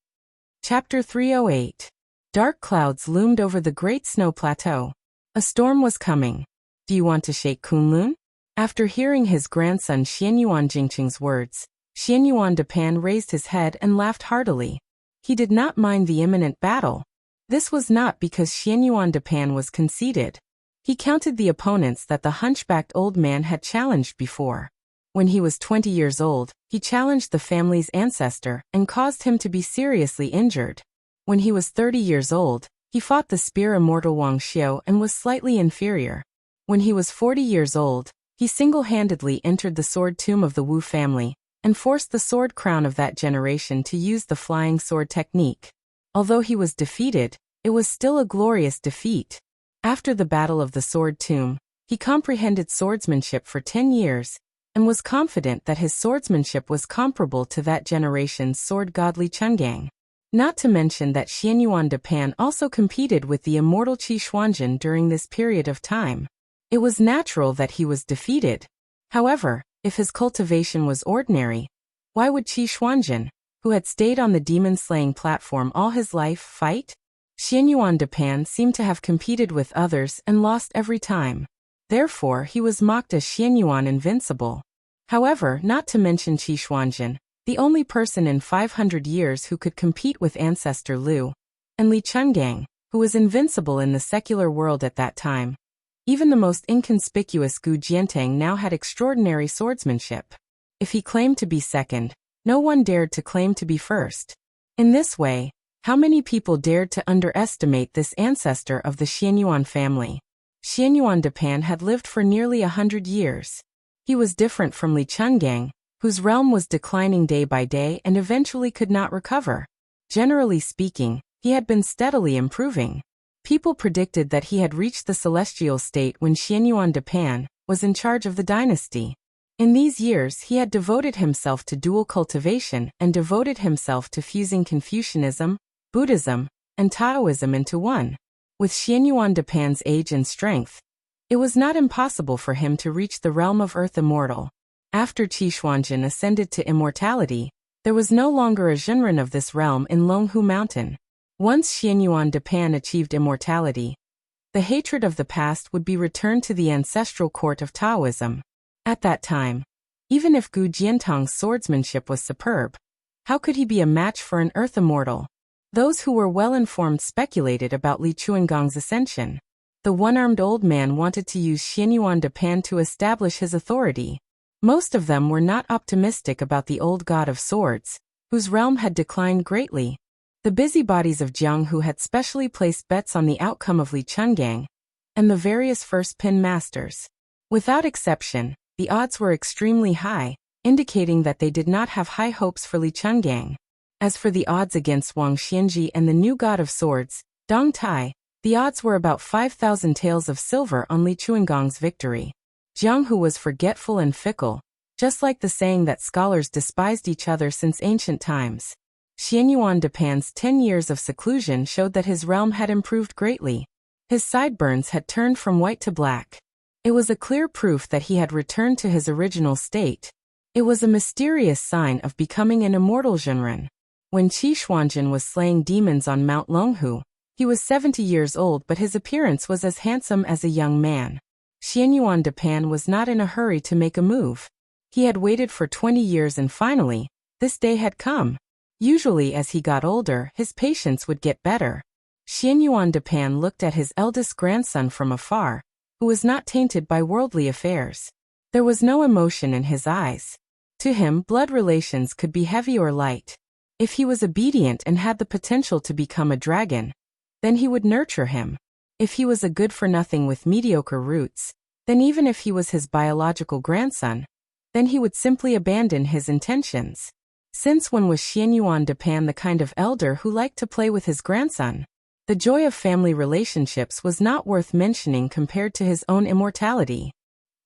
Chapter 308. Dark clouds loomed over the great snow plateau. A storm was coming. Do you want to shake Kunlun? After hearing his grandson Xianyuan Jingcheng's words, Xianyuan Depan raised his head and laughed heartily. He did not mind the imminent battle. This was not because Xianyuan Depan was conceited. He counted the opponents that the hunchbacked old man had challenged before. When he was 20 years old, he challenged the family's ancestor and caused him to be seriously injured. When he was 30 years old, he fought the spear immortal Wang Xiao and was slightly inferior. When he was 40 years old, he single-handedly entered the sword tomb of the Wu family, and forced the sword crown of that generation to use the flying sword technique. Although he was defeated, it was still a glorious defeat. After the Battle of the Sword Tomb, he comprehended swordsmanship for 10 years, and was confident that his swordsmanship was comparable to that generation's sword god Li Chungang. Not to mention that Xianyuan Depan also competed with the immortal Qi Xuanjin during this period of time. It was natural that he was defeated. However, if his cultivation was ordinary, why would Qi Xuanjin, who had stayed on the demon-slaying platform all his life, fight? Xianyuan Depan seemed to have competed with others and lost every time. Therefore he was mocked as Xianyuan Invincible. However, not to mention Qi Xuanjin, the only person in 500 years who could compete with Ancestor Liu, and Li Chungang, who was invincible in the secular world at that time. Even the most inconspicuous Gu Jiantang now had extraordinary swordsmanship. If he claimed to be second, no one dared to claim to be first. In this way, how many people dared to underestimate this ancestor of the Xianyuan family? Xianyuan Depan had lived for nearly 100 years. He was different from Li Chungang, whose realm was declining day by day and eventually could not recover. Generally speaking, he had been steadily improving. People predicted that he had reached the celestial state when Xianyuan Depan was in charge of the dynasty. In these years he had devoted himself to dual cultivation and devoted himself to fusing Confucianism, Buddhism, and Taoism into one. With Xianyuan Depan's age and strength, it was not impossible for him to reach the realm of Earth Immortal. After Qi Xuanjin ascended to immortality, there was no longer a Zhenren of this realm in Longhu Mountain. Once Xianyuan Depan achieved immortality, the hatred of the past would be returned to the ancestral court of Taoism. At that time, even if Gu Jiantang's swordsmanship was superb, how could he be a match for an Earth Immortal? Those who were well-informed speculated about Li Chuangong's ascension. The one-armed old man wanted to use Xianyuan Depan to establish his authority. Most of them were not optimistic about the old god of swords, whose realm had declined greatly. The busybodies of Jianghu had specially placed bets on the outcome of Li Chungang, and the various first pin masters. Without exception, the odds were extremely high, indicating that they did not have high hopes for Li Chungang. As for the odds against Wang Xianji and the new god of swords, Dong Tai, the odds were about 5,000 taels of silver on Li Chuangong's victory. Jianghu was forgetful and fickle, just like the saying that scholars despised each other since ancient times. Xianyuan Depan's 10 years of seclusion showed that his realm had improved greatly. His sideburns had turned from white to black. It was a clear proof that he had returned to his original state. It was a mysterious sign of becoming an immortal Zhenren. When Qi Xuanjin was slaying demons on Mount Longhu, He was 70 years old, but his appearance was as handsome as a young man. Xianyuan de Pan was not in a hurry to make a move. He had waited for 20 years and finally, this day had come. Usually as he got older, his patience would get better. Xianyuan de Pan looked at his eldest grandson from afar, who was not tainted by worldly affairs. There was no emotion in his eyes. To him, blood relations could be heavy or light. If he was obedient and had the potential to become a dragon, then he would nurture him. If he was a good-for-nothing with mediocre roots, then even if he was his biological grandson, then he would simply abandon his intentions. Since when was Xianyuan de Pan the kind of elder who liked to play with his grandson? The joy of family relationships was not worth mentioning compared to his own immortality.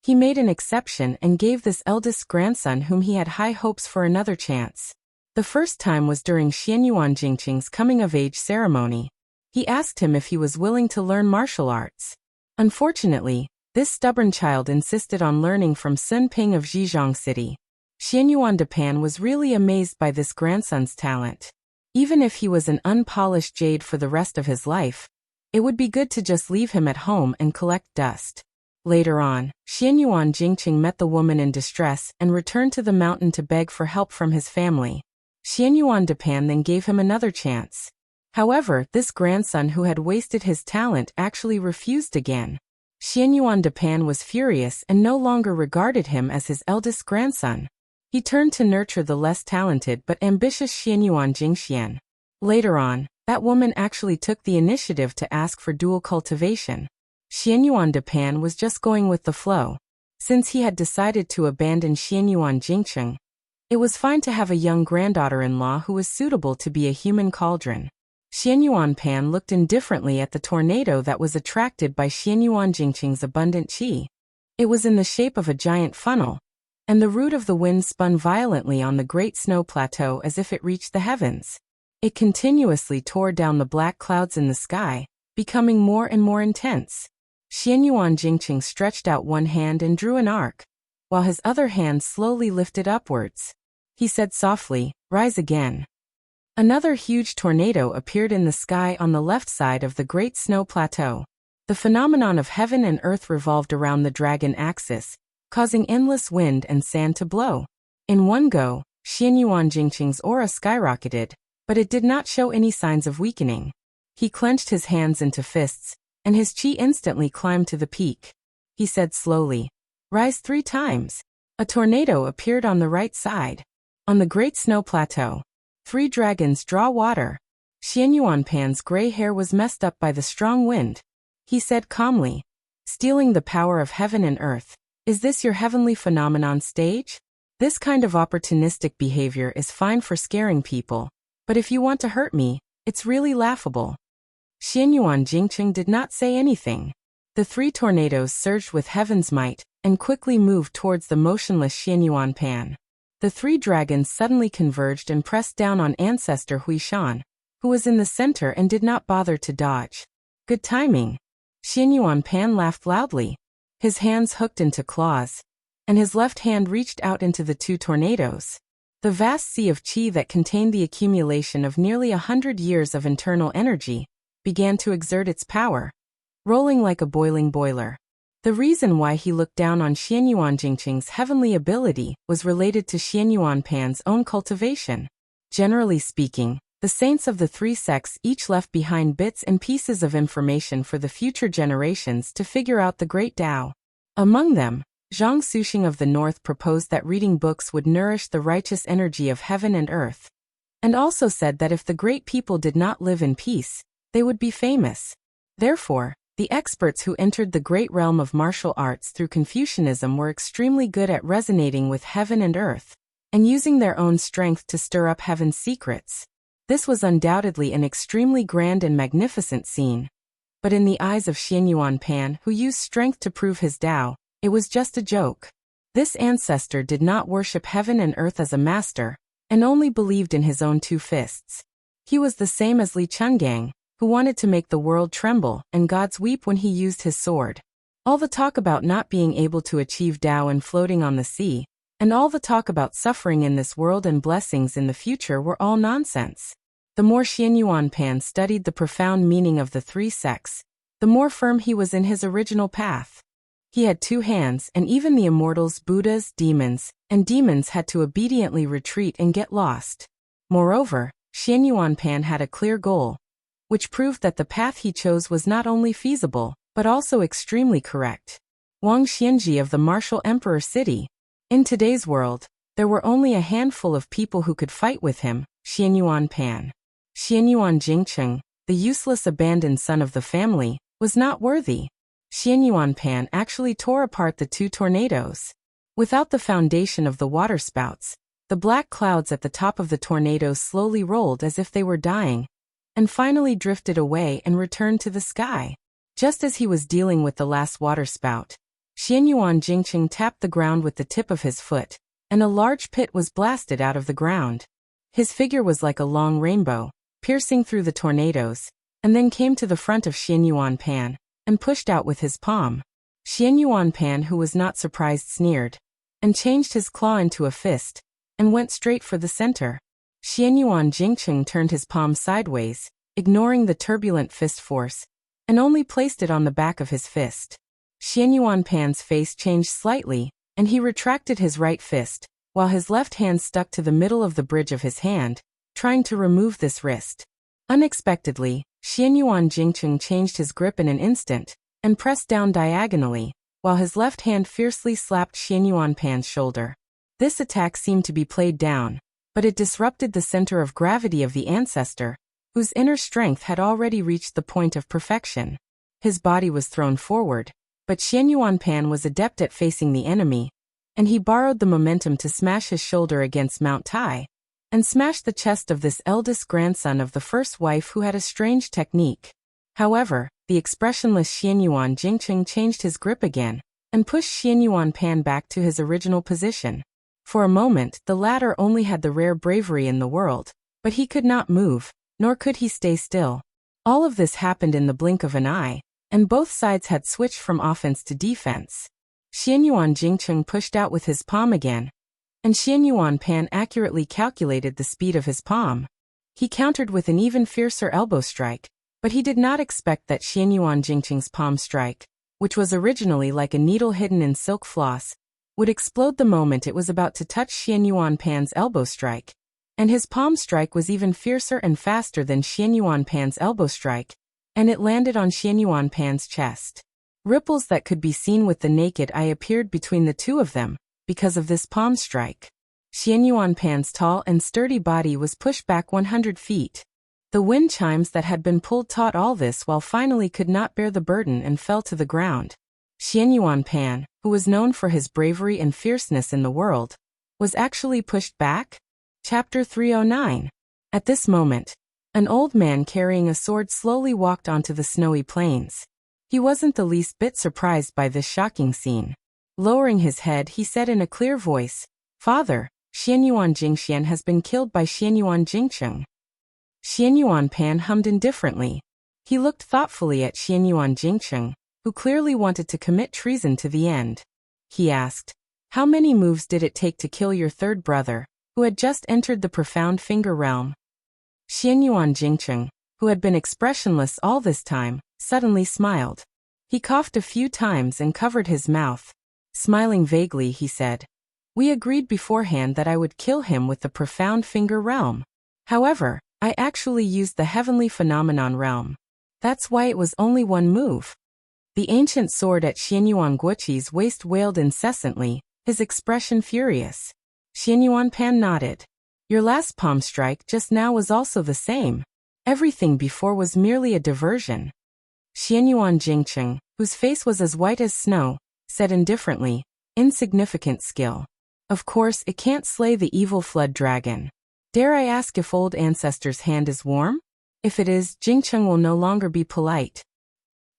He made an exception and gave this eldest grandson whom he had high hopes for another chance. The first time was during Xianyuan Jingqing's coming-of-age ceremony. He asked him if he was willing to learn martial arts. Unfortunately, this stubborn child insisted on learning from Sun Ping of Zhejiang City. Xianyuan de Pan was really amazed by this grandson's talent. Even if he was an unpolished jade for the rest of his life, it would be good to just leave him at home and collect dust. Later on, Xianyuan Jingqing met the woman in distress and returned to the mountain to beg for help from his family. Xianyuan de Pan then gave him another chance. However, this grandson who had wasted his talent actually refused again. Xianyuan de Pan was furious and no longer regarded him as his eldest grandson. He turned to nurture the less talented but ambitious Xianyuan Jingxian. Later on, that woman actually took the initiative to ask for dual cultivation. Xianyuan de Pan was just going with the flow. Since he had decided to abandon Xianyuan Jingqing, it was fine to have a young granddaughter-in-law who was suitable to be a human cauldron. Xianyuan Pan looked indifferently at the tornado that was attracted by Xianyuan Jingqing's abundant qi. It was in the shape of a giant funnel, and the root of the wind spun violently on the great snow plateau as if it reached the heavens. It continuously tore down the black clouds in the sky, becoming more and more intense. Xianyuan Jingqing stretched out one hand and drew an arc, while his other hand slowly lifted upwards. He said softly, "Rise again." Another huge tornado appeared in the sky on the left side of the Great Snow Plateau. The phenomenon of heaven and earth revolved around the dragon axis, causing endless wind and sand to blow. In one go, Xianyuan Jingqing's aura skyrocketed, but it did not show any signs of weakening. He clenched his hands into fists, and his qi instantly climbed to the peak. He said slowly, "Rise 3 times." A tornado appeared on the right side. On the Great Snow Plateau, 3 dragons draw water. Xianyuan Pan's gray hair was messed up by the strong wind. He said calmly, "Stealing the power of heaven and earth, is this your heavenly phenomenon stage? This kind of opportunistic behavior is fine for scaring people, but if you want to hurt me, it's really laughable." Xianyuan Jingqing did not say anything. The 3 tornadoes surged with heaven's might and quickly moved towards the motionless Xianyuan Pan. The 3 dragons suddenly converged and pressed down on ancestor Huishan, who was in the center and did not bother to dodge. Good timing. Xianyuan Pan laughed loudly. His hands hooked into claws, and his left hand reached out into the 2 tornadoes. The vast sea of qi that contained the accumulation of nearly 100 years of internal energy began to exert its power, rolling like a boiling boiler. The reason why he looked down on Xianyuan Jingqing's heavenly ability was related to Xianyuan Pan's own cultivation. Generally speaking, the saints of the 3 sects each left behind bits and pieces of information for the future generations to figure out the great Tao. Among them, Zhang Suxing of the North proposed that reading books would nourish the righteous energy of heaven and earth, and also said that if the great people did not live in peace, they would be famous. Therefore, the experts who entered the great realm of martial arts through Confucianism were extremely good at resonating with heaven and earth, and using their own strength to stir up heaven's secrets. This was undoubtedly an extremely grand and magnificent scene. But in the eyes of Xianyuan Pan, who used strength to prove his Tao, it was just a joke. This ancestor did not worship heaven and earth as a master, and only believed in his own 2 fists. He was the same as Li Chungang, who wanted to make the world tremble and gods weep when he used his sword. All the talk about not being able to achieve Tao and floating on the sea, and all the talk about suffering in this world and blessings in the future were all nonsense. The more Xianyuan Pan studied the profound meaning of the three sects, the more firm he was in his original path. He had 2 hands, and even the immortals, Buddhas, demons, and demons had to obediently retreat and get lost. Moreover, Xianyuan Pan had a clear goal, which proved that the path he chose was not only feasible, but also extremely correct. Wang Xianji of the martial emperor city. In today's world, there were only a handful of people who could fight with him, Xianyuan Pan. Xianyuan Jingcheng, the useless abandoned son of the family, was not worthy. Xianyuan Pan actually tore apart the 2 tornadoes. Without the foundation of the waterspouts, the black clouds at the top of the tornadoes slowly rolled as if they were dying, and finally drifted away and returned to the sky. Just as he was dealing with the last waterspout, Xianyuan Jingcheng tapped the ground with the tip of his foot, and a large pit was blasted out of the ground. His figure was like a long rainbow, piercing through the tornadoes, and then came to the front of Xianyuan Pan, and pushed out with his palm. Xianyuan Pan, who was not surprised, sneered, and changed his claw into a fist, and went straight for the center. Xianyuan Jingcheng turned his palm sideways, ignoring the turbulent fist force, and only placed it on the back of his fist. Xianyuan Pan's face changed slightly, and he retracted his right fist, while his left hand stuck to the middle of the bridge of his hand, trying to remove this wrist. Unexpectedly, Xianyuan Jingcheng changed his grip in an instant, and pressed down diagonally, while his left hand fiercely slapped Xianyuan Pan's shoulder. This attack seemed to be played down, but it disrupted the center of gravity of the ancestor, whose inner strength had already reached the point of perfection. His body was thrown forward, but Xianyuan Pan was adept at facing the enemy, and he borrowed the momentum to smash his shoulder against Mount Tai, and smashed the chest of this eldest grandson of the first wife who had a strange technique. However, the expressionless Xianyuan Jingcheng changed his grip again, and pushed Xianyuan Pan back to his original position. For a moment, the latter only had the rare bravery in the world, but he could not move, nor could he stay still. All of this happened in the blink of an eye, and both sides had switched from offense to defense. Xianyuan Jingcheng pushed out with his palm again, and Xianyuan Pan accurately calculated the speed of his palm. He countered with an even fiercer elbow strike, but he did not expect that Xianyuan Jingcheng's palm strike, which was originally like a needle hidden in silk floss, would explode the moment it was about to touch Xianyuan Pan's elbow strike. And his palm strike was even fiercer and faster than Xianyuan Pan's elbow strike, and it landed on Xianyuan Pan's chest. Ripples that could be seen with the naked eye appeared between the two of them, because of this palm strike. Xianyuan Pan's tall and sturdy body was pushed back 100 feet. The wind chimes that had been pulled taught all this while finally could not bear the burden and fell to the ground. Xianyuan Pan, who was known for his bravery and fierceness in the world, was actually pushed back? Chapter 309. At this moment, an old man carrying a sword slowly walked onto the snowy plains. He wasn't the least bit surprised by this shocking scene. Lowering his head, he said in a clear voice, "Father, Xianyuan Jingxian has been killed by Xianyuan Jingcheng." Xianyuan Pan hummed indifferently. He looked thoughtfully at Xianyuan Jingcheng, who clearly wanted to commit treason to the end. He asked, "How many moves did it take to kill your third brother, who had just entered the profound finger realm?" Xianyuan Jingcheng, who had been expressionless all this time, suddenly smiled. He coughed a few times and covered his mouth. Smiling vaguely, he said, "We agreed beforehand that I would kill him with the profound finger realm. However, I actually used the heavenly phenomenon realm. That's why it was only one move." The ancient sword at Xianyuan Guoqi's waist wailed incessantly, his expression furious. Xianyuan Pan nodded. "Your last palm strike just now was also the same. Everything before was merely a diversion." Xianyuan Jingcheng, whose face was as white as snow, said indifferently, "Insignificant skill. Of course it can't slay the evil flood dragon. Dare I ask if old ancestor's hand is warm? If it is, Jingcheng will no longer be polite."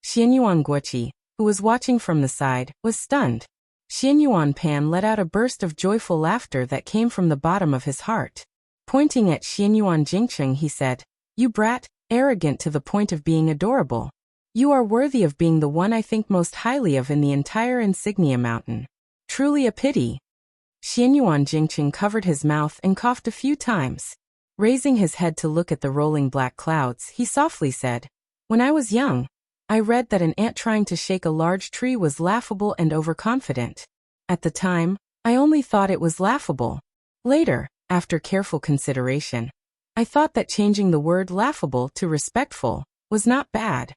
Xianyuan Guoqi, who was watching from the side, was stunned. Xianyuan Pan let out a burst of joyful laughter that came from the bottom of his heart. Pointing at Xianyuan Jingcheng, he said, "You brat, arrogant to the point of being adorable. You are worthy of being the one I think most highly of in the entire Insignia Mountain. Truly a pity." Xianyuan Jingcheng covered his mouth and coughed a few times. Raising his head to look at the rolling black clouds, he softly said, "When I was young, I read that an ant trying to shake a large tree was laughable and overconfident. At the time, I only thought it was laughable. Later, after careful consideration, I thought that changing the word laughable to respectful was not bad.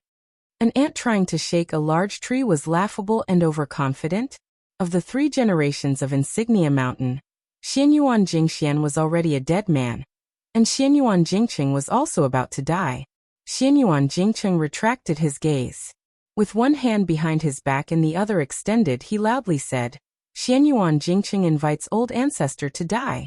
An ant trying to shake a large tree was laughable and overconfident?" Of the 3 generations of Insignia Mountain, Xianyuan Jingxian was already a dead man, and Xianyuan Jingqing was also about to die. Xianyuan Jingqing retracted his gaze. With one hand behind his back and the other extended, he loudly said, "Xianyuan Jingqing invites old ancestor to die."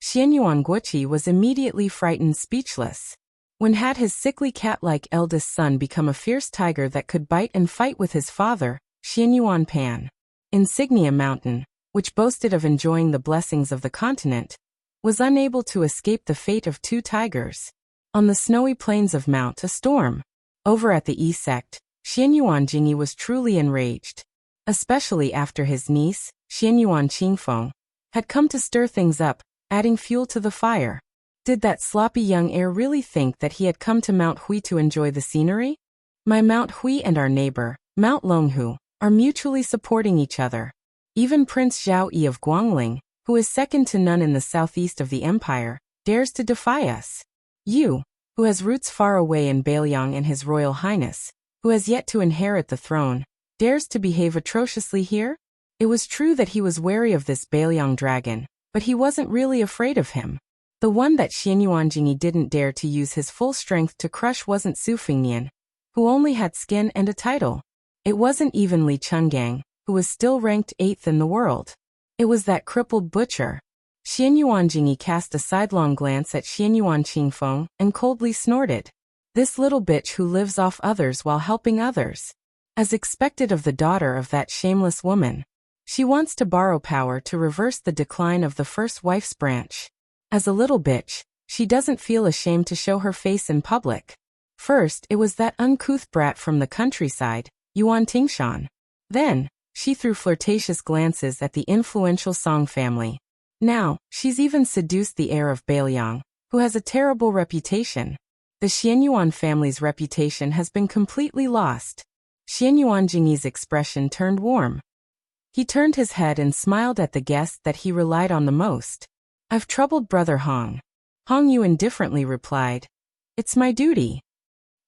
Xianyuan Guoqi was immediately frightened, speechless. When had his sickly cat-like eldest son become a fierce tiger that could bite and fight with his father, Xianyuan Pan? Insignia Mountain, which boasted of enjoying the blessings of the continent, was unable to escape the fate of 2 tigers. On the snowy plains of Mount, a storm. Over at the east sect, Xianyuan Jingyi was truly enraged, especially after his niece, Xianyuan Qingfeng, had come to stir things up, adding fuel to the fire. Did that sloppy young heir really think that he had come to Mount Hui to enjoy the scenery? My Mount Hui and our neighbor, Mount Longhu, are mutually supporting each other. Even Prince Zhao Yi of Guangling, who is second to none in the southeast of the empire, dares to defy us. You, who has roots far away in Bailiang, and His Royal Highness, who has yet to inherit the throne, dares to behave atrociously here? It was true that he was wary of this Bailiang dragon, but he wasn't really afraid of him. The one that Xianyuan Jingyi didn't dare to use his full strength to crush wasn't Su Fingnian, who only had skin and a title. It wasn't even Li Chungang, who was still ranked 8th in the world. It was that crippled butcher. Xianyuan Jingyi cast a sidelong glance at Xianyuan Qingfeng and coldly snorted. This little bitch who lives off others while helping others. As expected of the daughter of that shameless woman. She wants to borrow power to reverse the decline of the first wife's branch. As a little bitch, she doesn't feel ashamed to show her face in public. First, it was that uncouth brat from the countryside, Yuan Tingshan. Then, she threw flirtatious glances at the influential Song family. Now, she's even seduced the heir of Bailiang, who has a terrible reputation. The Xianyuan family's reputation has been completely lost. Xianyuan Jingyi's expression turned warm. He turned his head and smiled at the guest that he relied on the most. "I've troubled Brother Hong." Hong Yu indifferently replied, "It's my duty."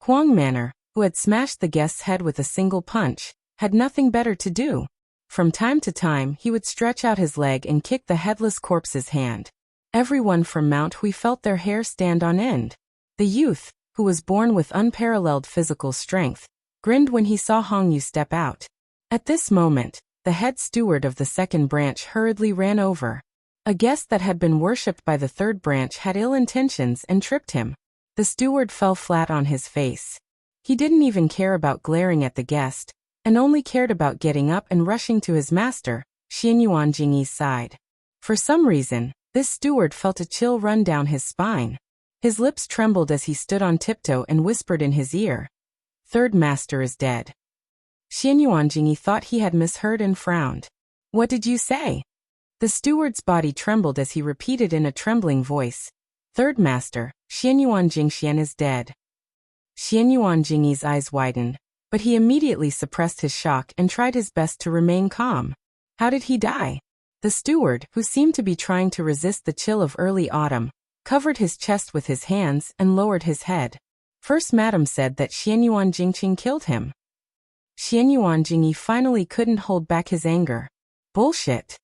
Huang Manor, who had smashed the guest's head with a single punch, had nothing better to do. From time to time, he would stretch out his leg and kick the headless corpse's hand. Everyone from Mount Hui felt their hair stand on end. The youth, who was born with unparalleled physical strength, grinned when he saw Hong Yu step out. At this moment, the head steward of the second branch hurriedly ran over. A guest that had been worshipped by the third branch had ill intentions and tripped him. The steward fell flat on his face. He didn't even care about glaring at the guest, and only cared about getting up and rushing to his master, Xianyuan Jingyi's side. For some reason, this steward felt a chill run down his spine. His lips trembled as he stood on tiptoe and whispered in his ear, "Third master is dead." Xianyuan Jingyi thought he had misheard and frowned. "What did you say?" The steward's body trembled as he repeated in a trembling voice, "Third master, Xianyuan Jingxian is dead." Xianyuan Jingyi's eyes widened, but he immediately suppressed his shock and tried his best to remain calm. How did he die? The steward, who seemed to be trying to resist the chill of early autumn, covered his chest with his hands and lowered his head. First Madam said that Xianyuan Jingqing killed him. Xianyuan Jingyi finally couldn't hold back his anger. "Bullshit,"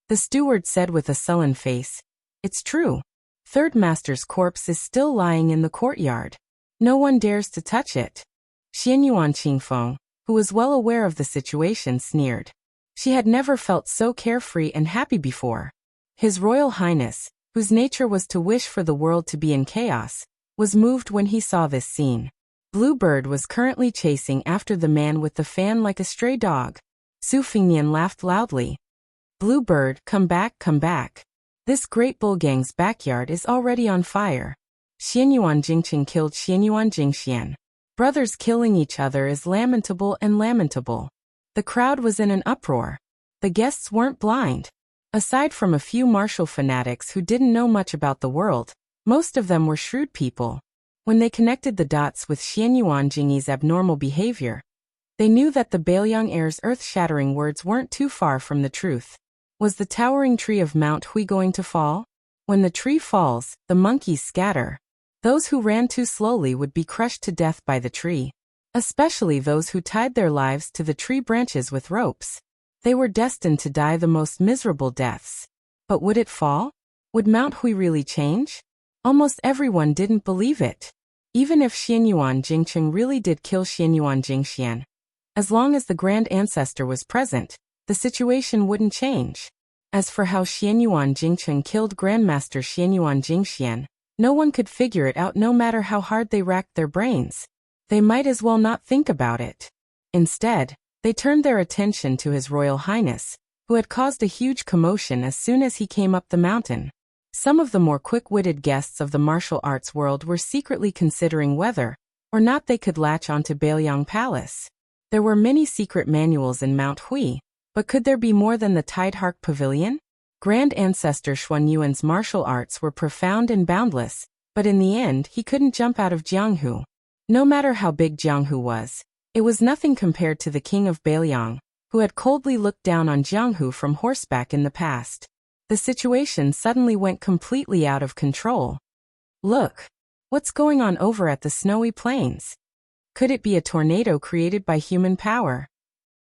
the steward said with a sullen face. "It's true. Third master's corpse is still lying in the courtyard. No one dares to touch it." Xianyuan Qingfeng, who was well aware of the situation, sneered. She had never felt so carefree and happy before. His Royal Highness, whose nature was to wish for the world to be in chaos, was moved when he saw this scene. Bluebird was currently chasing after the man with the fan like a stray dog. Su Fingnian laughed loudly. "Bluebird, come back, come back. This great bull gang's backyard is already on fire." Xianyuan Jingqing killed Xianyuan Jingxian. Brothers killing each other is lamentable and lamentable. The crowd was in an uproar. The guests weren't blind. Aside from a few martial fanatics who didn't know much about the world, Most of them were shrewd people. When they connected the dots with Xianyuan Jingyi's abnormal behavior, they knew that the Baoyang heir's earth-shattering words weren't too far from the truth. Was the towering tree of Mount Hui going to fall? When the tree falls, the monkeys scatter. Those who ran too slowly would be crushed to death by the tree. Especially those who tied their lives to the tree branches with ropes. They were destined to die the most miserable deaths. But would it fall? Would Mount Hui really change? Almost everyone didn't believe it. Even if Xianyuan Jingcheng really did kill Xianyuan Jingxian, as long as the Grand Ancestor was present, the situation wouldn't change. As for how Xianyuan Jingcheng killed Grandmaster Xianyuan Jingxian, no one could figure it out no matter how hard they racked their brains. They might as well not think about it. Instead, they turned their attention to His Royal Highness, who had caused a huge commotion as soon as he came up the mountain. Some of the more quick-witted guests of the martial arts world were secretly considering whether or not they could latch onto Baoyang Palace. There were many secret manuals in Mount Hui, but could there be more than the Tidehark Pavilion? Grand Ancestor Xuanyuan's martial arts were profound and boundless, but in the end he couldn't jump out of Jianghu. No matter how big Jianghu was, it was nothing compared to the king of Baoyang, who had coldly looked down on Jianghu from horseback in the past. The situation suddenly went completely out of control. Look! What's going on over at the snowy plains? Could it be a tornado created by human power?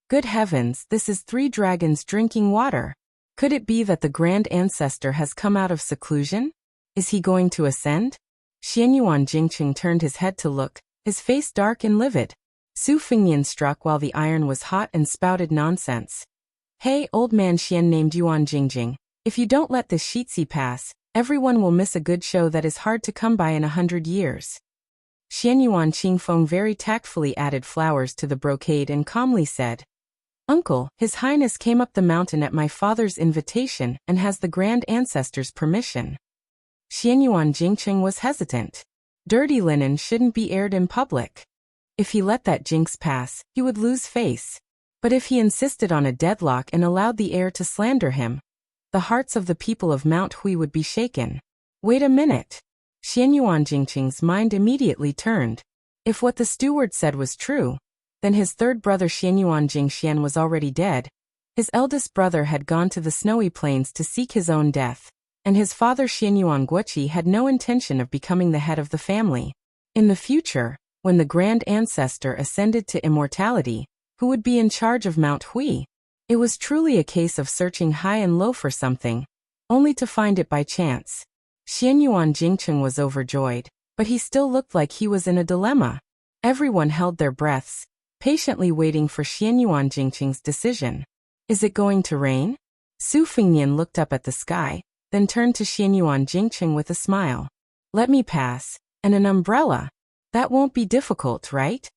Good heavens, this is 3 dragons drinking water. Could it be that the Grand Ancestor has come out of seclusion? Is he going to ascend? Xianyuan Jingcheng turned his head to look, his face dark and livid. Su Fengnian struck while the iron was hot and spouted nonsense. Hey, old man Xian named Yuan Jingjing, if you don't let this Shitsi pass, everyone will miss a good show that is hard to come by in 100 years. Xianyuan Qingfeng very tactfully added flowers to the brocade and calmly said, Uncle, His Highness came up the mountain at my father's invitation and has the Grand Ancestor's permission. Xianyuan Jingcheng was hesitant. Dirty linen shouldn't be aired in public. If he let that jinx pass, he would lose face. But if he insisted on a deadlock and allowed the heir to slander him, the hearts of the people of Mount Hui would be shaken. Wait a minute. Xianyuan Jingcheng's mind immediately turned. If what the steward said was true, then his third brother Xianyuan Jingxian was already dead. His eldest brother had gone to the snowy plains to seek his own death, and his father Xianyuan Guoqi had no intention of becoming the head of the family. In the future, when the Grand Ancestor ascended to immortality, who would be in charge of Mount Hui? It was truly a case of searching high and low for something, only to find it by chance. Xianyuan Jingcheng was overjoyed, but he still looked like he was in a dilemma. Everyone held their breaths, patiently waiting for Xianyuan Jingcheng's decision. Is it going to rain? Su Fengnian looked up at the sky, then turned to Xianyuan Jingcheng with a smile. Let me pass, and an umbrella. That won't be difficult, right?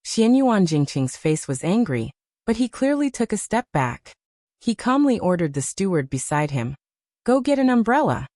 Xianyuan Jingcheng's face was angry, but he clearly took a step back. He calmly ordered the steward beside him, Go get an umbrella.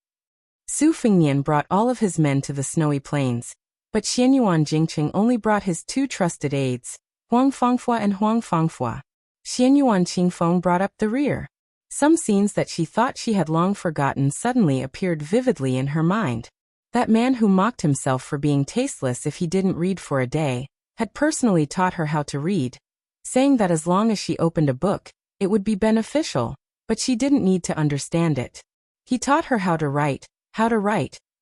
Su Fengnian brought all of his men to the snowy plains, but Xianyuan Jingcheng only brought his 2 trusted aides, Huang Fangfua and Huang Fangfua. Xianyuan Qingfeng brought up the rear. Some scenes that she thought she had long forgotten suddenly appeared vividly in her mind. That man who mocked himself for being tasteless if he didn't read for a day, had personally taught her how to read, saying that as long as she opened a book, it would be beneficial, but she didn't need to understand it. He taught her how to write,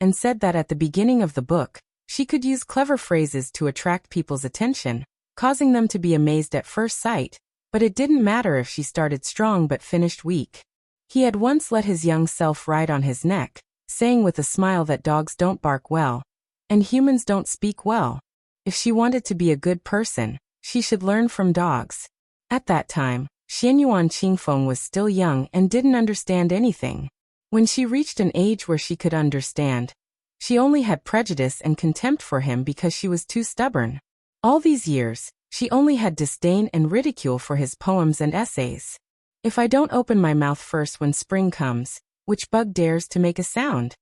and said that at the beginning of the book, she could use clever phrases to attract people's attention, causing them to be amazed at first sight, but it didn't matter if she started strong but finished weak. He had once let his young self ride on his neck, saying with a smile that dogs don't bark well, and humans don't speak well. If she wanted to be a good person, she should learn from dogs. At that time, Xianyuan Qingfeng was still young and didn't understand anything. When she reached an age where she could understand, she only had prejudice and contempt for him because she was too stubborn. All these years, she only had disdain and ridicule for his poems and essays. If I don't open my mouth first when spring comes, which bug dares to make a sound?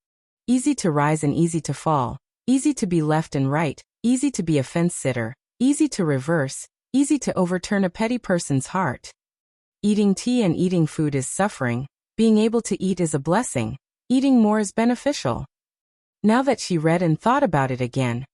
Easy to rise and easy to fall, easy to be left and right, easy to be a fence-sitter, easy to reverse, easy to overturn a petty person's heart. Eating tea and eating food is suffering, being able to eat is a blessing, eating more is beneficial. Now that she read and thought about it again,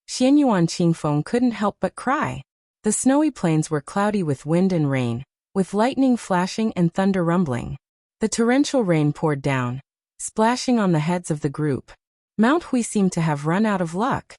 Xianyuan Qingfeng couldn't help but cry. The snowy plains were cloudy with wind and rain, with lightning flashing and thunder rumbling. The torrential rain poured down, splashing on the heads of the group. Mount Hui seemed to have run out of luck.